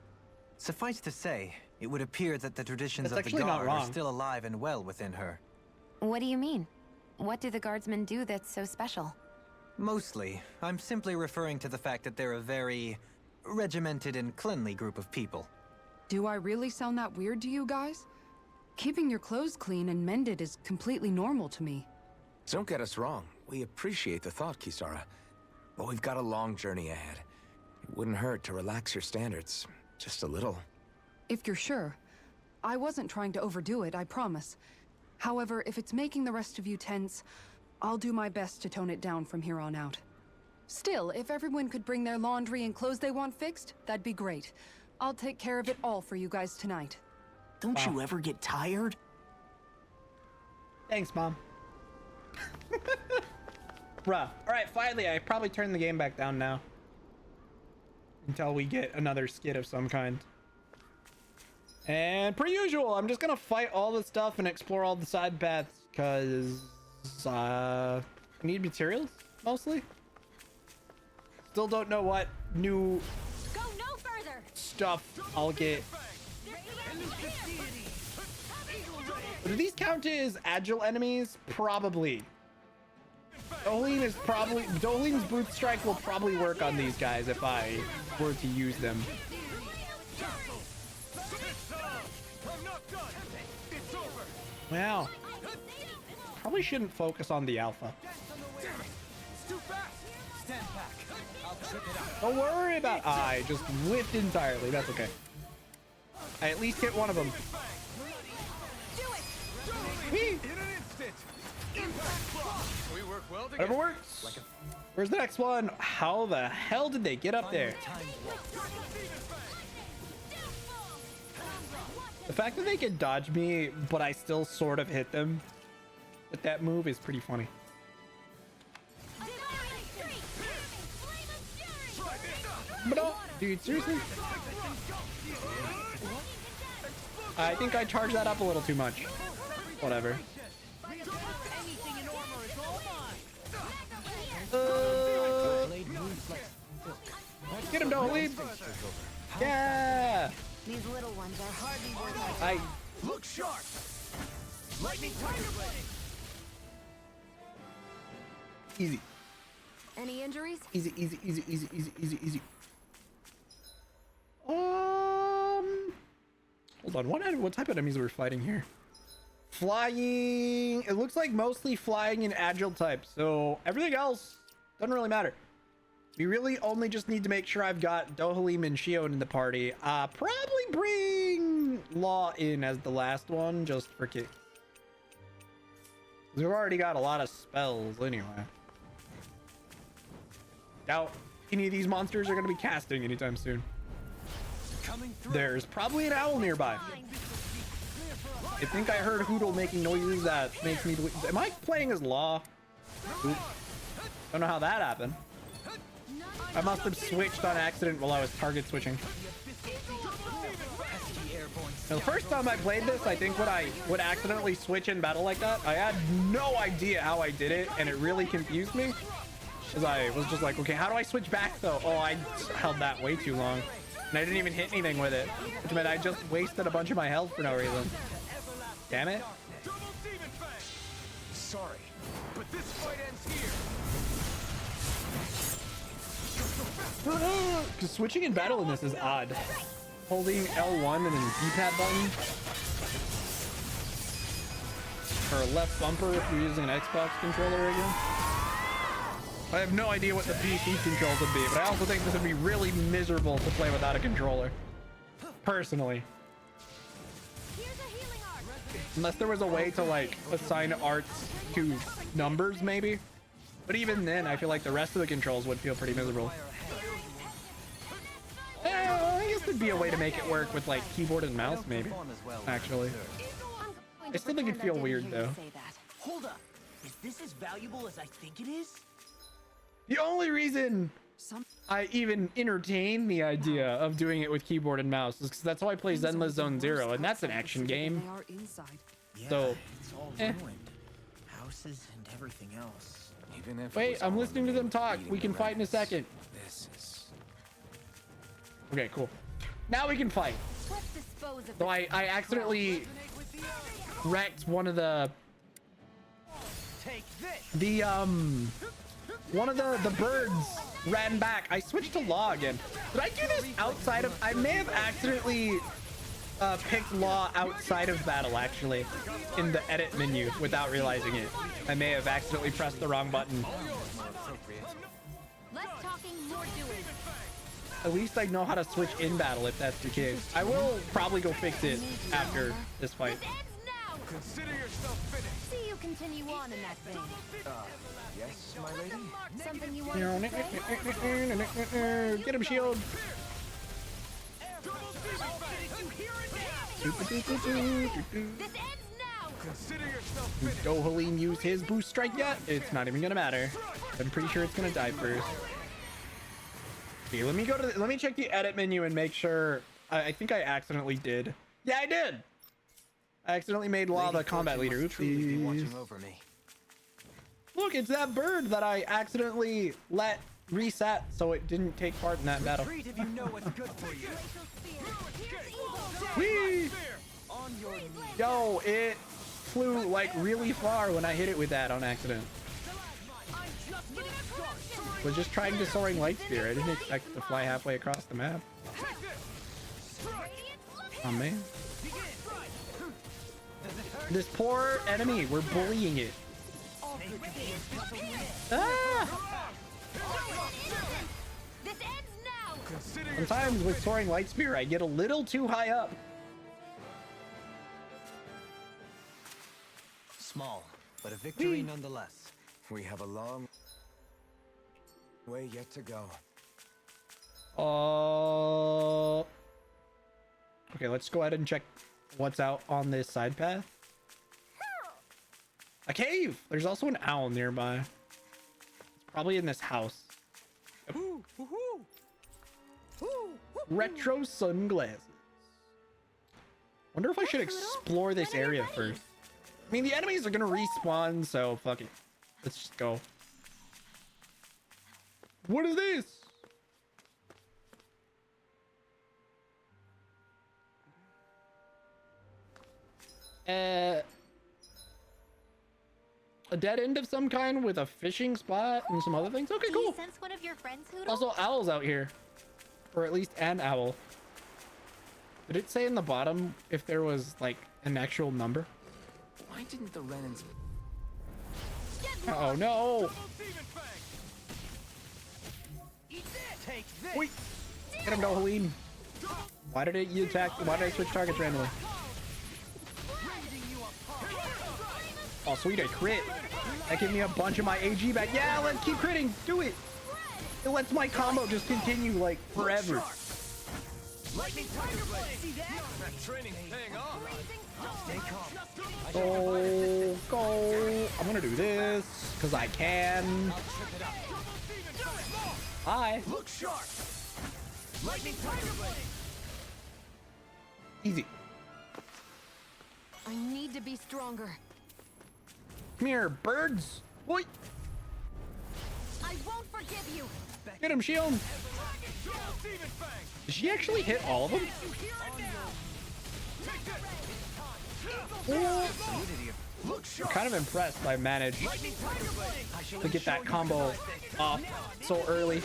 Speaker 6: Suffice to say, it would appear that the traditions
Speaker 1: That's
Speaker 6: of the
Speaker 1: actually not
Speaker 6: Guard
Speaker 1: wrong.
Speaker 6: are still alive and well within her.
Speaker 7: What do you mean? What do the guardsmen do that's so special?
Speaker 6: Mostly, I'm simply referring to the fact that they're a very regimented and cleanly group of people.
Speaker 3: Do I really sound that weird to you guys? Keeping your clothes clean and mended is completely normal to me.
Speaker 2: Don't get us wrong. We appreciate the thought, Kisara. But we've got a long journey ahead. It wouldn't hurt to relax your standards. Just a little.
Speaker 3: If you're sure. I wasn't trying to overdo it, I promise. However, if it's making the rest of you tense, I'll do my best to tone it down from here on out. Still, if everyone could bring their laundry and clothes they want fixed, that'd be great. I'll take care of it all for you guys tonight.
Speaker 9: Don't you ever get tired?
Speaker 1: Thanks, Mom. Bruh. Alright, finally, I probably turn the game back down now. Until we get another skit of some kind. And per usual, I'm just gonna fight all the stuff and explore all the side paths, because I need materials, mostly. Still don't know what new
Speaker 4: Go no further!
Speaker 1: stuff I'll get. Do these count as agile enemies? Probably. Dohleem's Brute Strike will probably work on these guys if I were to use them. Wow. Probably shouldn't focus on the alpha. Don't worry about I just whiffed entirely. That's okay. I at least hit one of them. Whee! Whatever works. Where's the next one? How the hell did they get up there? The fact that they can dodge me, but I still sort of hit them with that move is pretty funny. But no, dude, seriously? I think I charged that up a little too much. Whatever. Get him, Dohleem! Yeah!
Speaker 7: These little ones are hardly worth our
Speaker 1: I
Speaker 11: Look sharp! Lightning tiger blade!
Speaker 1: easy.
Speaker 7: Any injuries?
Speaker 1: Easy. Hold on, what type of enemies are we fighting here? Flying. It looks like mostly flying and agile types, so everything else doesn't really matter. We really only just need to make sure I've got Dohleem and Shion in the party. Probably bring Law in as the last one, just for kicks. We've already got a lot of spells anyway. Doubt any of these monsters are going to be casting anytime soon. There's probably an owl nearby. I think I heard Hootle making noises that makes me believe. Am I playing as Law? Oops. Don't know how that happened. I must have switched on accident while I was target switching. Now, the first time I played this, I think when I would accidentally switch in battle like that, I had no idea how I did it, and it really confused me. Because I was just like, okay, how do I switch back though? Oh, I held that way too long. And I didn't even hit anything with it. Which meant I just wasted a bunch of my health for no reason. Damn it.
Speaker 2: Sorry, but this fight ends here.
Speaker 1: Because switching in battle in this is odd. Holding L1 and then D-pad button. Or left bumper if you're using an Xbox controller again. I have no idea what the PC controls would be, but I also think this would be really miserable to play without a controller. Personally. Unless there was a way to like assign arts to numbers maybe. But even then, I feel like the rest of the controls would feel pretty miserable. I guess there'd be a way to make it work with like keyboard and mouse maybe, actually. I still think it'd feel weird though.
Speaker 9: Hold up. Is this as valuable as I think it is?
Speaker 1: The only reason I even entertain the idea of doing it with keyboard and mouse is because that's how I play Zenless Zone Zero, and that's an action game.
Speaker 9: Yeah,
Speaker 1: So,
Speaker 9: it's all ruined. Houses and everything else.
Speaker 2: Even if
Speaker 1: wait, I'm listening to them talk. We can fight in a second.
Speaker 2: This is...
Speaker 1: Okay, cool. Now we can fight. So I accidentally wrecked one of the one of the birds ran back. I switched to law again. Did I do this outside of... I may have accidentally picked law outside of battle actually in the edit menu without realizing it. I may have accidentally pressed the wrong button.
Speaker 4: Less talking, more doing.
Speaker 1: At least I know how to switch in battle if that's the case. I will probably go fix it after this fight.
Speaker 2: Consider yourself finished.
Speaker 4: See you continue on in that vein.
Speaker 2: Yes, my lady?
Speaker 4: Something you want to say?
Speaker 1: Get him, shield.
Speaker 4: This ends now.
Speaker 2: Consider yourself
Speaker 1: Did Dohalim use his boost strike yet? It's not even gonna matter. I'm pretty sure it's gonna die first. Okay, let me check the edit menu and make sure. I think I accidentally did. Yeah, I did. I accidentally made Law the combat leader. Oopsies. Look, it's that bird that I accidentally let reset so it didn't take part in that battle.
Speaker 12: If you know what's good for you.
Speaker 1: Whee! Yo, it flew like really far when I hit it with that on accident. Was just trying to soaring light spear. I didn't expect it to fly halfway across the map. Oh man. This poor enemy, we're bullying it. Ah! Sometimes with soaring light spear, I get a little too high up.
Speaker 6: Small, but a victory nonetheless.
Speaker 2: We have a long way yet to go.
Speaker 1: Okay, let's go ahead and check what's out on this side path. A cave! There's also an owl nearby. It's probably in this house. Yep. Retro sunglasses. Wonder if I should explore this area first. I mean, the enemies are gonna respawn, so fuck it. Let's just go. What is this? A dead end of some kind with a fishing spot and some other things. Okay, cool.
Speaker 4: Sense one of your friends, Hoodle?
Speaker 1: Also, owls out here, or at least an owl. Did it say in the bottom if there was like an actual number?
Speaker 2: Why didn't the Renans...
Speaker 1: Oh no! Wait! Get him, Dohalim. Why did it you attack? Why did I switch targets randomly? Oh, sweet, a crit. That gave me a bunch of my AG back. Yeah, let's keep critting. Do it. It lets my combo just continue like forever.
Speaker 11: Lightning Tiger Blade! See that? That training's paying off!
Speaker 12: Stay calm.
Speaker 1: Go. I'm gonna do this because I can. Hi.
Speaker 11: Look sharp! Lightning Tiger Blade!
Speaker 1: Easy.
Speaker 7: I need to be stronger.
Speaker 1: Come here, birds. Boy.
Speaker 7: I won't forgive you.
Speaker 1: Get him, shield. Did she actually hit all of them? I'm kind of impressed I managed to get that combo off so early.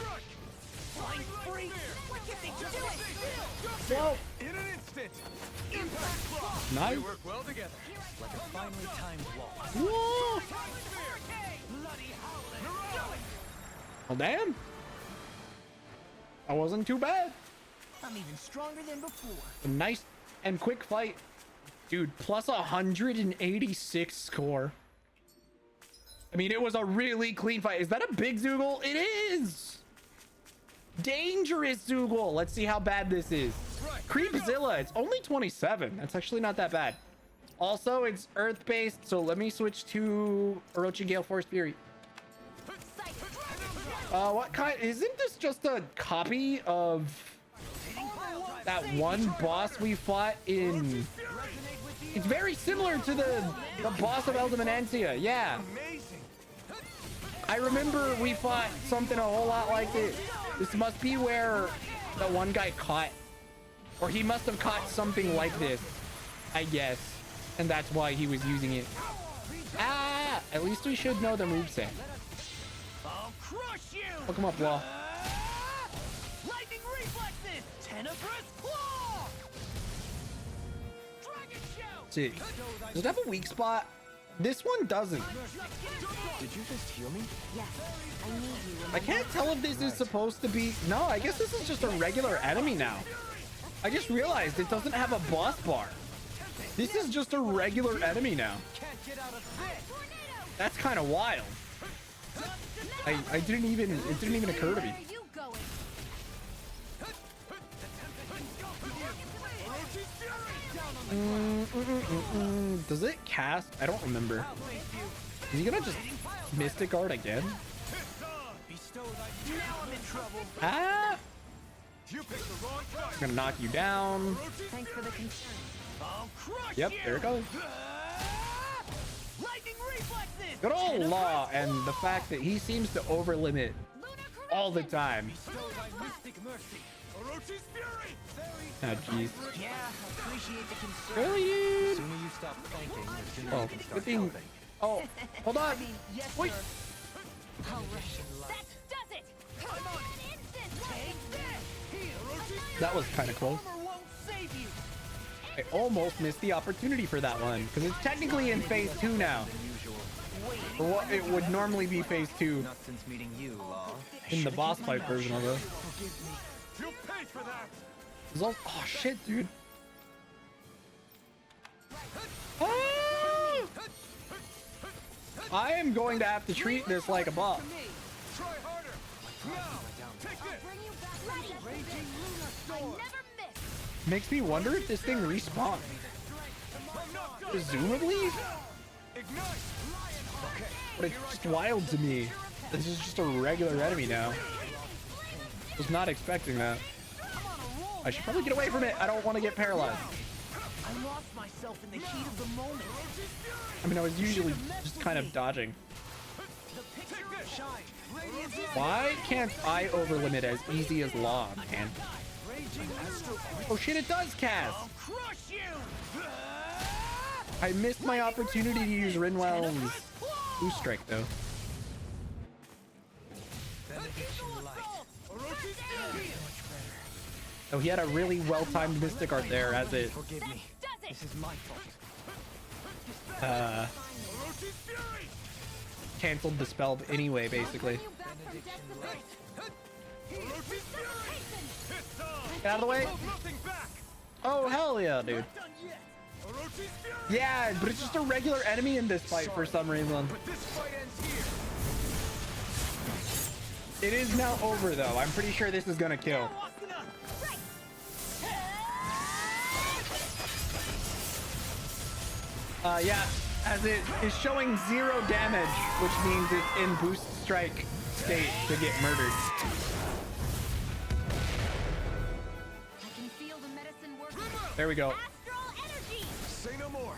Speaker 1: Whoa.
Speaker 12: In an instant.
Speaker 1: Nice.
Speaker 11: We work well together.
Speaker 12: Like a finely timed wall.
Speaker 1: Whoa. Well, damn. That wasn't too bad.
Speaker 9: I'm even stronger than before.
Speaker 1: A nice and quick fight. Dude, plus 186 score. I mean, it was a really clean fight. Is that a big Zoogle? It is. Dangerous Zoogle. Let's see how bad this is. Creepzilla. It's only 27. That's actually not that bad. Also, it's Earth-based, so let me switch to Orochi Gale Force Fury. What kind? Isn't this just a copy of that one boss we fought in? It's very similar to the boss of Eldimanencia. Yeah. I remember we fought something a whole lot like this. This must be where the one guy caught, or he must have caught something like this, I guess. And that's why he was using it. Ah, at least we should know the moveset.
Speaker 11: I'll crush you!
Speaker 1: Look him up, Law.
Speaker 11: Lightning reflexes! Tenebrous claw! Dragon shout!
Speaker 1: See, does it have a weak spot? This one doesn't.
Speaker 12: Did you just heal me?
Speaker 7: Yes, I need you.
Speaker 1: I can't tell if this is supposed to be. No, I guess this is just a regular enemy now. I just realized it doesn't have a boss bar. This is just a regular enemy now. That's kind of wild. I didn't even, it didn't even occur to me. Does it cast? I don't remember. Is he gonna just Mystic Guard again? Ah! Gonna knock you down.
Speaker 7: Thanks for the concern.
Speaker 1: Yep, there it goes.
Speaker 11: Lightning reflexes!
Speaker 1: Good old Law, and the fact that he seems to over limit all the time. Ah, jeez.
Speaker 12: Yeah, appreciate the concern.
Speaker 1: Really, dude?
Speaker 6: The sooner you stop thanking, the sooner
Speaker 1: Oh,
Speaker 6: you can start
Speaker 1: good thing.
Speaker 6: helping.
Speaker 1: Oh, hold on. Wait.
Speaker 4: That does it! Come on!
Speaker 1: That was kind of close. I almost missed the opportunity for that one because it's technically in phase 2 now. Or what it would normally be phase 2
Speaker 6: Not since meeting you, Law.
Speaker 1: in the boss fight version of it.
Speaker 11: You'll pay for that!
Speaker 1: Oh shit, dude. Ah! I am going to have to treat this like a boss.
Speaker 11: Try harder! Now, take this!
Speaker 1: Makes me wonder if this thing respawns. Presumably? But it's just wild to me. This is just a regular enemy now. Was not expecting that. I should probably get away from it. I don't want to get paralyzed.
Speaker 9: I lost myself in the heat of the moment.
Speaker 1: I mean, I was usually just kind of dodging. Why can't I overlimit as easy as Law, man? Oh shit, it does cast! I missed my opportunity to use Rinwell's Boost Strike, though. Oh, he had a really well-timed Mystic Art there as it
Speaker 12: Forgive me. This is my fault.
Speaker 1: canceled Dispelled anyway, basically. Get out of the way. Oh, hell yeah, dude. Yeah, but it's just a regular enemy in this fight for some reason. It is now over, though. I'm pretty sure this is gonna kill. Yeah, as it is showing 0 damage, which means it's in boost strike state to get murdered.
Speaker 7: I can feel the medicine working.
Speaker 1: There we go.
Speaker 4: Astral energy!
Speaker 5: Say no more.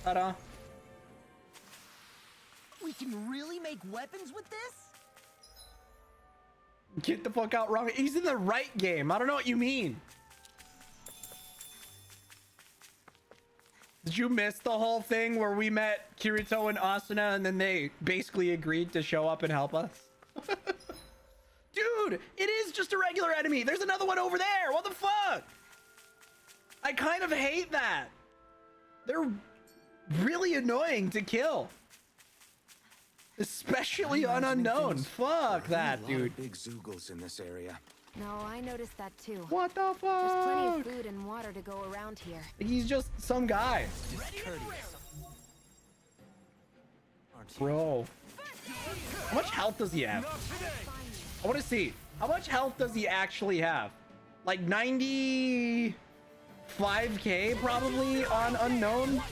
Speaker 1: Ta-da.
Speaker 12: We can really make weapons with this?
Speaker 1: Get the fuck out, wrong. He's in the right game. I don't know what you mean. Did you miss the whole thing where we met Kirito and Asuna and then they basically agreed to show up and help us? Dude, it is just a regular enemy. There's another one over there. What the fuck? I kind of hate that. They're really annoying to kill. Especially on unknown. Fuck that, dude.
Speaker 2: Big Zoogles in this area.
Speaker 7: No, I noticed that too.
Speaker 1: What the fuck?
Speaker 7: There's plenty of food and water to go around here.
Speaker 1: He's just some guy. Bro. How much health does he have? I want to see. How much health does he actually have? Like 95k probably on unknown?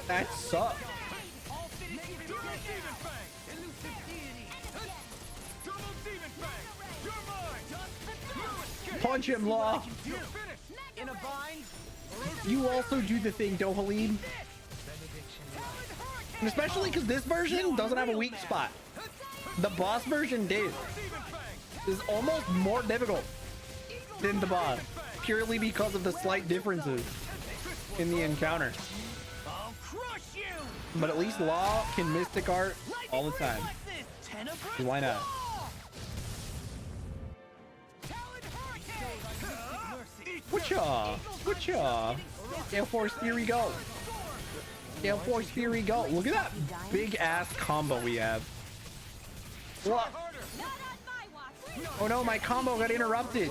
Speaker 1: That sucks. Punch him, Law.
Speaker 12: In a bind?
Speaker 1: You also do the thing, Dohalim. And especially because this version doesn't have a weak spot. The boss version did. Is almost more difficult than the boss, purely because of the slight differences in the encounter. But at least Law can Mystic Art all the time. So why not? Whatcha? Whatcha? Gale Force Theory go. Gale Force Theory go. Look at that big ass combo we have. What? Oh no, my combo got interrupted.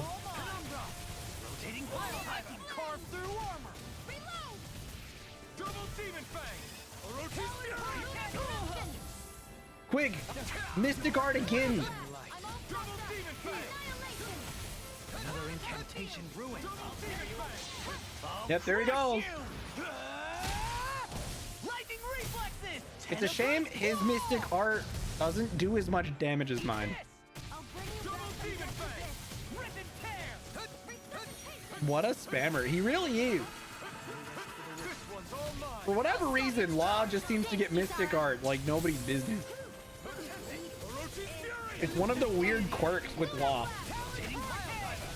Speaker 1: Quick! Mystic Art again!
Speaker 12: Another incantation ruined.
Speaker 1: Yep, there he goes. It's a shame his Mystic Art doesn't do as much damage as mine. What a spammer. He really is. For whatever reason, Law just seems to get Mystic Art like nobody's business. It's one of the weird quirks with Law.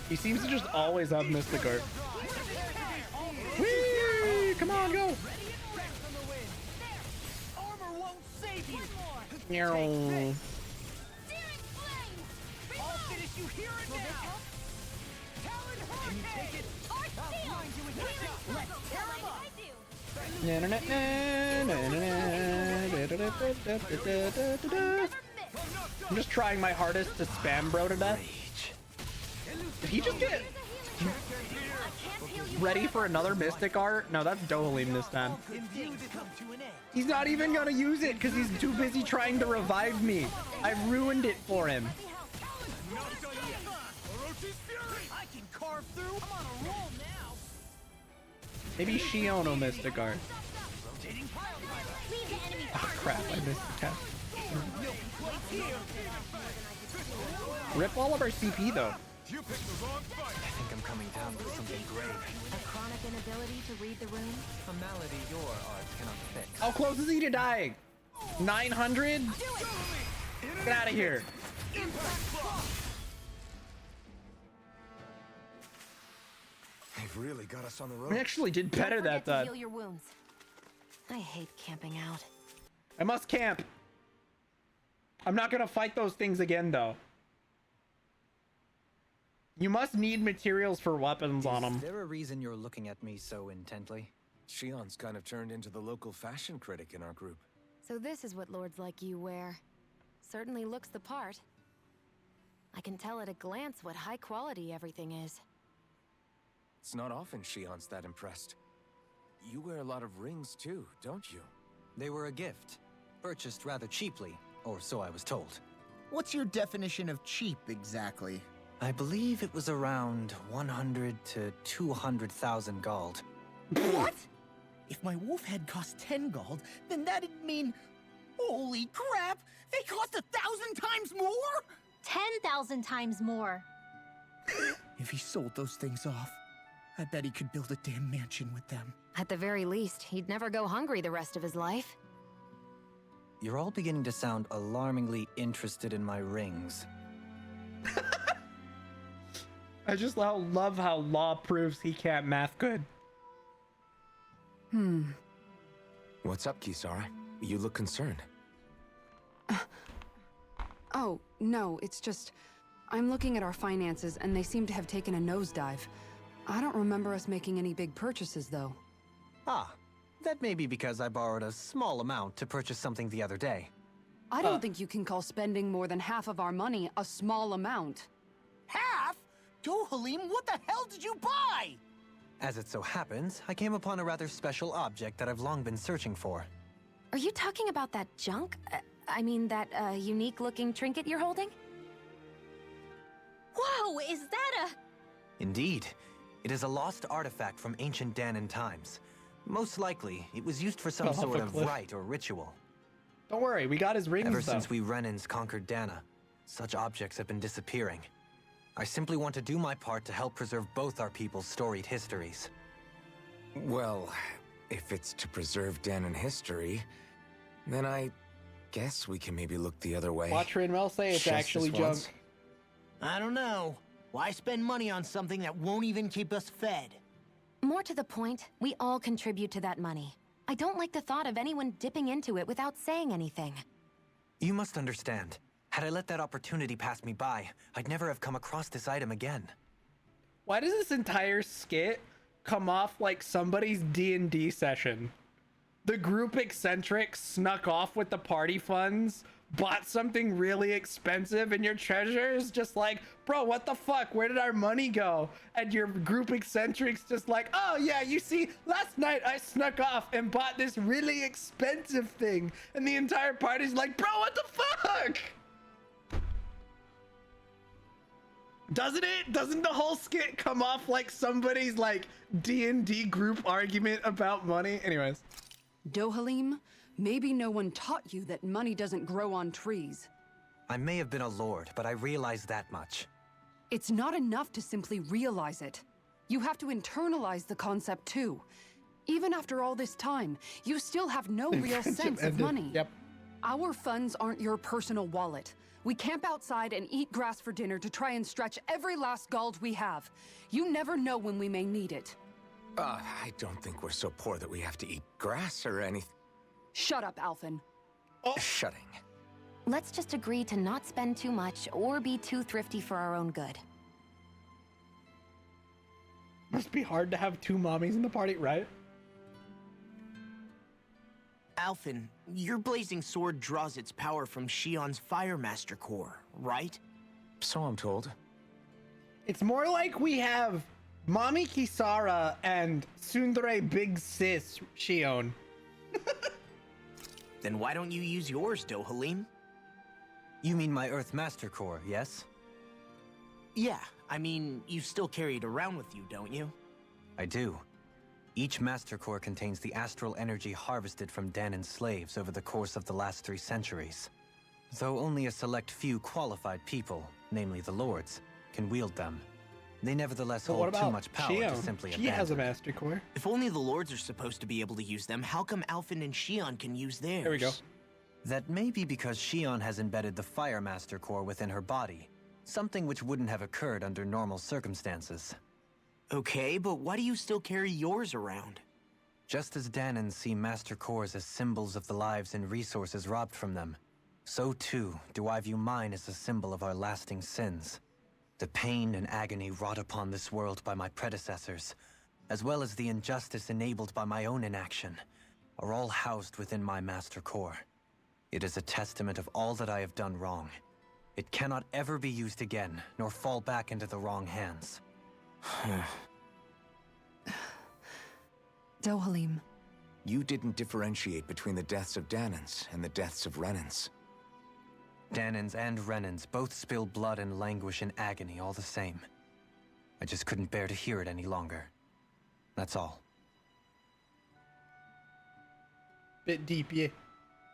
Speaker 1: He seems to just always have Mystic Art. Whee! Come on, go! Meow. I'm just trying my hardest to spam bro to death. Did he just get ready for another Mystic Art? No, that's Dohalim this time. He's not even gonna use it because he's too busy trying to revive me. I ruined it for him. Maybe Shiono Mystic Art. Oh crap, I missed the test. Rip all of our CP though.
Speaker 6: I think I'm coming down with something grave.
Speaker 7: A chronic inability to read the room?
Speaker 6: A malady your art cannot fix.
Speaker 1: How close is he to dying? 900? Get out of here.
Speaker 2: They've really got us on the road.
Speaker 1: We actually did better
Speaker 7: Don't forget
Speaker 1: that
Speaker 7: to
Speaker 1: time.
Speaker 7: heal your wounds. I hate camping out.
Speaker 1: I must camp. I'm not gonna fight those things again though. You must need materials for weapons on them.
Speaker 6: Is there a reason you're looking at me so intently?
Speaker 2: Shion's kind of turned into the local fashion critic in our group.
Speaker 7: So this is what lords like you wear. Certainly looks the part. I can tell at a glance what high quality everything is.
Speaker 2: It's not often Shion's that impressed. You wear a lot of rings too, don't you?
Speaker 6: They were a gift, purchased rather cheaply, or so I was told.
Speaker 13: What's your definition of cheap, exactly?
Speaker 6: I believe it was around 100 to 200,000 gold.
Speaker 9: What? If my wolf head cost 10 gold, then that'd mean... Holy crap! They cost 1,000 times more?!
Speaker 4: 10,000 times more.
Speaker 9: If he sold those things off, I bet he could build a damn mansion with them.
Speaker 7: At the very least, he'd never go hungry the rest of his life.
Speaker 6: You're all beginning to sound alarmingly interested in my rings.
Speaker 1: I just love how Law proves he can't math good.
Speaker 2: What's up, Kisara? You look concerned.
Speaker 3: Oh, no, it's just... I'm looking at our finances, and they seem to have taken a nosedive. I don't remember us making any big purchases, though.
Speaker 6: Ah, that may be because I borrowed a small amount to purchase something the other day.
Speaker 3: I don't think you can call spending more than half of our money a small amount.
Speaker 12: Half? Dohalim, what the hell did you buy?
Speaker 6: As it so happens, I came upon a rather special object that I've long been searching for.
Speaker 7: Are you talking about that junk? I mean, that unique-looking trinket you're holding?
Speaker 4: Whoa, is that a...
Speaker 6: Indeed. It is a lost artifact from ancient Danan times. Most likely, it was used for some
Speaker 1: Off
Speaker 6: sort
Speaker 1: a
Speaker 6: of
Speaker 1: cliff.
Speaker 6: rite or ritual.
Speaker 1: Don't worry, we got his rings
Speaker 6: Ever
Speaker 1: though.
Speaker 6: since we Renans conquered Dana, such objects have been disappearing. I simply want to do my part to help preserve both our people's storied histories.
Speaker 2: Well, if it's to preserve Danon history, then I guess we can maybe look the other way.
Speaker 1: Watch Rinmel say it's
Speaker 2: Just
Speaker 1: actually
Speaker 2: this
Speaker 1: junk.
Speaker 2: once.
Speaker 9: I don't know. Why spend money on something that won't even keep us fed?
Speaker 7: More to the point, we all contribute to that money. I don't like the thought of anyone dipping into it without saying anything.
Speaker 6: You must understand. Had I let that opportunity pass me by, I'd never have come across this item again.
Speaker 1: Why does this entire skit come off like somebody's D&D session? The group eccentric snuck off with the party funds, bought something really expensive, and your treasure is just like, bro, what the fuck? Where did our money go? And your group eccentric's just like, oh yeah, you see, last night I snuck off and bought this really expensive thing. And the entire party's like, bro, what the fuck? Doesn't it? Doesn't the whole skit come off like somebody's like D&D group argument about money? Anyways.
Speaker 3: Dohalim, maybe no one taught you that money doesn't grow on trees.
Speaker 6: I may have been a lord, but I realize that much.
Speaker 3: It's not enough to simply realize it. You have to internalize the concept too. Even after all this time, you still have no real sense of money.
Speaker 1: Yep.
Speaker 3: Our funds aren't your personal wallet. We camp outside and eat grass for dinner to try and stretch every last gold we have. You never know when we may need it.
Speaker 2: I don't think we're so poor that we have to eat grass or anything.
Speaker 3: Shut up, Alphen.
Speaker 2: Shutting.
Speaker 7: Let's just agree to not spend too much or be too thrifty for our own good.
Speaker 1: Must be hard to have two mommies in the party, right?
Speaker 9: Alphen, your blazing sword draws its power from Shion's Fire Master core, right?
Speaker 2: So I'm told.
Speaker 1: It's more like we have Mommy Kisara and Tsundere Big Sis Shion.
Speaker 9: Then why don't you use yours, Dohalim?
Speaker 6: You mean my Earth Master Core, yes?
Speaker 9: Yeah, I mean, you still carry it around with you, don't you?
Speaker 6: I do. Each Master Core contains the astral energy harvested from Danan's slaves over the course of the last 3 centuries. Though only a select few qualified people, namely the Lords, can wield them. They nevertheless
Speaker 1: But what
Speaker 6: hold too
Speaker 1: about
Speaker 6: much power to
Speaker 1: Shion?
Speaker 6: simply
Speaker 1: She has a
Speaker 6: abandon.
Speaker 1: Master Core.
Speaker 9: If only the Lords are supposed to be able to use them, how come Alphen and Shion can use theirs?
Speaker 1: There we go.
Speaker 6: That may be because Shion has embedded the Fire Master Core within her body, something which wouldn't have occurred under normal circumstances.
Speaker 9: Okay, but why do you still carry yours around?
Speaker 6: Just as Danans see Master Cores as symbols of the lives and resources robbed from them, so too do I view mine as a symbol of our lasting sins. The pain and agony wrought upon this world by my predecessors, as well as the injustice enabled by my own inaction, are all housed within my Master Core. It is a testament of all that I have done wrong. It cannot ever be used again, nor fall back into the wrong hands.
Speaker 3: Dohalim.
Speaker 2: You didn't differentiate between the deaths of Danans and the deaths of Renans.
Speaker 6: Danans and Renans both spill blood and languish in agony all the same. I just couldn't bear to hear it any longer. That's all.
Speaker 1: Bit deep, yeah.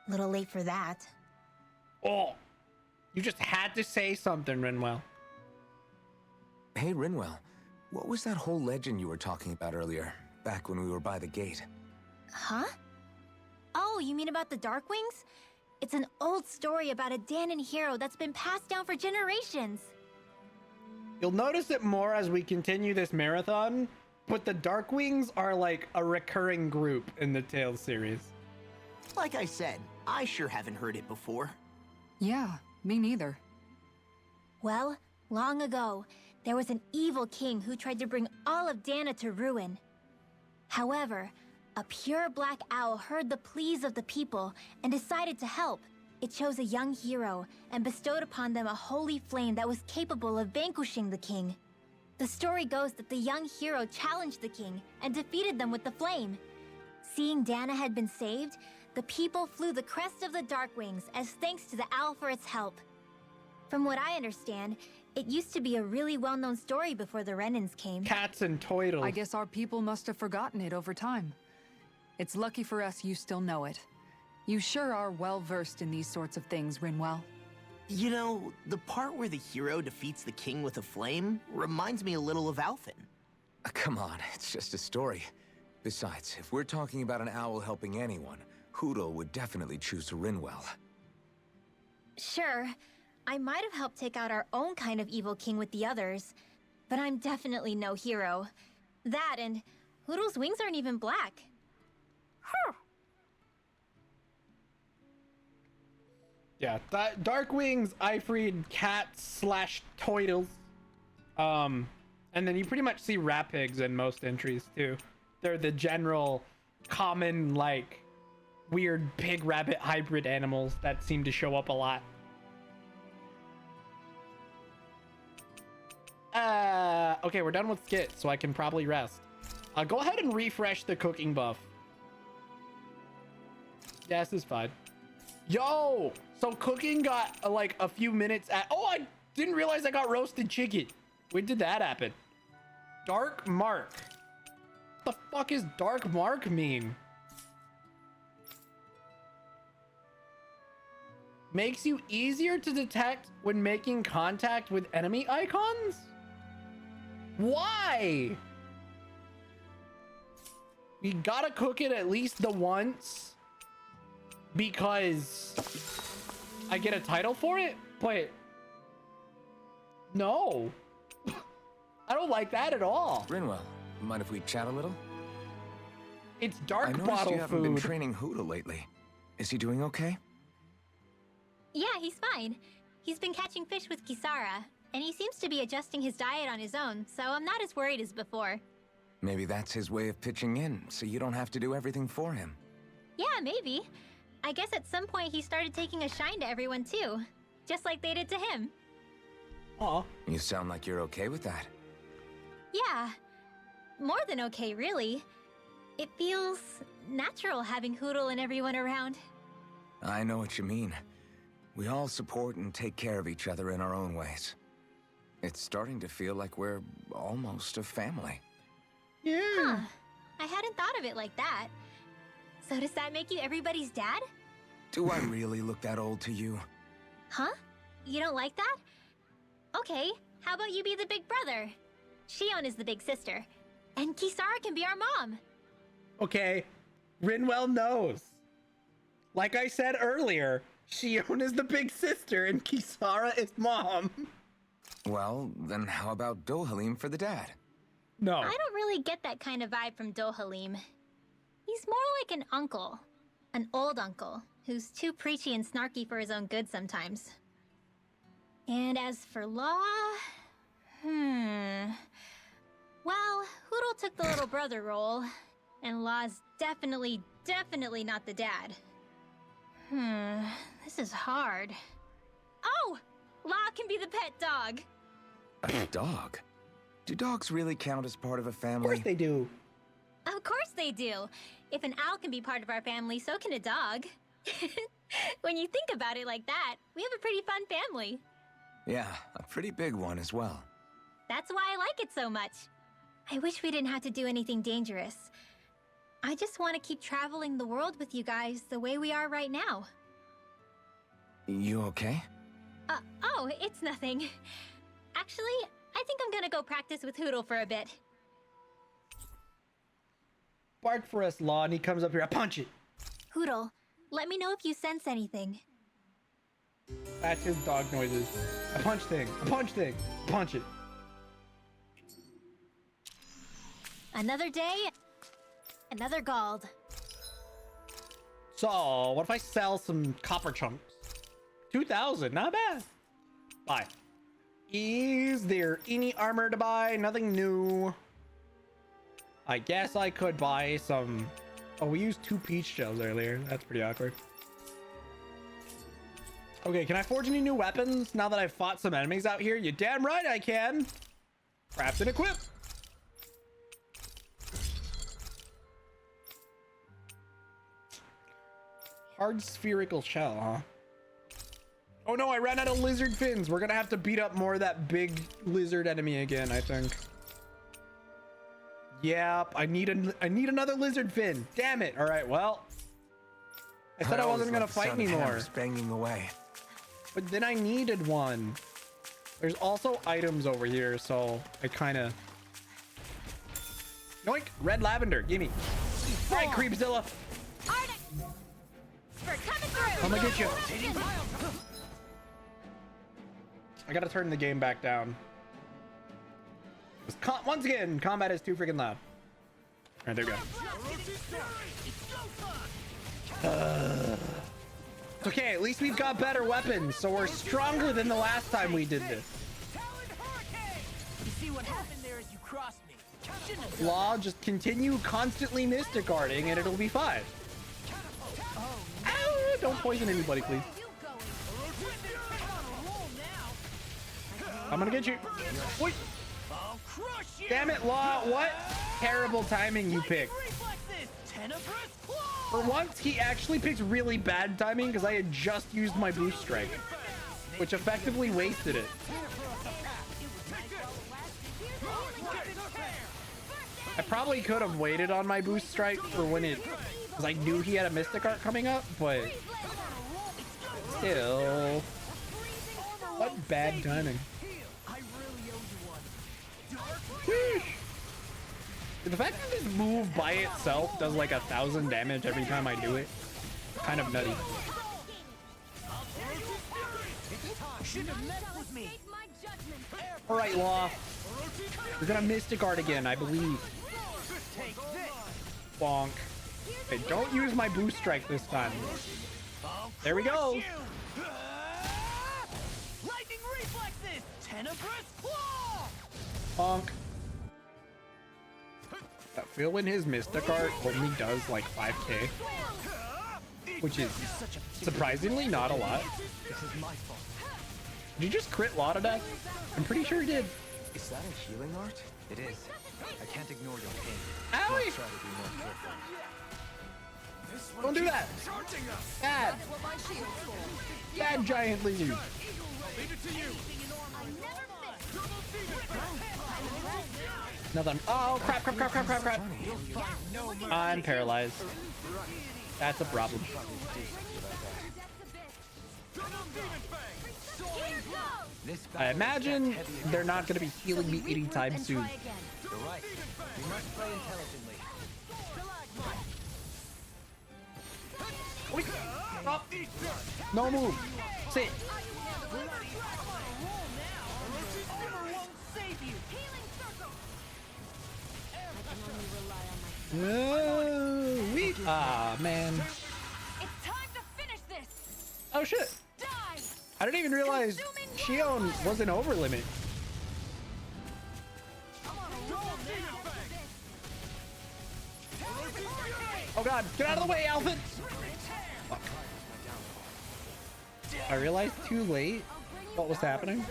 Speaker 4: Little late for that.
Speaker 1: Oh, you just had to say something, Rinwell.
Speaker 2: Hey, Rinwell, what was that whole legend you were talking about earlier, back when we were by the gate?
Speaker 4: Huh? Oh, you mean about the Darkwings? It's an old story about a Danan hero that's been passed down for generations.
Speaker 1: You'll notice it more as we continue this marathon, but the Darkwings are like a recurring group in the Tales series.
Speaker 9: Like I said, I sure haven't heard it before.
Speaker 3: Yeah, me neither.
Speaker 4: Well, long ago, there was an evil king who tried to bring all of Dana to ruin. However, a pure black owl heard the pleas of the people and decided to help. It chose a young hero and bestowed upon them a holy flame that was capable of vanquishing the king. The story goes that the young hero challenged the king and defeated them with the flame. Seeing Dana had been saved, the people flew the crest of the Darkwings as thanks to the owl for its help. From what I understand, it used to be a really well-known story before the Renans came.
Speaker 1: Cats and Toidles.
Speaker 3: I guess our people must have forgotten it over time. It's lucky for us you still know it. You sure are well-versed in these sorts of things, Rinwell.
Speaker 9: You know, the part where the hero defeats the king with a flame reminds me a little of Alphen.
Speaker 2: Come on, it's just a story. Besides, if we're talking about an owl helping anyone, Hootle would definitely choose Rinwell.
Speaker 4: Sure, I might have helped take out our own kind of evil king with the others, but I'm definitely no hero. That and Hootle's wings aren't even black.
Speaker 1: Yeah, Darkwings, I freed cats / Toidles. And then you pretty much see rat pigs in most entries too. They're the general common, like, weird pig rabbit hybrid animals that seem to show up a lot. Okay, we're done with skit, so I can probably rest. Go ahead and refresh the cooking buff. Yeah, this is fine. Yo, so cooking got like a few minutes at. Oh, I didn't realize I got roasted chicken. When did that happen? Dark mark. What the fuck is dark mark mean? Makes you easier to detect when making contact with enemy icons? Why? We gotta cook it at least the once because I get a title for it? But no. I don't like that at all.
Speaker 2: Rinwell, mind if we chat a little?
Speaker 1: It's dark
Speaker 2: I
Speaker 1: bottle
Speaker 2: you haven't been
Speaker 1: food.
Speaker 2: training Hootle lately. Is he doing okay?
Speaker 4: Yeah, he's fine. He's been catching fish with Kisara, and he seems to be adjusting his diet on his own, so I'm not as worried as before.
Speaker 2: Maybe that's his way of pitching in, so you don't have to do everything for him.
Speaker 4: Yeah, maybe. I guess at some point he started taking a shine to everyone too, just like they did to him.
Speaker 1: Aw.
Speaker 2: You sound like you're okay with that.
Speaker 4: Yeah, more than okay, really. It feels natural having Hootle and everyone around.
Speaker 2: I know what you mean. We all support and take care of each other in our own ways. It's starting to feel like we're almost a family.
Speaker 1: Yeah.
Speaker 4: Huh. I hadn't thought of it like that. So does that make you everybody's dad?
Speaker 2: Do I really look that old to you?
Speaker 4: Huh? You don't like that? Okay, how about you be the big brother? Shion is the big sister. And Kisara can be our mom.
Speaker 1: Okay, Rinwell knows. Like I said earlier, Shion is the big sister and Kisara is mom.
Speaker 2: Well, then how about Dohalim for the dad?
Speaker 1: No.
Speaker 4: I don't really get that kind of vibe from Dohalim. He's more like an uncle. An old uncle, who's too preachy and snarky for his own good sometimes. And as for Law... Well, Hootle took the little brother role, and Law's definitely not the dad. This is hard. Oh! Law can be the pet dog!
Speaker 2: A dog? Do dogs really count as part of a family?
Speaker 1: Of course they do.
Speaker 4: Of course they do. If an owl can be part of our family, so can a dog. When you think about it like that, we have a pretty fun family.
Speaker 2: Yeah, a pretty big one as well.
Speaker 4: That's why I like it so much. I wish we didn't have to do anything dangerous. I just want to keep traveling the world with you guys the way we are right now.
Speaker 2: You okay?
Speaker 4: Oh, it's nothing. Actually, I think I'm gonna go practice with Hootle for a bit.
Speaker 1: Bark for us, Law, and he comes up here. I punch it.
Speaker 4: Hootle, let me know if you sense anything.
Speaker 1: That's his dog noises. A punch thing. A punch thing. Punch it.
Speaker 4: Another day, another Gald.
Speaker 1: So, what if I sell some copper chunks? 2,000, not bad. Buy. Is there any armor to buy? Nothing new. I guess I could buy some. Oh, we used 2 peach shells earlier. That's pretty awkward. Okay, can I forge any new weapons now that I've fought some enemies out here? You damn right I can. Craft and equip. Hard spherical shell, huh? Oh no, I ran out of lizard fins. We're gonna have to beat up more of that big lizard enemy again, I think. Yep, I need another lizard fin. Damn it. All right, well, I said I wasn't gonna fight anymore.
Speaker 2: Banging away.
Speaker 1: But then I needed one. There's also items over here, so I kind of. Yoink! Red lavender, gimme. All right, Creepzilla. I'm gonna get you. I gotta turn the game back down. Once again, combat is too freaking loud. All right, there we go. It's okay, at least we've got better weapons, so we're stronger than the last time we did this.
Speaker 12: You see what happened there as you crossed me.
Speaker 1: Law, just continue constantly mystic guarding and it'll be fine. Ow, don't poison anybody, please. I'm gonna get you. Wait. Damn it, Law, what terrible timing you picked. For once, he actually picked really bad timing because I had just used my boost strike, which effectively wasted it. I probably could have waited on my boost strike for when it, because I knew he had a Mystic Art coming up, but still, what bad timing. Sheesh. The fact that this move by itself does like 1,000 damage every time I do it, kind of nutty. All right, Law. We're gonna Mystic Art again, I believe. Bonk. Okay, don't use my boost strike this time. There we go.
Speaker 12: Lightning reflexes. Tenebrous claw.
Speaker 1: Bonk. I feel when his Mystic Art only does like 5k, which is surprisingly not a lot. Did you just crit Law to death? I'm pretty sure he did.
Speaker 2: Is that a healing art?
Speaker 6: It is. I can't ignore your pain.
Speaker 1: Owie!
Speaker 6: Try to be more careful.
Speaker 1: Don't do that. Bad. Bad giant lizard. Nothing. Oh crap! I'm paralyzed. That's a problem. I imagine they're not going to be healing me anytime soon.
Speaker 6: You're right. We must play intelligently.
Speaker 1: Wait. Stop. No move. Sit. Ah, man.
Speaker 8: It's time to finish this.
Speaker 1: Oh shit. I didn't even realize Shion wasn't over limit. Oh god, get out of the way, Alpha! Fuck. I realized too late what was happening.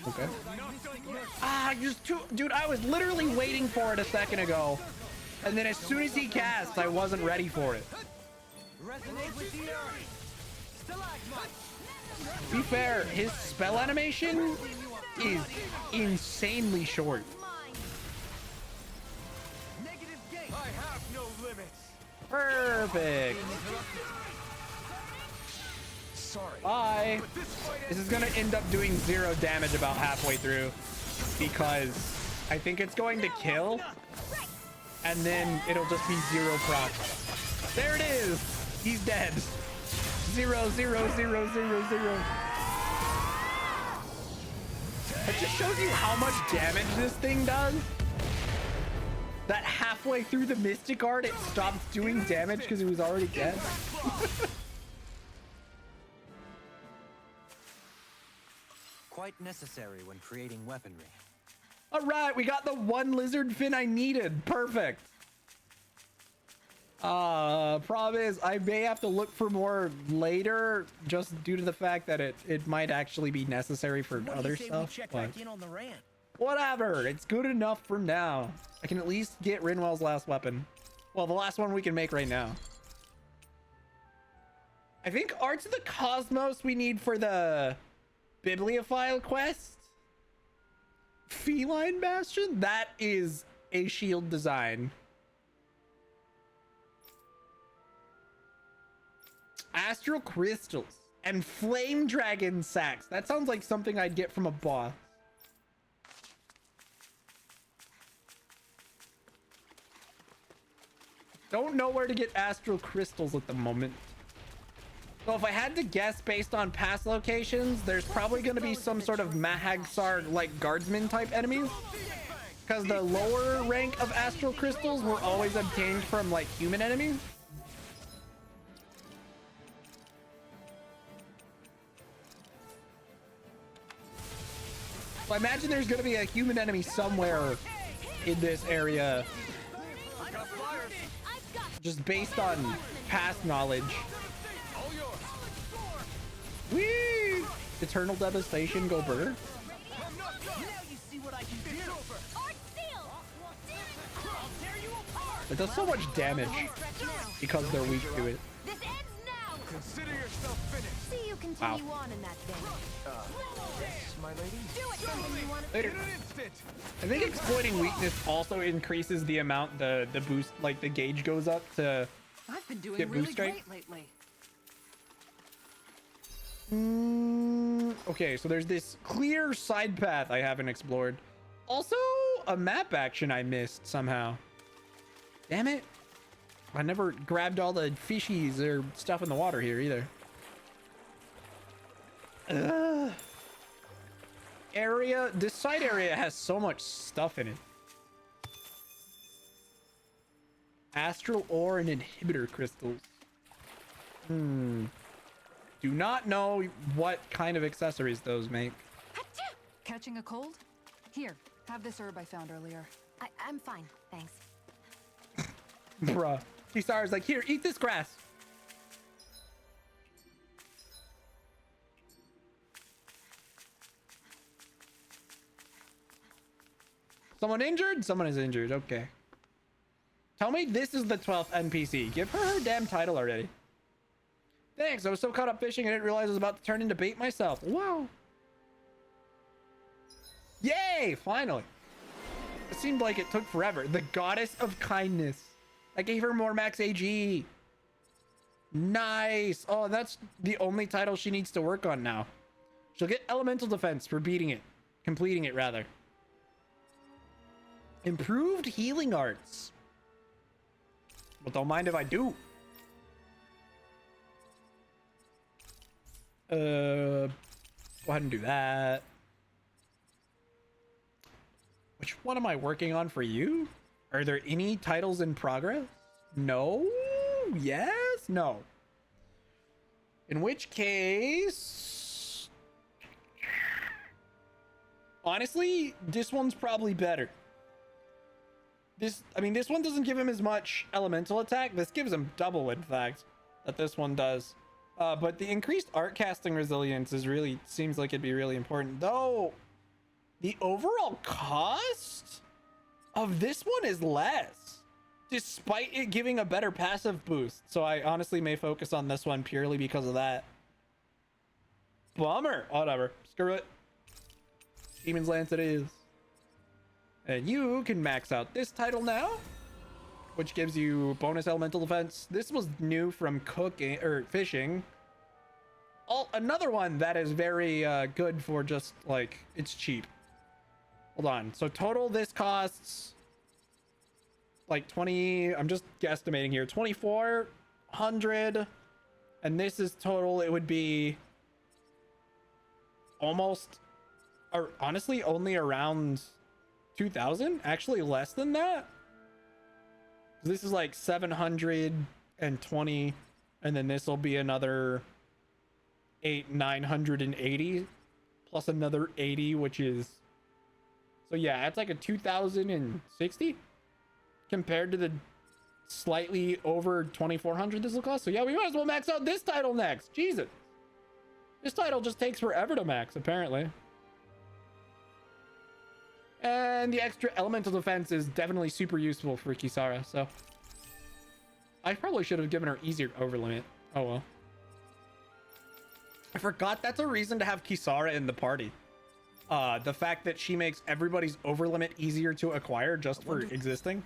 Speaker 1: Okay. Dude, I was literally waiting for it a second ago. And then as soon as he cast, I wasn't ready for it.
Speaker 12: Resonate with the earth. Stalagmite.
Speaker 1: To be fair, his spell animation is insanely short.
Speaker 12: Negative gate. I have no limits.
Speaker 1: Perfect.
Speaker 2: Sorry.
Speaker 1: Bye. This is gonna end up doing 0 damage about halfway through because I think it's going to kill and then it'll just be 0 proc. There it is. He's dead. 0, 0, 0, 0, 0. It just shows you how much damage this thing does. That halfway through the Mystic Art, it stopped doing damage because it was already dead.
Speaker 6: Quite necessary when creating weaponry.
Speaker 1: All right, we got the 1 lizard fin I needed. Perfect. Problem is I may have to look for more later just due to the fact that it might actually be necessary for other stuff.
Speaker 9: Check back in on the rant.
Speaker 1: Whatever, it's good enough for now. I can at least get Rinwell's last weapon. Well, the last one we can make right now. I think Arts of the Cosmos we need for the Bibliophile quest. Feline Bastion? That is a shield design. Astral Crystals and Flame Dragon Sacks. That sounds like something I'd get from a boss. Don't know where to get Astral Crystals at the moment. So if I had to guess based on past locations, there's probably going to be some sort of Mahagsar like guardsman type enemies. Because the lower rank of Astral Crystals were always obtained from like human enemies. So I imagine there's going to be a human enemy somewhere in this area. Just based on past knowledge. Whee! Eternal Devastation, go burr. It does so much damage because they're weak to it.
Speaker 12: Consider yourself finished.
Speaker 4: See you continue on in that thing.
Speaker 12: Yes, my lady.
Speaker 4: Do it. Something you want to
Speaker 1: Later. I think exploiting weakness also increases the amount the boost, like the gauge goes up to
Speaker 3: I've been doing
Speaker 1: get
Speaker 3: really
Speaker 1: boost strength.
Speaker 3: great lately.
Speaker 1: Okay, so there's this clear side path I haven't explored. Also, a map action I missed somehow. Damn it. I never grabbed all the fishies or stuff in the water here either. Area, this side area has so much stuff in it. Astral ore and inhibitor crystals. Do not know what kind of accessories those make.
Speaker 3: Catching a cold? Here, have this herb I found earlier.
Speaker 7: I'm fine, thanks.
Speaker 1: Bruh. T-Star's like, here, eat this grass. Someone injured? Someone is injured. Okay. Tell me this is the 12th NPC. Give her her damn title already. Thanks. I was so caught up fishing I didn't realize I was about to turn into bait myself. Wow. Yay! Finally. It seemed like it took forever. The Goddess of Kindness. I gave her more max AG. Nice. Oh, that's the only title she needs to work on now. She'll get elemental defense for beating it. Completing it, rather. Improved healing arts. Well, don't mind if I do. Go ahead and do that. Which one am I working on for you? Are there any titles in progress? No? Yes? No. In which case... honestly, this one's probably better. This one doesn't give him as much elemental attack. This gives him double, in fact, that this one does. But the increased art casting resilience seems like it'd be really important. Though, the overall cost of this one is less. despite it giving a better passive boost. So I honestly may focus on this one purely because of that. Bummer. Whatever. Screw it. Demon's Lance it is. And you can max out this title now, which gives you bonus elemental defense. This was new from cooking or fishing. Another one that is very good for just like, it's cheap. Hold on. So total this costs like 20, I'm just guesstimating here, 2,400. And this is total, it would be almost, or honestly only around 2,000, actually less than that. This is like 720, and then this will be another 980 plus another 80, which is, so yeah, it's like a 2,060 compared to the slightly over 2,400 this will cost. So yeah, we might as well max out this title next. Jesus, this title just takes forever to max apparently. And the extra elemental defense is definitely super useful for Kisara, so I probably should have given her easier over limit. Oh well. I forgot that's a reason to have Kisara in the party. The fact that she makes everybody's over limit easier to acquire just for existing.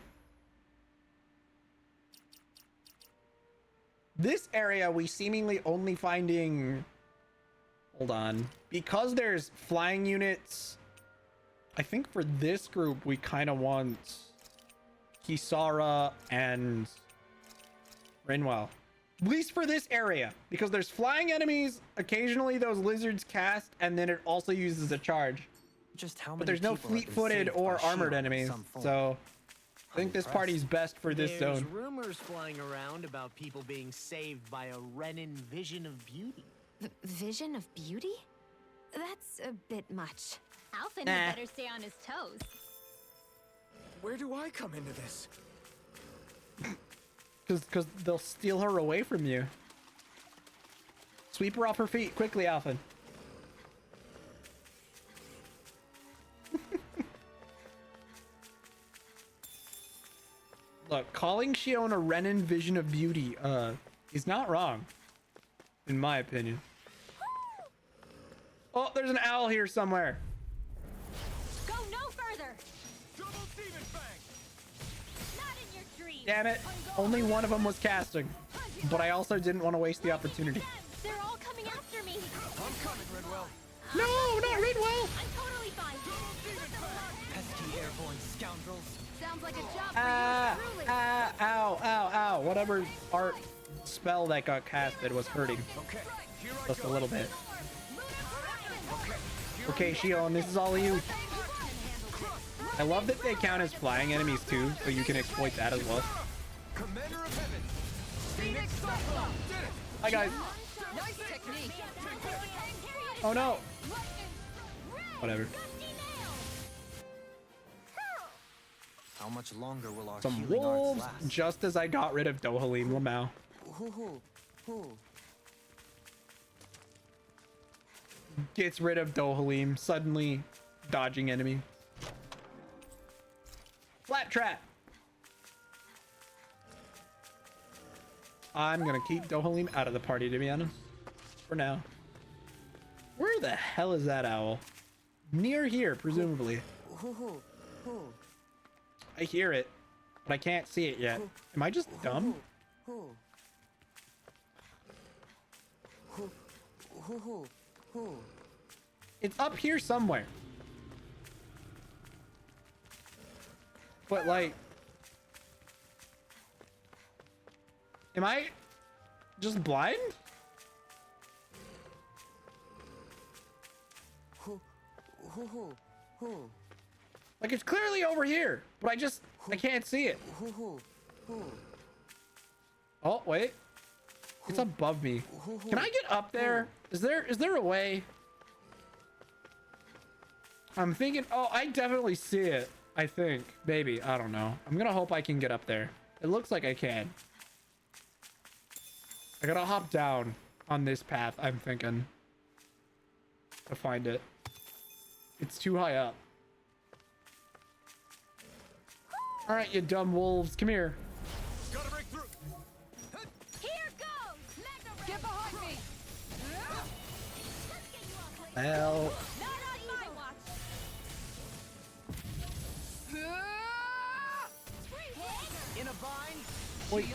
Speaker 1: This area we seemingly only finding, hold on, because there's flying units. I think for this group, we kind of want Kisara and Rinwell. At least for this area, because there's flying enemies, occasionally those lizards cast, and then it also uses a charge.
Speaker 6: Just how many
Speaker 1: but there's no fleet-footed or armored enemies, so I think this party's best for this
Speaker 12: There's
Speaker 1: zone.
Speaker 12: rumors flying around about people being saved by a Renin vision of beauty.
Speaker 7: Vision of beauty? That's a bit much.
Speaker 4: Alphen had better stay on his toes.
Speaker 2: Where do I come into this?
Speaker 1: Because they'll steal her away from you. Sweep her off her feet quickly, Alphen. Look, calling Shion a Renin vision of beauty is not wrong, in my opinion. Oh, there's an owl here somewhere.
Speaker 4: Go no further.
Speaker 11: Double demon fang.
Speaker 4: Not in your dreams.
Speaker 1: Damn it. Only one of them was casting. But I also didn't want to waste the opportunity.
Speaker 4: They're all coming after me.
Speaker 11: I'm coming, Redwell.
Speaker 1: No, not Ridwell.
Speaker 4: I'm totally fine.
Speaker 6: Pesky airborne scoundrels.
Speaker 4: Sounds like a job for you, truly.
Speaker 1: Ow, ow, ow. Whatever art spell that got casted was hurting.
Speaker 11: Okay, here I
Speaker 1: Just
Speaker 11: go.
Speaker 1: a little bit. Okay, Shion, this is all you. I love that they count as flying enemies too, so you can exploit that as well.
Speaker 11: Commander of Heaven. Phoenix Cyclone. Did it.
Speaker 1: Hi guys.
Speaker 8: Nice technique.
Speaker 1: Oh no. Whatever.
Speaker 6: How much longer will our
Speaker 1: Some
Speaker 6: healing arts
Speaker 1: wolves,
Speaker 6: last?
Speaker 1: just as I got rid of Dohalim Lamau. Gets rid of Dohalim, suddenly dodging enemy. Flat trap. I'm gonna keep Dohalim out of the party, to be honest, for now. Where the hell is that owl? Near here, presumably. I hear it, but I can't see it yet. Am I just dumb? It's up here somewhere. But like, am I just blind? Like, it's clearly over here, but I can't see it. Oh, wait. It's above me. Can I get up there? Is there a way? I'm thinking, oh, I definitely see it. I think, maybe, I don't know. I'm gonna hope I can get up there. It looks like I can. I gotta hop down on this path, I'm thinking, to find it. It's too high up. All right, you dumb wolves, come here. Well,
Speaker 12: In a bind.
Speaker 1: wait.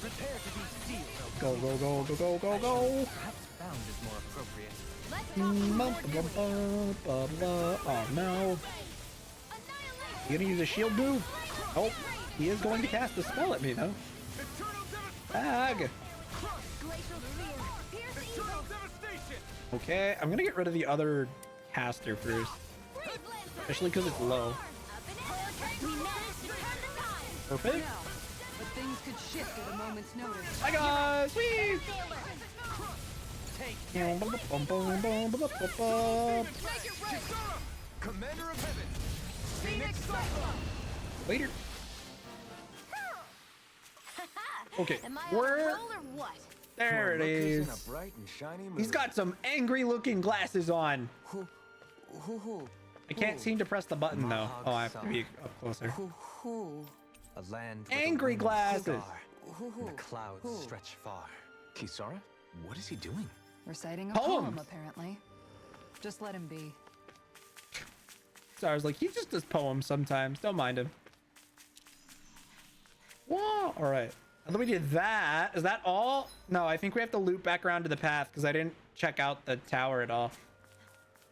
Speaker 12: Prepare to be sealed.
Speaker 1: Go, go, go, go, go, go, go.
Speaker 6: Perhaps bound is more appropriate.
Speaker 1: Oh no. You gonna use a shield move? Oh, he is going to cast a spell at me though. Bag. Okay, I'm gonna get rid of the other caster first. Especially because it's low. Perfect.
Speaker 3: But things could shift at a moment's notice.
Speaker 1: Hi guys! Whee!
Speaker 2: Commander of Heaven.
Speaker 1: Later. Okay,
Speaker 4: Am I on a
Speaker 1: we're
Speaker 4: roll or what?
Speaker 1: there. It is.
Speaker 2: In a bright and shiny moon.
Speaker 1: He's got some angry-looking glasses on. I can't seem to press the button though. Oh, I have to be up closer.
Speaker 6: A land with
Speaker 1: Angry
Speaker 6: a
Speaker 1: glasses.
Speaker 6: star, and the clouds stretch far.
Speaker 2: Kisara? What is he doing?
Speaker 3: Reciting a
Speaker 1: Poems.
Speaker 3: poem, apparently. Just let him be.
Speaker 1: So I was like, he just does poems sometimes. Don't mind him. Whoa! All right. And then we did that. Is that all? No, I think we have to loop back around to the path because I didn't check out the tower at all.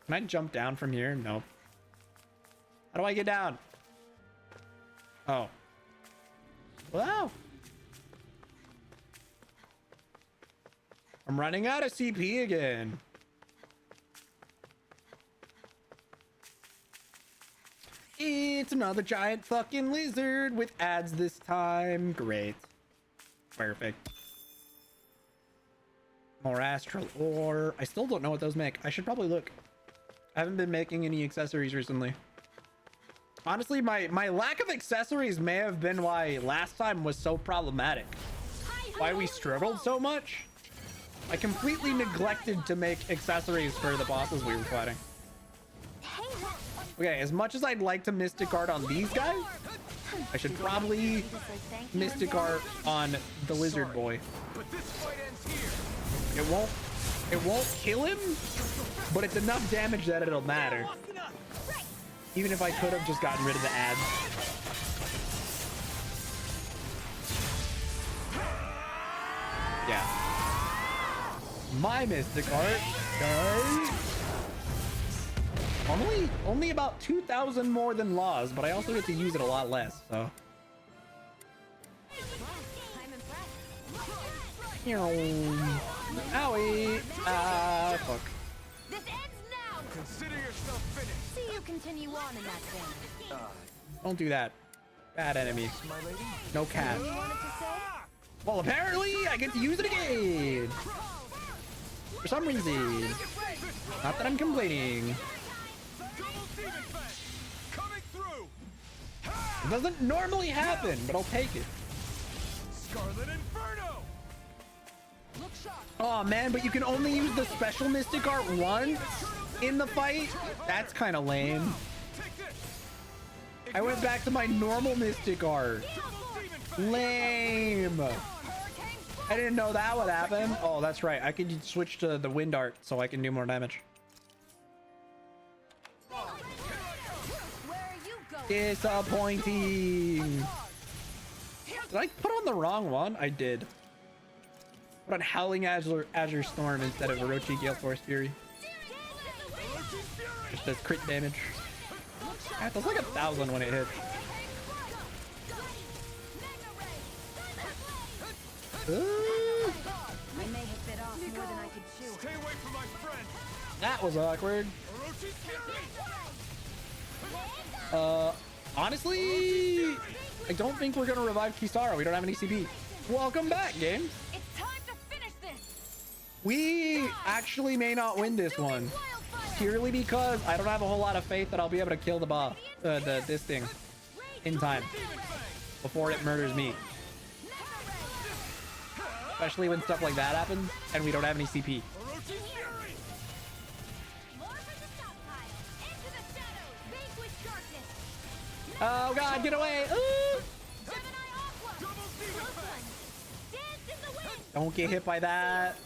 Speaker 1: Can I jump down from here? Nope. How do I get down? Oh. Wow. I'm running out of CP again. It's another giant fucking lizard with ads this time. Great. Perfect. More astral ore. I still don't know what those make. I should probably look. I haven't been making any accessories recently. Honestly, my lack of accessories may have been why last time was so problematic. Why we struggled so much. I completely neglected to make accessories for the bosses we were fighting. Okay, as much as I'd like to Mystic Art on these guys, I should probably Mystic Art on the lizard boy.
Speaker 2: But this fight ends here.
Speaker 1: It won't kill him, but it's enough damage that it'll matter. Even if I could have just gotten rid of the ads. Yeah. My Mystic Art does only about 2,000 more than Law's, but I also get to use it a lot less, so. Owie! Ah, fuck.
Speaker 4: This ends now.
Speaker 2: Consider yourself finished.
Speaker 4: See you continue on in that vein.
Speaker 1: Don't do that. Bad enemy. No cat.
Speaker 4: You wanted to say?
Speaker 1: Well, apparently I get to use it again. For some reason. Not that I'm complaining.
Speaker 2: Coming through.
Speaker 1: It doesn't normally happen, but I'll take it.
Speaker 2: Scarlet Inferno.
Speaker 1: Oh man, but you can only use the special Mystic Art once in the fight? That's kind of lame. I went back to my normal Mystic Art. Lame. I didn't know that would happen. Oh, that's right. I could switch to the Wind Art so I can do more damage. Disappointing. Did I put on the wrong one? I did. Put on Howling Azure Storm instead of Orochi Gale Force Fury. Just does crit damage. Yeah, it does like 1,000 when it hits.
Speaker 7: I may have bit off more than I could chew.
Speaker 2: Stay away from my friend.
Speaker 1: That was awkward. Honestly, I don't think we're gonna revive Kisara. We don't have any CP. Welcome back, game.
Speaker 4: It's time to finish this.
Speaker 1: We actually may not win this one. Purely because I don't have a whole lot of faith that I'll be able to kill the boss, this thing, in time before it murders me. Especially when stuff like that happens and we don't have any CP. Oh god, get away! Ooh. Don't get hit by that.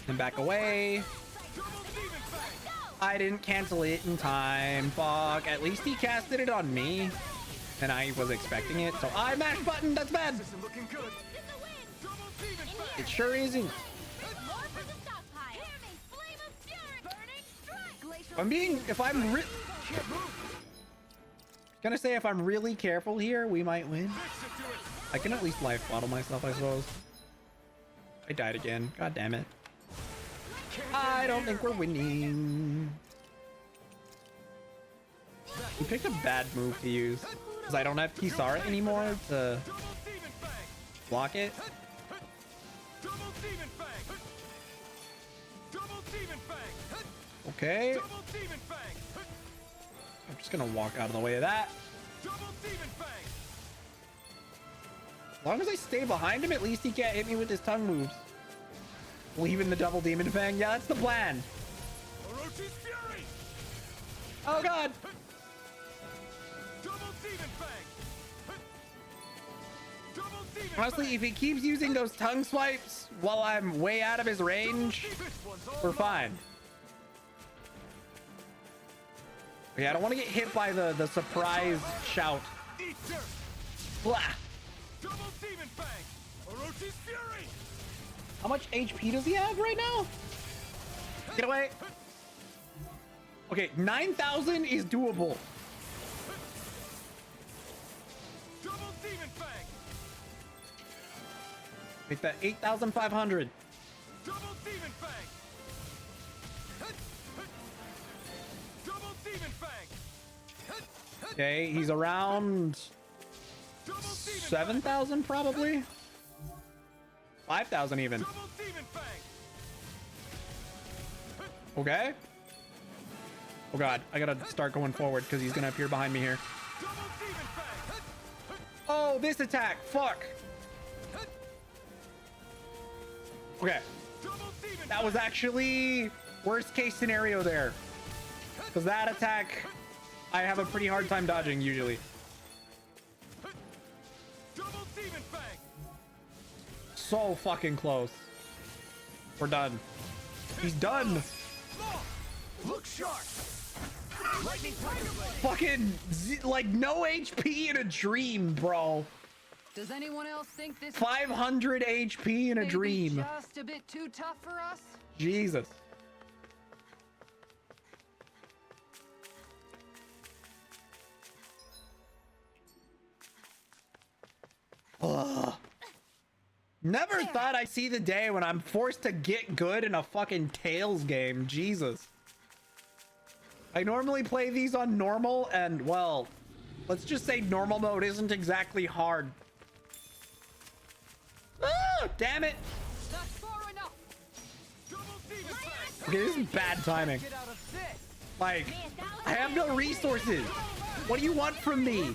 Speaker 1: And back away. I didn't cancel it in time. Fuck. At least he casted it on me. And I was expecting it. So I mashed button. That's bad. It sure isn't. If I'm gonna say if I'm really careful here, we might win. I can at least life bottle myself, I suppose. I died again. God damn it. I don't think we're winning. You picked a bad move to use. Because I don't have Kisara anymore to block it. Okay. I'm just gonna walk out of the way of that. As long as I stay behind him, at least he can't hit me with his tongue moves. Leaving the double demon fang. Yeah, that's the plan. Oh god. Honestly, if he keeps using those tongue swipes while I'm way out of his range, we're fine. Yeah, I don't want to get hit by the surprise shout. Blah. How much HP does he have right now? Get away. Okay, 9,000 is doable. Make that 8,500. Okay, he's around 7,000 probably. 5,000 even. Okay. Oh god, I gotta start going forward because he's gonna appear behind me here. Oh, this attack. Fuck. Okay. That was actually worst case scenario there. Because that attack, I have a pretty hard time dodging usually. So fucking close. We're done. He's done.
Speaker 11: Look sharp.
Speaker 1: Fucking like no HP in a dream, bro.
Speaker 3: Does anyone else think this
Speaker 1: 500 HP in a dream?
Speaker 3: Just a bit too tough for us?
Speaker 1: Jesus. Ugh. Never thought I'd see the day when I'm forced to get good in a fucking Tales game. Jesus. I normally play these on normal and, well, let's just say normal mode isn't exactly hard. Ah, damn it. Okay, this is bad timing. Like, I have no resources. What do you want from me?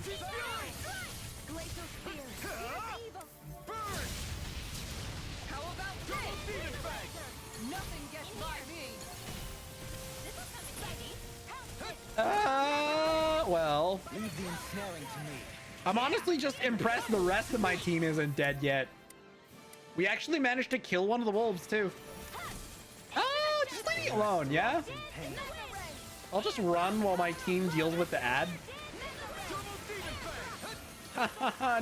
Speaker 1: Well,
Speaker 12: Leave the ensnaring to me.
Speaker 1: I'm honestly just impressed the rest of my team isn't dead yet. We actually managed to kill one of the wolves too. Oh, just leave me alone, yeah? I'll just run while my team deals with the ad.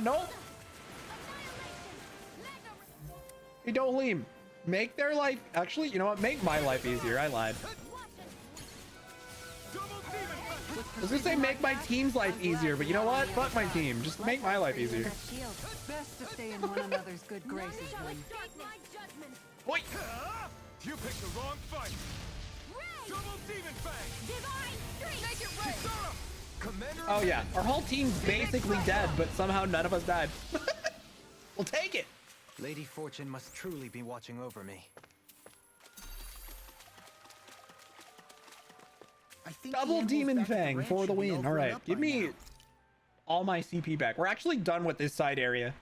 Speaker 1: Nope. Hey, Dolim, make their life... Actually, you know what? Make my life easier. I lied. I was gonna say make my team's life easier, but you know what? Fuck my team. Just make my life easier.
Speaker 3: Best to stay in one another's good graces, Wing.
Speaker 1: Boy.
Speaker 11: You picked the wrong fight. Double demon fang. Make it rain. Commander.
Speaker 1: Oh yeah, our whole team's basically dead, but somehow none of us died. We'll take it.
Speaker 6: Lady Fortune must truly be watching over me.
Speaker 1: Double demon fang for the win. All right, give me all my CP back. We're actually done with this side area.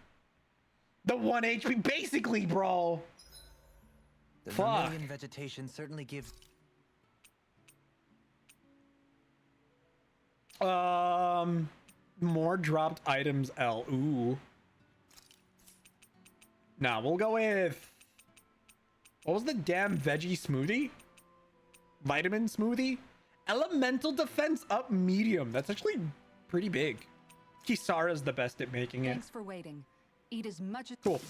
Speaker 1: The 1 HP, basically, bro.
Speaker 6: The
Speaker 1: Fuck.
Speaker 6: vermilion vegetation certainly gives.
Speaker 1: More dropped items, L. Ooh. Nah, we'll go with... What was the damn veggie smoothie? Vitamin smoothie? Elemental defense up medium. That's actually pretty big. Kisara's the best at making it.
Speaker 3: Thanks for waiting. Eat as much as...
Speaker 1: Cool.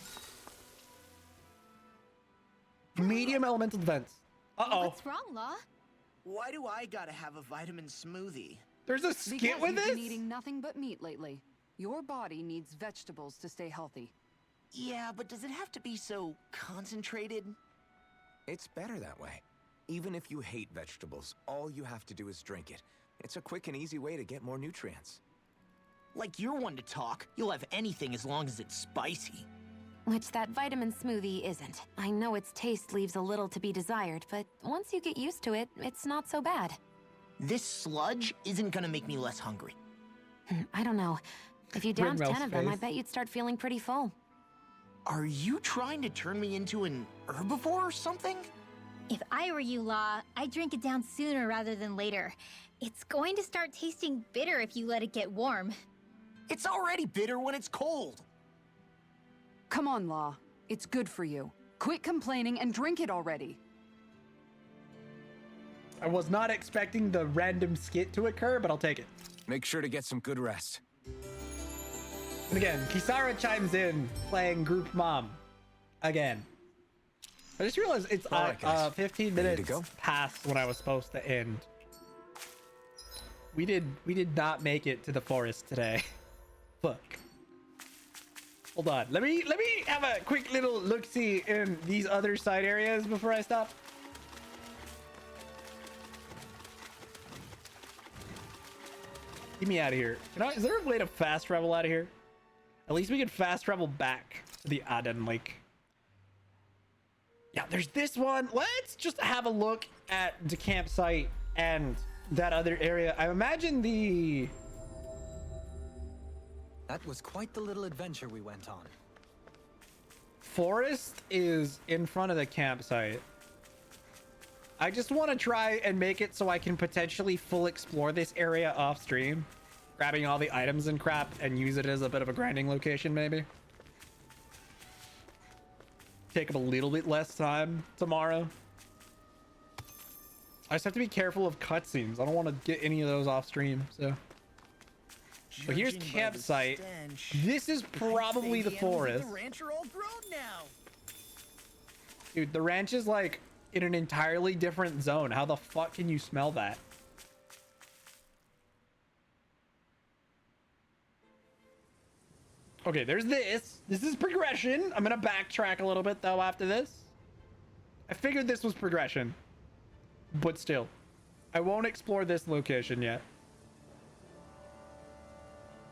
Speaker 1: Medium elemental defense. Uh-oh.
Speaker 4: What's wrong, Law?
Speaker 9: Why do I gotta have a vitamin smoothie?
Speaker 1: There's a skit
Speaker 3: Because
Speaker 1: with
Speaker 3: you've
Speaker 1: this?
Speaker 3: been eating nothing but meat lately. Your body needs vegetables to stay healthy.
Speaker 9: Yeah, but does it have to be so concentrated?
Speaker 2: It's better that way. Even if you hate vegetables, all you have to do is drink it. It's a quick and easy way to get more nutrients.
Speaker 9: Like you're one to talk. You'll have anything as long as it's spicy.
Speaker 7: Which that vitamin smoothie isn't. I know its taste leaves a little to be desired, but once you get used to it, it's not so bad.
Speaker 9: This sludge isn't gonna make me less hungry.
Speaker 7: I don't know. If you downed
Speaker 1: Ringwell's
Speaker 7: 10 of them, I
Speaker 1: face.
Speaker 7: bet you'd start feeling pretty full.
Speaker 9: Are you trying to turn me into an herbivore or something?
Speaker 4: If I were you, Law, I'd drink it down sooner rather than later. It's going to start tasting bitter if you let it get warm.
Speaker 9: It's already bitter when it's cold.
Speaker 3: Come on, Law. It's good for you. Quit complaining and drink it already.
Speaker 1: I was not expecting the random skit to occur, but I'll take it.
Speaker 2: Make sure to get some good rest.
Speaker 1: And again, Kisara chimes in, playing group mom. Again. I just realized it's
Speaker 2: All right, guys.
Speaker 1: 15
Speaker 2: Ready to
Speaker 1: minutes
Speaker 2: go?
Speaker 1: past when I was supposed to end. We did not make it to the forest today. Fuck. Hold on. Let me have a quick little look-see in these other side areas before I stop. Get me out of here. Is there a way to fast travel out of here? At least we can fast travel back to the Aden Lake. Yeah, there's this one. Let's just have a look at the campsite and that other area. I imagine the...
Speaker 6: That was quite the little adventure we went on.
Speaker 1: forest is in front of the campsite. I just want to try and make it so I can potentially full explore this area off stream, grabbing all the items and crap and use it as a bit of a grinding location maybe. Take up a little bit less time tomorrow. I just have to be careful of cutscenes. I don't want to get any of those off stream, so. But here's
Speaker 9: Judging by the
Speaker 1: campsite.
Speaker 9: stench,
Speaker 1: This is probably the
Speaker 9: I'd say animals at
Speaker 1: forest.
Speaker 9: The ranch are all grown now.
Speaker 1: Dude, the ranch is like in an entirely different zone. How the fuck can you smell that? Okay, there's this. This is progression. I'm gonna backtrack a little bit though after this. I figured this was progression. But still, I won't explore this location yet.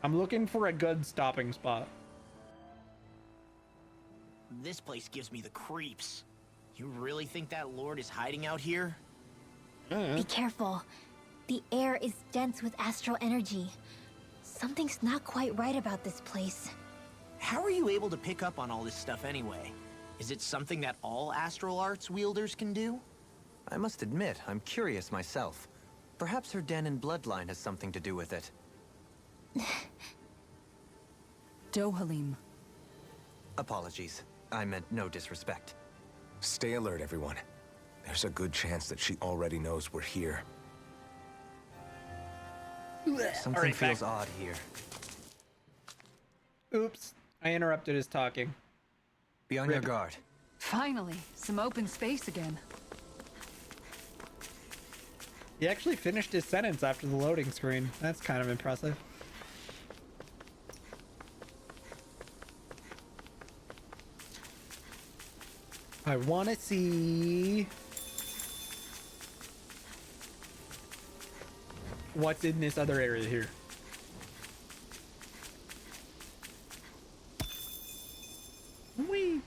Speaker 1: I'm looking for a good stopping spot.
Speaker 9: This place gives me the creeps. You really think that lord is hiding out here?
Speaker 4: Be careful. The air is dense with astral energy. Something's not quite right about this place.
Speaker 9: How are you able to pick up on all this stuff anyway? Is it something that all astral arts wielders can do?
Speaker 6: I must admit, I'm curious myself. Perhaps her den and bloodline has something to do with it.
Speaker 3: Dohalim.
Speaker 6: Apologies. I meant no disrespect.
Speaker 2: Stay alert, everyone. There's a good chance that she already knows we're here.
Speaker 6: Something
Speaker 1: Alright,
Speaker 6: feels
Speaker 1: back.
Speaker 6: odd here.
Speaker 1: Oops, I interrupted his talking.
Speaker 6: Be on your guard.
Speaker 3: Finally, some open space again.
Speaker 1: He actually finished his sentence after the loading screen. That's kind of impressive. I want to see what's in this other area here. Whee!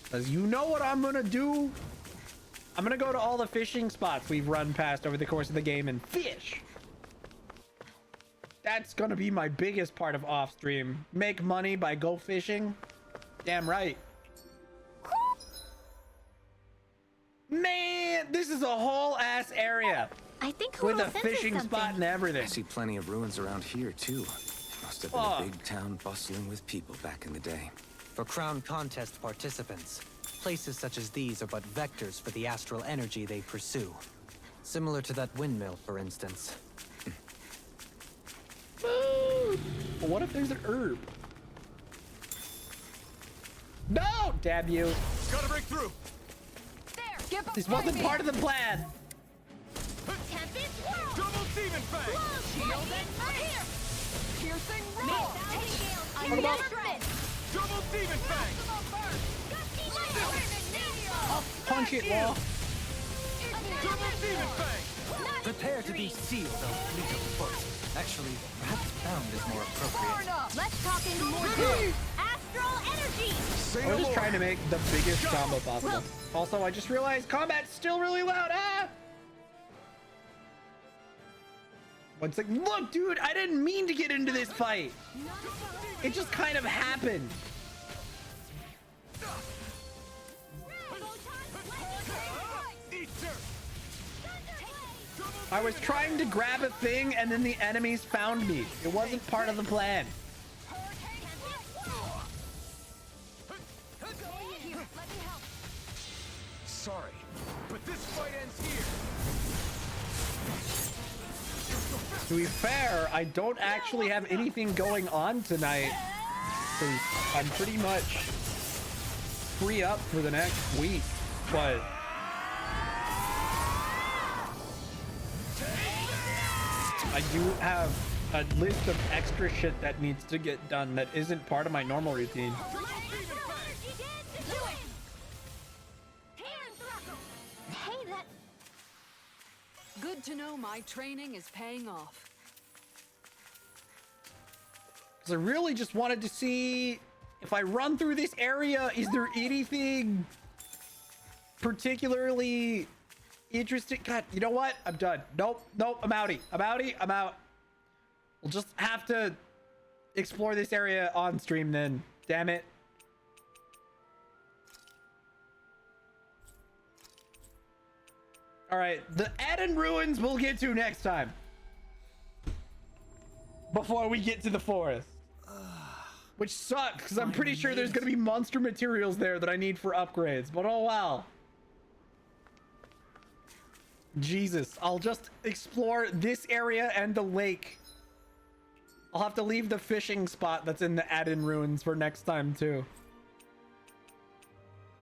Speaker 1: Because you know what I'm gonna do? I'm gonna go to all the fishing spots we've run past over the course of the game and fish. That's gonna be my biggest part of off stream. Make money by go fishing. Damn right. Man, this is a whole ass area.
Speaker 4: I think
Speaker 1: with
Speaker 4: Hoodle
Speaker 1: a
Speaker 4: senses
Speaker 1: fishing spot
Speaker 4: something.
Speaker 1: and everything.
Speaker 2: I see plenty of ruins around here, too. Must have been a big town bustling with people back in the day.
Speaker 6: For Crown Contest participants, places such as these are but vectors for the astral energy they pursue. Similar to that windmill, for instance.
Speaker 1: But what if there's an herb? No! Damn you.
Speaker 11: Gotta break through.
Speaker 1: This wasn't part of the plan.
Speaker 12: Tempest Whirl!
Speaker 11: Double Demon Fang!
Speaker 12: Shield and here! Piercing roll! I
Speaker 1: What about-
Speaker 12: never miss!
Speaker 11: Double Demon Fang!
Speaker 1: Punch it, Law.
Speaker 11: Double Demon Fang!
Speaker 6: Prepare to be sealed, O fleet of foot. Actually, perhaps bound is more appropriate.
Speaker 12: Let's talk in more depth. Astral energy!
Speaker 11: Say
Speaker 1: I was
Speaker 11: no
Speaker 1: just
Speaker 11: more.
Speaker 1: trying to make the biggest combo possible. Also, I just realized combat's still really loud. Ah! It's like, look, dude, I didn't mean to get into this fight. It just kind of happened. I was trying to grab a thing and then the enemies found me. It wasn't part of the plan.
Speaker 11: Sorry, but this fight ends here.
Speaker 1: To be fair, I don't actually have anything going on tonight. 'Cause I'm pretty much free up for the next week. But I do have a list of extra shit that needs to get done that isn't part of my normal routine.
Speaker 4: Hey, that...
Speaker 3: Good to know my training is paying off.
Speaker 1: Because I really just wanted to see if I run through this area, is there anything particularly interesting? God, you know what? I'm done. Nope, I'm outie. I'm out. We'll just have to explore this area on stream then. Damn it. All right, the Eden Ruins we'll get to next time. Before we get to the forest. Which sucks, because I'm pretty sure there's going to be monster materials there that I need for upgrades. But oh well. Jesus, I'll just explore this area and the lake. I'll have to leave the fishing spot that's in the Eden Ruins for next time too.